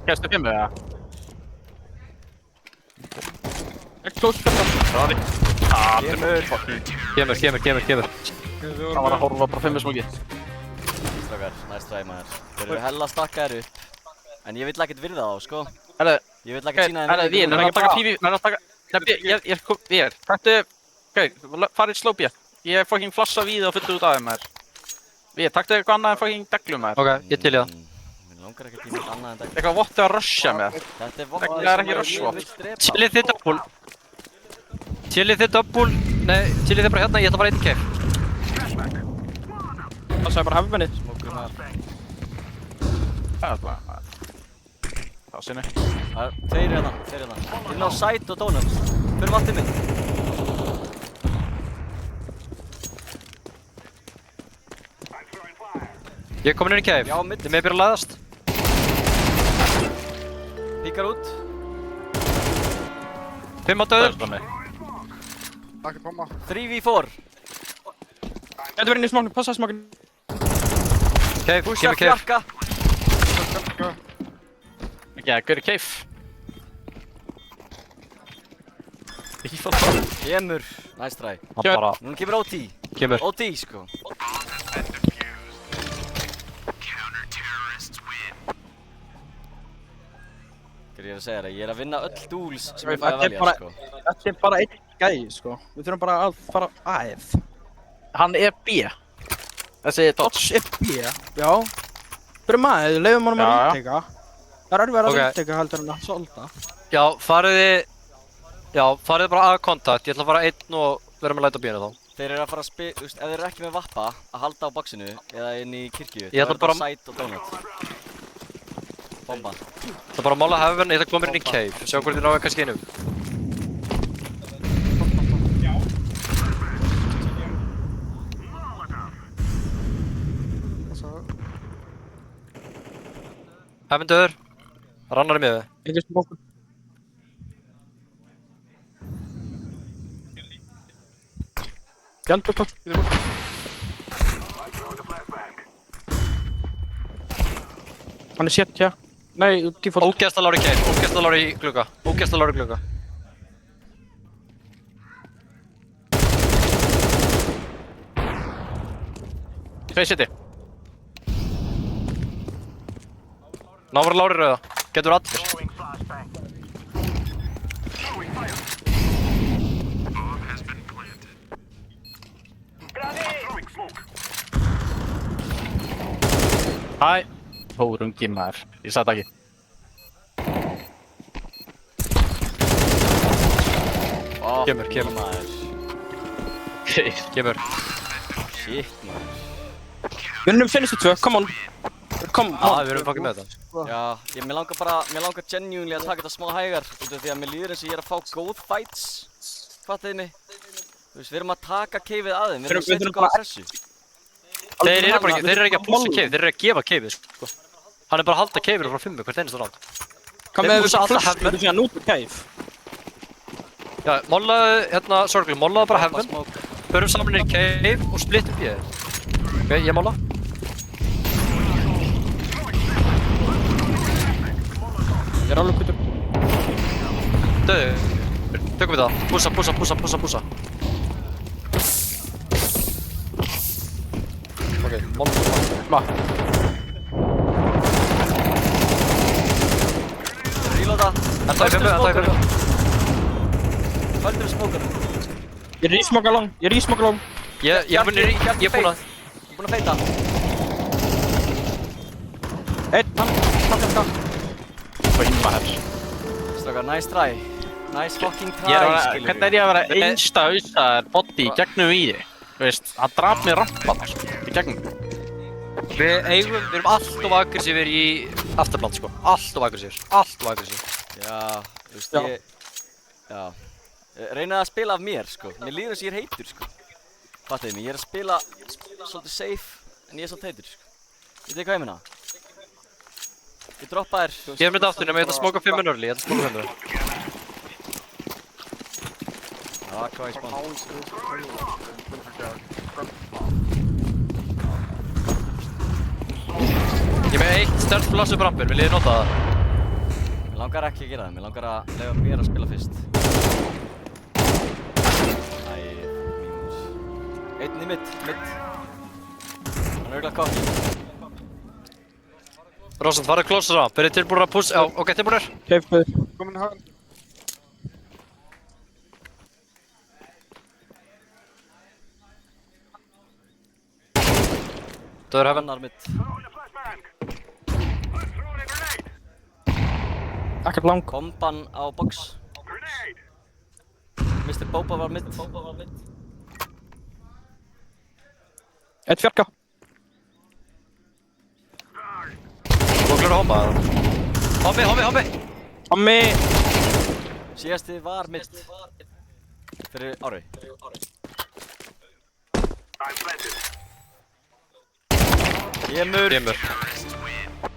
Gæstu 5 eða?
Ekki close fjarka.
Ráði.
Kemur.
Það var að horfa bara 5 smoki.
Strákar, næst træði maður. Þeir eru hella stakkaðir upp. En ég vill ekkert virða þá, sko.
Herðu.
Ég vill ekkert sína þeim.
Herðu, við erum að taka PV. Taktu. Farið slow B. Ég er fucking flassa við og fullu út af þeim maður. Við, taktu eitthvað annað en fucking deglum maður.
Ok, ég til í það.
Mér langar ekkert í neitt annað en deglu.
Eitthvað vottið að rusha með.
Þetta er
Það er ekki rush vott.
Chillið þið double. Nei, chillið þið bara hérna, ég ætla að fara einn cave.
Það sagði bara Heavenið.
Smokur maður.
Það er bara. Það sinni.
Það er tveir hérna. Inn á site og donut. Fyrir vatnið minn.
Ég er komin inn í cave.
Já, mitt.
Þið með byrja að laðast.
Píkar út.
5 á döður.
Takk fyrir mamma.
3v4.
Gæti verið inn í smóknu, passa smóknu.
Cave,
Pusha
kemur cave.
fjarka.
Ekki að gauðri cave.
Kemur. Nice try. Núna kemur OT.
Kemur.
OT, sko. Ég er að segja það, ég er að vinna öll duels sem ég fæ að velja, sko.
Þetta er bara einn gæi, sko. Við þurfum bara að fara að.
Hann er B. Þessi
Dodge er B, já. Fyrir maður, leifum honum að ríteka. Það er erfiðar að ríteka heldur en að solda.
Já, farið bara að kontakt. Ég ætla að fara einn og vera með læta bínu þá.
Þeir eru að fara að spila, ef þeir eru ekki með vappa, að halda á boxinu eða inn í kirkju.
Ég ætla bara
site og donut. Bomba.
Það er bara að mála Heaven, ég ætla að koma inn í cave. Sjá hvort þið náðu kannski einu. Heaven döður. Rannar í miðu.
Ekki smóknu. Gjaldur tók. Hann er sétt, já. Nei, default.
Ógeðsla lári cave, ógeðsla lári glugga. Ógeðsla lári glugga.
Tvei city.
Návar lári rauða. Getur allir.
Hæ. Hórungi maður. Ég satt ekki.
Kemur. Kemur.
Shit maður.
Vinnum sennistu 2, come on. Come on.
Við erum fucking með þetta.
Já, mér langar genuinely að taka þetta smá hægar út af því að mér líður eins og ég er að fá góð fights. Fattiði mig? Þú veist, við erum að taka caveið að þeim, við erum að setja góða pressu.
Þeir eru ekki að pússa cave, þeir eru að gefa caveið, sko. Hann er bara að halda caveið frá 5 hvert einasta round.
Hvað með þessu push, við erum síðan út úr cave.
Já, mollaðu, hérna, Sorglu, mollaðu bara heaven. Förum saman í cave og splittum B. Ok, ég molla.
Ég er alveg kvittur.
Döðu. Tökum við það. Pússa. Ok, molla.
Reloada.
Enda í 5,
Fældur smókar.
Ég er í smoka long.
Ég er búinn að...
Ég er búinn að feita. Strákar, nice try. Nice fucking try, skilur.
Hvernig er ég að vera einsta auðsaðar body í gegnum víði? Þú veist, hann draf mér rampan, sko, í gegnum.
Við erum alltof aggressífir í afturland, sko. Alltof aggressífir.
Já, þú veist, Já. Reynaði að spila af mér, sko. Mér líður eins og ég er heitur, sko. Fattiði mig, ég er að spila svolítið safe, en ég er svolítið heitur, sko. Vitið þið hvað ég meina? Ég droppa þér.
Gefum þetta aftur, nema ég ætla að smoka 5 early, ég ætla að smoka 5 early.
Já, hvað ég spann.
Ég með 1 stert flash upp rampir, vil ég nota það?
Mér langar ekki að gera það, mér langar að leyfa mér að spila fyrst. Mínus. Einn í mitt. Hann er auðvitað kokk.
Rósand, farðu closer á, byrjið tilbúin að push, já, ok, tilbúinir.
Cave byrð.
Komin hagan.
Döður heaven.
Annar mitt.
Ekkert lang.
Komban á box. Mr. Boba var mitt.
Eitt fjarka.
Bóklar að hoppa það.
Hommi!
Síðasti var mitt. Fyrir ári. Kemur.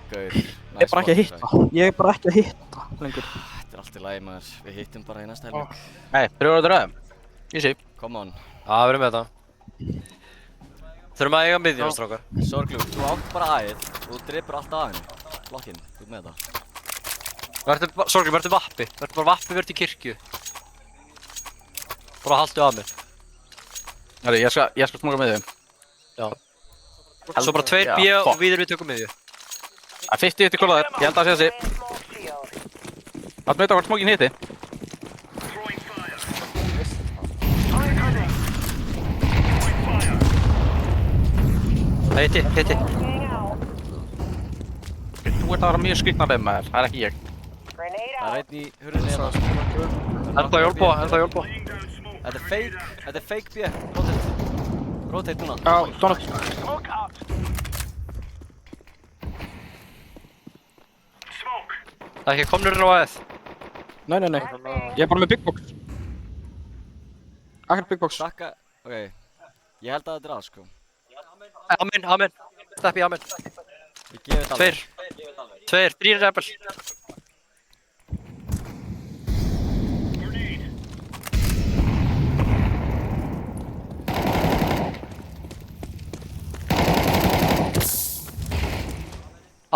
Gaur.
Ég er bara ekki að hitta. Lengur.
Þetta er allt í lagi maður. Við hittum bara í næsta helming.
Nei, 3 dröðum. Easy.
Come on.
Já, við erum með þetta. Þurfum að eiga miðjum, strákar.
Sorglug, þú átt bara aðeins og þú dripur alltaf að henni. Lokkinn, þú ert með þetta.
Sorglug, verður vappi. Verður til kirkju. Bara haldu að mér.
Herri, ég skal smoka með þeim.
Já. Svo bara 2 B og við tökum miðju.
Það er 50 hitti kólaður, ég held að það sé þessi. Það meita hvort smokinn hitti.
Það hitti.
Þú ert að vera mjög skrýtnar með maður, það er ekki ég.
Það er einn í hurðinni hérna.
Er það hjálpa?
Þetta er fake B. Rotate núna.
Já, donut.
Það er ekki komnur á aðeð.
Nei. Ég er bara með big box. Ekkert big box.
Sakka, ok. Ég held að þetta er að, sko.
Amen. Steppi, amen.
Ég gefi þetta alveg.
2, 3 rebel.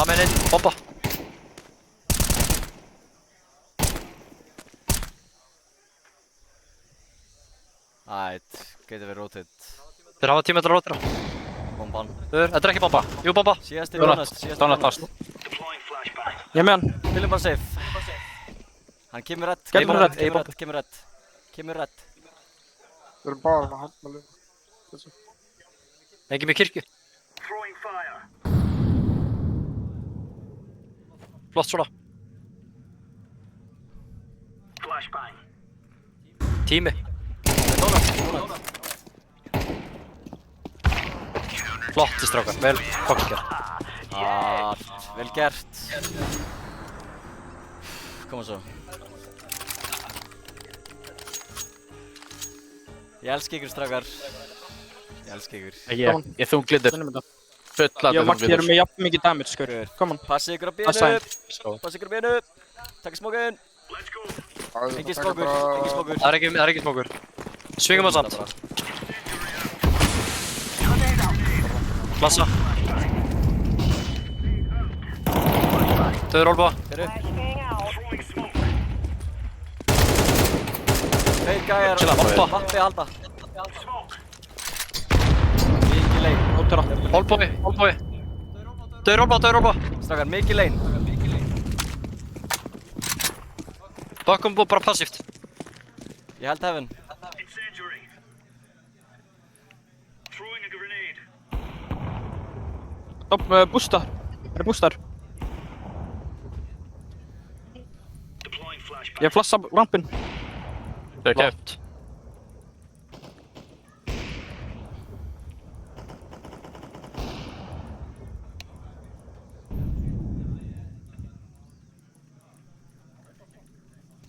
Amen inn, bomba.
Alright, geti verið rotate.
Þeir hafa tíma til að rotera.
Bomban.
Þetta er ekki bomba. Jú, bomba.
Síðasti donut,
Donut fast.
Ég er með hann.
Viljum bara safe. Hann kemur redd,
Gerðu
kemur
redd,
redd, kemur redd. Kemur redd.
Við erum bara að halda með þessu.
Ekki með kirkju. Flott svona. Tími. Flotti strákar, vel fucking gert.
Vel gert. Koma svo. Ég elska ykkur strákar. Ég elska ykkur.
Ég þunglindur. Fulla
Ég og Maggi erum með jafn mikið damage, skur. Come on.
Passið ykkur á bínu. Passið ykkur á bínu. Takk smókun. Engin smókur, engin smókur.
Það er ekki smókur. Svingum á samt. Klassa. Döður Olba.
Fyrir upp. Tveir gæjar. Mappi halda. Mikið lein.
Olbói. Döður Olba.
Strákar, mikið lein.
Bakkum bara passíft.
Ég held heaven.
Stopp, boostar. Er boostar? Ég flassa rampin.
Það er kæft.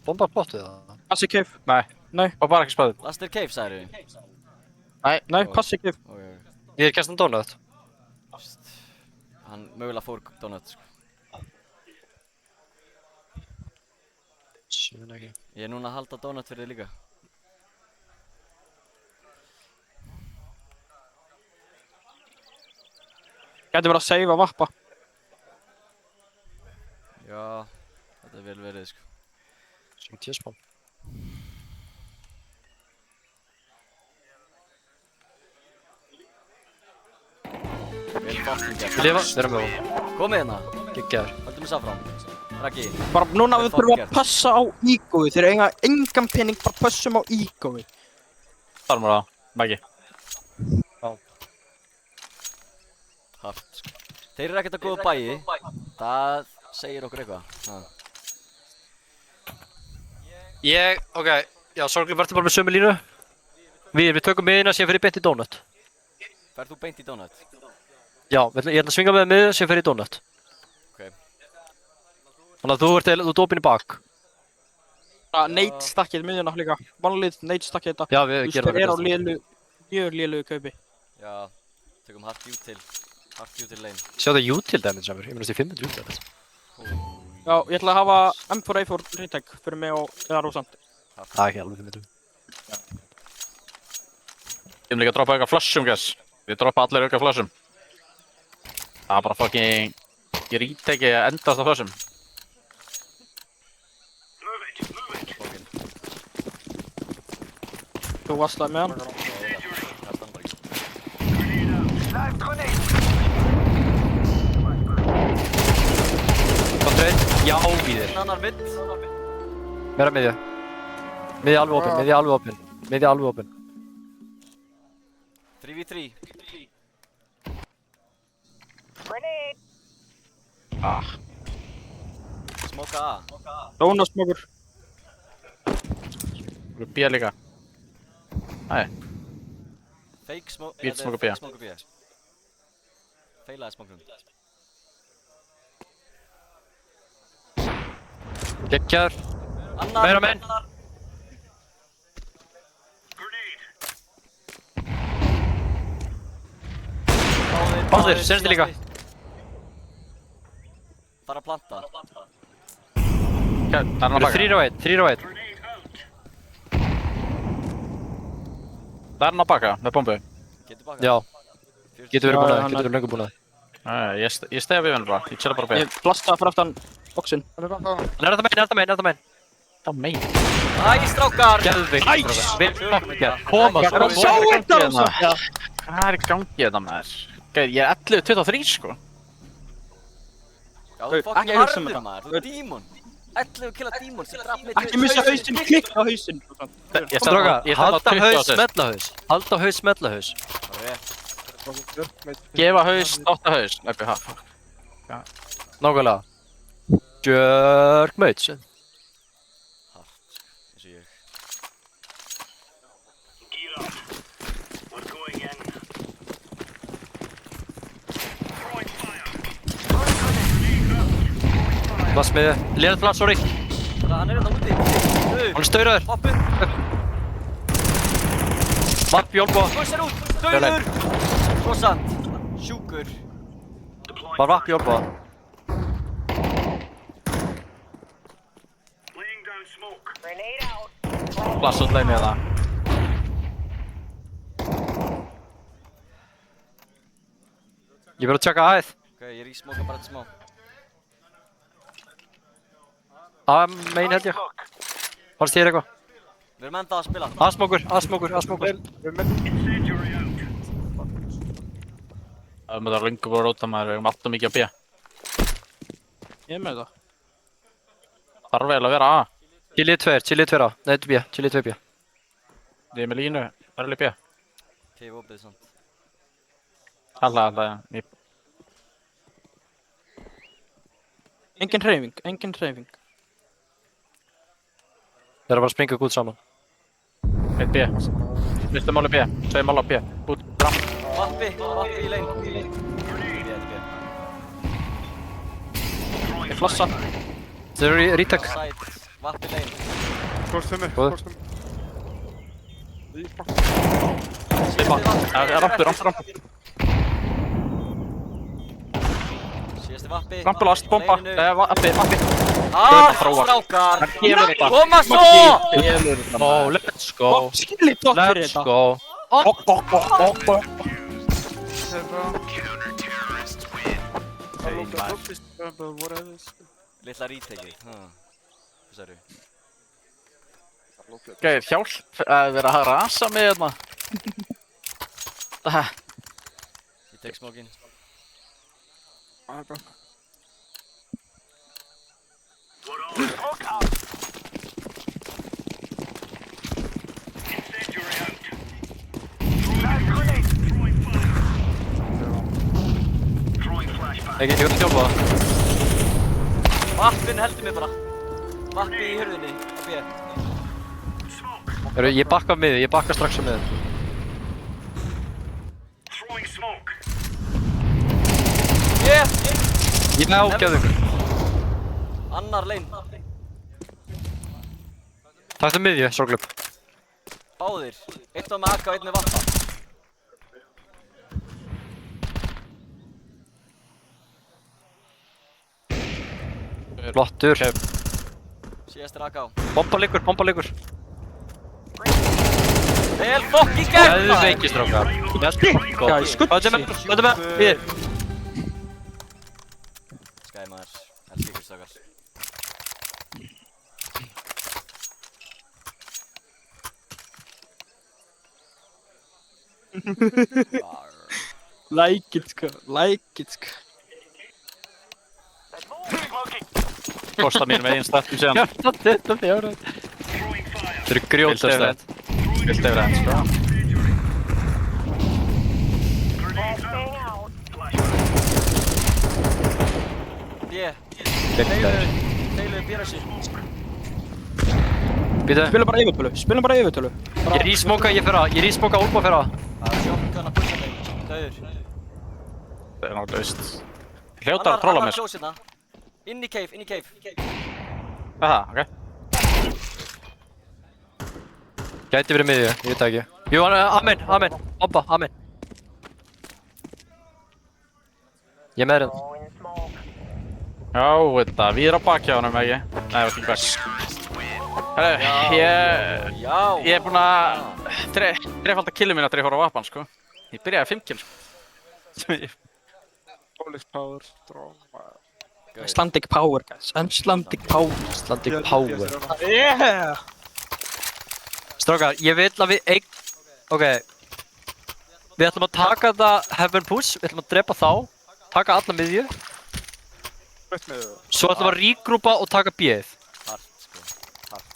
Bomba plottið það?
Passi cave.
Nei. Og bara ekki spæðið.
Last er cave, sagður við.
Nei, passi cave.
Ég er kæstan donut.
Hann mögulega fór donut, sko.
Sjöfn ekki.
Ég er núna að halda donut fyrir þig líka.
Gæti verið að save að vappa.
Já, þetta er vel verið, sko.
Sem tíspán.
Vel fucking gert.
Við erum með það.
Komið hérna.
Geggjaður.
Höldum við safrán. Raggi.
Bara núna við þurfum að passa á egói. Þeir eiga engan pening, bara passum á egói.
Þar maður það, Maggi.
Hart, sko. Þeir eru ekkert að góða bæi. Það segir okkur eitthvað.
Ok, já, sorglega verður bara með sömu línu. Við tökum miðina sem fyrir beint í donut.
Ferð þú beint í donut?
Já, ég ætla að svinga með miðina sem fyrir í donut.
Ok.
Þannig að þú ert opinn í bak.
Nate stakkið miðjuna líka. Vanlið Nate stakkið þetta.
Já, við gerum það.
Þú er á mjög lélugu kaupi.
Já, tökum hard view til. Hard view til lane.
Sjá það util damage af mér, ég minnast í 500 util damage.
Já, ég ætla að hafa M4A4 retake fyrir mig og eða Rósand.
Það er ekki alveg 500.
Ég líka að droppa eitthvað flushum, guys. Við droppa allir eitthvað flushum. Það er bara fucking... Ég retake endast á flushum.
Þú vaslaði með hann.
Já, í þér.
Annar vitt.
Meira miðja. Miðja alveg opinn.
3v3. Smoka A.
Dóna smokur.
Þú er B líka. Æ.
Fake smoke.
Bít smoka B.
Smoka B. Feilaði smokum.
Geggjaður.
Annar.
Meira menn. Báðir, senstu líka.
Fara að planta.
Það er hann að baka.
3 á 1.
Það er hann að baka, með bombu.
Getur bakað.
Já. Getur verið löngu búin að.
Ég stega við henni bara, ég chilla bara B.
Ég blastaði fyrir aftan boxin.
Hann er þetta megin.
Það megin.
Æ, strákar!
Geðveikt, strákar. Vel gert.
Koma,
Hvað er
sjá
þetta,
hérna. Hvað er í gangi þetta maður? Ég er 11-23 sko.
Já, þú fucking
ekki hugsa um
harður
þetta.
maður, þú er dímon. 11 killa dímon sem draf mig
Ekki missa hausinn, klikka á hausinn.
Strákar, halda haus, smella haus. Halda haus, smella haus.
Gefa haus, dotta haus. Leppi, ha, fuck.
Nákvæmlega. Jerk mates.
Hart, eins og ég.
Gear up. We're going in. Throwing fire.
Plassmiði. Létt plass, sorry.
Hann er hérna úti.
Hann er stauraður.
Hoppu.
Vapp í olbúa.
Skóðs er út. Dauður. Rossant. Sjúkur.
Var vapp í olbúa.
Laying down smoke.
Grenade out.
Plass út leið með það.
Ég verður að tjekka hæð.
Ok, ég rísmóka bara þetta smá.
Main held ég. Fannst þér eitthvað?
Við erum enda að spila.
Asmókur.
Incendiary out.
Það er með það lungu voru róta maður, við erum alltaf mikið að B.
Ég er með það.
Þarf vel að vera A.
Chili 2 A. Nei, B. Chili 2 B.
Ég er með línu, það er alveg B.
Keifu opið samt.
Alla, já.
Engin hreyfing.
Þeir eru bara að springa út saman.
Eitt B. Fyrstu máli B. Segir máli á B. Út, fram.
Vappi í lein.
Ég flossa.
Þeir eru í retake.
Side. Vappi lein.
Skórstummi.
Góður.
Rampur.
Síðasti vappi.
Rampur last, bomba. Vappi.
Strákar. Koma svo!
Let's go.
Skilli tótt fyrir
Let's
þetta.
go.
Lilla retake. Hvað sagður?
Gæðir, hjálp að vera að rasa mig hérna.
Ég tek smókin.
Smoke out. Incendiary out. Grenade. Throwing fire. Throwing flashbang.
Ég verður að hjálpa það.
Vappin heldur mig bara. Vappi í hurðinni.
Ég bakka miði, ég bakka strax á miði.
Throwing smoke.
Ég
Ég með ágæðingur.
Annar lein.
Takk til miðju, sorglöp.
Báðir. Eitt var með AK og eitt með vappa.
Flottur.
Síðast er AK.
Bomba liggur.
Vel fokki gegn
Það er veikist, strákar. Hvað er með? Við.
Skæði maður. Elskir ykkur strákar.
Like it sko.
Kosta mér með einn stöttum síðan.
Þetta fjárhætt.
Þeir eru grjótastætt.
Vilt yfir það, sko.
Flashbang out.
Deiluðu bírasi.
Býtu.
Spilum bara yfirtölu.
Ég rísmóka, ég rísmóka Olba fyrir það.
Það er sjokkun að pusha mig. Dauður.
Það er náttúrulega veist. Hljóta að tróla mér.
Inn í cave.
Aha, ok.
Gæti verið miðju, ég veit það ekki. Jú, amen. Bomba, amen. Ég er með hérna.
Já, þetta, við erum á baki á honum, ekki? Nei, það var ekki hvers. Herru, ég er búinn að þrefalda killu mín eftir að ég fór á vapan, sko. Ég byrjaði 5 kill, sko.
Police power, strong, man.
Icelandic power, guys. Icelandic power.
Icelandic power.
Yeah!
Strákar, ég vil að við Ok. Við ætlum að taka þetta Heaven Push, við ætlum að drepa þá, taka alla miðju. Svo ætlum við að regrúpa og taka B-ið.
Hart, sko. Hart.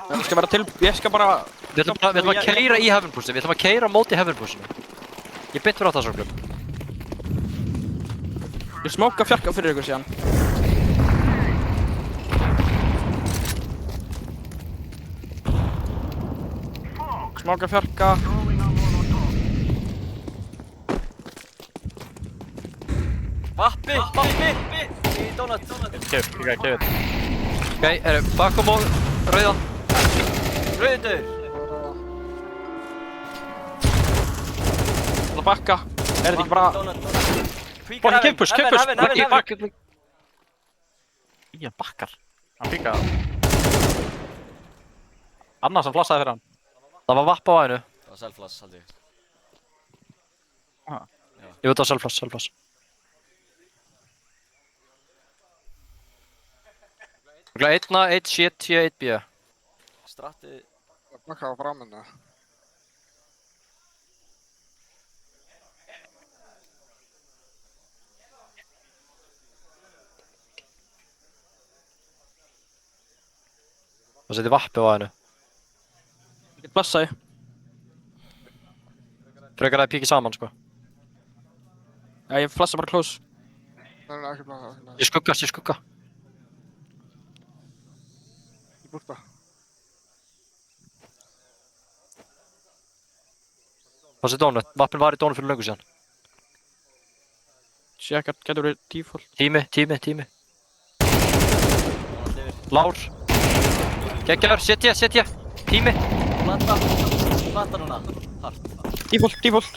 Ég skal bara ég skal bara...
Við ætlum að keyra í Heaven Pushinu, við ætlum að keyra á móti Heaven Pushinu. Ég bytt fyrir á það, Sorglum.
Ég smóka fjarka fyrir ykkur síðan. Smóka fjarka.
Vappi! Í donut!
Kef, ég kef þetta.
Ok, bakom og rauðan.
Rauður!
Það bakka. Þetta ekki bara...
Kvíkar
Kefpush!
Heaven!
Ég bakkar. Hann píkaði. Annar sem flassaði fyrir hann.
Það var vapp á aðeinu.
Það var selflass, held ég.
Jú, það var selflass. Einn A, einn C, einn B.
Stratti...
Bakka á framinu.
Það seti vappi á aðeinu.
Ég get blessaði.
Frekar að píki saman, sko.
Já, ég flassa bara close.
Nei, ekki blaka.
Ég skugga.
Ég búrta.
Það seti donut. Vappin var í donut fyrir löngu síðan.
Sjekka, getur verið default.
Tími. Lár. Geggjaður, setja. Tími.
Planta núna. Hart.
Default.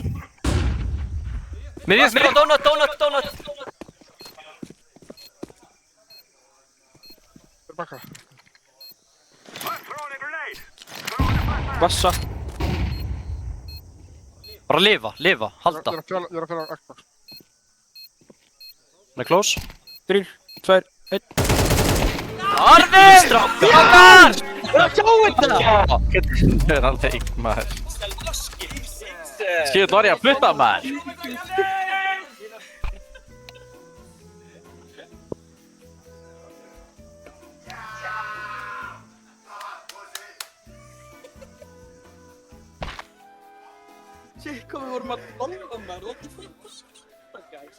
Miðju.
Donut!
Bakka.
Blessa.
Bara lifa, halda.
Ég er að fjöla Xbox.
Hann er close.
3, 2, 1.
Arvin!
Strákar!
Sjá þetta!
Þetta er alveg leik, maður. Skilur var ég að flutta, maður.
Shit, hvað við vorum að landa maður, what the fuck, guys.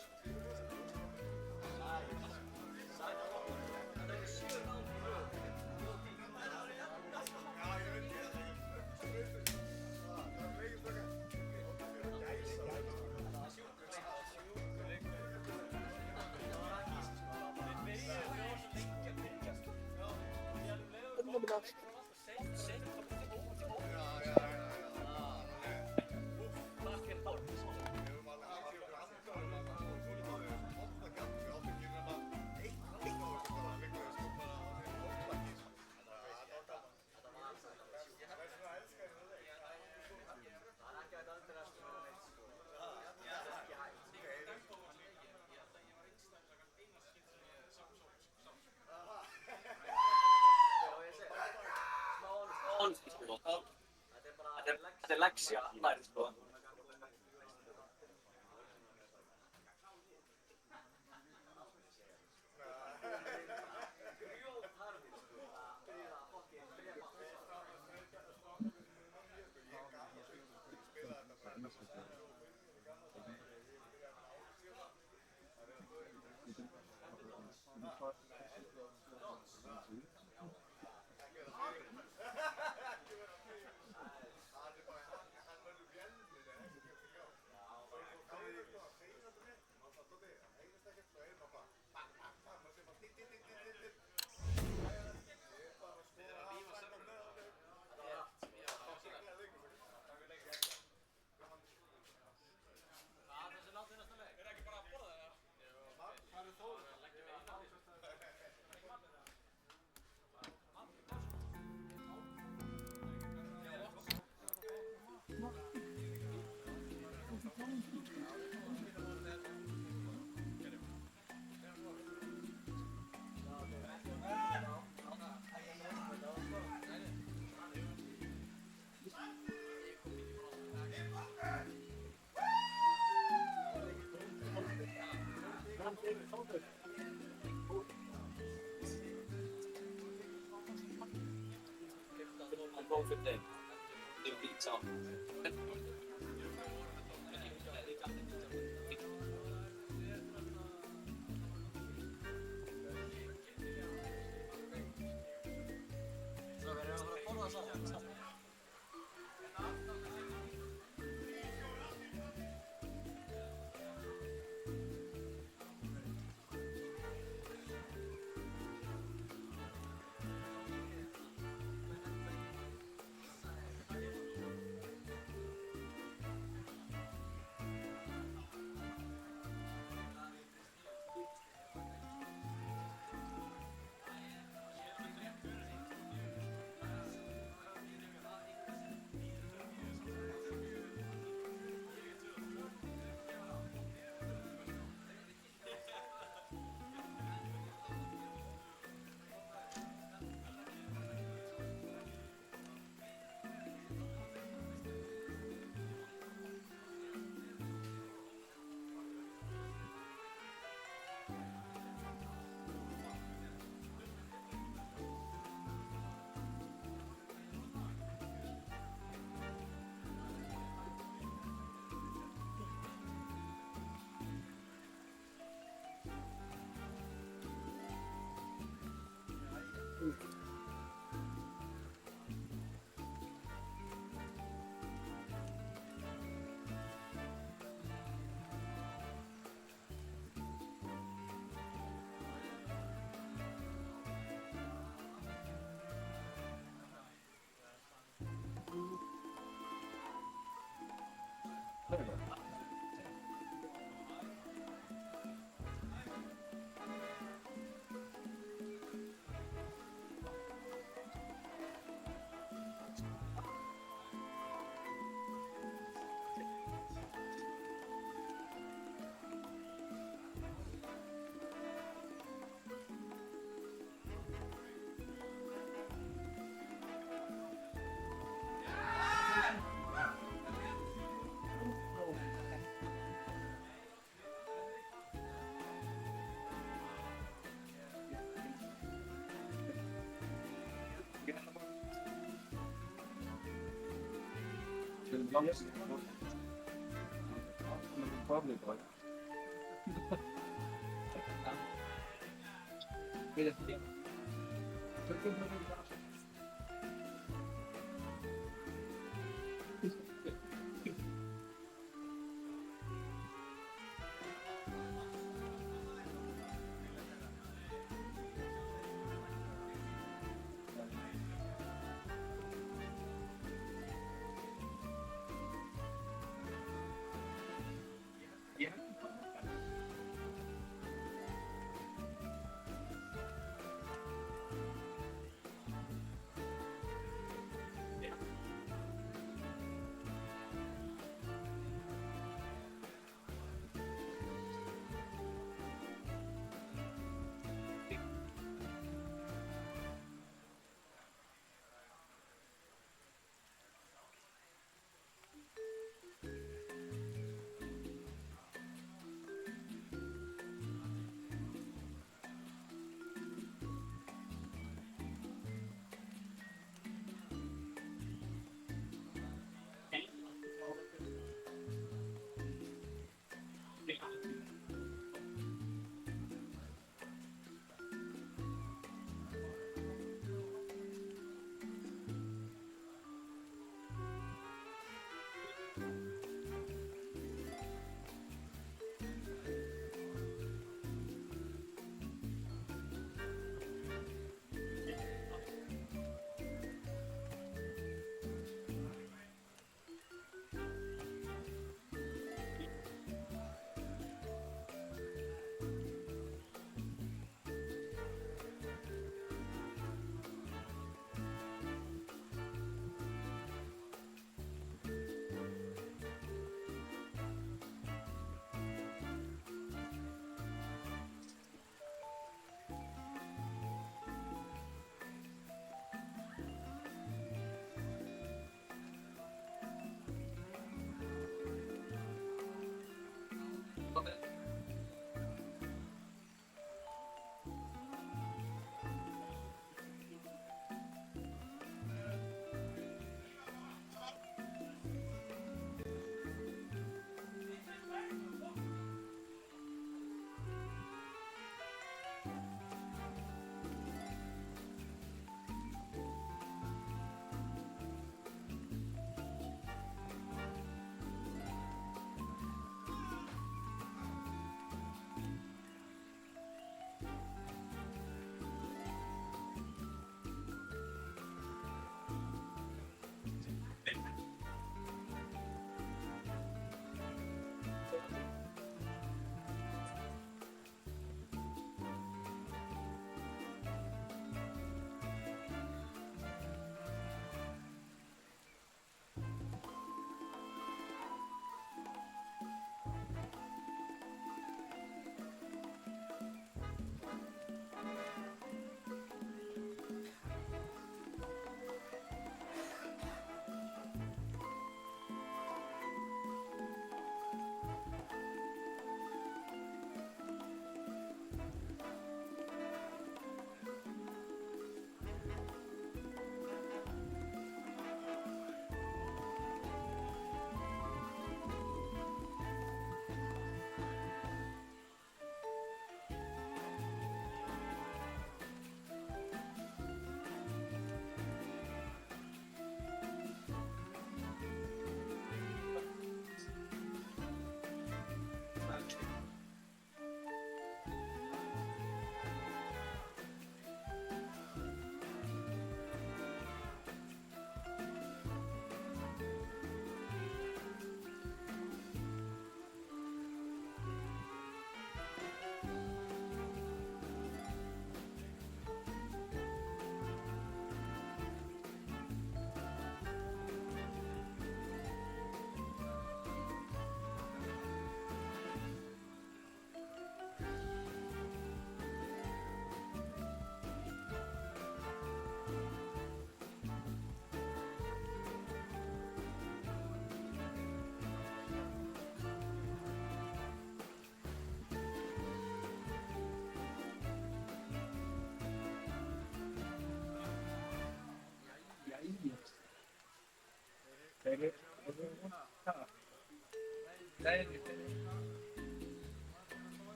Þetta er leksja, nærið, sko. over them. They reach out.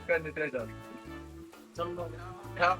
Hvernig dreita? Ja.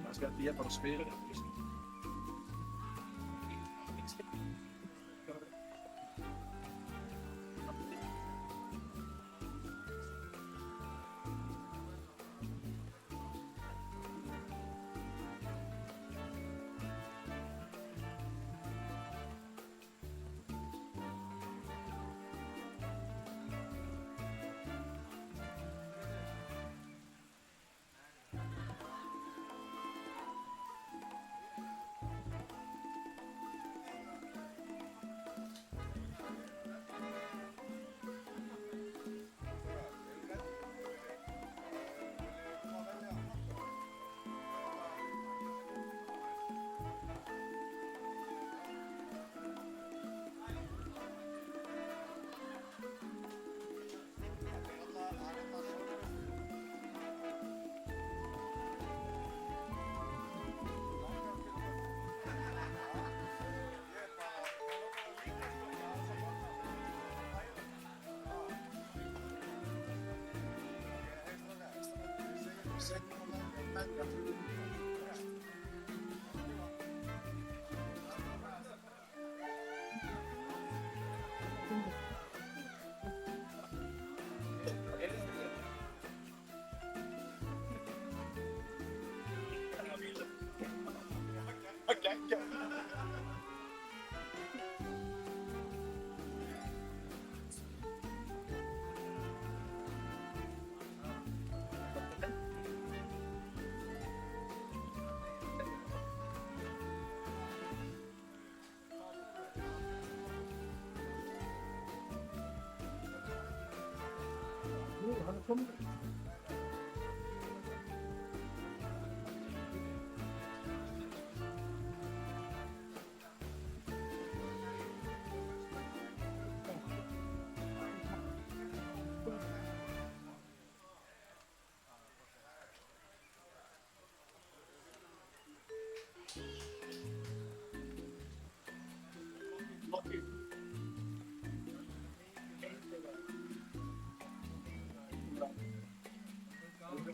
Kannski ætti ég bara að spila.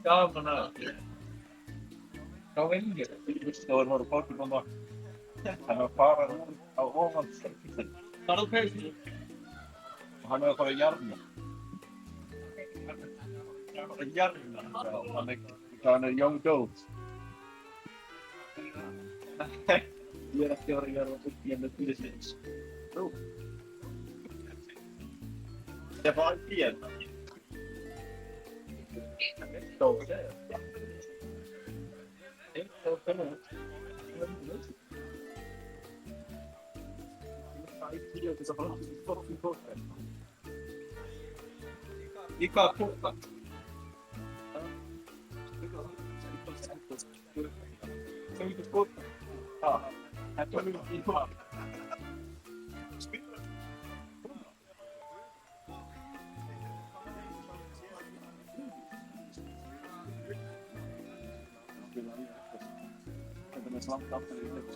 Gaman að hvað viljið þið? Það var bara Pokémon og hann var að fara á ofan þar á peysu og hann var að fara að jarna hann er young goat ég er ekki að fara að jarna fólk í enda fyrir sinns ég var ekki hérna Í hvaða póka? Þau póka? Þetta er í hvaða? Langt aftur í hlut.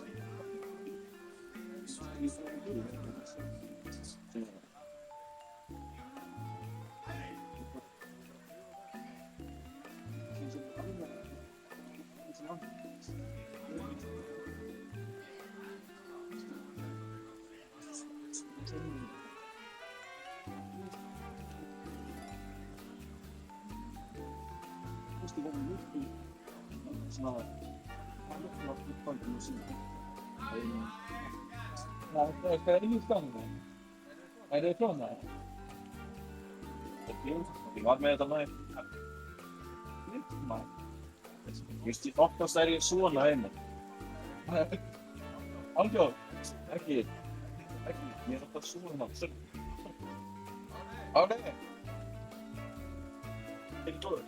Ska jag in stan? Är det från där? Vi var med dem här. Just i oftast är det såna hemma. Aljo, aqui. Aqui, jag tar såna. Ja, det är. Det går.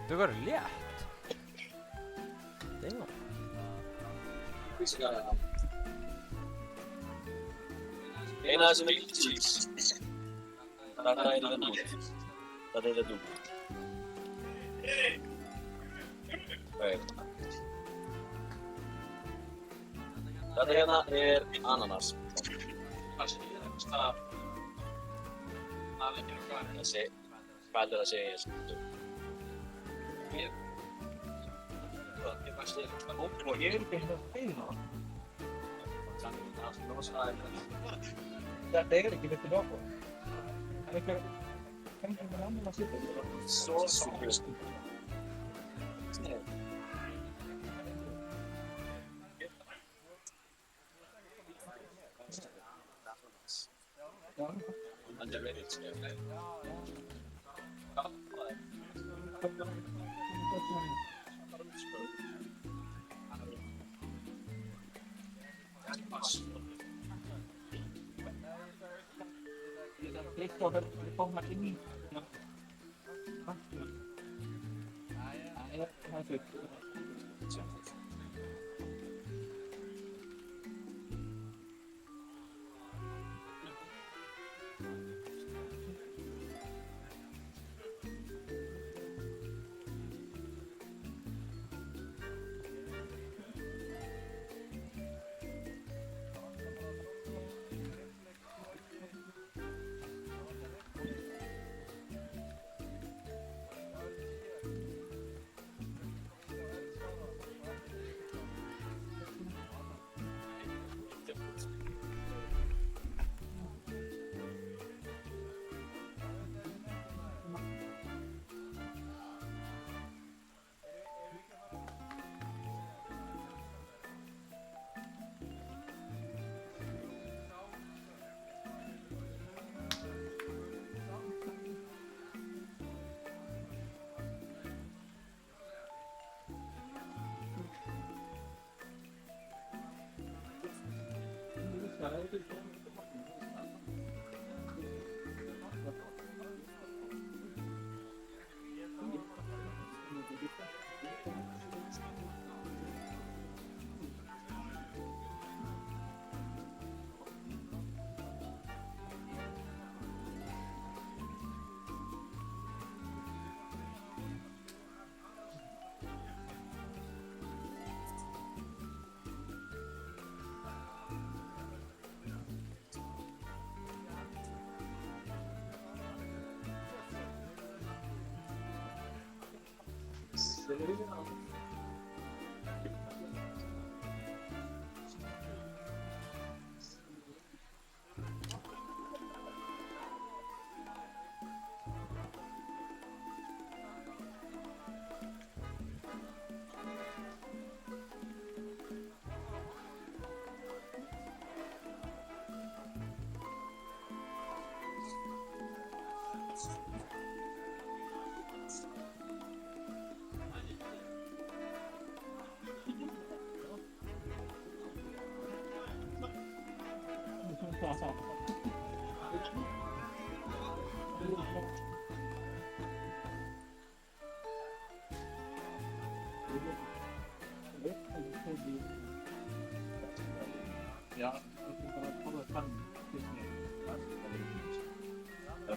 Det går lätt. Det är nog.
Eina sem er cheese. Þetta er það nú. Þetta er það nú. Þetta hérna er ananas. Þessi, hvað heldur það segja ég? Ég er ekki hérna að feina. Þetta er ekki fyrir okkur. Það er ekki kannski með annan að sitja. Svo súrst.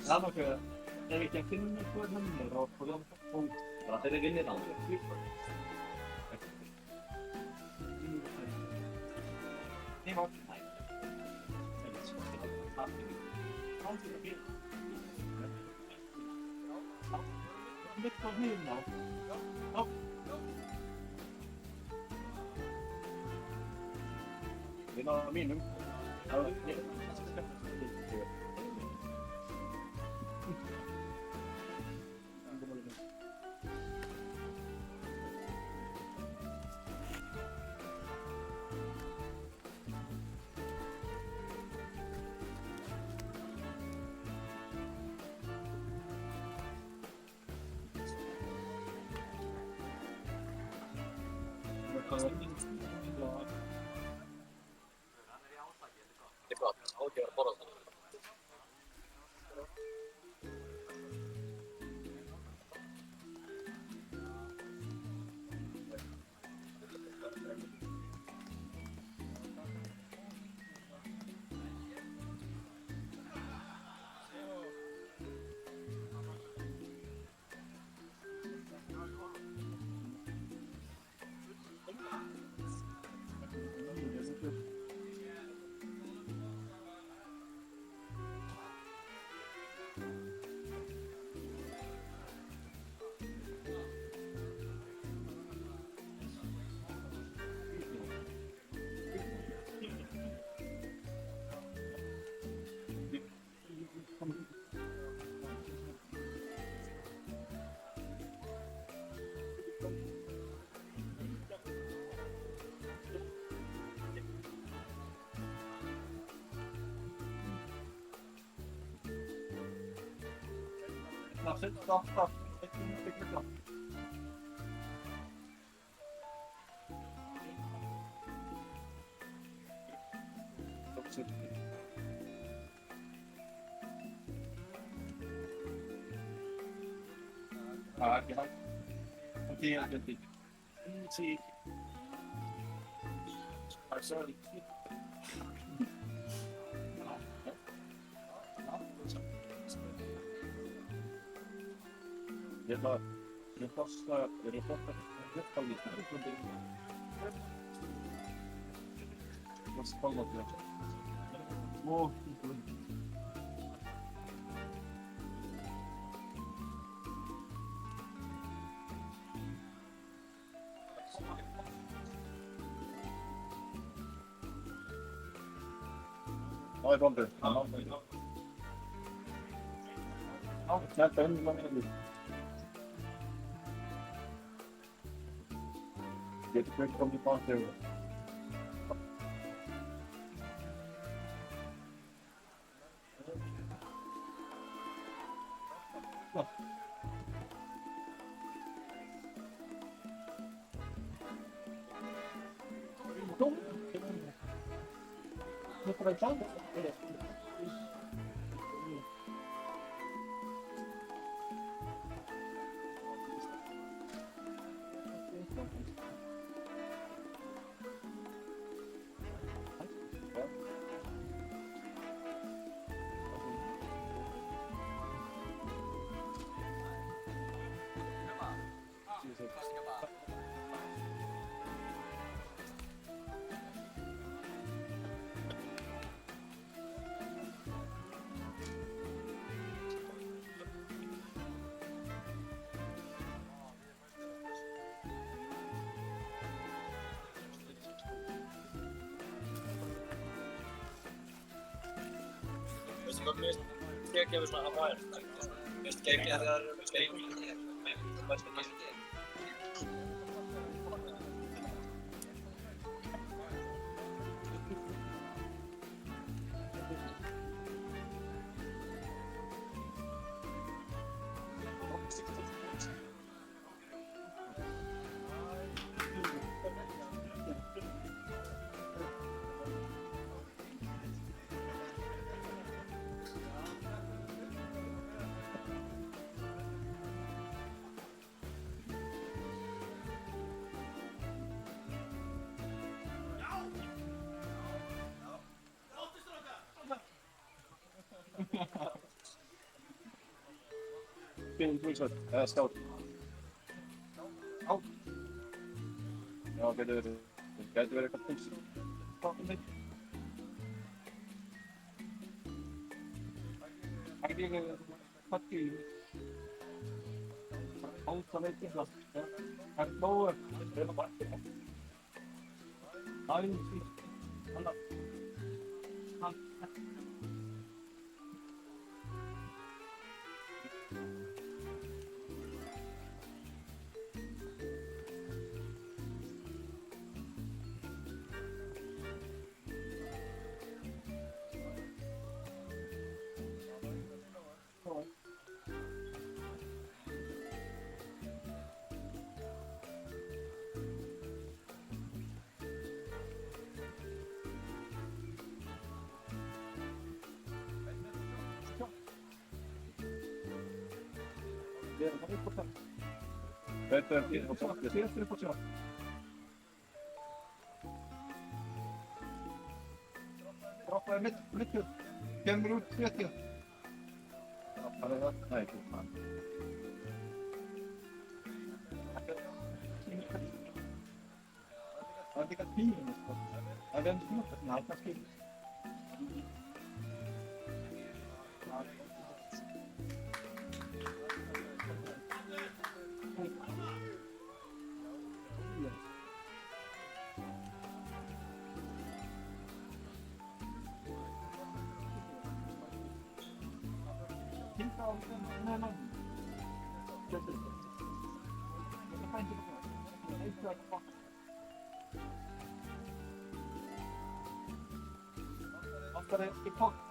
Það er ef ekki að finna hvað hann og það er vinnir á því. Det var ikke meg. Litt på høyden nå. Det var minum.
Stopp.
Oj, bomby. Snällt, jag vet inte vad jag menar. Jättekul kom du på nu.
Veistu hvað mér finnst geggjaður svona Hawaiian? Mér finnst geggjaður þegar það eru stein.
Scout. Já, gæti verið eitthvað pulsi. Ekki pakki. Áta veit ég það. Það er nógu. Það er bara ekki. Það er því. Hann. Þetta er því að það er upp á sjá. Droppaði mittur. Kemur út 30. Droppaði það? Nei, ekki mann. Það er líka tíðin, sko. Það er enn snútt. Nei, kannski. Oftare i potten.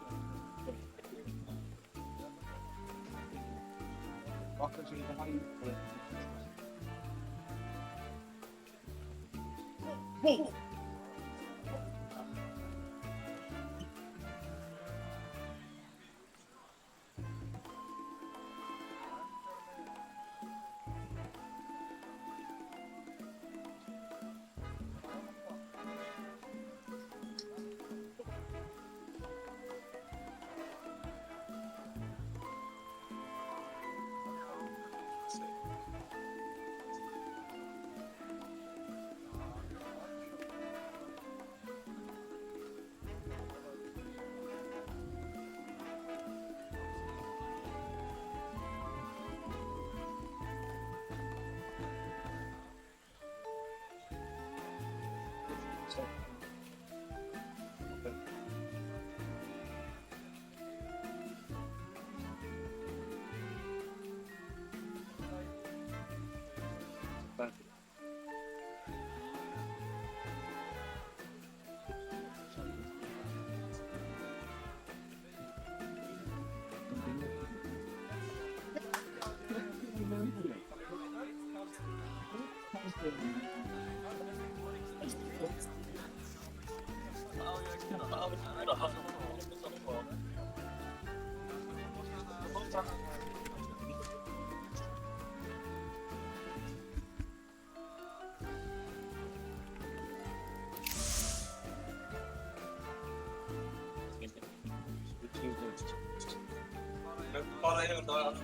Bara yfir það.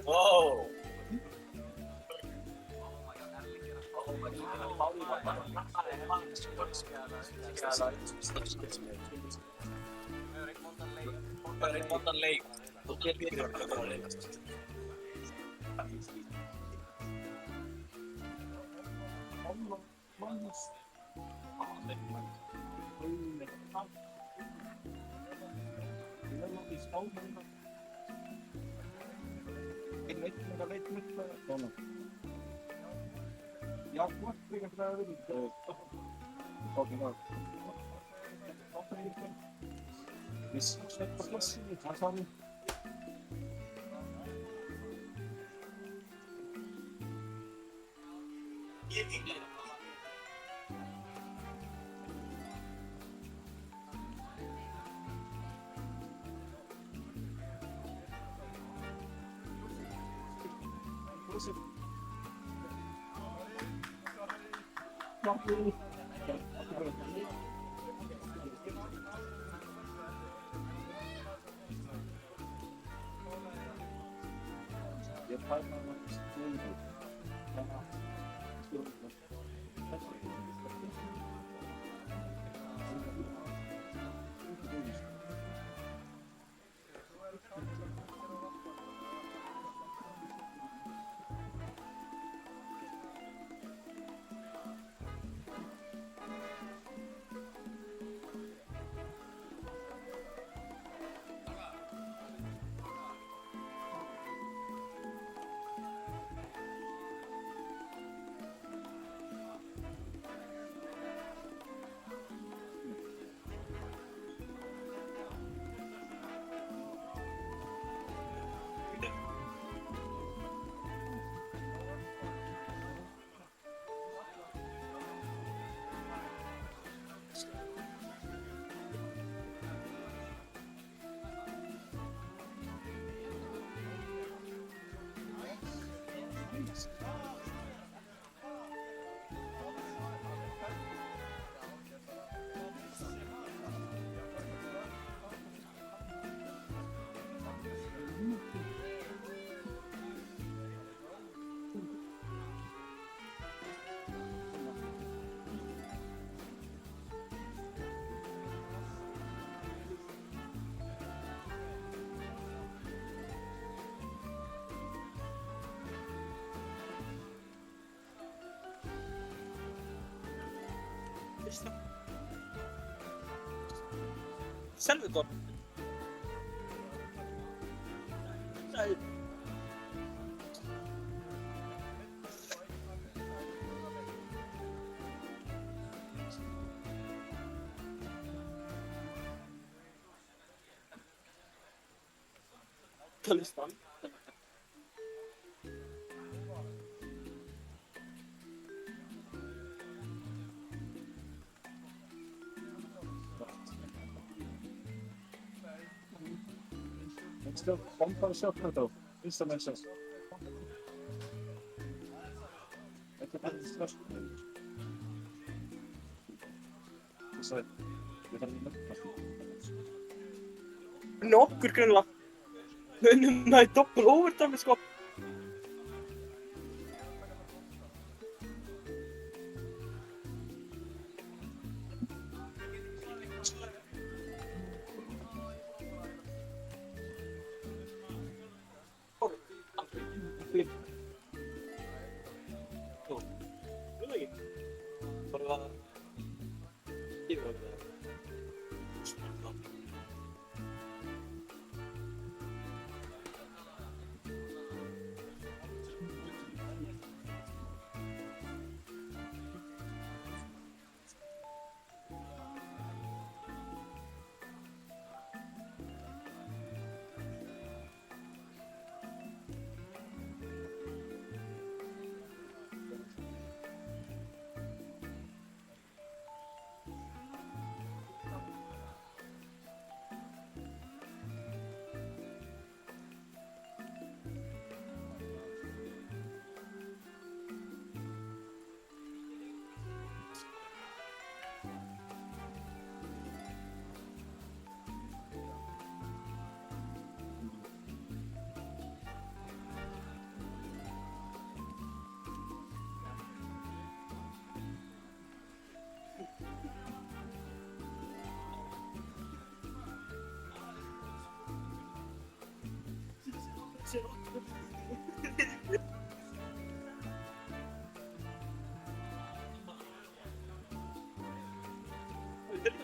Wow. Selvudor. Nei. Kalistan.
Still, one for shot na to. Insta message. Þetta strax. Svo.
Nokkur grunlega. Nei, doppel overtime sko.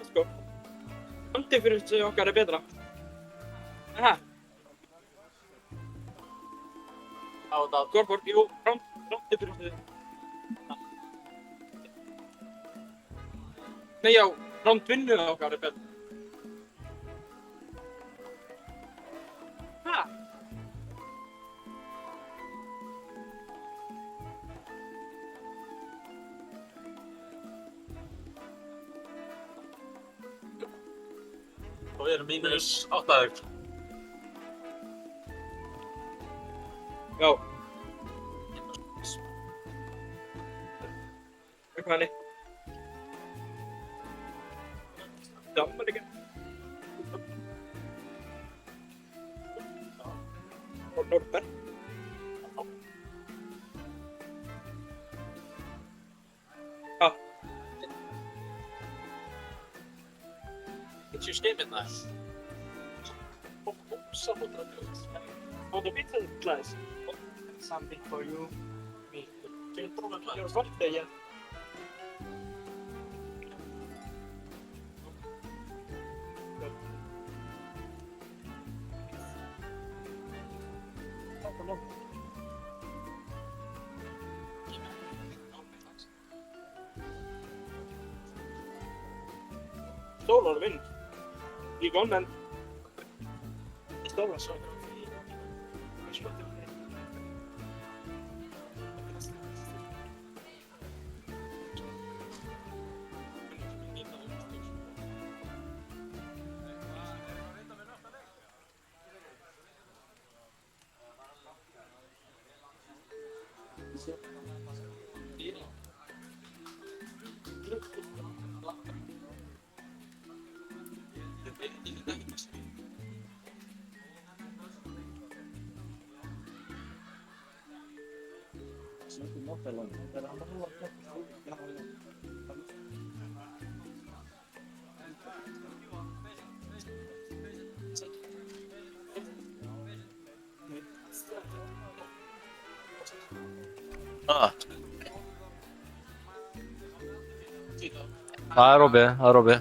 Sko. Antifyrir okkar betra. Aha. Á það. Gorgor, jú, antifyrir. Nei, já, vinnu okkar betra. Ha?
Og við erum mínus 8.
Já. Hvað er það? Dammar ekki. Og Norberg. Ja.
Systemet där.
Så på det. Och det blir så class. Something for you. Me. Jag har varit där igen. Solo vinn. Í góðan. Stóra svo.
Það er opið, það er opið.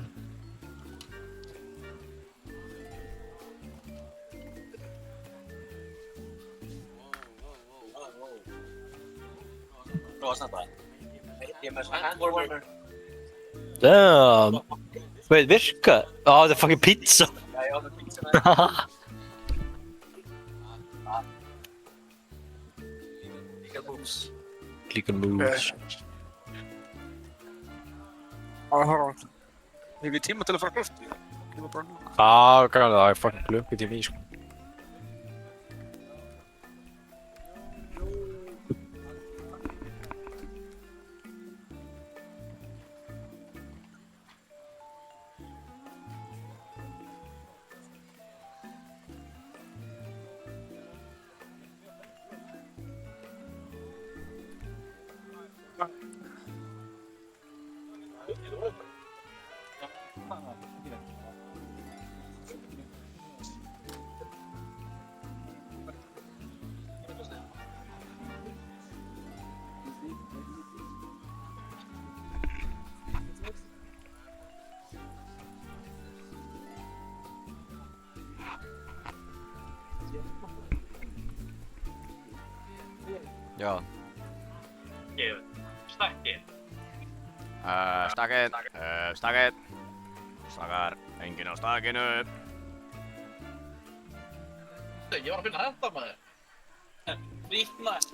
Prófa að snappa. Ég er með svona handwarmer.
Damn. Wait, virka? Það er fucking pizza.
Já, ég áður pizza. Líka moves.
Líka moves.
Hef ég tíma til að fara að klofta?
Það er fucking klukkutími í, sko.
Já.
Stakkið.
Stakkið. Stakkar, enginn á stakkinu.
Ég var að finna þetta maður. Nýtt næst.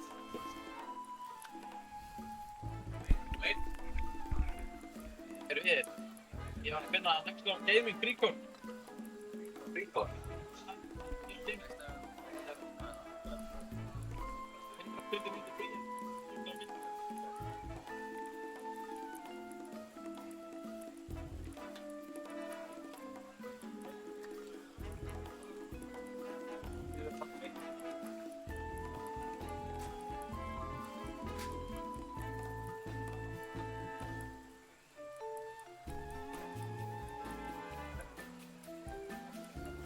Eru við? Ég var að finna Next Level Gaming fríkort. Fríkort?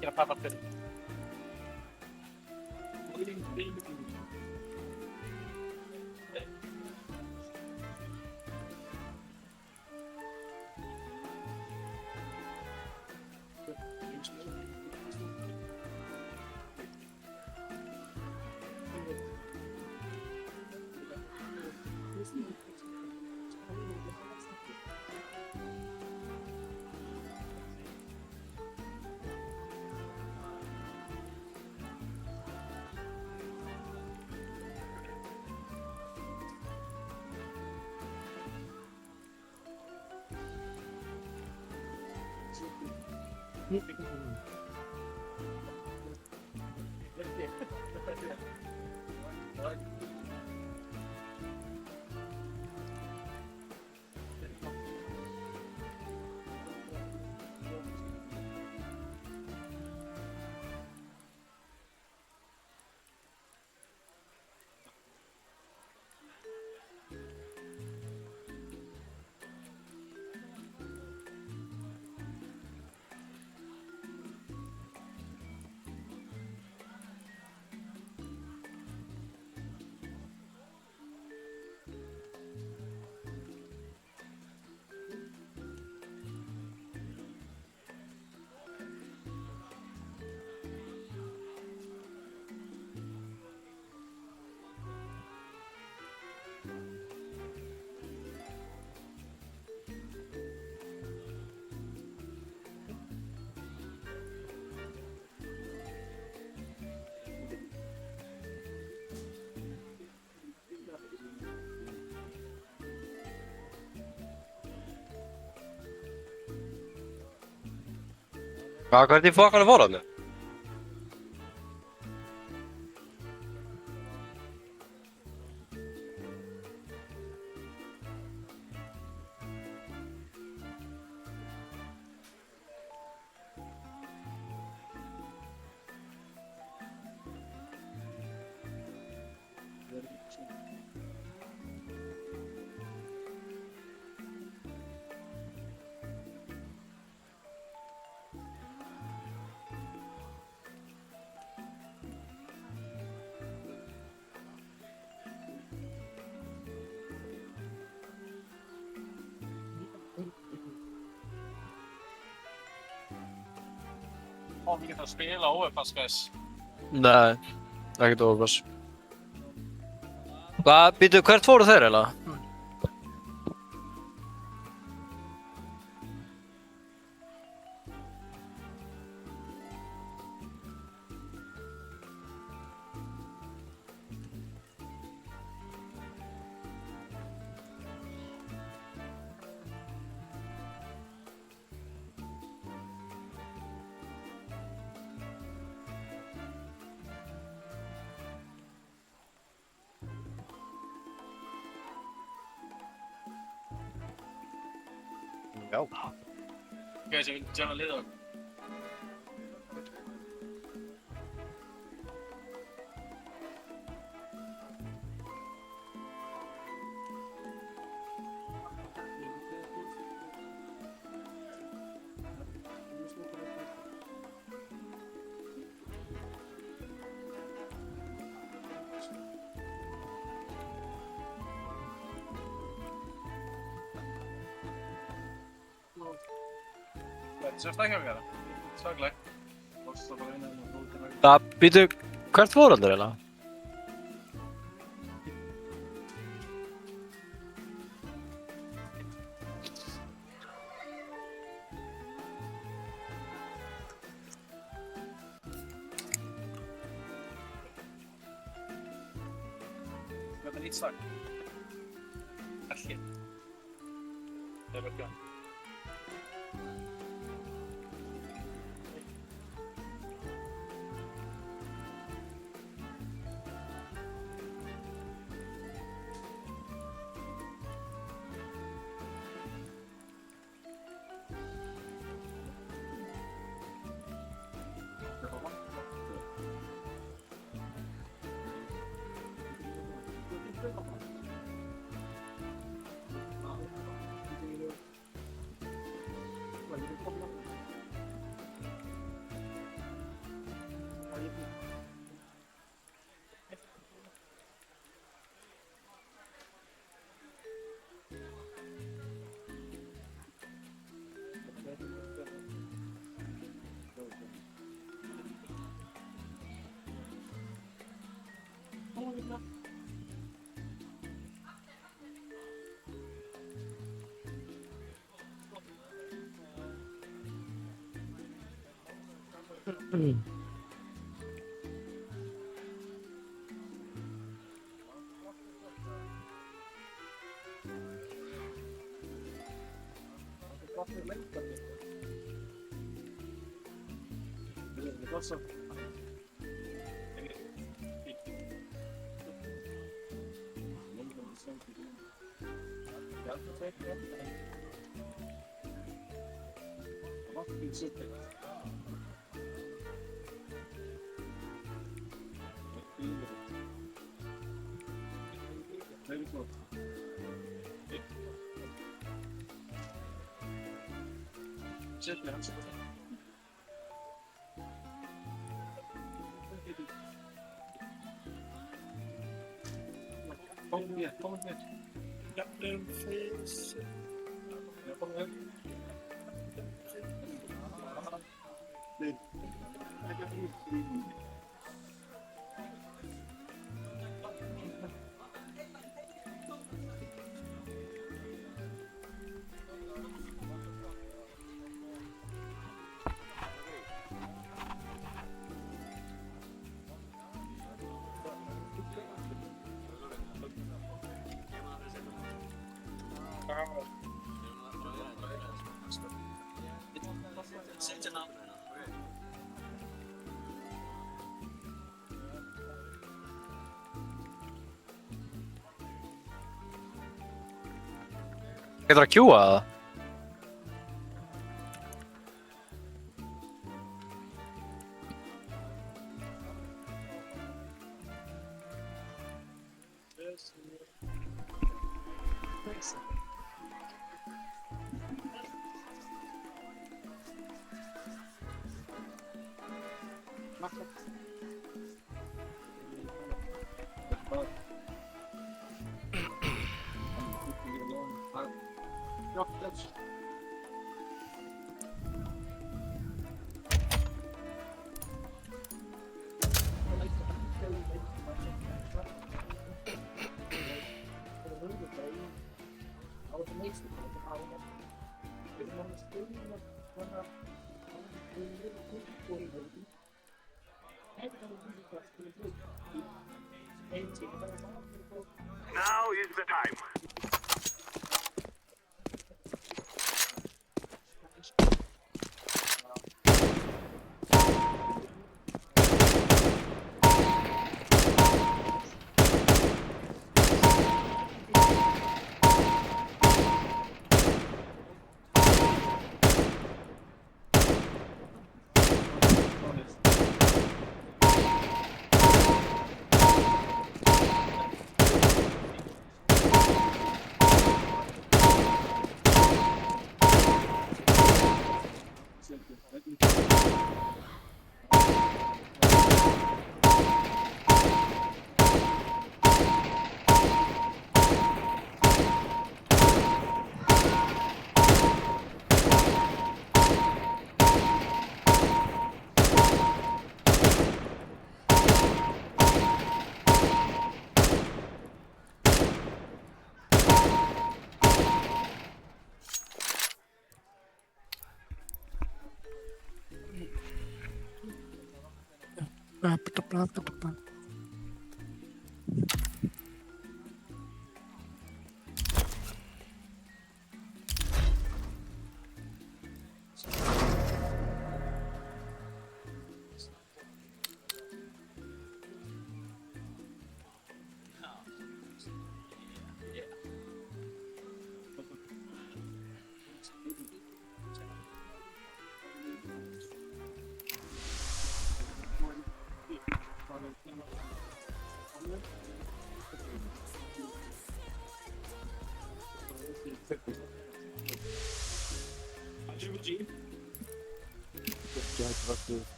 Gera pappa til.
Hvernig fokkanum var hann?
kom ekki að spila OFS guys.
Nei, ekkert overpass. Hvað, býtu, hvert fóru þeir eiginlega? Já.
Guys, ég vil tjána liða okkur. Sérstaklega Svakleg.
Hvað, býtu, hvert fóru þeir eiginlega?
Þetta er nýtt slag. Helgi. Það er verið.
Kom igen. Ja, den finns. Jag kommer hem.
Getur að kjúa það?
Now is the time.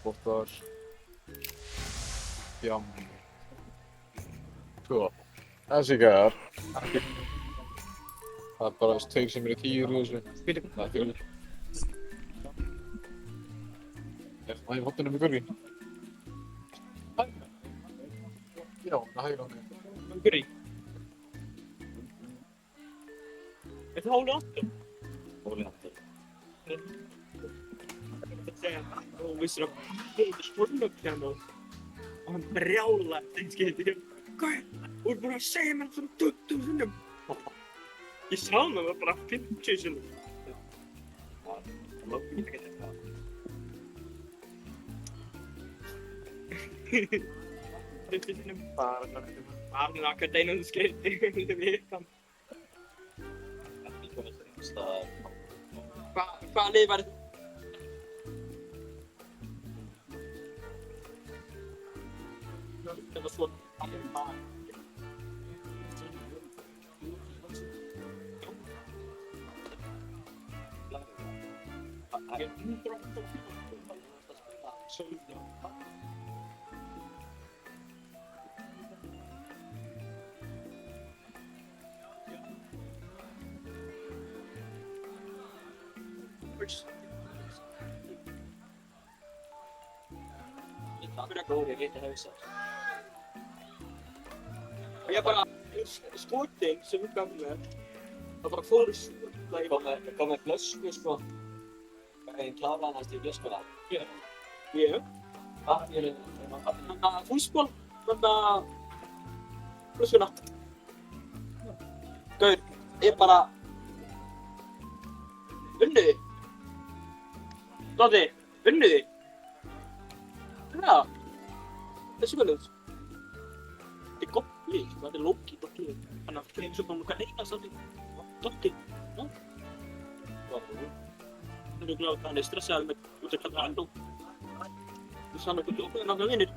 Bottar. Jam. Sko. Þessi gæðar. Það er bara tveir sem eru 10 úr þessu. Það er fjórir. Er það í hotninu með gurri? Já, það hægir á mig.
Gurri. Er það Óli Anton?
Óli Anton.
Og vissir að heitir sportlögn og hann brjálaði þeim skeitir. Hvað? Þú ert búin að segja mér svona 20 sinnum. Ég sá það bara 50 sinnum.
Það lókir ekki þetta.
Bara akkurat einu skeiti í vikan. Hvaða lið var þetta? Það var svona ég bara skotin sem við gafum mér það bara fóru svona
Kom með flösku sko. Einn kláraði hann í flöskuna.
Ég?
Hvað er það?
Fútból, flöskuna. Gaur, ég bara unnið þið. Dóti, unnið þið. Já, þessi verður. Þetta er gott lið, þetta er lókið gott lið. Þannig að það er svo bara hvað einast að lið. Dóti, já. Það er gláð að hann er stressaður með út að kalla hann og það er saman hvernig okkur náttúrulega vinnir.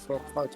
Frog fight.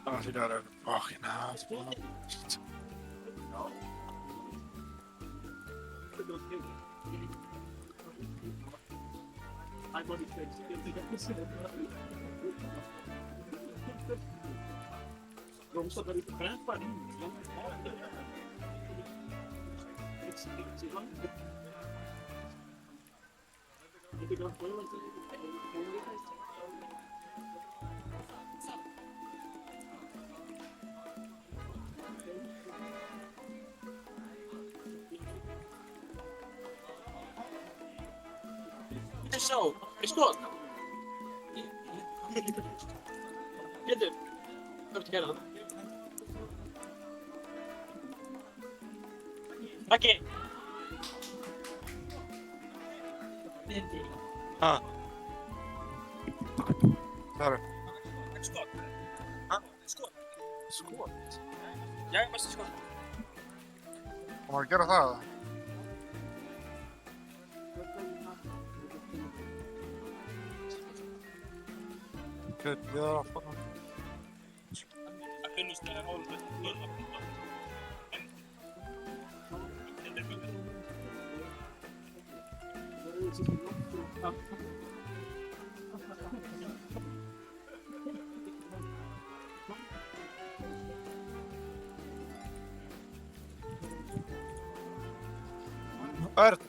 Als je daar een pagina had.
Zo, is goed. Peter, wat ga je dan? Oké.
Ah. Daar.
Skot. Skot. Skot. Jij was skot.
Maar ik heb dat. Good, ja, Art.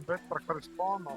Hún veit bara hvað er spána.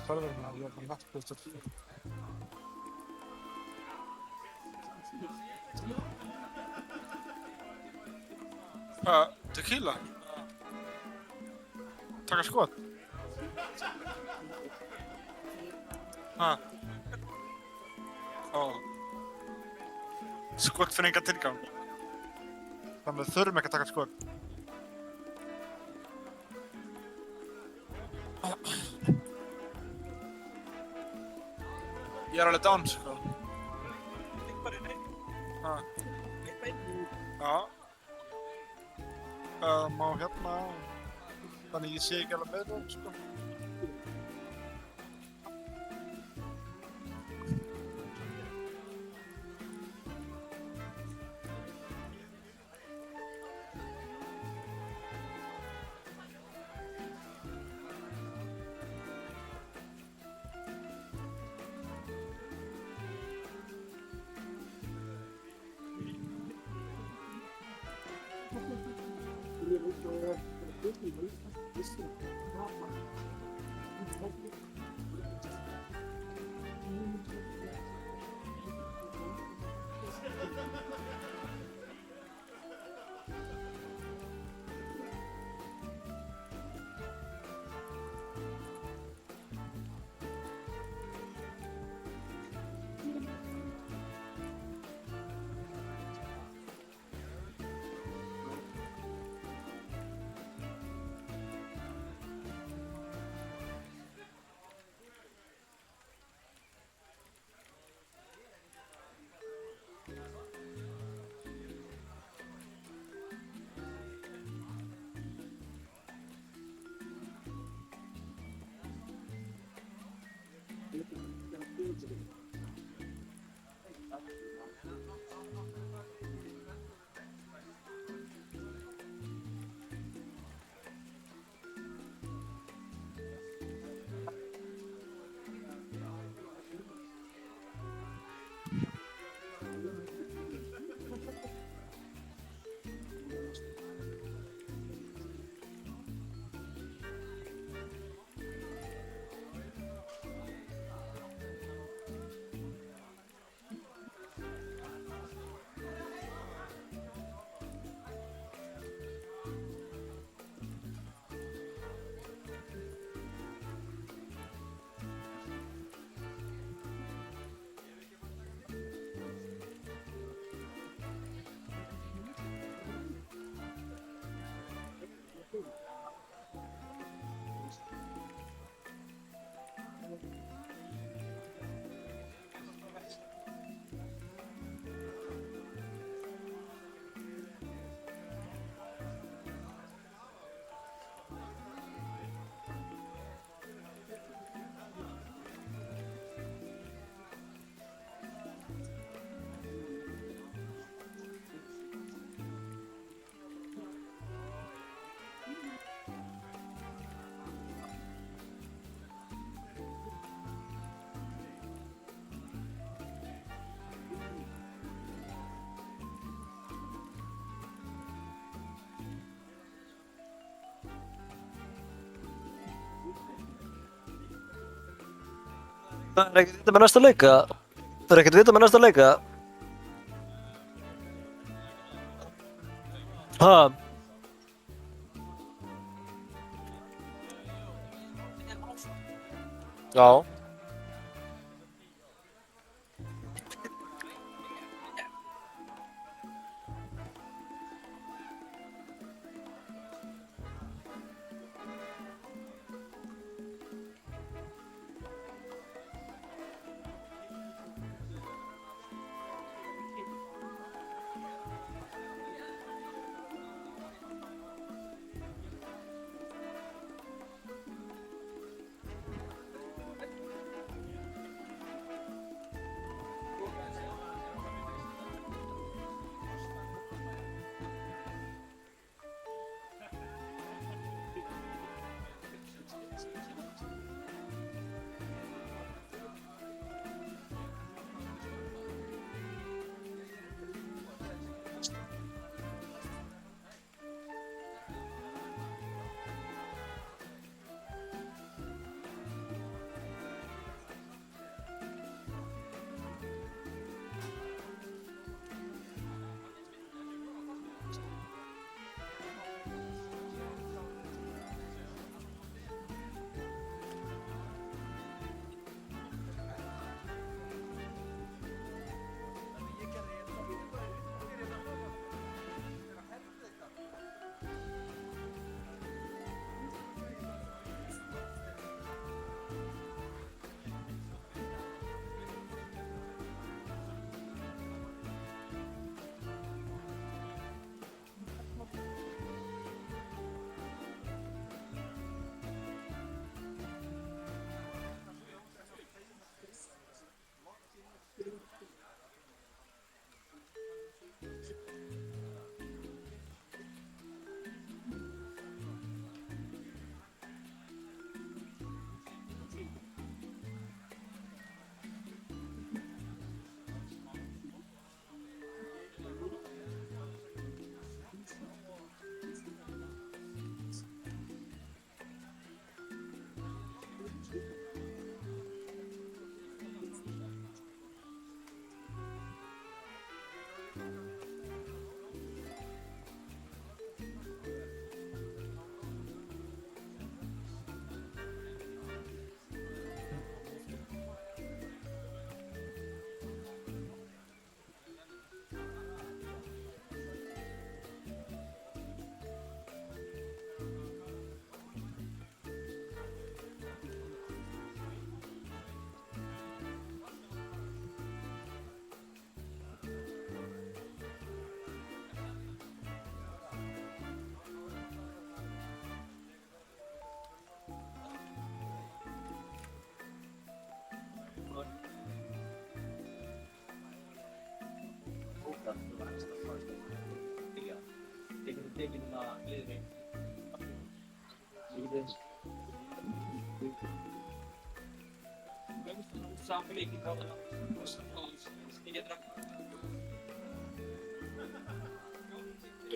Förverna, jag kan nattbussen. Tequila. Taka skot. Ja. Skot för enga tillgång. Þannig að þurfum ekki að taka skot. Ég alveg down, sko. Já. Má hérna. Þannig ég sé ekki alveg með það, sko.
Það er ekkert vita með næsta leika. Það er ekkert vita með næsta leika. Ha? Já.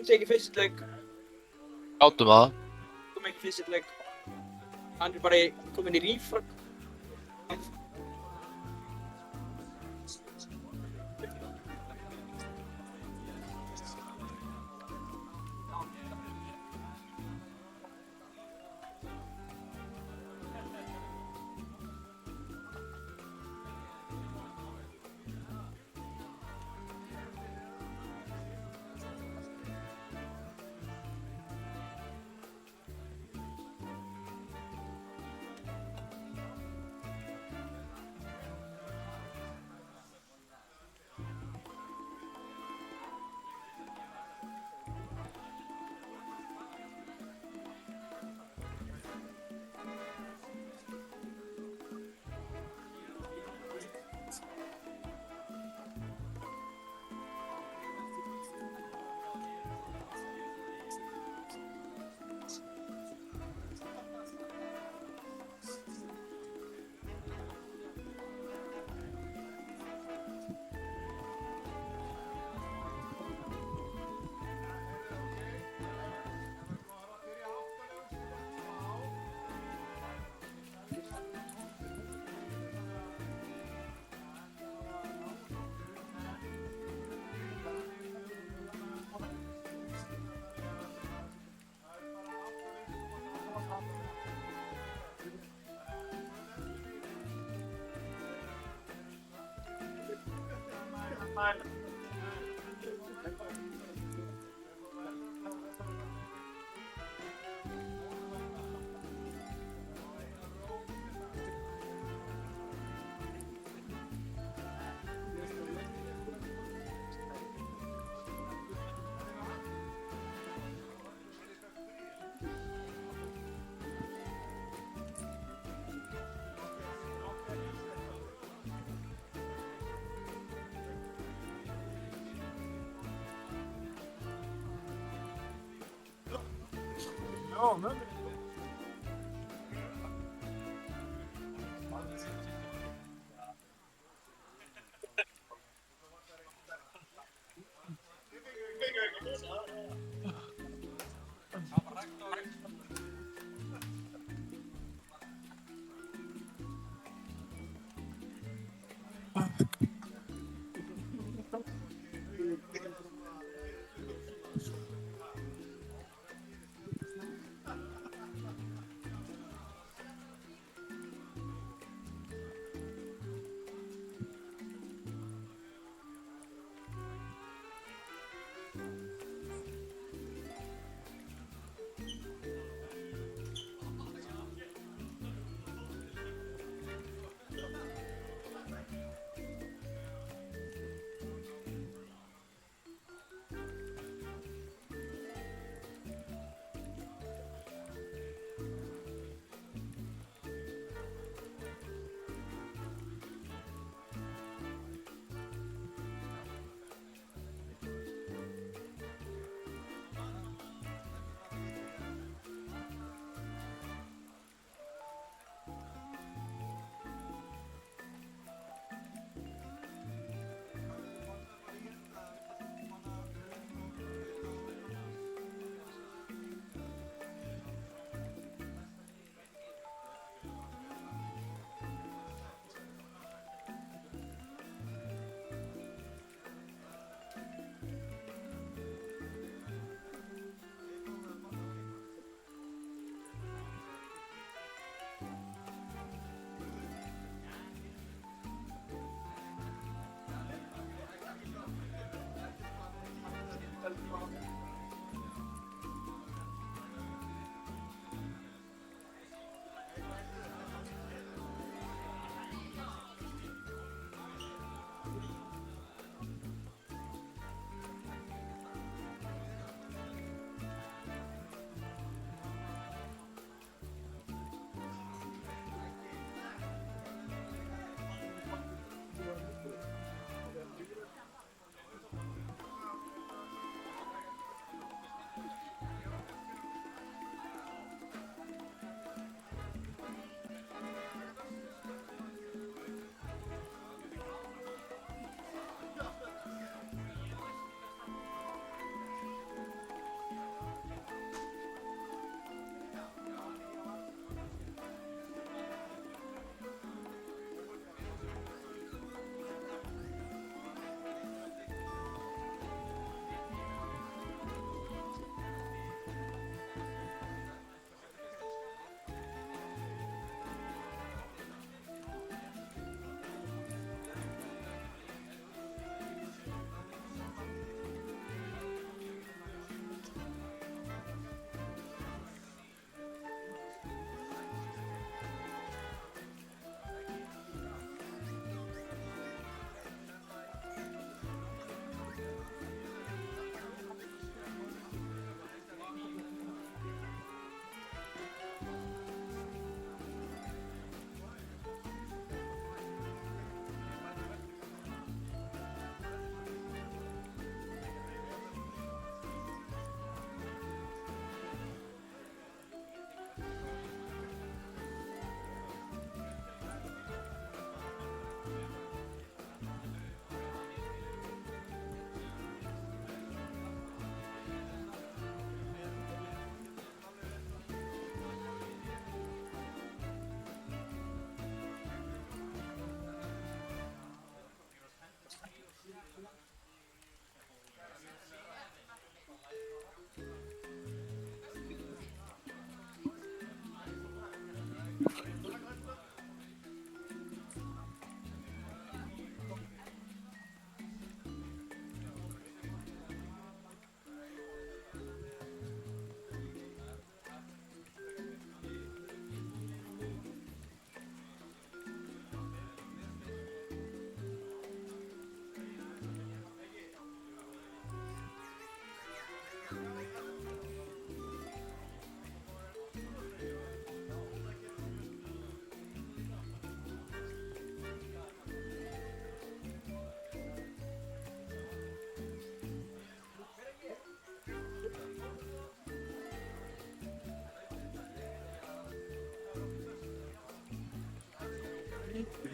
Tekið fyrst leik.
Gátum það.
Kom ekki fyrst leik. Hann er bara komin í rífrag.
No, no.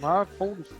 My phone is...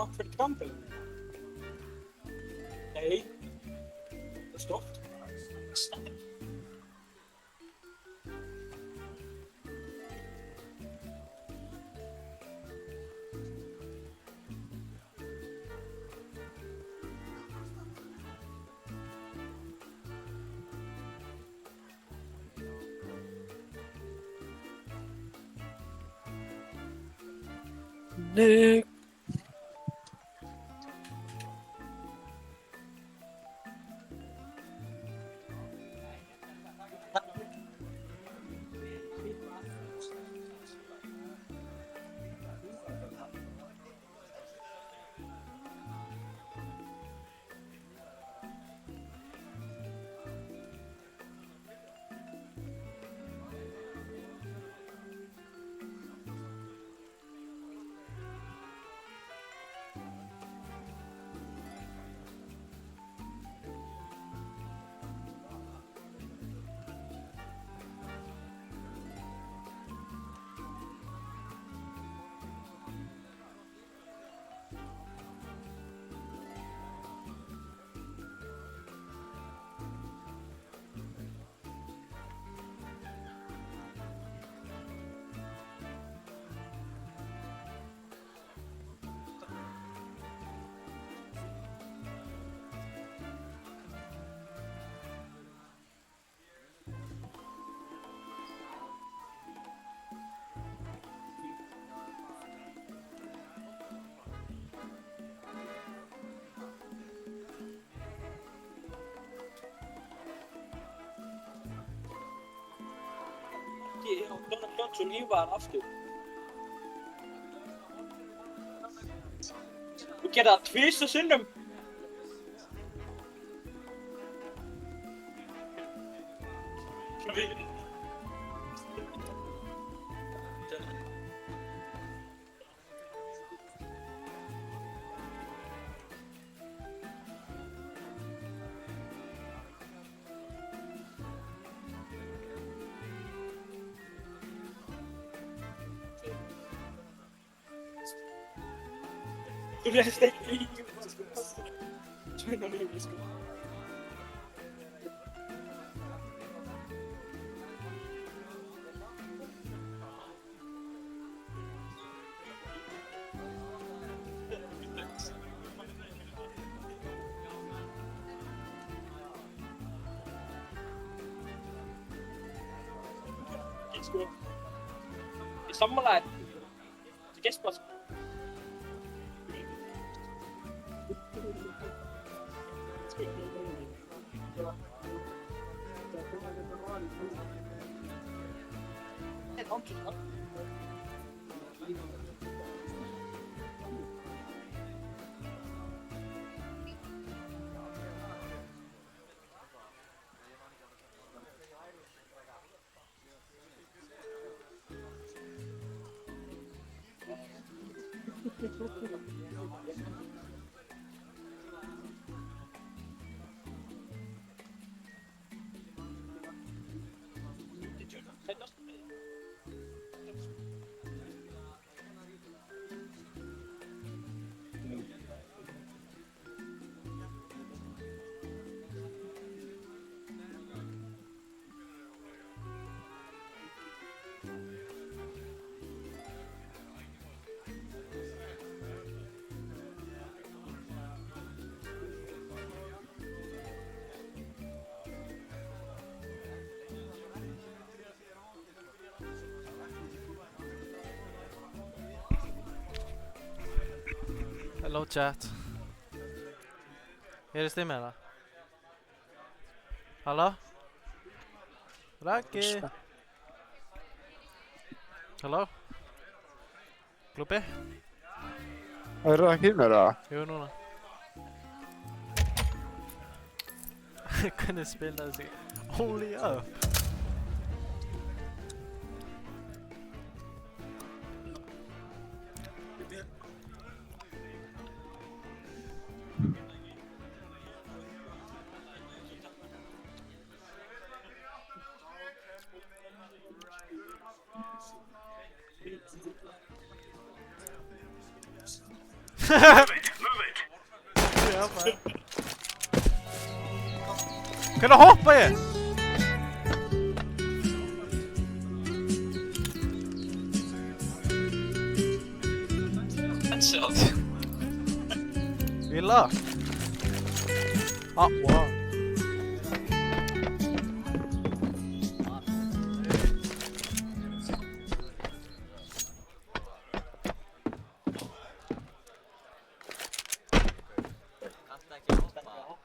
Takk fyrir kampelin. Nei. Det er stolt.
Nick.
Ég á Donald Johnson lífaðan aftur. Þú gerði það tvisvar sinnum. Þú lest ekki í tveina lífi, sko. Sko, ég sammála þér. Þetta gerst bara, sko.
Hello chat. Heyrðist þið með það? Halló? Raggi? Halló? Glúpi?
Er það ekki með það?
Jú, núna. Hvernig spilaði sig? Only up! Já, bara. Hvernig hoppa ég?
Headshot.
Vila. Ah, wow.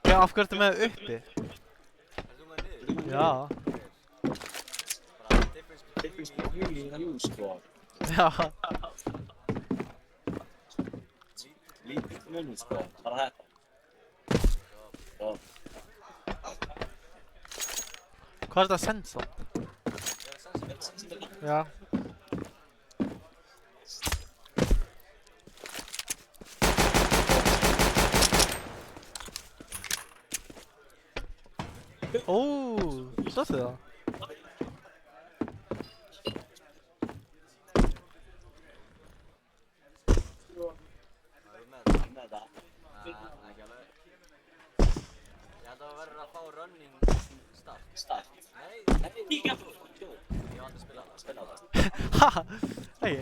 Já, af hverju ertu með það uppi? Já. Já.
Lítið munur sko, bara þetta.
Hvað er þetta að senda? Já. Sástu það? Haha, hei.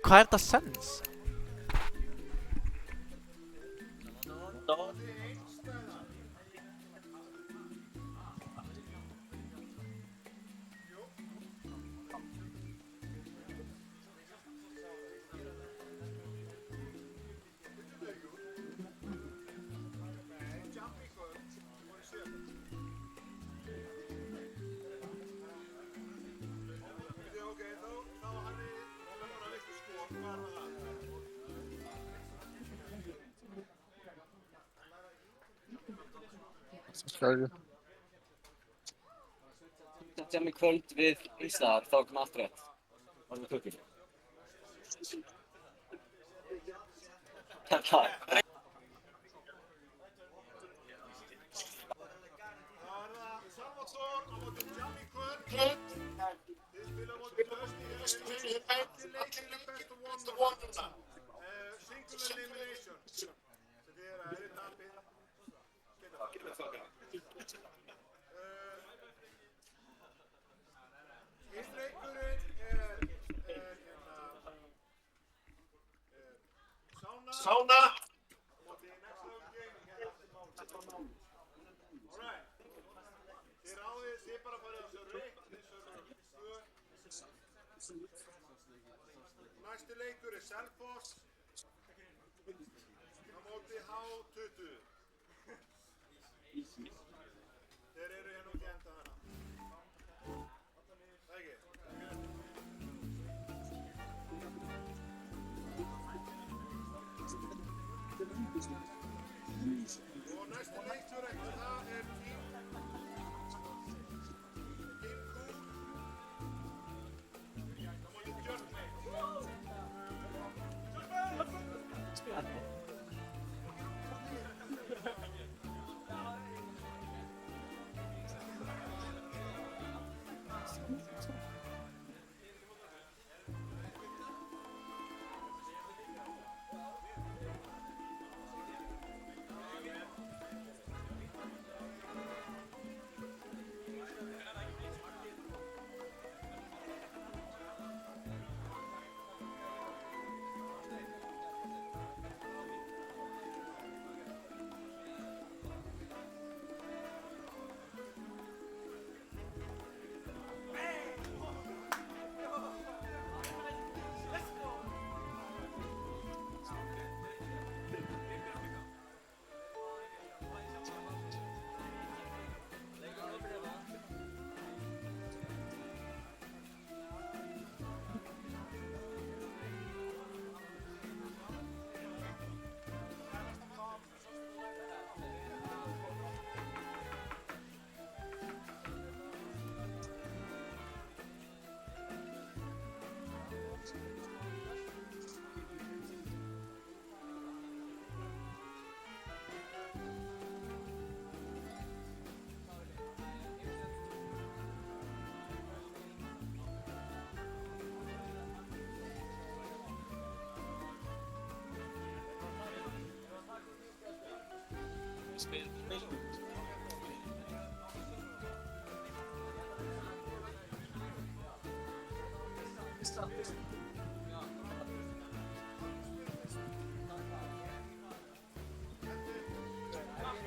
Hvað er þetta sens?
Þetta er með kvöld við Íslandar, þá kom aftur rétt. Það var tökur. Takk.
Sána. Þið ráðið þið bara farið á server 1, server 2. Næsti leikur er Selfoss á móti H20. Þeir eru hérna út í enda hana. Það ekki? Og næsti leikur eftir það er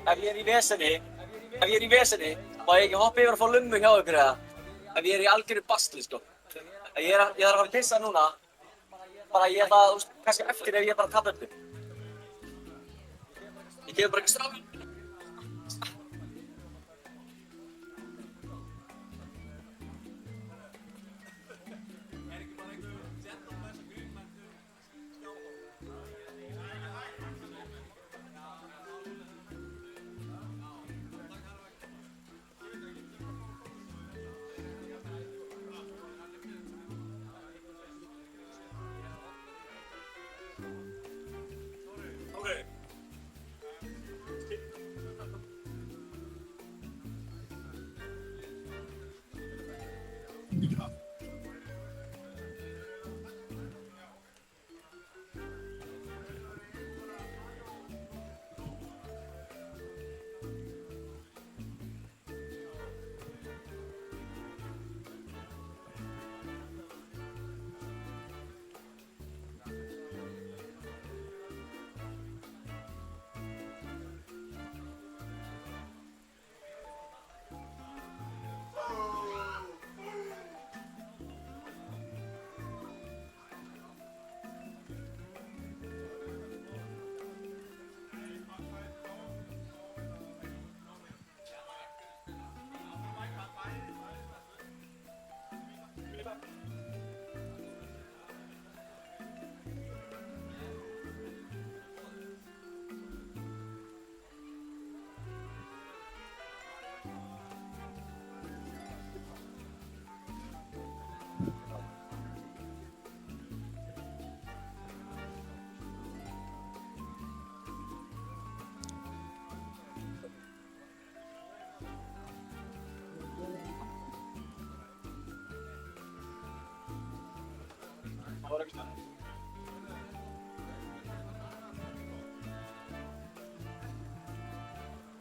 Ef ég er í veseni, má ég ekki hoppa yfir að fá lummu hjá ykkur eða? Ef ég er í algjöru basli, sko. Ég þarf að fara að pissa núna. Bara ég ætla að, kannski eftir ef ég bara tappa öllu. Ég gefur bara ekki strafn.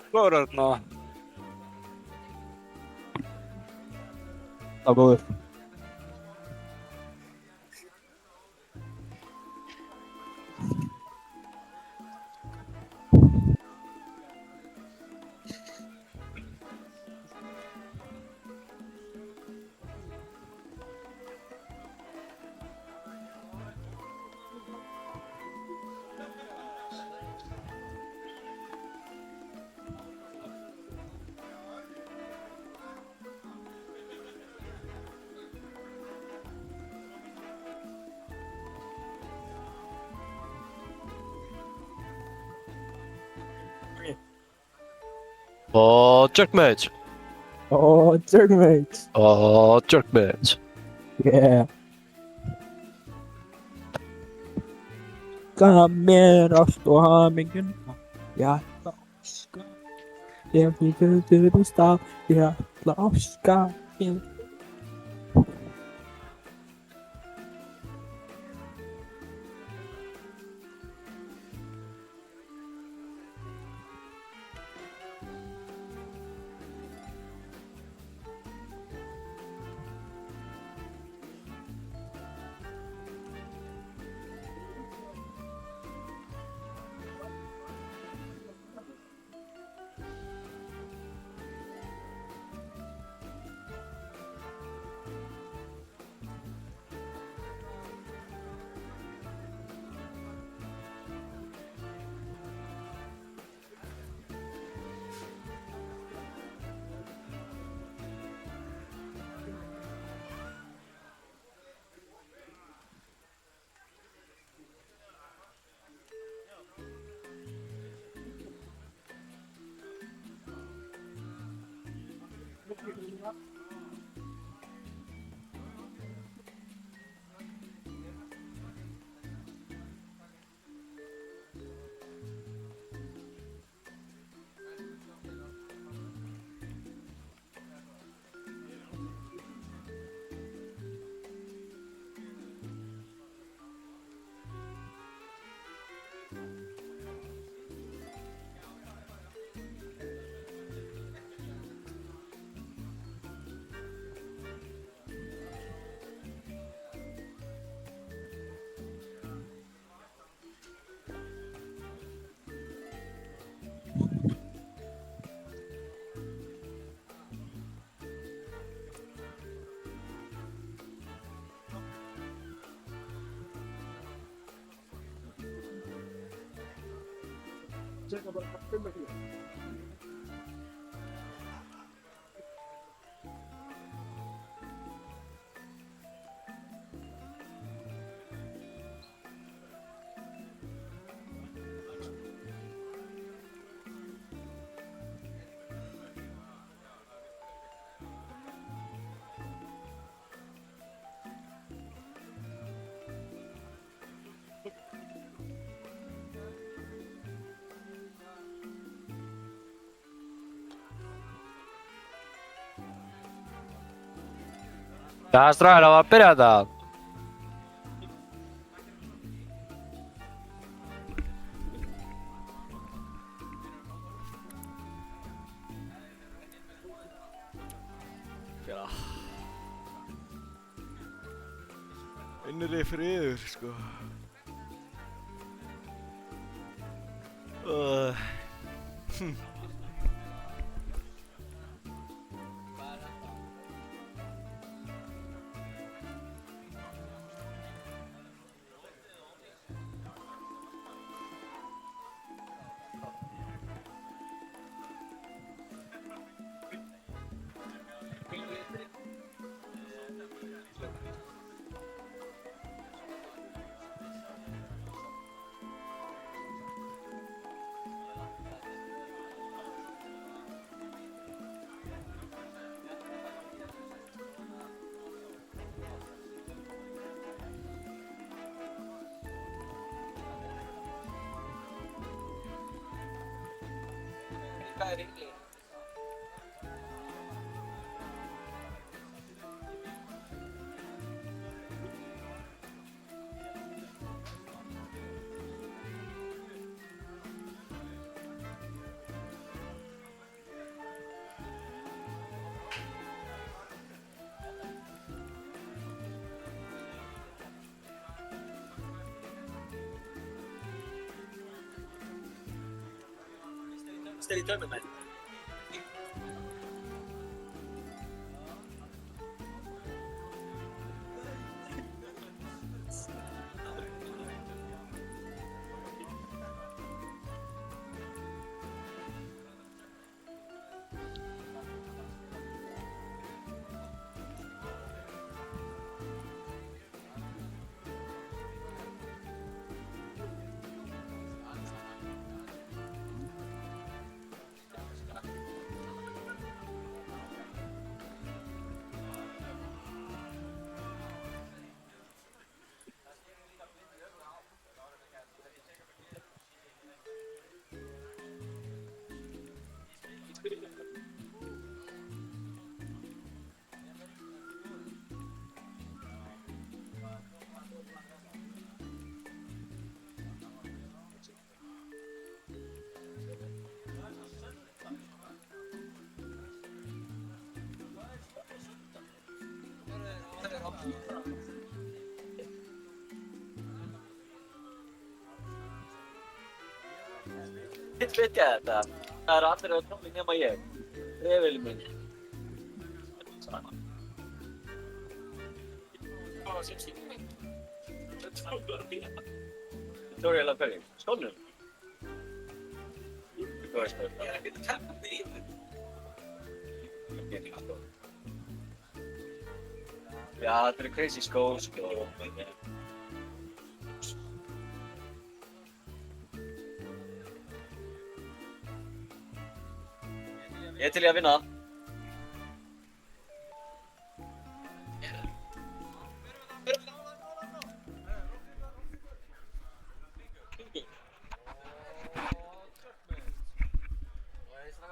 Góður þarna.
Það var góður.
Oh, jerkmate.
Oh, jerkmate.
Oh, jerkmate.
Yeah. Gaf mér ást og hamingjuna. Ég ætla að óska. Ég fyrir í stað. Ég ætla að óska.
setja bara 5 kíló.
Já, strákar, það var að byrja þetta.
Innri friður, sko.
Hvað er yngli? Steady tournament. Hitt veit ég þetta. Það eru allir á tónli nema ég. Refilinn minn. Hvað var símstíkinn minn? Þetta var bíla. Þetta voru eiginlega hverjum? Skónum? Hvað er skónum? Ég er ekkert að kemna því í þetta. Ég er ekki skónum. Já, þetta eru crazy skór, sko. Ég er til í að vinna.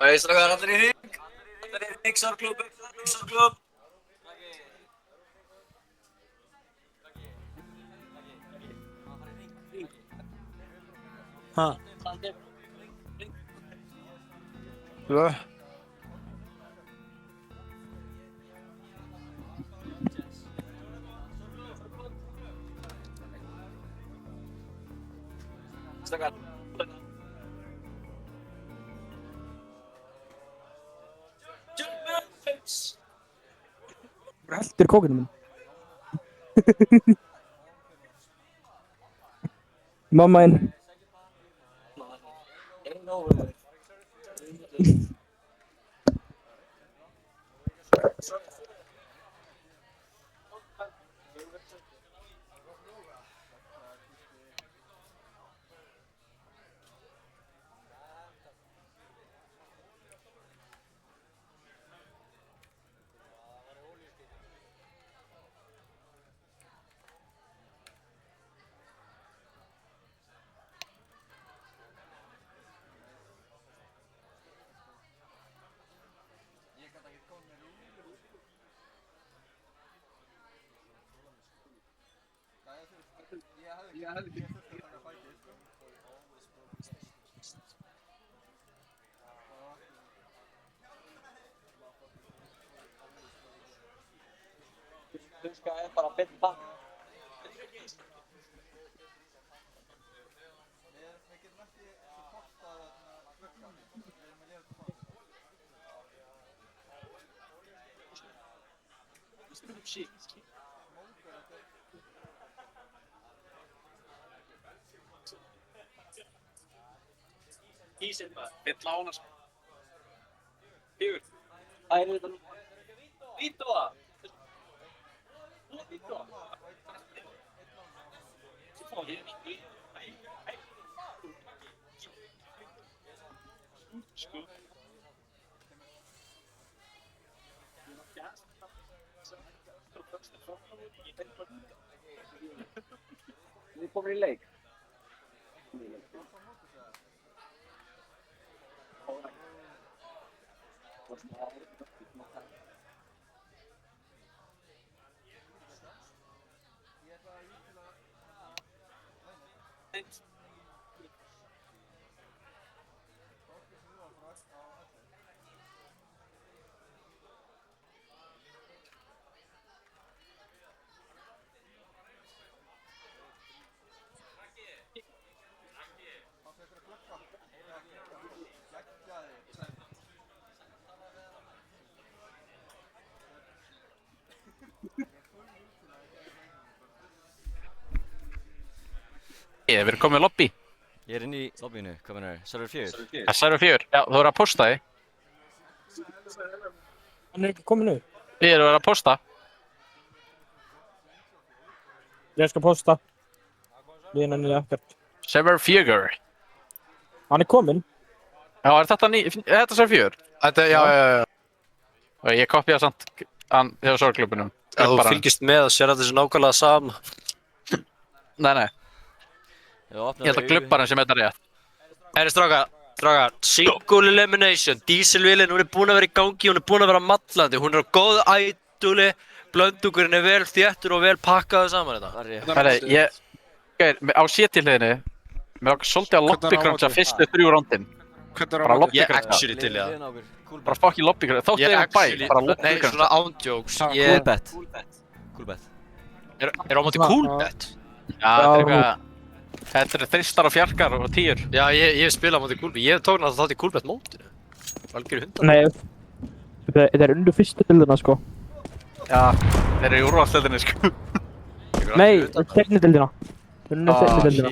Hey, strákar, allir í hring. Allir í hring, sorgklúbb.
Ha.
Ja.
Strákar.
Heldur kókinu minn. Mamma inn. Tuska bara beint bak.
Ísinn bara, fylla á hana sko. Fjögur.
Það er þetta nú.
Vítóa! Vítóa! Sko.
Við komum í leik.
Við erum komið í lobby.
Ég er inn í lobbyinu, hvað meinar þau? Server 4?
Server 4, já, þú verður að posta því.
Hann er ekki komin upp.
Við erum að posta.
Ég skal posta. Línan er ekkert.
Server 4.
Hann er kominn.
Já, er þetta server 4?
Þetta, já.
Og ég kopjaði samt hann hjá sorgklubunum.
Já, þú fylgist með og sér að þessu nákvæmlega sama.
Nei. Ég held að glubbarinn sem þetta rétt.
Herri strákar, single elimination, dísilvélinn, hún er búin að vera í gangi, hún er búin að vera mallandi, hún er á góðu æduli, blöndungurinn er vel þéttur og vel pakkaðu saman þetta.
Herri, á sétilliðinni, mér var svolítið að lobbygruncha fyrstu 3 rondin. Bara lobbygruncha.
Ég actually til í það.
Bara fucking lobbygruncha, þóttu ég bæ, bara lobbygruncha.
Nei, svona ándjóks.
Coolbet.
Er á móti coolbet?
Já, þetta er eitthvað. Þetta eru þristar og fjarkar og 10.
Já, ég hef spilað á móti coolbet. Ég hef tókn að það þátt í coolbet mótinu. Valgeri 100.
Nei, þetta er undir fyrstu dildina sko.
Já, þeir eru í úrvalsdeildinni sko.
Nei, seinni dildina. Undir seinni dildina.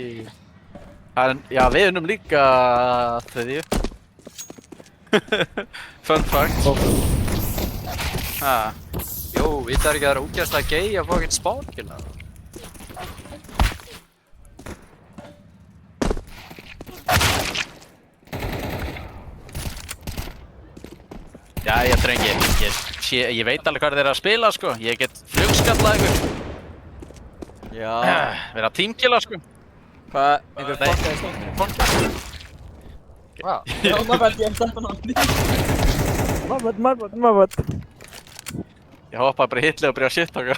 Já, við unnum líka þriðju. Fun fact.
Jó, vitað ekki að það er ógeðslega gay að fá ekkert spánkina.
Jæja, drengi, ég veit alveg hvað þeir eru að spila, sko. Ég get flugskallað ykkur.
Já.
Verið að teamkilla, sko.
Hvað, einhver fokkaði snóknir?
Já, maður ég hef þetta náttúrulega. Maður.
Ég hoppaði bara í hitlið og byrjaði að shit-taka.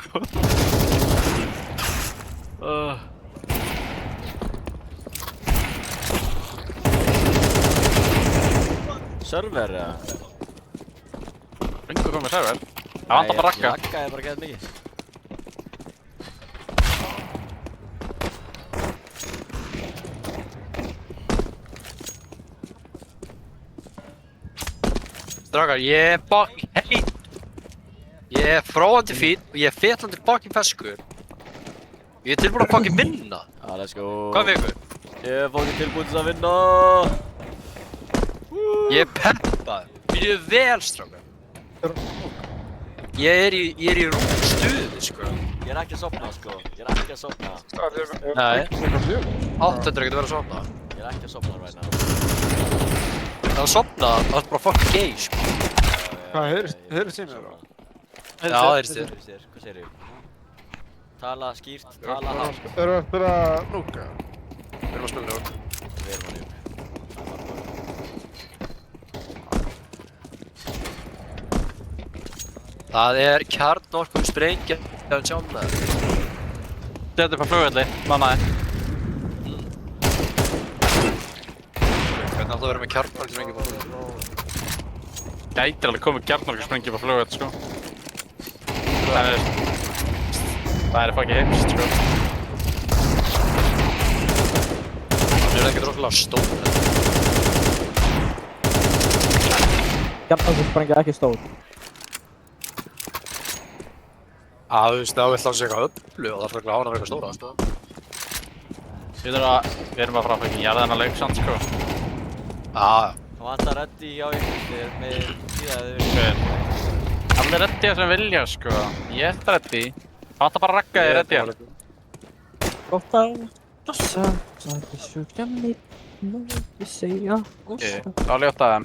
Server, eða?
Ringu komið server. Það vantar bara rakka.
Rakkaði bara gett mikið.
Strákar, ég er fróðandi fín og ég er fetlandi fucking feskur. Ég er tilbúin að fucking vinna.
Já, let's go.
Hvað með ykkur?
Ég er fucking tilbúin til að vinna.
Ég er peppaður. Býðu vel, strákar. Ég er í rúmstuði, sko.
Ég er ekki að sofna, sko. Ég er ekki að sofna.
Nei. 800 getur verið að sofna.
Ég er ekki að sofna right now.
Það að sofna, það er bara fucking gay, sko.
Hvað, heyrðist þið mér þá?
Já, heyrðist þér.
Hvað segir þið? Tala skýrt, tala hátt.
Erum við að spila núka?
Við erum að spila núka.
Við erum að núka.
Það er kjarnorkum sprengja að sjána það.
Þetta er bara flugvelli, mannaði.
Hvernig alltaf verður með kjarnorkum sprengja på flugvelli?
Gætir alveg komið kjarnorkum sprengja på flugvelli, sko. Það er fucking heimst, sko.
Það er ekkert rosalega stór.
Kjarnorkum sprengja ekki stór.
Þú veist, þá vill hann sig eitthvað öllu og það er að hafa hann eitthvað stóra, sko.
Við erum bara frá fucking jarðina leik samt, sko.
Það vantar reddi á ykkur með tíðaði.
Allir reddi sem vilja, sko. Ég er reddi. Það vantar bara að ragga þig reddi.
Gott að blassa, það er svo gammið, nú við segja gósta.
Þá ljóta þeim.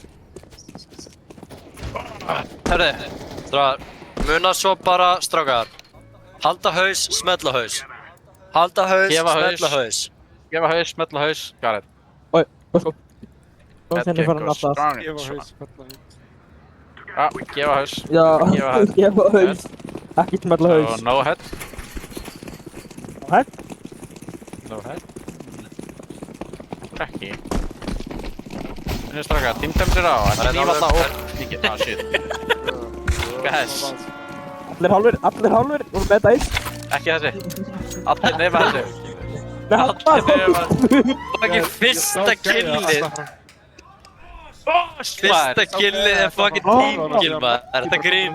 Herri, strákar, muna svo bara, strákar. Halda haus, smetla haus. Halda haus, smetla haus.
Gefa haus, smetla haus, Gareth.
Oi, sko. Svo þenni farin af það.
Gefa haus, smetla haus.
Já, gefa haus.
Já, gefa haus. Ekki smetla haus.
Og no head.
No head?
No head. Krakki. Þannig strákar, teamtemsir á. Það er nývalla og mikið. Ah, shit. Guys.
Allir hálfur, voru með þetta eins.
Ekki þessi. Allir nefna þessu.
Allir
nefna þessu.
Fucking fyrsta killið. Fyrsta killið er fucking teamkill, maður. Er þetta grín?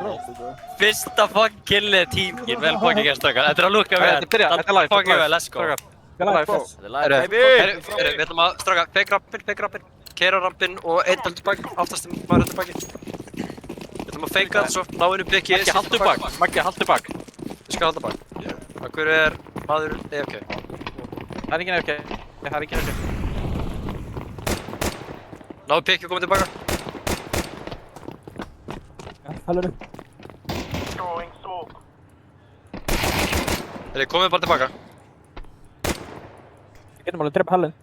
Fyrsta fucking killið er teamkill. Vel fucking gert, strákar. Þetta er að lukka vel.
Þetta er live.
Fucking vel, let's go.
Þetta er live, baby!
Við ætlum að, strákar, fake rappin, keira rampin og einn heldur bak, aftast maður heldur baki. Við ætlum að feika þetta svo, ná hennu pikki.
Maggi, haldu bak. Maggi, haldu bak.
Ég skal halda bak. Akkur er maður EFK?
Það er ekki EFK. Það er ekki EFK.
Náðu pikki og komið tilbaka.
Hallur.
Þeir komið bara tilbaka.
Við getum alveg að drepa Hallin.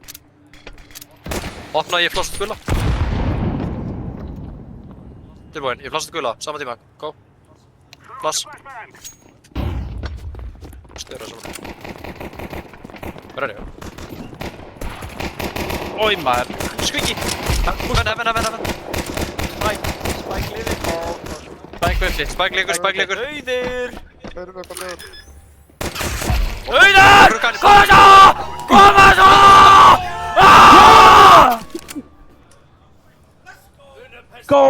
Opna ég flósut gula. Tilbúinn, ég flósut gula, sama tíma. Go. Floss. Störa saman. Hvað er það?
Ói maður.
Skviki! Venn.
Spike liður.
Spike leikur.
Auður!
Erum við bara leður?
Auður! Koma svo!
Go!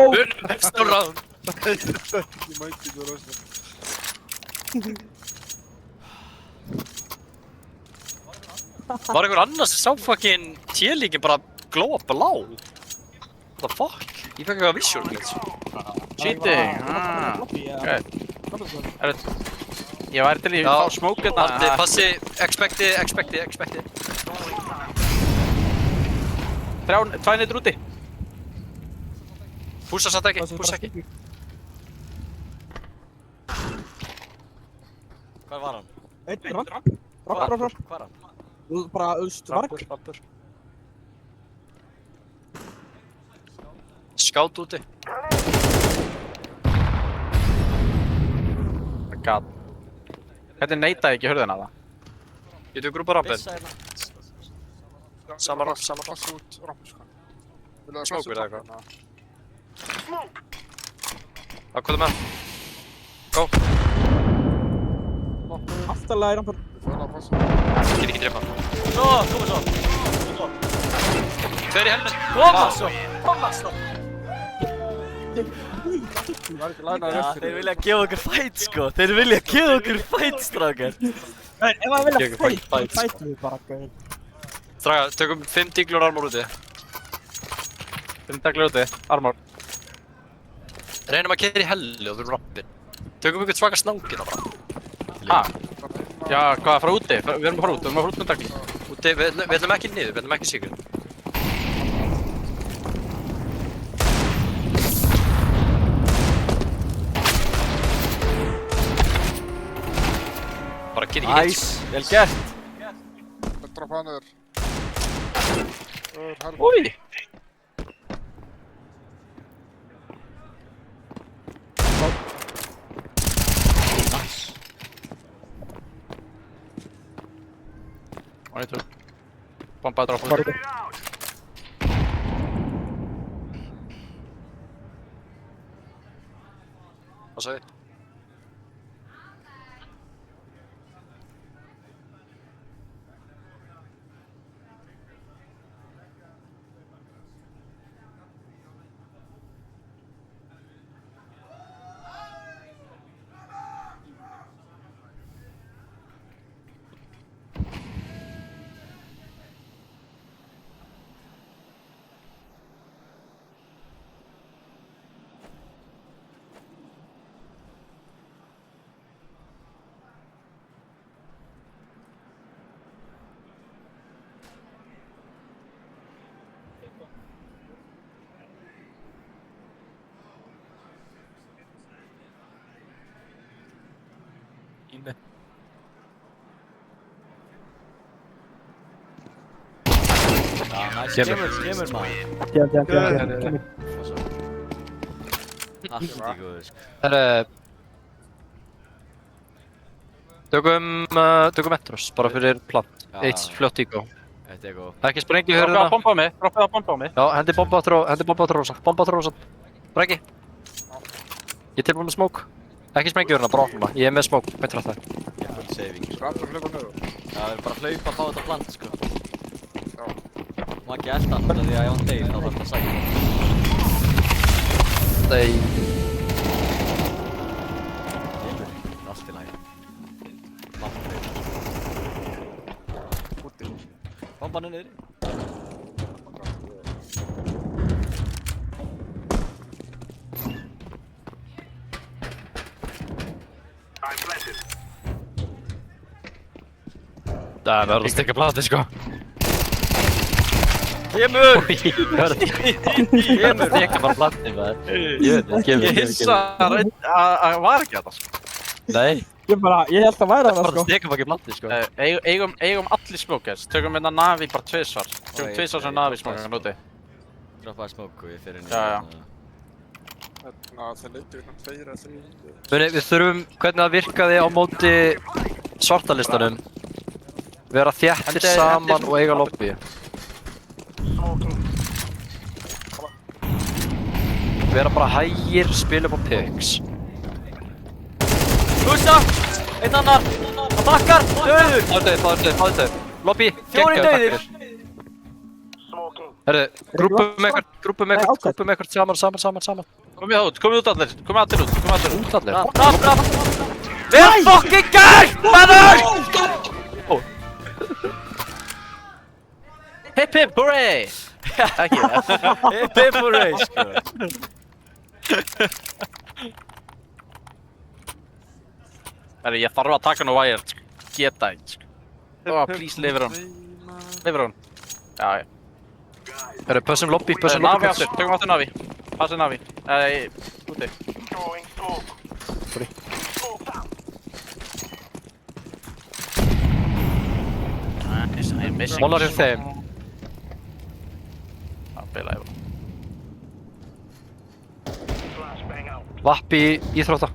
Besta round!
Ég mæti það ráðslega.
Var einhver annars sem sá fucking T-líkin bara glóa blá? What the fuck? Ég fekk eitthvað visual glitch.
Cheating. Ég væri til í að fá smoke hérna.
Haldi, passi, expecti.
Tvænir úti.
Púsa satt ekki, púsa ekki.
Hvað var hann?
Einn ramp. Ramp.
Hvað er hann?
Bara varg.
Rampur. Skátt úti.
God. Hvernig neitaði ekki hurðina það?
Ég tók grúpa rampin. Sama ramp.
Passa út rampu, sko.
Smoker eða eitthvað. Hvað er með? Go.
Aftalega í rampur.
Ég get ekki drepa.
Koma svo.
Tveir í helmet.
Koma svo. Þeir vilja gefa okkur fight, sko. Þeir vilja gefa okkur fight, strákar.
Ef maður vilja fight við bara, gauð.
Strákar, tökum 5 díglur armor úti.
Taglir úti, armor.
Reynum að keyra í hellu og við erum rappin. Tökum einhvern svaka snákina bara.
Ha? Já, hvað, frá úti? Við erum að fara út með tagli.
Úti, við ætlum ekki niður, við ætlum ekki sigur. Bara get ekki hitt.
Vel gert.
Það droppa hann yfir.
Úi! One, two. Bomba drop.
Hvað sagði? Inni.
Næs, kemur maður.
Kemur.
Allt í góður, sko.
Herre... Tökum Metros, bara fyrir plant. Eitt fljótt ígó.
Eitt ígó.
Ekki sprengju hörðuna.
Droppið á bomba á mig.
Já, hendi bomba á trósa. Bomba á trósa. Sprengi. Ég er tilbúin með smók. Ekki sprengju hörðuna, bara opna. Ég er með smók, betur að það.
Ég er full saving, sko.
Skapur hlaupa niður.
Já, við erum bara að hlaupa að fá þetta plant, sko. Má ekki elda hann, því að ef hann deyr þá þarf það að sækja.
Dey.
Allt í lagi. Bomban deyr.
Úti.
Bomban er niðri.
Það verður að stikka plati, sko.
Kemur!
Kemur! Stikka bara plati, maður.
Ég hissa að var ekki þetta, sko.
Nei.
Ég held að væri hana,
Bara
sko.
stikka bara ekki plati, sko.
Eigum allir smókers. Tökum hérna Navi bara tvisvar. Tökum tvisvar sem Navi smókers úti.
Droppaði smók og ég fyrir inn í
Já.
Það leiti við hann 2 eða 3.
Muni, við þurfum hvernig það virkaði á móti svartalistanum. Vera þéttir saman og eiga lobby. Vera bara hægir, spila upp á picks.
Hústa! Einn annar! Hann bakkar! Döður!
Fáðu döð. Lobby,
Fjórir
geggjaður
dauðir.
takkir. Herru, grúpum ekkert saman.
Komið út allir. Komið allir út.
Út allir?
Rapp! Vel fucking gert! Mannur!
Hip hip hooray! Ekki.
Hip hip hooray, sko.
Herri, ég þarf að taka nú wire, sko. Geta einn, sko. Please, lifir hún. Já.
Herru, pössum lobby.
Navi aftur, tökum aftur Navi. Passið Navi. Úti.
Sorry. Mólar er þeim.
Það bilaði bara.
Vappi íþrótta.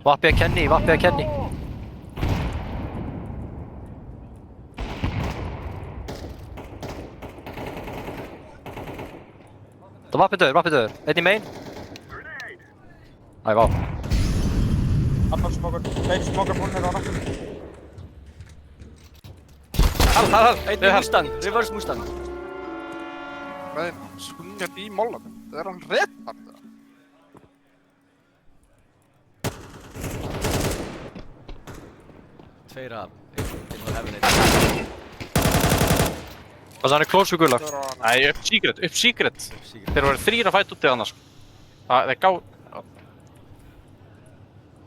Vappi að Kenny. Það vappi döður. Einn í main. Æ, vá.
Annar smókur. Tveir smókur búin hérna á nafnum.
Einn Mustang, reverse Mustang.
Nei, skungjað í mollanum. Það hann retard.
2 af. Einn var hefðin einn.
Hvað það er close við gula?
Nei, upp secret. Þeir voru 3 að fæta út í annars. Það er gá...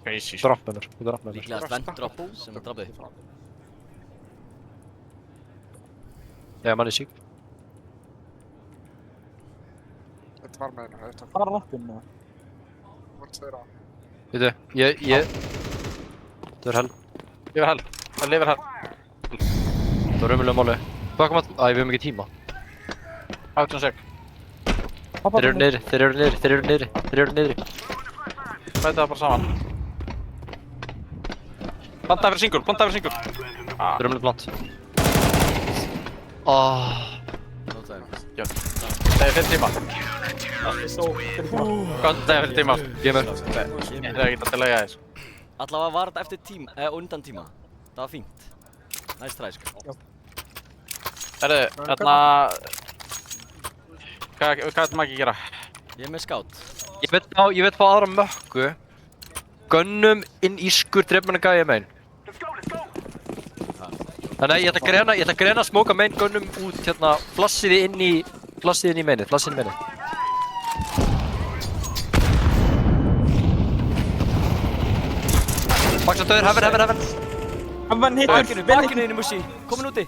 Crazy.
Dropp með mér.
Líklegast vent drop sem er droppið.
Já, mann er sík.
Þetta var með hennar,
Hvað er rappinn með?
Vart þeir á.
Veitu, ég... Það er hell.
Ég var hell. Það lifir hell.
Það var raunverulega máli. Hvað kom að... Æ, við höfum ekki tíma.
18 sek.
Þeir eru niðri.
Bæta það bara saman. Plantaði fyrir single.
Þeir eru raunverulega plant.
Það er 5 tíma. Hvað það er 5 tíma?
Ég mér.
Það er ekki að lega þess.
Allavega var þetta eftir tíma, undan tíma. Það var fínt. Nice try, sko.
Herru, þarna... Hvað ætlum ekki að gera?
Ég er með scout.
Ég veit fá aðra mökku. Gönnum inn í skur, dreif manni gæja megin. Þannig að ég ætla að greina að smóka megin gönnum út hérna, flassiði inn í meinið, Baksa döður, heaven.
Heaven hittur,
Bakinu inn í Mushi, komin úti.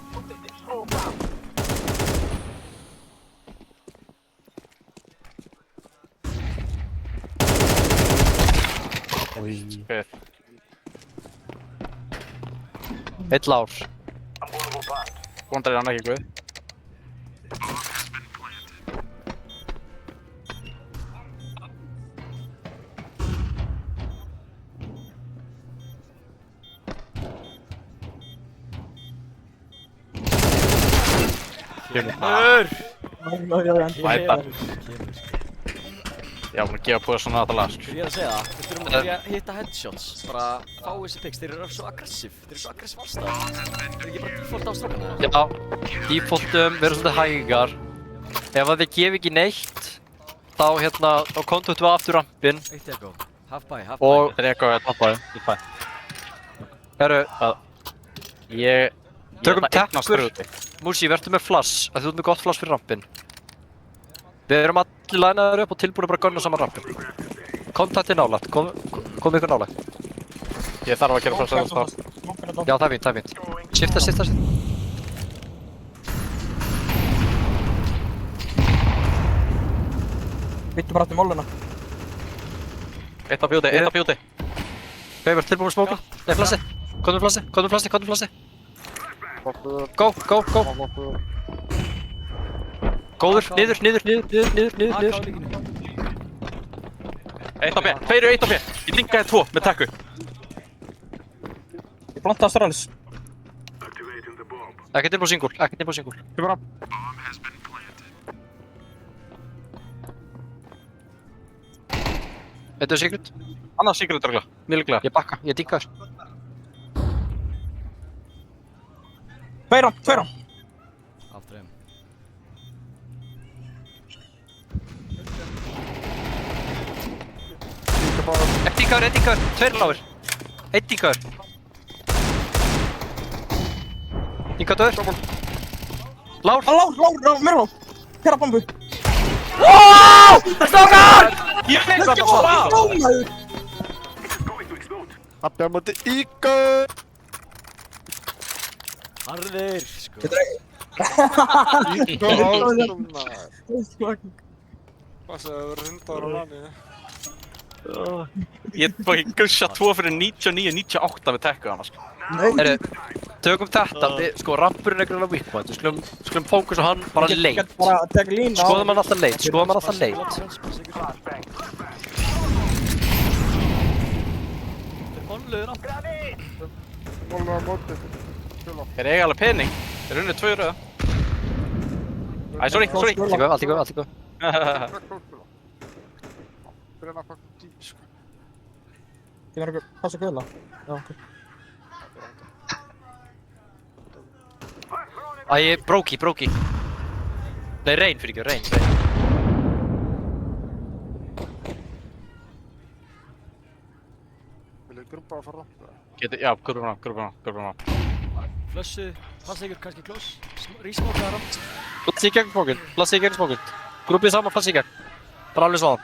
Eitt lár.
Vondar er hann ekki guð. Væta. Já, hún er að gefa på það svona aðalega, sko.
Ég er að segja það, við þurfum að hitta headshots. Bara fá þessi picks, þeir eru svo aggressiv. Þeir eru svo aggressiv allstað. Þeir eru ekki bara default á strákana.
Já, defaultum, við erum svolítið hægar. Ef að þið gef ekki neitt, þá kontaktum við aftur rampinn.
Eitt ego, half by.
Og...
Þetta er ego, half by, ég fæ.
Herru,
ég...
Tökum tekkur. Mushi, verður með flass, að þú ert með gott flass fyrir rampinn. Við erum allir lænaður upp og tilbúin bara að gunna saman rampinn. Kontaktið nálægt, kom ykkur nálægt.
Ég þarf að gera flass að það.
Já, það er fínt. Shifta.
Vittu bara aftur móluna.
Eitt á bjúti.
Við tilbúin að smóka. Nei, flassi. Komdu flassi. Go. Góður, niður.
Eitt á B, 2 eitt á B. Ég dingaði 2 með takku.
Ég plantaði Astralis.
Ekki tilbúin single.
Ég bara...
Þetta er secret.
Annað secret dragla, mjög líklega.
Ég bakka, ég dinga þér.
Tveira.
Aftur þeim.
Einn dingaður, 2 lágur. Einn dingaður. Dingaður. Lár,
mér lár. Herra bombu.
Strákar!
Ég fleik þetta bara!
Abbi á móti Ígo!
Harðir, sko.
Ígo ásum maður. Hvað sem hefur hundaður á manni?
Ég búið ekki gussa 2 fyrir 99-98 með tekku hana, sko.
Herru, tökum þetta, sko, rampurinn er grunlega weak point. Við skulum fókus á hann bara leit. Skoðum hann alltaf leit.
Vonluður á.
Mólu á móti.
Þeir eiga alveg pening. Þeir unnið 2 röða. Æ, sorry.
Allt í góð.
Fyrir að fucking dí, sko.
Ég verður ekki passa guðla. Já, ok.
Æ, bróki. Nei, reyn.
Grúpa að fara
Já, grúpuna.
Flössu, passa ykkur kannski close. Rísmókaðar á.
Flassi í gegn smókinn. Grúpið saman, flassi í gegn. Bara alveg svaðan.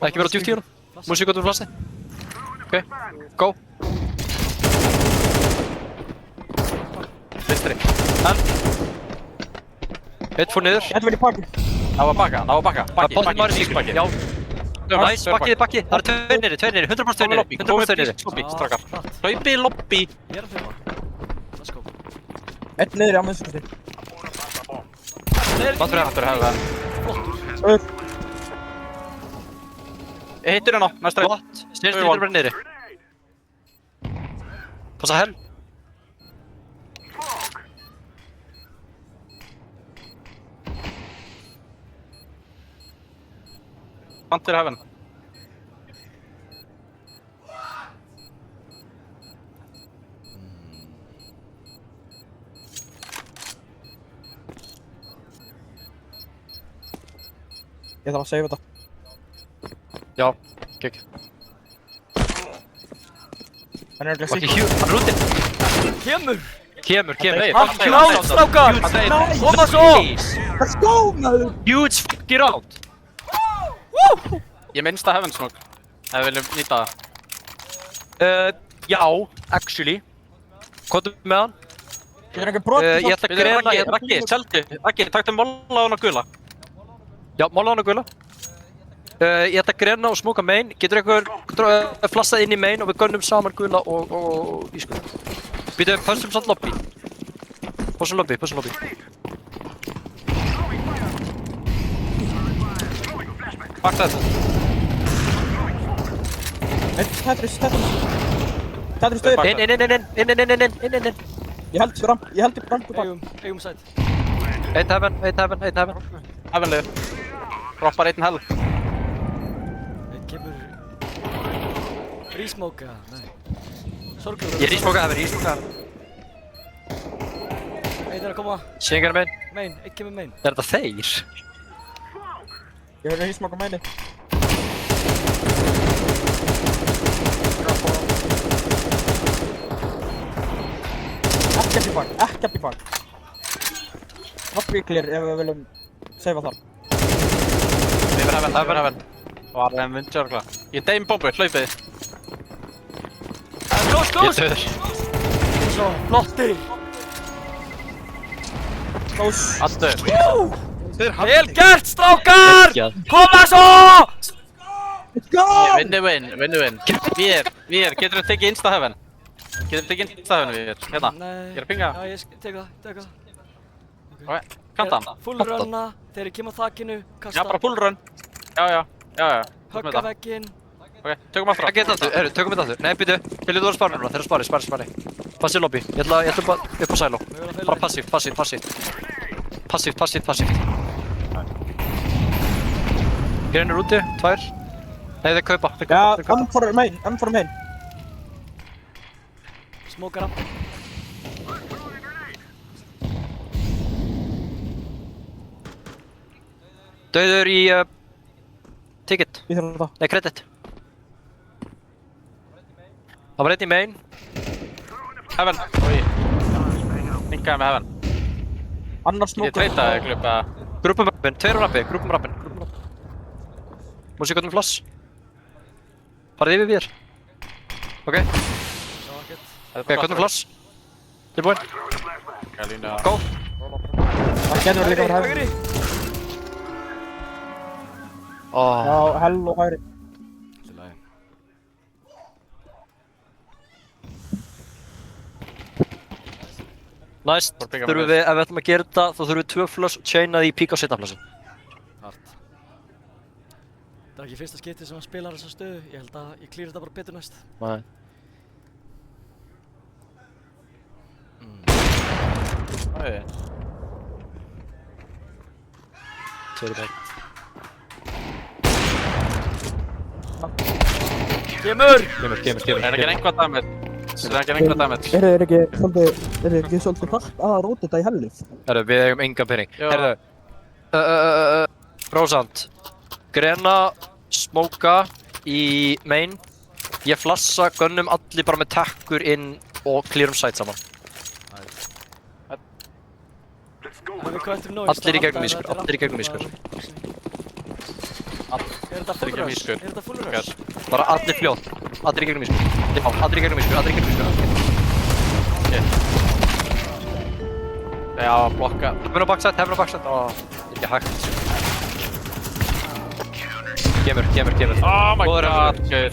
Ekki vera djúpt í honum. Músík út um flassi. Ok, go. Vinstri. Eitt fór niður.
Þetta verður í pakki.
Það var bakka. Bakki.
Já. Næs, bakki. Það eru tveir niðri, 100% tveir niðri. 100% tveir niðri.
Lobby, strákar. Hlaupið lobby.
Ég er að fyrir. Let's go.
Einn niður á minnstu kosti.
Vantur hefða.
Flottur.
Hittur hérna, næsta.
Flott. Snirtir bara niðri. Passa hell.
Vantur hefðan.
Ég þarf að save þetta.
Já, gegg.
Hann er örugglega
Bakki
sick.
Hugh, hann er úti. Kemur.
Klárt, strákar! Koma svo!
Let's go, maður!
Huge fucking round.
Ég minnst að hefðan smók. Ef við viljum nýta það.
Já, actually. Hvað með hann?
Getur ekki brot?
Ég ætla að greina
Raggi, seldu. Raggi, taktu molla á hana gula.
Já, mála hana gula. Ég ætla að greina og smóka main. Getur einhver flassað inn í main og við gönnum saman gula og ískur. Býtu, pössum samt lobby. Pössum lobby.
Bakk þetta.
Tetris stöður.
Inn.
Ég held ramp upp bak.
Eigum sæt.
Eitt heaven.
Hefðanlegur. Droppar einn hell.
Einn kemur... Rísmóka, nei. Sorglegur.
Ég rísmóka heaven.
Einn er að koma.
Sengar main.
Main, einn kemur main.
Er þetta þeir?
Ég verður að hísmaka mæni. Ekkert í bak. Lobby clear ef við viljum seifa þar.
Yfir hefðan. Var þeim vindjörgla. Ég deim bombu, hlaupið.
Close! Svo, flotti!
Close.
Allur.
Vel gert, strákar! Koma svo!
Let's go!
Vinnu win. Vír, getur þú tekið insta hefðan? Vír? Hérna. Ég er að pinga.
Já, ég tek það.
Ok, kanta hann.
Full runna, þegar ég kem á þakinu, kasta.
Já, bara full run. Já.
Högga vegginn.
Ok, tökum aftur.
Ekki þetta aftur, tökum þetta aftur. Nei, býtu. Viljið þú vera spara núna? Þeir eru spari. Passið lobby. Ég ætla bara upp á silo. Bara passíft. Grinn er úti, 2. Nei, þeir kaupa.
Já, M for main.
Smókar ramp.
Dauður í ticket.
Ég þarf það.
Nei, credit. Það var einn í main.
Heaven. Pingaði með heaven.
Annars smókur.
Ég treytaði ykkur upp að...
Grúpum rappin, 2 rappi. Músík út um flass. Farið yfir við. Ok. Ok, út um flass. Tilbúinn. Go.
Það getur líka verið hægri. Já, hell og hægri.
Næst þurfum við, ef við ætlum að gera þetta, þá þurfum við 2 flush og chainað í pík á setna flussu.
Hart. Það er ekki fyrsta skiptið sem hann spilar þessa stöðu. Ég held að ég klýri þetta bara betur næst.
Nei. Tveir í bæk.
Kemur!
Er ekki einhvað damage?
Er ekki svolítið hratt að róta þetta í hellið?
Herru, við eigum enga pening. Herru, Rósand. Grena, smóka, í main. Ég flassa, gönnum allir bara með tekkur inn og clearum site saman. Allir í gegnum ískur, allir í gegnum ískur.
Er þetta fullur rush?
Bara allir fljótt, allir í gegnum ískur. Já, allir í gegnum ískur, allir í gegnum ískur.
Já, blokka.
Hefur á backside, ekki hægt. Kemur.
Oh my god, guður.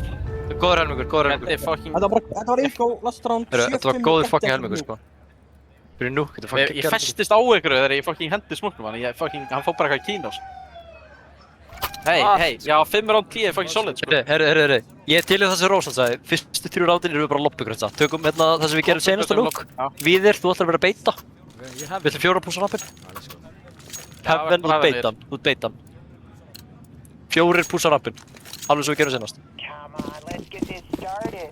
Góður helmingur.
Þetta var info, last round.
Þetta var góður fucking helmingur, sko. Fyrir nú, þetta fucking...
Ég festist á ykkur þegar ég fucking hendi smoknum hann, hann fór bara eitthvað í kínos. Hei, já, 5 round clear, fucking solid, sko.
Herri, ég til í það sem Rósand sagði, fyrstu 3 roundin eru við bara lobbygrönsa. Tökum hérna það sem við gerum senasta lúk. Víðir, þú ætlar að vera að beita. Viltu 4 púsa rappin? Heaven, þú beita hann. 4 púsa rappin. Alveg svo við gerum senast.
Come on, let's get this started.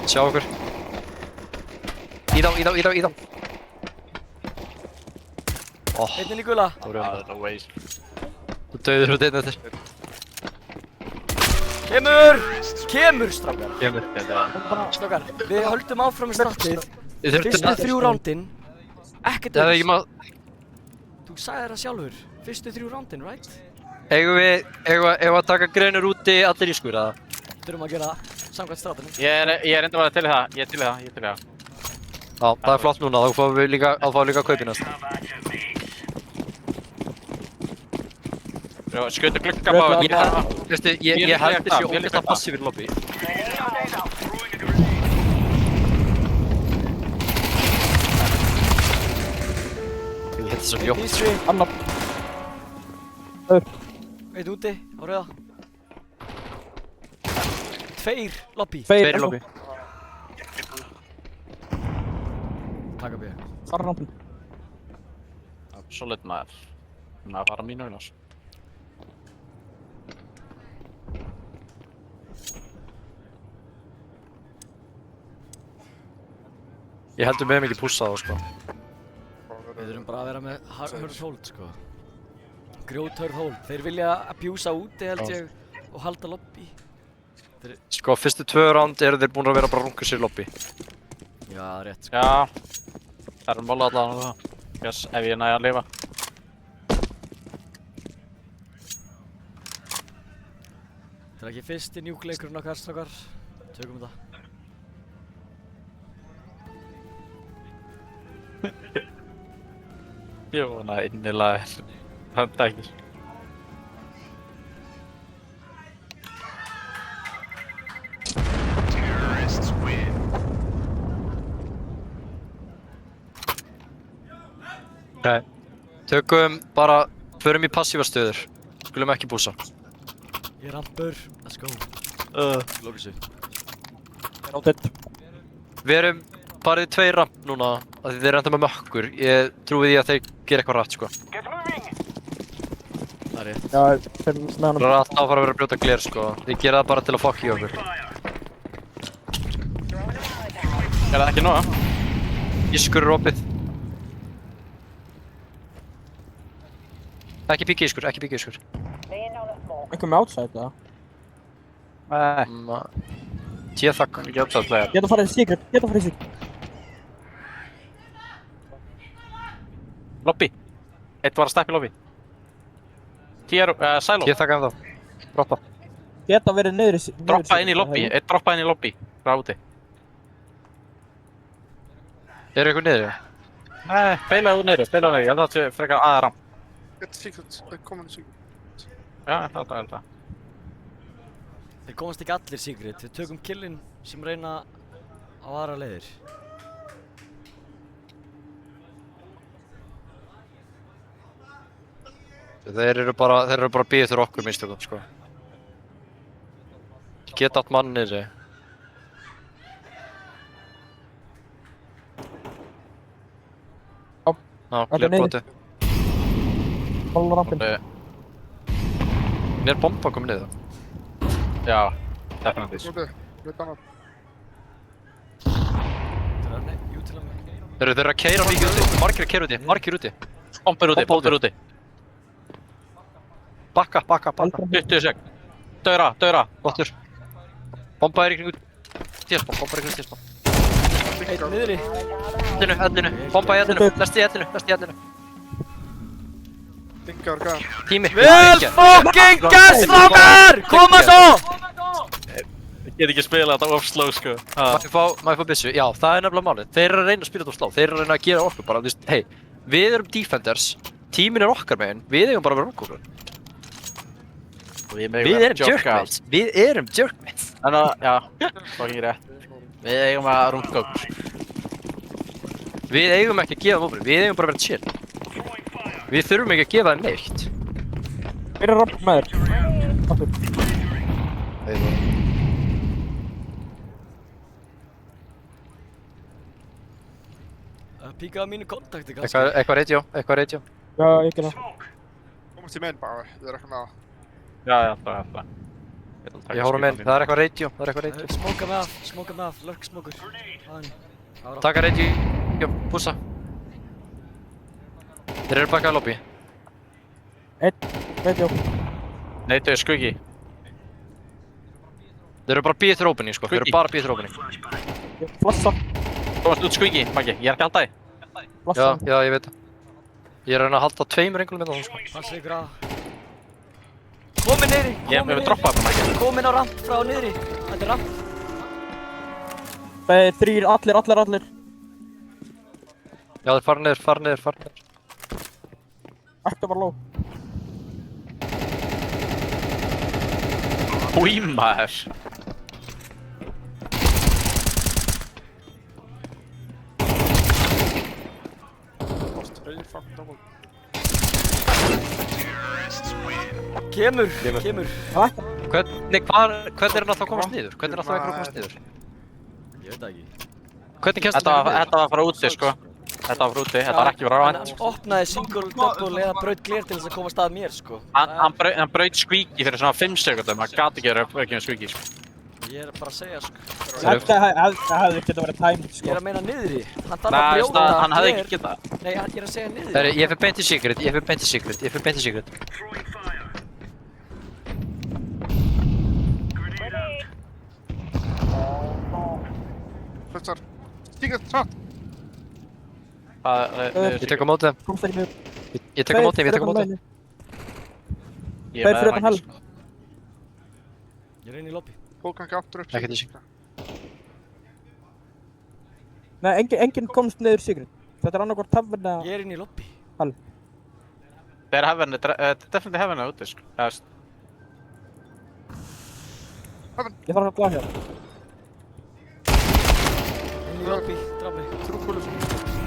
Sjá okkur. Í þá.
Einn í gula.
Þú döður út einn eftir.
Kemur, strákar. Strákar, við höldum áfram með startið. Fyrstu 3 roundin, ekkert öðru. Þú sagði það sjálfur, fyrstu 3 roundin, right?
Eigum við að taka greinur úti allir í skur, eða?
Þurfum að gera samkvæmt strátunum.
Ég er enda bara til í það, ég er til í það.
Já, það er flott núna, þá fáum við líka kaupin næst.
Skauta glugga bara.
Ég held þessi ógæsta passífir lobby. Ég held þessi ljótt.
Anna.
Eitt úti, á rauða. 2 lobby.
2 í lobby.
Taka bíða.
Fara rampin.
Solid maður. Það fara mínu vinnars.
Ég heldur með mikið pússa þá, sko.
Við þurfum bara að vera með hörð hold, sko. Grjóthörð hold. Þeir vilja abjúsa úti, held ég, og halda lobby.
Sko, fyrstu 2 round eru þeir búin að vera bara að runga sér í lobby.
Já, rétt, sko.
Já. Það er móla allavega það. Yes, ef ég næði að lifa.
Það er ekki fyrsti njúkleikurinn okkar, strákar. Tökum þetta.
Ég vona innilega það dækir.
Terrorists win.
Ok. Tökum bara, förum í passífa stöður. Skulum ekki búsa.
Ég rampur, let's go. Lókissu.
Noted.
Við erum bara í 2 ramp núna, af því þeir enda með mökkur. Ég trúi því að þeir gera eitthvað rætt, sko.
Það er rétt.
Já, þeir með hann.
Það er alltaf að fara að vera að brjóta gler, sko. Þeir gera það bara til að fokka í okkur.
Er það ekki nóga?
Ískur er opið. Ekki píka ískur, ekki píka ískur.
Einhver með outside, eða?
Nei.
Tíða þakk.
Ekki outside-legar.
Geta farið í secret.
Lobby. Eitt var að steppa í lobby. Silo.
Tíða þakk ennþá. Droppa.
Geta verið niður í secret.
Droppa inn í lobby. Eitt droppa inn í lobby. Frá úti.
Eru ykkur niður?
Nei, beilaðu niður. Ég held að það sé frekar aðra.
Get secret, komin í secret.
Já, þetta er það.
Þeir komast ekki allir secret. Við tökum killinn sem reyna á aðra leiðir.
Þeir eru bara að bíða þurr okkur mistökum, sko. Geta allt mann niðri. Já, glerbroti.
Hóla rampin.
Er bomba komið niður?
Já, definitíð.
Nóti, veit annað.
Þeir eru að keyra mikið úti, margir að keyra úti, margir úti.
Bombur úti.
Bakka.
20 sek. Daura.
Lottur. Bomba er í kringu T-spawn.
Eitt niðri.
Ellinu. Bomba í ellinu. Lest í ellinu.
Dingar gæðan.
Tími.
Vel fucking gert, strákar! Koma svo!
Ég get ekki spila þetta of slow, sko.
Má ég fá byssu? Já, það er nefnilega málið. Þeir eru að reyna að spila þetta of slow. Þeir eru að reyna að gera okkur bara, þú veist, hei, við erum defenders, tíminn er okkar megin, við eigum bara að vera okkur. Við erum jerkmates.
Þannig að, já, fucking rétt. Við eigum að runga okkur.
Við eigum ekki að gefa ofri, við eigum bara að vera chill. Við þurfum ekki að gefa þeim neitt.
Hver er rapp með þér?
Píka á mínu kontakti kannski.
Eitthvað radio.
Já, ekki ná.
Komast í meginn bara, ég er ekki með það.
Já, það.
Ég hóra með henn, það er eitthvað radio.
Smóka með af, lurk smókur.
Taka radio, pússa. Þeir eru bakkað í lobby.
Radio.
Nei, þau er skuggi.
Þeir eru bara býðið þér opening, sko. Þeir eru bara býðið þér opening.
Flassa.
Komast út skuggi, Maggi. Ég er ekki alltaf í.
Já, ég veit það. Ég er að reyna að halda 2 engulum með það, sko.
Passa ykkur að. Komin niðri.
Ég hef droppað þetta, Maggi.
Komin á ramp frá niðri. Þetta er ramp.
Það er 3, allir.
Já, þeir fara niður.
Ættu bara lóð.
Új, maður.
Kemur.
Hvernig er hann að þá komast niður? Hvernig er alltaf einhver að komast niður?
Ég veit það ekki.
Hvernig kemst
Þetta var frá úti, sko. Þetta var ekki frá hann.
Hann opnaði single, double eða braut gler til þess að koma stað mér, sko.
Hann braut squeaky fyrir svona 5 sekundum. Hann gat ekki verið með squeaky, sko.
Ég er bara að segja, sko.
Það hefði getið að vera tæmt, sko.
Ég er að meina niðri. Hann þarf að brjóta gler.
Hann hefði ekki getað.
Nei, ég er að segja niðri.
Ég fyrir beint í secret.
Flestar. Stíkast, satt.
Ég tek á móti þeim. Ég tek á móti þeim.
Ég er fyrir utan hell.
Ég er inn í lobby.
Bók ekki aftur upp.
Ekkert í secret.
Nei, enginn komst niður secret. Þetta er annarkvort tafn eða...
Ég er inn í lobby.
Hall.
Það er hefðinni, definitely hefðinni úti, sko.
Ég þarf að glá hér.
Inn í lobby, drafni.
Trúkúlu.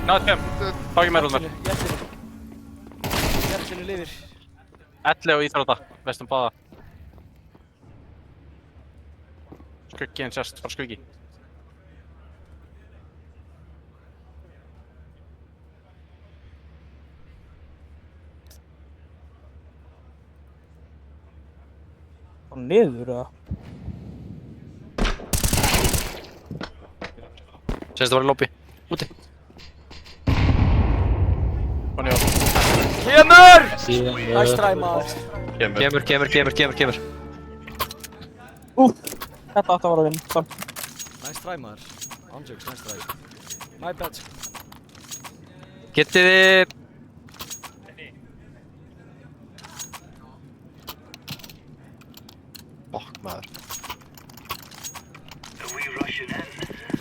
Náðu 5. Fá ekki meira úr mér.
Jættinu lifir.
Elli og íþrótta, vestum báða. Skuggiðin sérst, bara skuggi.
Og niður, eða?
Sérst það var í lobby. Úti.
Kemur! Næst try, maður.
Kemur.
Þetta átti að vera að vinna, samt.
Næst try, maður. Ándjöks, næst try. My bad.
Getið þið... Fokk, maður.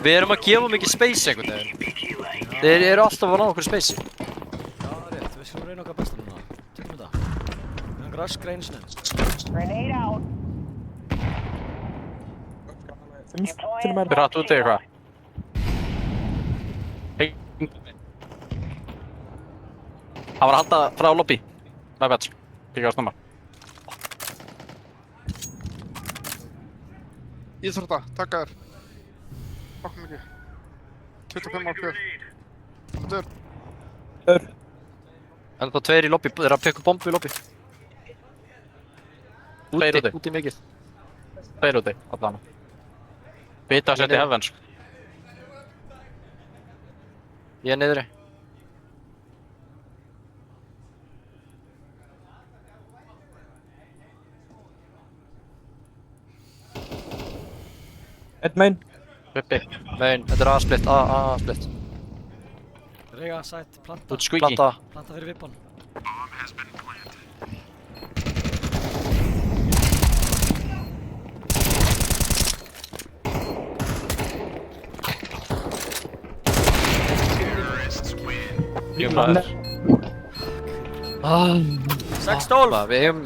Við erum að gefa mikið space einhvern veginn. Þeir eru alltaf að ná okkur space.
Já, rétt. Við skulum reyna okkar besta núna. Tökum þetta. Við höfum rask einu sinni.
Grenade out.
Við rætt úti eitthvað. Hann var að halda frá lobby. My bad. Kikka á snemma.
Íþrótta, taka þér. Bakkum ekki. 25 á hver. Hann dör.
En það 2 í lobby, þeir eru að pekka bombu í lobby. Úti mikið.
2 úti, allan. Vita að setja hefðan, sko.
Ég er niðri.
Einn main.
Uppi.
Main, þetta er A-split, A-split.
Rega, sætt, planta.
Þú ert squeaky.
Planta fyrir vippan.
Ég maður.
6-12.
Við hefum...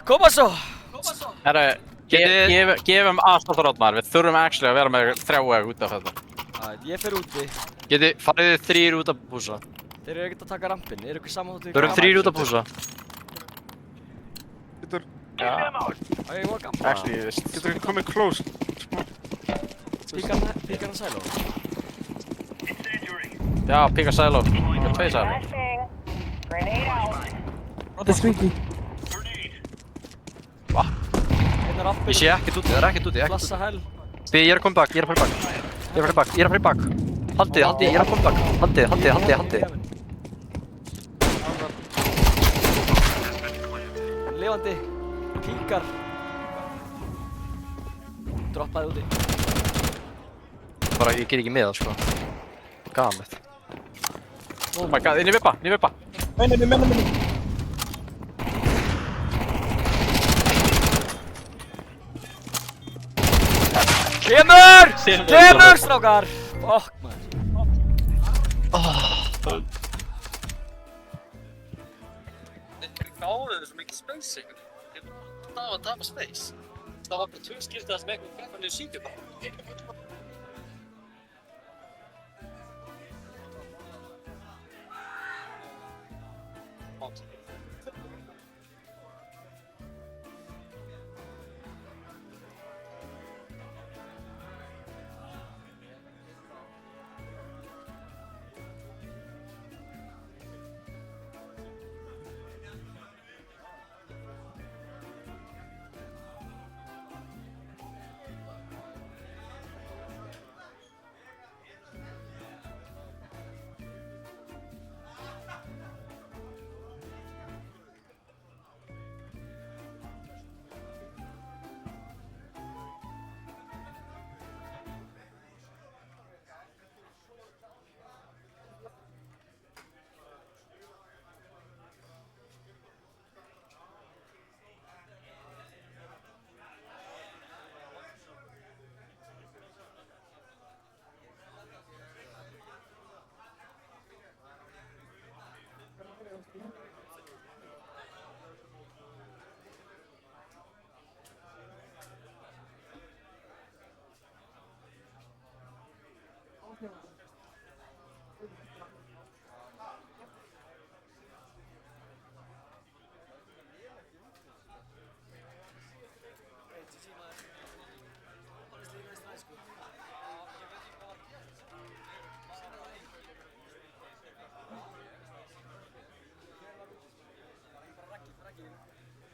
Koma svo!
Herra, gefum aðstátt rótmaður. Við þurfum actually að vera með 3 út af þetta.
Ég fer úti.
Farið þið 3 út að púsa.
Þeir eru ekkert að taka rampinn. Eru ykkur saman út í...
Förum 3 út að púsa.
Getur...
Já.
Ég var gamla.
Actually,
Getur ekki komið close?
Píkar hann silo.
Já, píka silo. Píka 2 silo.
Þetta er squeaky.
Ég sé ekkert úti, það er ekkert úti.
Flassa hell.
Ég er að koma bak, ég er að fara í bak. Haldið, ég er að koma bak. Haldið.
Levandi. Píkar. Droppaði úti.
Bara, ég get ekki með það, sko. Gamið.
Oh my god, inn í vippa.
Menni.
Kemur, strákar! Fokk, maður.
Við gáðum svo mikið space ykkur. Það var að tapa space. Það var bara 2 skiptið sem eitthvað frekar niður síkju bara.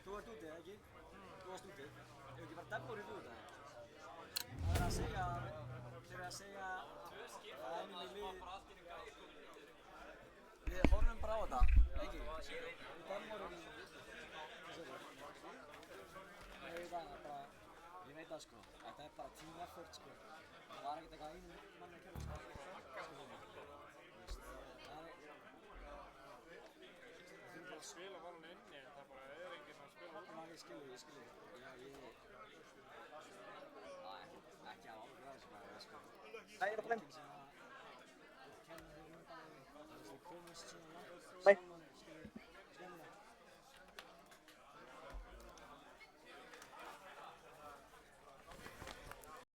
Þú ert úti, eða ekki? Þú varst úti. Hefur ekki bara demórið út af það? Það er að segja... Þeir eru að segja... að ennum í lið... Við horfum bara á þetta, ekki? Við demórið í... Ég veit það sko. Þetta er bara team effort sko. Það var ekkert eitthvað einu manni að gera sko.
Að spila var hún inni, en það bara er enginn að spila út.
Ég skilji. Já, ekki á alveg það sko. Það er að blenda. Nei.